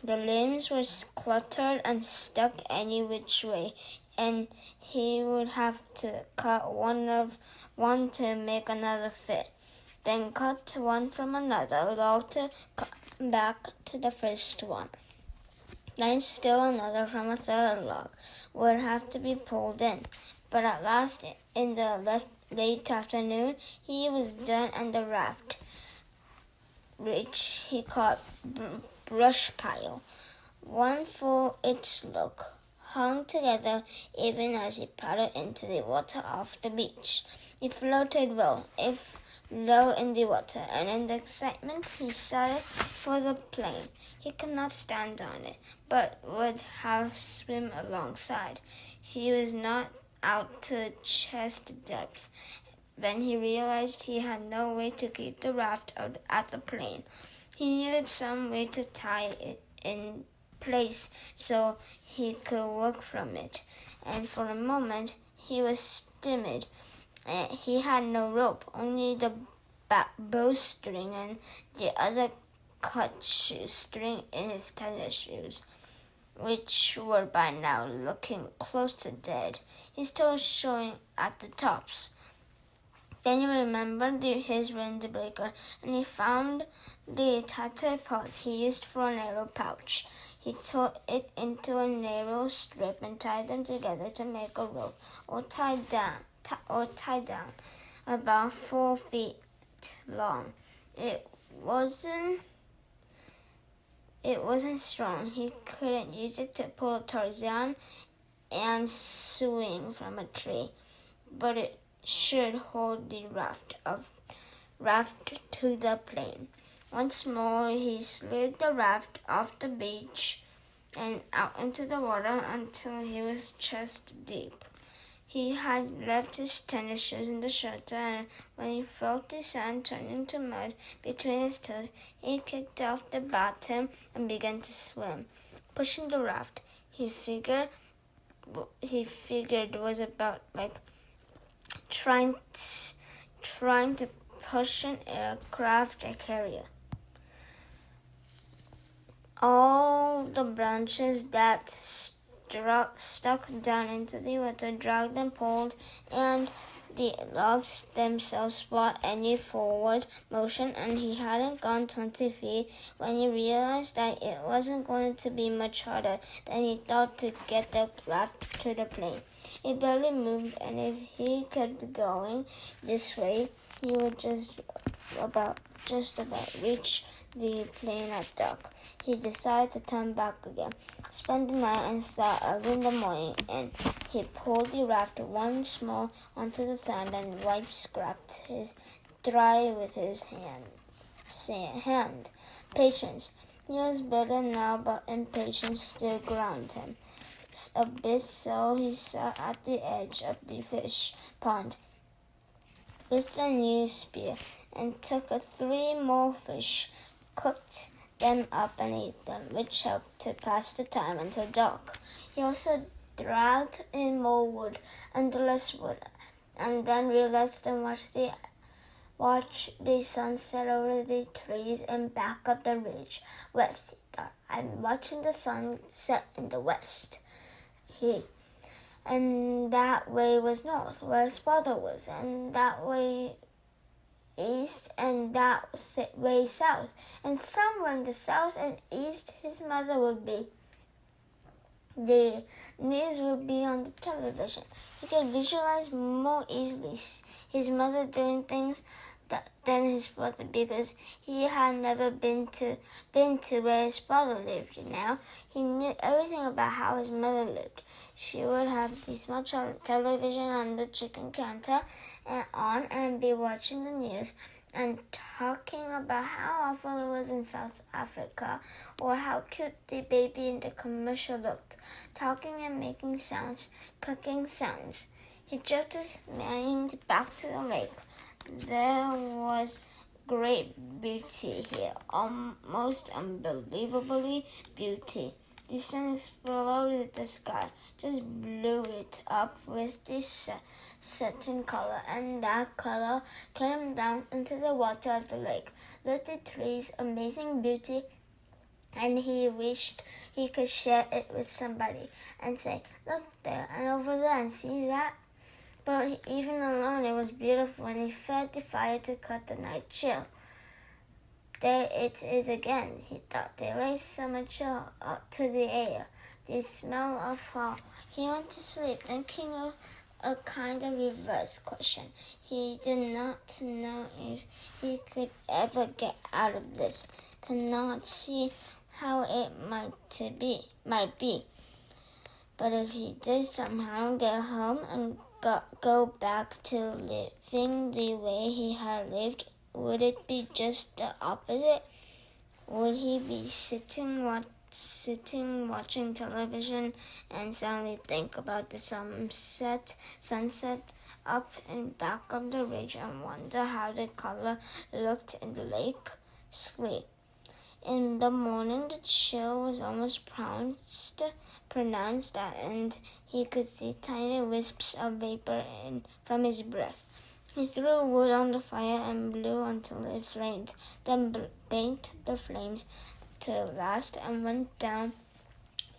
The limbs were cluttered and stuck any which way, and he would have to cut one to make another fit, then cut one from another log to come back to the first one. Then still another from a third log would have to be pulled in. But at last, in the late afternoon, he was done, and the raft, which he called brush pile, one for each log, hung together even as he paddled into the water off the beach. He floated well, if low in the water, and in the excitement he started for the plane. He could not stand on it, but would have swum alongside. He was not out to chest depth when he realized he had no way to keep the raft out at the plane. He needed some way to tie it in place so he could work from it, and for a moment he was timid. He had no rope, only the bowstring and the other cut string in his tennis shoes, which were by now looking close to dead, his toes showing at the tops. Then he remembered his windbreaker, and he found the tattered part he used for a narrow pouch. He tore it into a narrow strip and tied them together to make a rope, or tied down about 4 feet long. It wasn't strong. He couldn't use it to pull Tarzan and swing from a tree, but it should hold the raft to the plane. Once more he slid the raft off the beach and out into the water until he was chest deep. He had left his tennis shoes in the shelter, and when he felt the sand turning to mud between his toes, he kicked off the bottom and began to swim. Pushing the raft, he figured was about like trying to push an aircraft carrier. All the branches that stuck down into the water dragged and pulled, and the logs themselves brought any forward motion, and he hadn't gone 20 feet when he realized that it wasn't going to be much harder than he thought to get the raft to the plane. It barely moved, and if he kept going this way, he would just about reach the plane at dark. He decided to turn back again, spend the night, and start early in the morning, and he pulled the raft once more onto the sand and scraped his dry with his hand. Patience. He was better now, but impatience still ground him a bit, so he sat at the edge of the fish pond with the new spear and took 3 more fish, cooked them up and ate them, which helped to pass the time until dark. He also dragged in more wood, endless wood, and then relaxed and watched the sunset over the trees and back up the ridge. West, he thought. I'm watching the sun set in the west. And that way was north, where his father was, and that way east, and that way south, and somewhere in the south and east his mother would be. The news would be on the television. He could visualize more easily his mother doing things than his brother, because he had never been to where his father lived. Now he knew everything about how his mother lived. She would have the small television on the chicken counter and be watching the news and talking about how awful it was in South Africa, or how cute the baby in the commercial looked, talking and making sounds, cooking sounds. He jerked his mind back to the lake. There was great beauty here, almost unbelievably beauty. The sun exploded the sky, just blew it up with this certain color, and that color came down into the water of the lake, lit the trees, amazing beauty, and he wished he could share it with somebody and say, look there and over there and see that. But even alone, it was beautiful, and he fed the fire to cut the night chill. There it is again, he thought. They raised so much up to the air. The smell of fall. He went to sleep, thinking of a kind of reverse question. He did not know if he could ever get out of this. Could not see how it might be. But if he did somehow get home and go back to living the way he had lived, would it be just the opposite? Would he be sitting watching television and suddenly think about the sunset up and back of the ridge and wonder how the color looked in the lake? Sleep. In the morning, the chill was almost pronounced, and he could see tiny wisps of vapor from his breath. He threw wood on the fire and blew until it flamed, then banked the flames to last and went down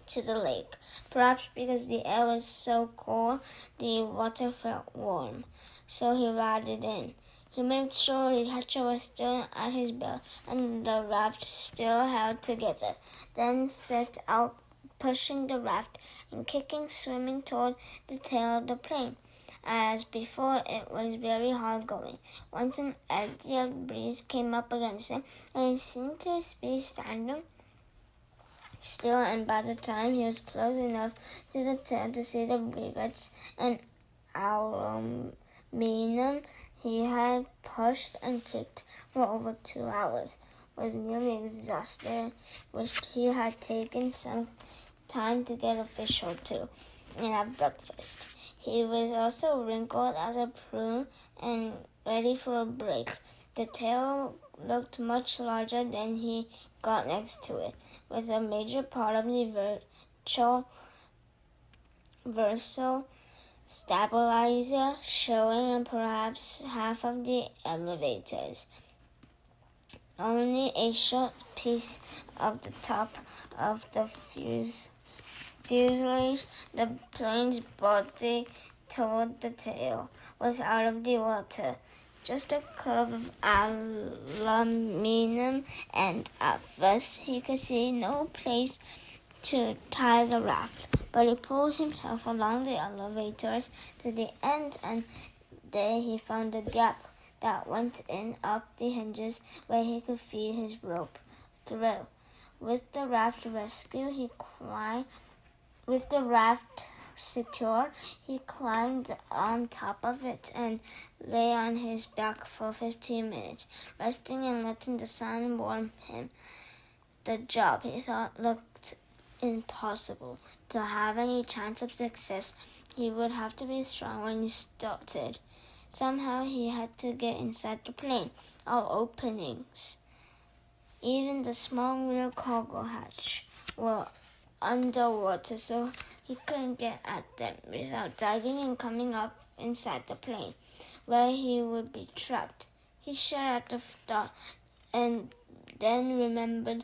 to the lake. Perhaps because the air was so cold, the water felt warm, so he waded in. He made sure the hatchet was still at his belt and the raft still held together, then set out pushing the raft and kicking, swimming toward the tail of the plane. As before, it was very hard going. Once an eddy of breeze came up against him, and he seemed to be standing still, and by the time he was close enough to the tail to see the rivets and aluminum he had pushed and kicked for over 2 hours, was nearly exhausted, wished he had taken some time to get a fish or two and have breakfast. He was also wrinkled as a prune and ready for a break. The tail looked much larger than he got next to it, with a major part of the versal stabilizer showing and perhaps half of the elevators. Only a short piece of the top of the fuselage, the plane's body toward the tail, was out of the water. Just a curve of aluminum, and at first he could see no place to tie the raft. But he pulled himself along the elevators to the end, and there he found a gap that went in up the hinges where he could feed his rope through. With the raft secure, he climbed on top of it and lay on his back for 15 minutes, resting and letting the sun warm him. The job, he thought, looked impossible. To have any chance of success, he would have to be strong when he started. Somehow he had to get inside the plane. All openings, even the small rear cargo hatch, were underwater, so he couldn't get at them without diving and coming up inside the plane, where he would be trapped. He shuddered at the thought, and then remembered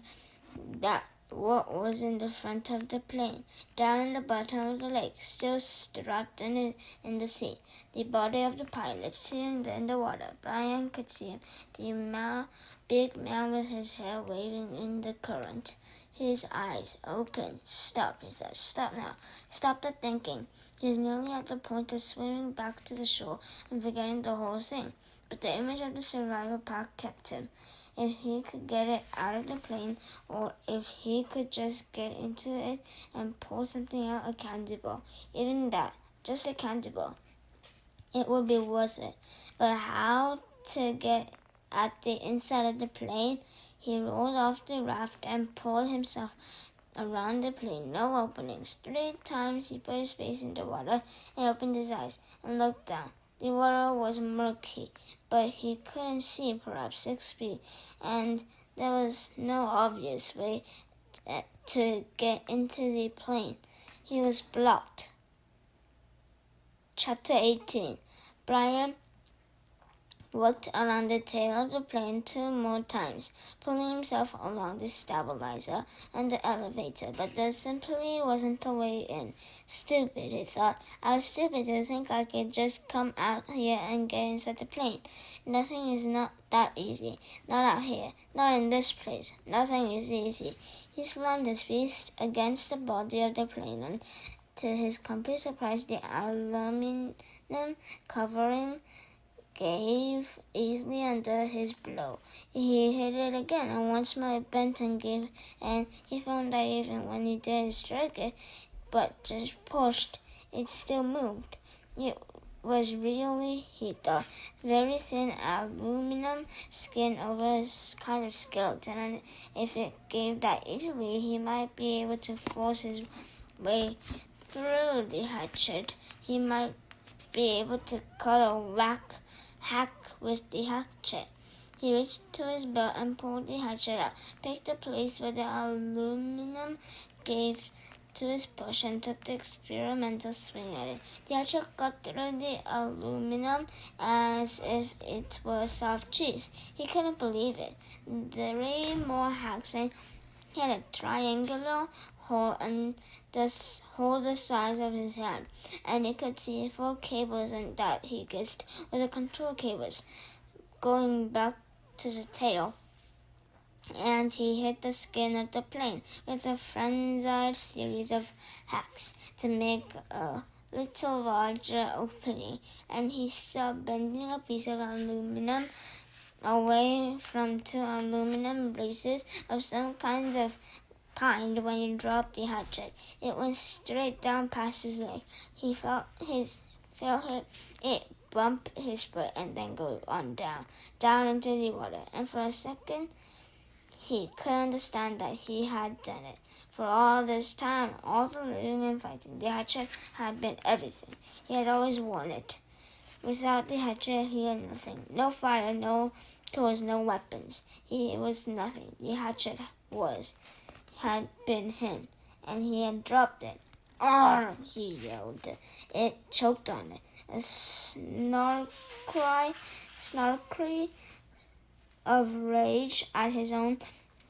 that what was in the front of the plane, down in the bottom of the lake, still strapped in the sea. The body of the pilot sitting in the water. Brian could see him, the big man with his hair waving in the current. His eyes open. Stop, he said. Stop now. Stop the thinking. He was nearly at the point of swimming back to the shore and forgetting the whole thing. But the image of the survival pack kept him. If he could get it out of the plane, or if he could just get into it and pull something out, a candy ball, even that, just a candy ball, it would be worth it. But how to get at the inside of the plane? He rolled off the raft and pulled himself around the plane. No openings. 3 times he put his face in the water and opened his eyes and looked down. The water was murky, but he couldn't see perhaps 6 feet, and there was no obvious way to get into the plane. He was blocked. Chapter 18. Brian worked around the tail of the plane 2 more times, pulling himself along the stabilizer and the elevator, but there simply wasn't a way in. Stupid, he thought. I was stupid to think I could just come out here and get inside the plane. Nothing is not that easy. Not out here. Not in this place. Nothing is easy. He slammed his fist against the body of the plane, and to his complete surprise, the aluminum covering gave easily under his blow. He hit it again, and once more it bent and gave, and he found that even when he didn't strike it, but just pushed, it still moved. It was really, he thought, very thin aluminum skin over his kind of skeleton, and if it gave that easily, he might be able to force his way through the hatchet. He might be able to cut a hack with the hatchet. He reached to his belt and pulled the hatchet out, picked the place where the aluminum gave to his push, and took the experimental swing at it. The hatchet cut through the aluminum as if it were soft cheese. He couldn't believe it. 3 more hacks, and he had a triangular hole and the size of his hand, and he could see 4 cables, and that he guessed were the control cables going back to the tail. And he hit the skin of the plane with a frenzied series of hacks to make a little larger opening, and he saw bending a piece of aluminum away from 2 aluminum braces of some kind when he dropped the hatchet. It went straight down past his leg. He felt it bump his foot and then go on down into the water. And for a second, he could understand that he had done it. For all this time, all the living and fighting, the hatchet had been everything. He had always worn it. Without the hatchet, he had nothing. No fire, no tools, no weapons. He was nothing. The hatchet had been him, and he had dropped it. "Arr!" he yelled. It choked on it. A snark cry of rage at his own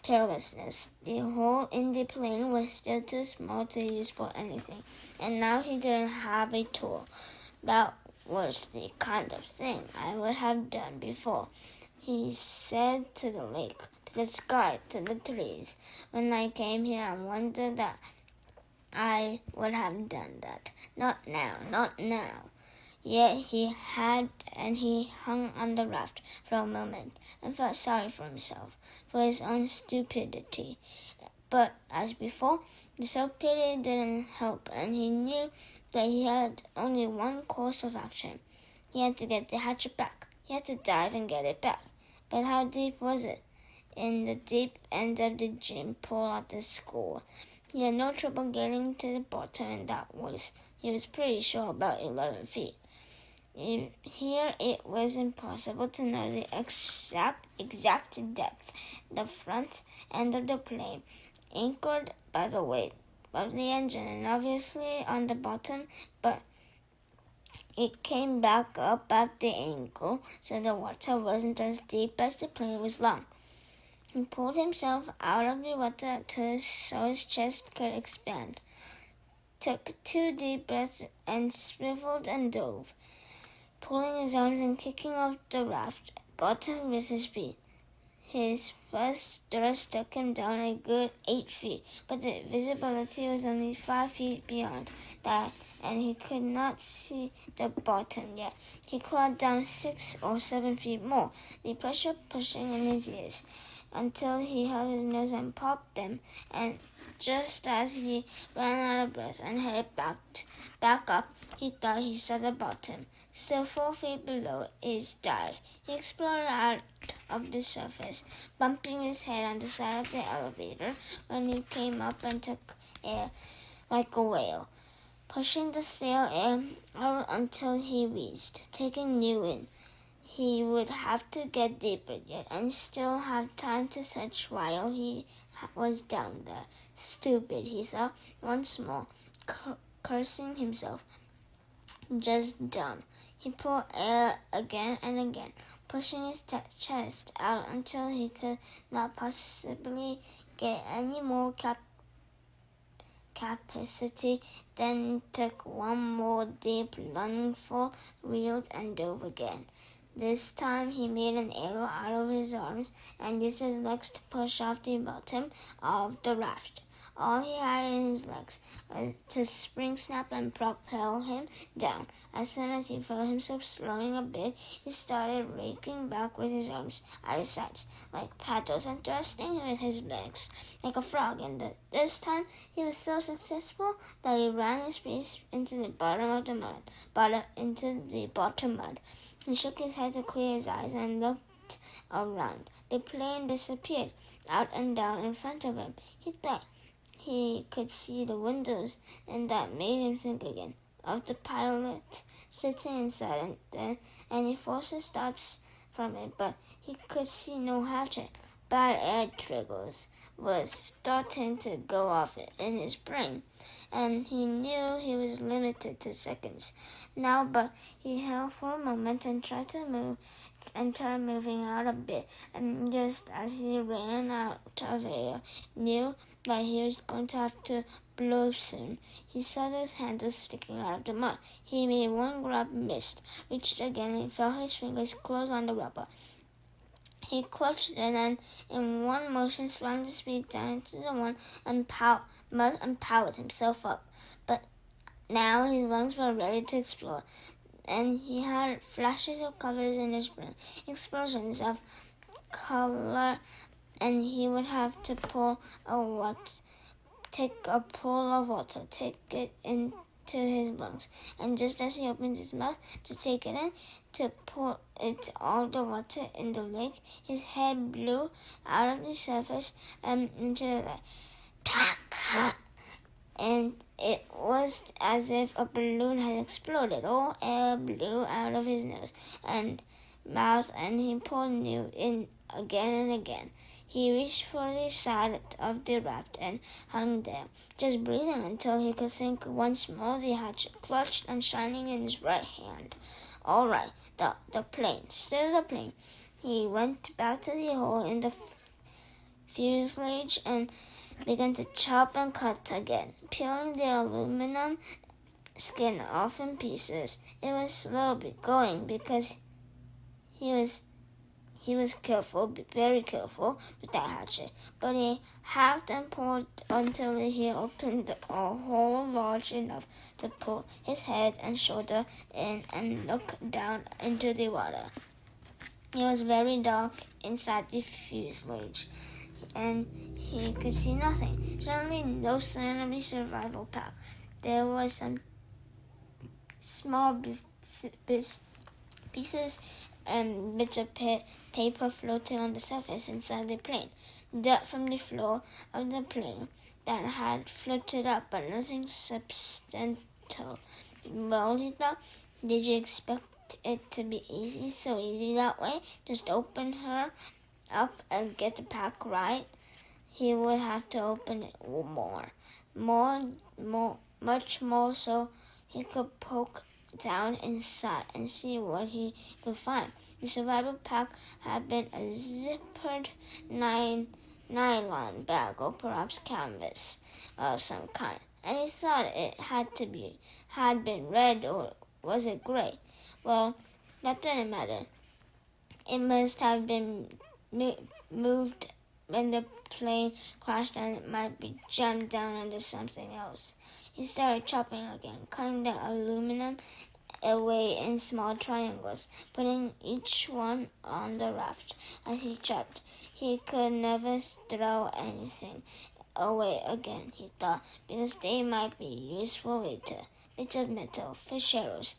carelessness. The hole in the plane was still too small to use for anything, and now he didn't have a tool. That was the kind of thing I would have done before, he said, to the lake, to the sky, to the trees. When I came here, I wondered that I would have done that. Not now, not now. Yet he had, and he hung on the raft for a moment and felt sorry for himself, for his own stupidity. But as before, the self-pity didn't help, and he knew that he had only one course of action. He had to get the hatchet back. He had to dive and get it back. But how deep was it? In the deep end of the gym pool at the school. He had no trouble getting to the bottom, and he was pretty sure, about 11 feet. Here it was impossible to know the exact depth. The front end of the plane, anchored by the weight of the engine, and obviously on the bottom, but it came back up at the ankle, so the water wasn't as deep as the plane was long. He pulled himself out of the water so his chest could expand, took 2 deep breaths, and swiveled and dove, pulling his arms and kicking off the raft bottom with his feet. His first thrust took him down a good 8 feet, but the visibility was only 5 feet beyond that, and he could not see the bottom yet. He clawed down 6 or 7 feet more, the pressure pushing in his ears, until he held his nose and popped them, and just as he ran out of breath and headed back up, he thought he saw the bottom, still 4 feet below his dive. He explored out of the surface, bumping his head on the side of the elevator when he came up, and took air like a whale, pushing the stale air out until he wheezed, taking new in. He would have to get deeper yet, and still have time to search while he was down there. Stupid, he thought once more, cursing himself. just dumb. He pulled air again and again, pushing his chest out until he could not possibly get any more capacity. Then took one more deep lungful, reeled, and dove again. This time he made an arrow out of his arms and used his legs to push off the bottom of the raft. All he had in his legs was to spring, snap, and propel him down. As soon as he felt himself slowing a bit, he started raking back with his arms at his sides like paddles and thrusting with his legs like a frog. And this time he was so successful that he ran his face into the bottom mud. He shook his head to clear his eyes and looked around. The plane disappeared out and down in front of him. He thought he could see the windows, and that made him think again of the pilot sitting inside, and he forced his thoughts from it, but he could see no Hatchet. Bad air triggers was starting to go off in his brain, and he knew he was limited to seconds now, but he held for a moment and tried moving out a bit, and just as he ran out of air, knew that he was going to have to blow soon. He saw those handles sticking out of the mud. He made one grab, missed, reached again, and felt his fingers close on the rubber. He clutched it and in one motion slammed his feet down into the mud and powered himself up. But now his lungs were ready to explode, and he had flashes of colors in his brain, explosions of color, and he would have to take a pull of water, take it into his lungs, and just as he opened his mouth to take it in, to pour it all the water in the lake, his head blew out of the surface and into the lake. Tack! And it was as if a balloon had exploded. All air blew out of his nose and mouth, and he pulled new in again and again. He reached for the side of the raft and hung there, just breathing until he could think once more, the hatchet clutched and shining in his right hand. All right, the plane, still the plane. He went back to the hole in the fuselage and began to chop and cut again, peeling the aluminum skin off in pieces. It was slow going because he was careful, very careful with that hatchet, but he hacked and pulled until he opened a hole large enough to pull his head and shoulder in and look down into the water. It was very dark inside the fuselage, and he could see nothing. Certainly no sign of the survival pack. There was some small pieces and bits of paper floating on the surface inside the plane. Dirt from the floor of the plane that had floated up, but nothing substantial. Well, he thought, did you expect it to be so easy that way? Just open her up and get the pack right? He would have to open it much more, so he could poke down inside and see what he could find. The survival pack had been a zippered nylon bag or perhaps canvas of some kind, and he thought it had been red, or was it gray? Well, that didn't matter. It must have been moved when the plane crashed, and it might be jammed down under something else. He started chopping again, cutting the aluminum away in small triangles, putting each one on the raft. As he chopped, he could never throw anything away again, he thought, because they might be useful later. Bits of metal, fish arrows,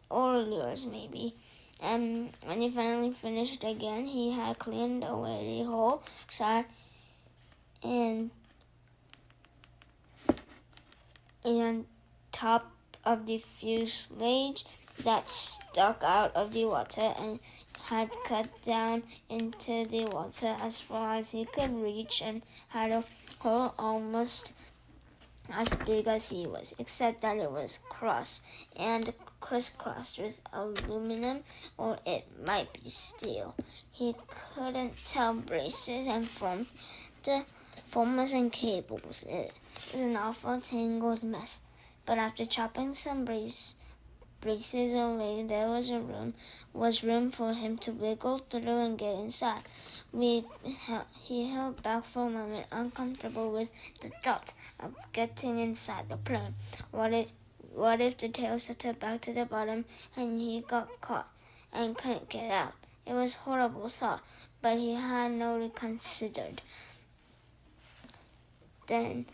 or lures maybe. And when he finally finished again, he had cleaned away the whole side and top of the fuselage that stuck out of the water, and had cut down into the water as far as he could reach, and had a hole almost as big as he was, except that it was cross and crisscrossed with aluminum, or it might be steel. He couldn't tell. Braces and formers and cables. It was an awful tangled mess. But after chopping some braces away, there was room for him to wiggle through and get inside. He held back for a moment, uncomfortable with the thought of getting inside the plane. What if the tail settled back to the bottom and he got caught and couldn't get out? It was a horrible thought, but he had not reconsidered. Then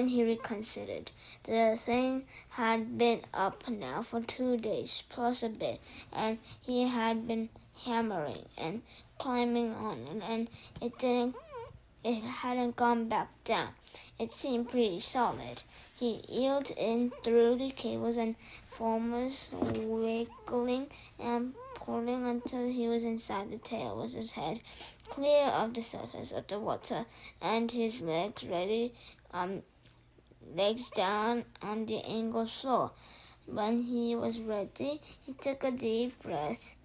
he reconsidered. The thing had been up now for 2 days, plus a bit, and he had been hammering and climbing on it, and it hadn't gone back down. It seemed pretty solid. He eeled in through the cables and formers, wiggling and pulling until he was inside the tail, with his head clear of the surface of the water and his legs down on the angled floor. When he was ready, he took a deep breath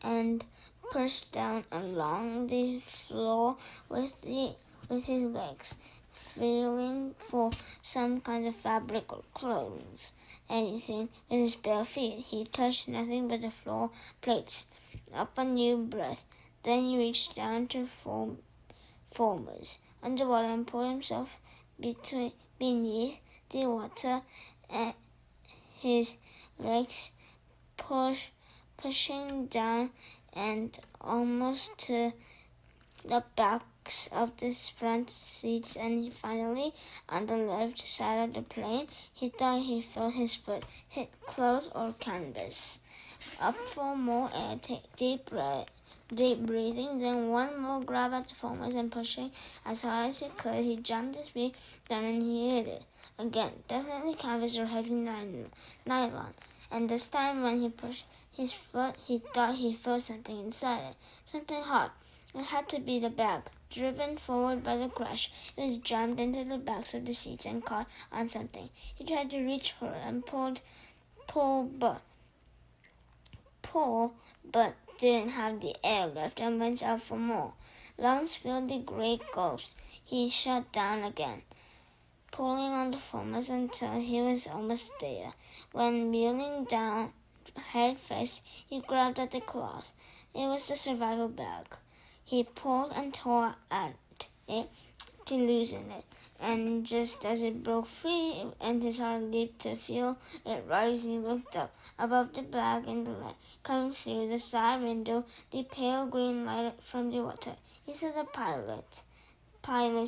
and pushed down along the floor with his legs, feeling for some kind of fabric or clothes, anything with his bare feet. He touched nothing but the floor plates. Up a new breath. Then he reached down to formers underwater and pulled himself beneath the water, and his legs pushing down and almost to the backs of the front seats. And finally, on the left side of the plane, he thought he felt his foot hit cloth or canvas. Up for more air, deep breathing, then one more grab at the formers, and pushing as hard as he could, he jumped his feet down and he hit it. Again, definitely canvas or heavy nylon. And this time when he pushed his foot, he thought he felt something inside it, something hot. It had to be the bag. Driven forward by the crash, it was jammed into the backs of the seats and caught on something. He tried to reach for it and pull, but didn't have the air left and went out for more. Lungs filled the great gulps. He shut down again, pulling on the formers until he was almost there. When reeling down head first, he grabbed at the cloth. It was the survival bag. He pulled and tore at it to loosen it, and just as it broke free and his heart leaped to feel it rise, he looked up. Above the bag in the light, coming through the side window, the pale green light from the water. He saw the pilot's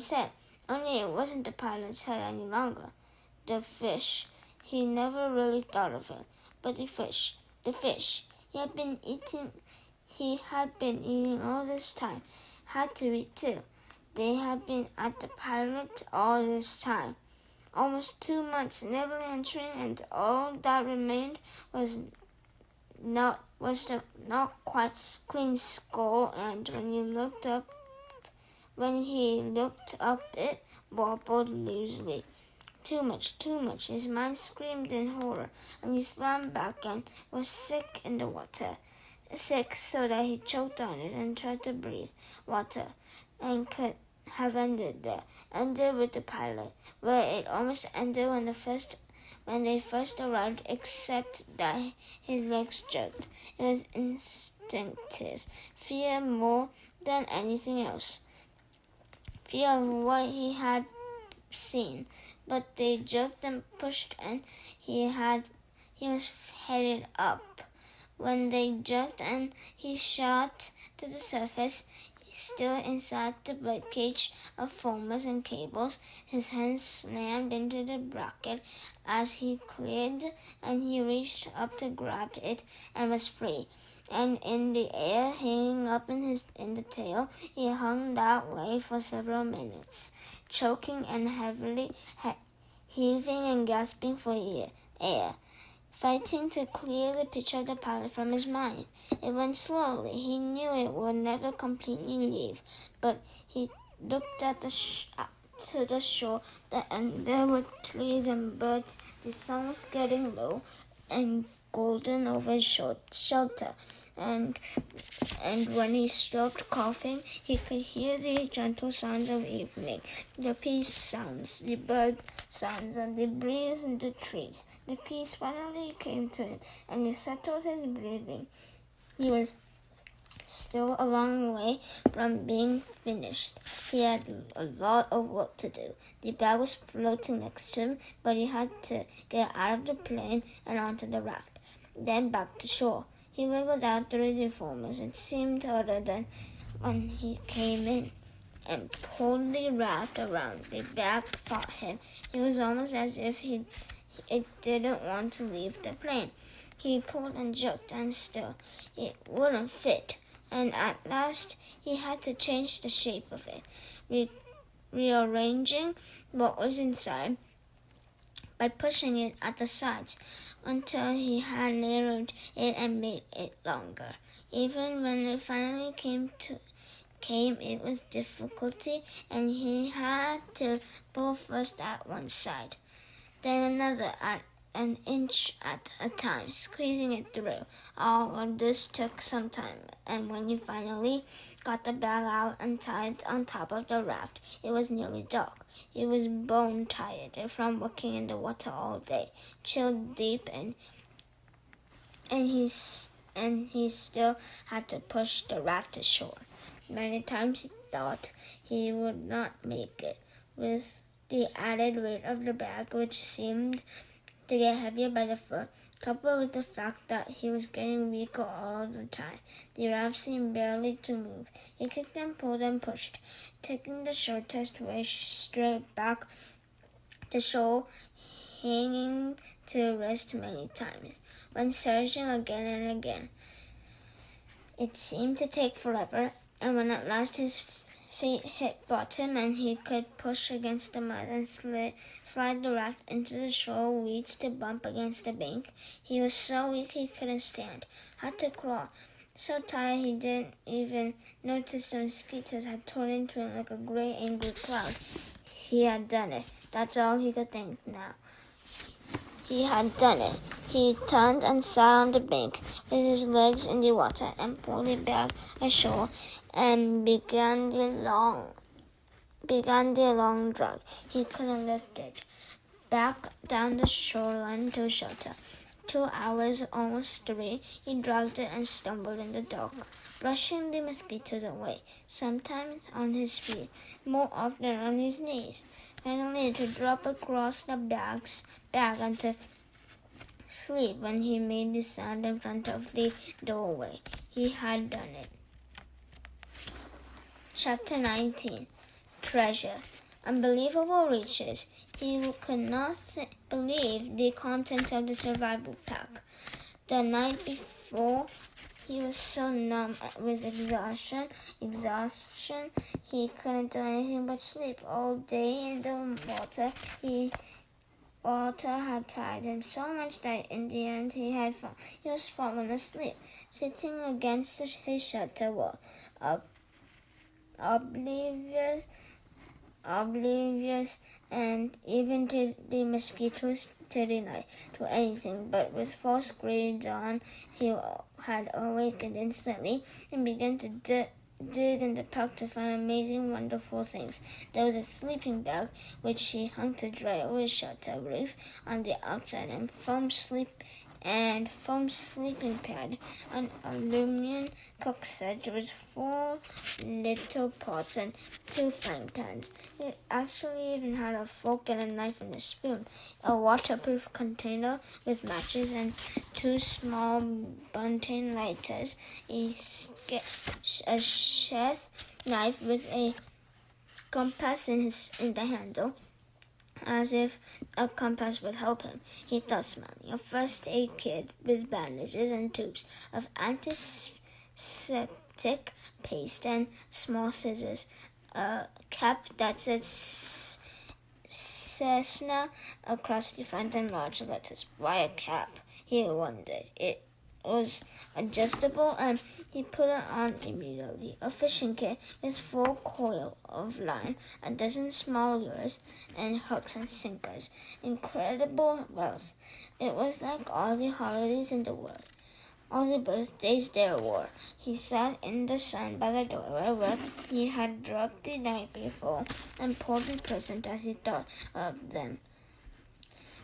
head, only it wasn't the pilot's head any longer. The fish. He never really thought of it, but the fish. He had been eating all this time. Had to eat too. They had been at the pilot all this time, almost 2 months, never entering, and all that remained was the not quite clean skull. And when he looked up, it wobbled loosely. Too much. His mind screamed in horror, and he slammed back and was sick in the water. Sick so that he choked on it and tried to breathe water, and could have ended there, ended with the pilot, where it almost ended when they first arrived, except that his legs jerked. It was instinctive fear more than anything else, fear of what he had seen. But they jerked and pushed, and he was headed up. When they jerked and he shot to the surface, still inside the birdcage of formers and cables, his hands slammed into the bracket as he cleared, and he reached up to grab it and was free. And in the air, hanging up in the tail, he hung that way for several minutes, choking and heavily heaving and gasping for air, fighting to clear the picture of the pilot from his mind. It went slowly. He knew it would never completely leave, but he looked at to the shore, and there were trees and birds. The sun was getting low, and golden over his shelter. And when he stopped coughing, he could hear the gentle sounds of evening, the peace sounds, the bird sounds, and the breeze in the trees. The peace finally came to him, and he settled his breathing. He was still a long way from being finished. He had a lot of work to do. The bag was floating next to him, but he had to get out of the plane and onto the raft, then back to shore. He wiggled out through the foamers. It seemed harder than when he came in, and pulled the raft around. The bag fought him. It was almost as if it didn't want to leave the plane. He pulled and jerked, and still it wouldn't fit. And at last he had to change the shape of it, rearranging what was inside by pushing it at the sides until he had narrowed it and made it longer. Even when it finally came, it was difficulty, and he had to pull first at one side, then another at an inch at a time, squeezing it through. All of this took some time, and when he finally got the bag out and tied on top of the raft, it was nearly dark. He was bone-tired from working in the water all day, chilled deep, and he still had to push the raft ashore. Many times he thought he would not make it, with the added weight of the bag, which seemed to get heavier by the foot, coupled with the fact that he was getting weaker all the time. The raft seemed barely to move. He kicked and pulled and pushed, taking the shortest way straight back to shore, hanging to rest many times, when surging again and again. It seemed to take forever, and when at last his feet hit bottom and he could push against the mud and slide the raft into the shore weeds to bump against the bank, he was so weak he couldn't stand, had to crawl. So tired he didn't even notice the mosquitoes had torn into him like a great angry cloud. He had done it. That's all he could think now. He had done it. He turned and sat on the bank with his legs in the water and pulled it back ashore and began the long drag. He couldn't lift it back down the shoreline to shelter. 2 hours, almost 3, he dragged it and stumbled in the dark, brushing the mosquitoes away, sometimes on his feet, more often on his knees. Finally, to drop across the bag and to sleep when he made the sound in front of the doorway. He had done it. Chapter 19. Treasure. Unbelievable riches. He could not believe the contents of the survival pack. The night before, he was so numb with exhaustion, he couldn't do anything but sleep all day in the water. Water had tired him so much that in the end he was fallen asleep, sitting against his shelter wall, oblivious and even to the mosquitoes to the night, to anything, but with false grey dawn he had awakened instantly and began to dig in the pack to find amazing, wonderful things. There was a sleeping bag, which he hung to dry over his shelter roof on the outside, and foam sleeping pad, an aluminum cook set with 4 little pots and 2 frying pans. It actually even had a fork and a knife and a spoon, a waterproof container with matches and 2 small bunting lighters, a chef knife with a compass in the handle, as if a compass would help him, he thought, smiling. A first aid kit with bandages and tubes of antiseptic paste and small scissors. A cap that said Cessna across the front in large letters. Why a cap? He wondered. It was adjustable and He put it on immediately. A fishing kit with full coil of line, a dozen small lures, and hooks and sinkers. Incredible wealth. It was like all the holidays in the world. All the birthdays there were. He sat in the sun by the doorway where he had dropped the night before and pulled the present as he thought of them.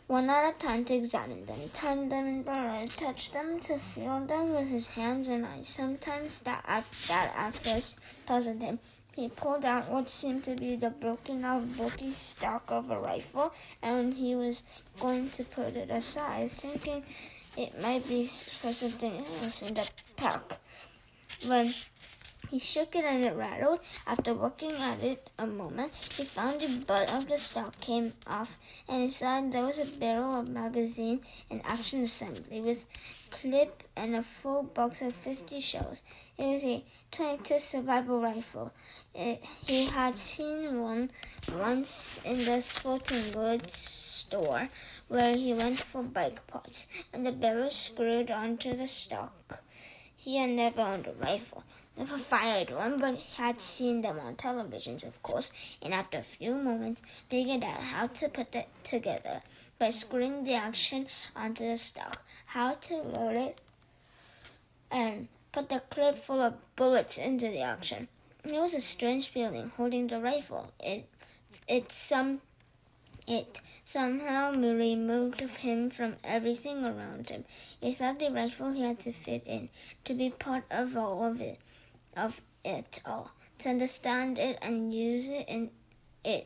One at a time to examine them, turn them in barrel, touch them to feel them with his hands and eyes. Sometimes that at first puzzled him. He pulled out what seemed to be the broken off bulky stock of a rifle, and he was going to put it aside, thinking it might be for something else in the pack. When he shook it and it rattled. After looking at it a moment, he found the butt of the stock came off, and inside there was a barrel of magazine and action assembly with clip and a full box of 50 shells. It was a .22 survival rifle. He had seen one once in the sporting goods store where he went for bike parts, and the barrel screwed onto the stock. He had never owned a rifle, never fired one, but had seen them on televisions, of course, and after a few moments figured out how to put it together by screwing the action onto the stock, how to load it, and put the clip full of bullets into the action. It was a strange feeling holding the rifle. It somehow removed him from everything around him. He thought the rifle he had to fit in, to be part of all of it all, to understand it and use it in the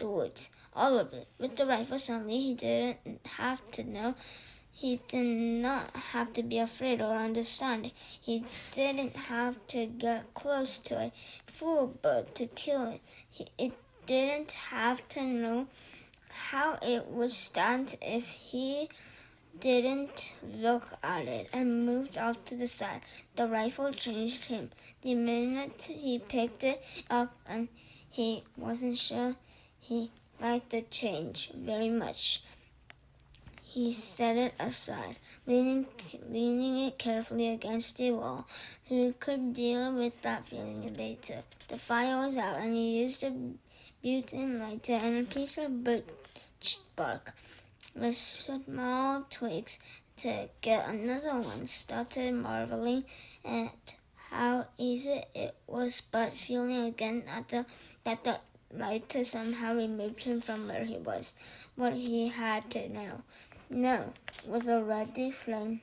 woods, all of it. With the rifle suddenly he didn't have to know. He did not have to be afraid or understand. He didn't have to get close to a fool bird to kill it. It didn't have to know how it would stand if he didn't look at it and moved off to the side. The rifle changed him. The minute he picked it up, and he wasn't sure he liked the change very much. He set it aside, leaning it carefully against the wall. He could deal with that feeling later. The fire was out, and he used a butane lighter and a piece of birch bark with small twigs to get another one started, marveling at how easy it was, but feeling again that the lighter somehow removed him from where he was. What he had to know. No, with a ready flame.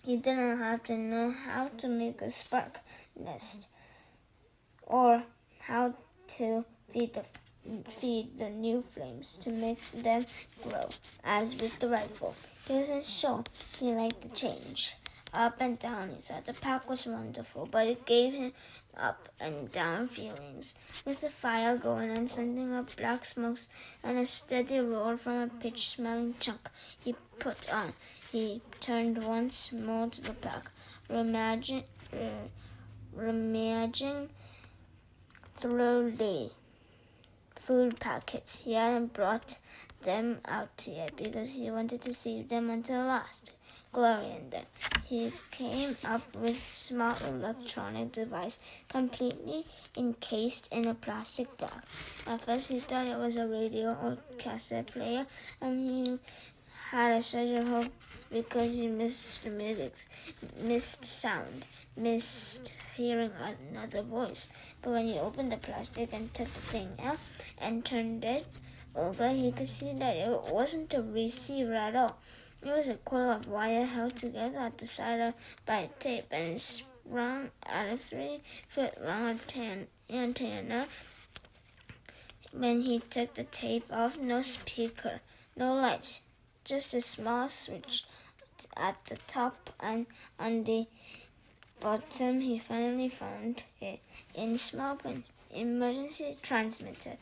He didn't have to know how to make a spark nest or how to feed the new flames to make them grow. As with the rifle, he wasn't sure he liked the change. Up and down, he thought the pack was wonderful, but it gave him up and down feelings. With the fire going and sending up black smokes and a steady roar from a pitch-smelling chunk he put on, he turned once more to the pack, rummaging through the food packets. He hadn't brought them out yet because he wanted to save them until last. Glory in them. He came up with a small electronic device completely encased in a plastic bag. At first he thought it was a radio or cassette player, and he had a surge of hope because he missed the music, missed sound, missed hearing another voice. But when he opened the plastic and took the thing out and turned it over, he could see that it wasn't a receiver at all. It was a coil of wire held together at the side by tape and sprung at a 3-foot-long antenna. When he took the tape off, no speaker, no lights, just a small switch at the top, and on the bottom he finally found it in small print. Emergency transmitter.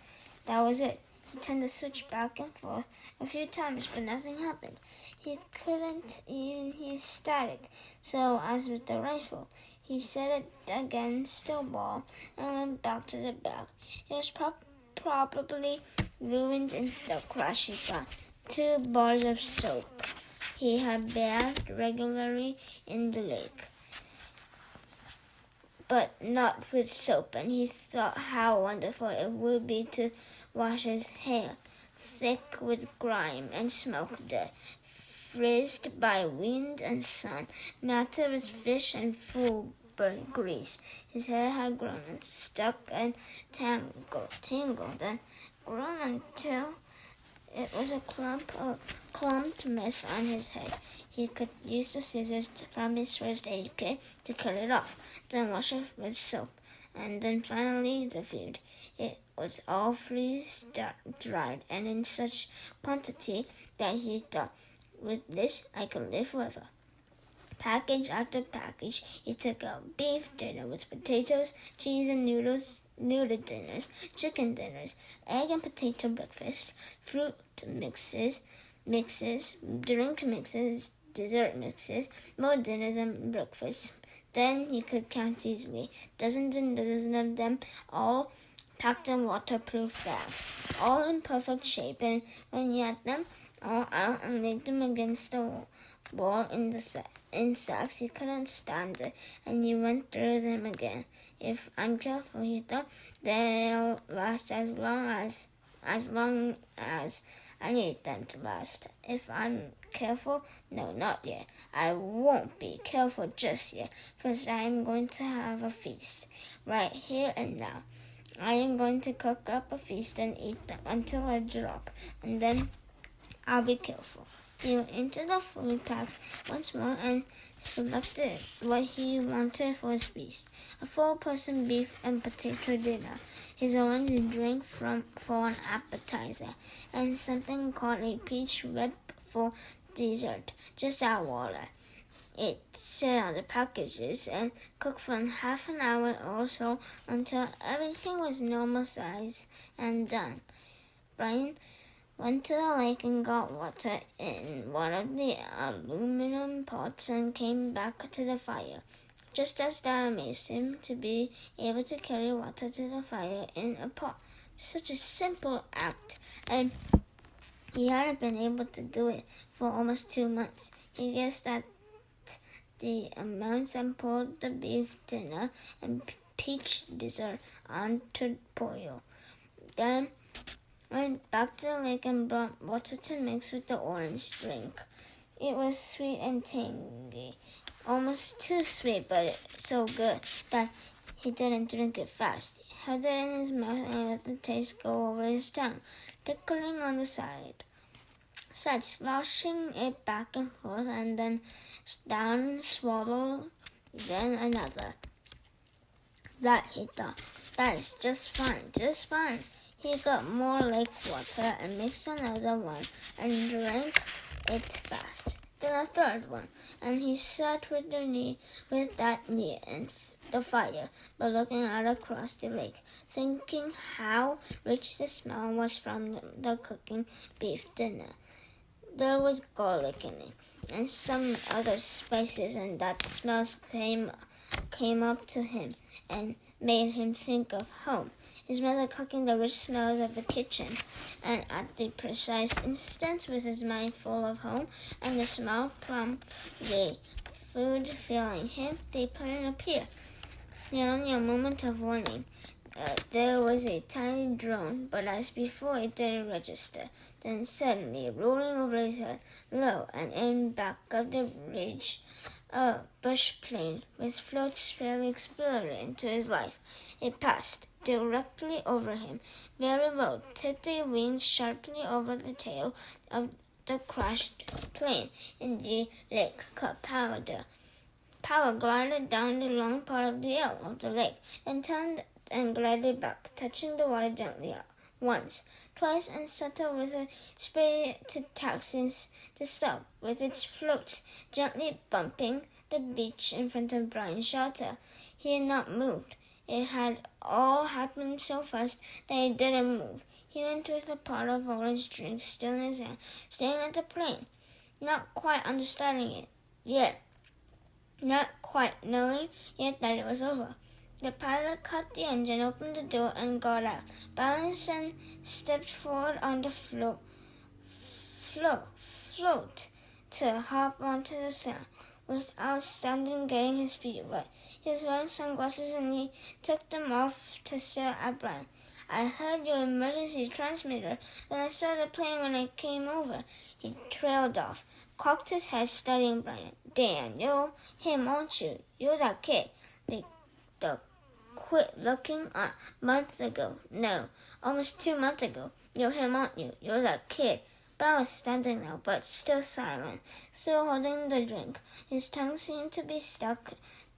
That was it. He turned the switch back and forth a few times, but nothing happened. He couldn't even hear static. So, as with the rifle, he set it against the wall and went back to the bag. It was probably ruined in the crash he found 2 bars of soap he had bathed regularly in the lake. but not with soap, and he thought how wonderful it would be to wash his hair, thick with grime and smoke dirt, frizzed by wind and sun, matted with fish and full burnt grease. His hair had grown and stuck and tangled and grown until it was a clumped mess on his head. He could use the scissors from his first aid kit to cut it off, then wash it with soap, and then finally the food. It was all freeze-dried and in such quantity that he thought, with this I could live forever. Package after package, he took out beef dinner with potatoes, cheese and noodle dinners, chicken dinners, egg and potato breakfast, fruit mixes, drink mixes, dessert mixes, more dinners and breakfasts. Then he could count easily, dozens and dozens of them, all packed in waterproof bags, all in perfect shape, and when he had them all out and laid them against the wall in sacks, he couldn't stand it, and he went through them again. If I'm careful, he thought, they'll last as long as I need them to last. If I'm careful, no, not yet. I won't be careful just yet. First, I am going to have a feast, right here and now. I am going to cook up a feast and eat them until I drop, and then I'll be careful. He went into the food packs once more and selected what he wanted for his feast. A 4-person beef and potato dinner, his orange drink for an appetizer, and something called a peach whip for dessert, just add water. It sat on the packages and cooked for half an hour or so until everything was normal size and done. Brian went to the lake and got water in one of the aluminum pots and came back to the fire. Just as that amazed him to be able to carry water to the fire in a pot. Such a simple act, and he hadn't been able to do it for almost 2 months. He guessed that the amounts and poured the beef dinner and peach dessert onto boil. Then went back to the lake and brought water to mix with the orange drink. It was sweet and tangy, almost too sweet, but so good that he didn't drink it fast. He held it in his mouth and let the taste go over his tongue, trickling on the side, sloshing it back and forth, and then down, swallow, then another. That, he thought, that is just fine, just fine. He got more lake water and mixed another one and drank it fast. Then a third one, and he sat with that near the fire, but looking out across the lake, thinking how rich the smell was from the cooking beef dinner. There was garlic in it, and some other spices, and that smells came up to him and made him think of home. His mother cooking the rich smells of the kitchen, and at the precise instant, with his mind full of home and the smell from the food filling him, they couldn't appear. He had only a moment of warning. There was a tiny drone, but as before it didn't register. Then suddenly, rolling over his head, low and in back of the ridge, a bush plane with floats fairly exploded into his life. It passed directly over him, very low, tipped a wing sharply over the tail of the crashed plane in the lake, caught power glided down the long part of the L of the lake, and turned and glided back, touching the water gently once, twice, and settled with a spray to taxis to stop, with its floats gently bumping the beach in front of Brian's shelter. He had not moved. It had all happened so fast that he didn't move. He went with a pot of orange drink still in his hand, staring at the plane, not quite understanding it yet, not quite knowing yet that it was over. The pilot cut the engine, opened the door, and got out, balanced and stepped forward on the float to hop onto the sand. without standing getting his feet wet. He was wearing sunglasses and he took them off to stare at Brian. I heard your emergency transmitter, then I saw the plane when I came over. He trailed off, cocked his head, studying Brian. Dan, you're him, aren't you? You're that kid. They quit looking a month ago. No, almost 2 months ago. You're him, aren't you? You're that kid. Brian was standing now, but still silent, still holding the drink. His tongue seemed to be stuck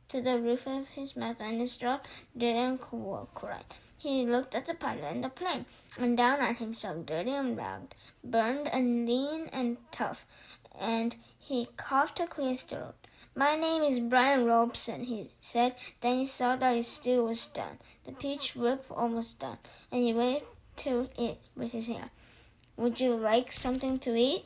to the roof of his mouth, and his jaw didn't work right. He looked at the pilot and the plane, and down at himself, dirty and ragged, burned and lean and tough, and he coughed to clear his throat. My name is Brian Robeson, he said. Then he saw that his stew was done, the peach whip almost done, and he waved to it with his hand. Would you like something to eat?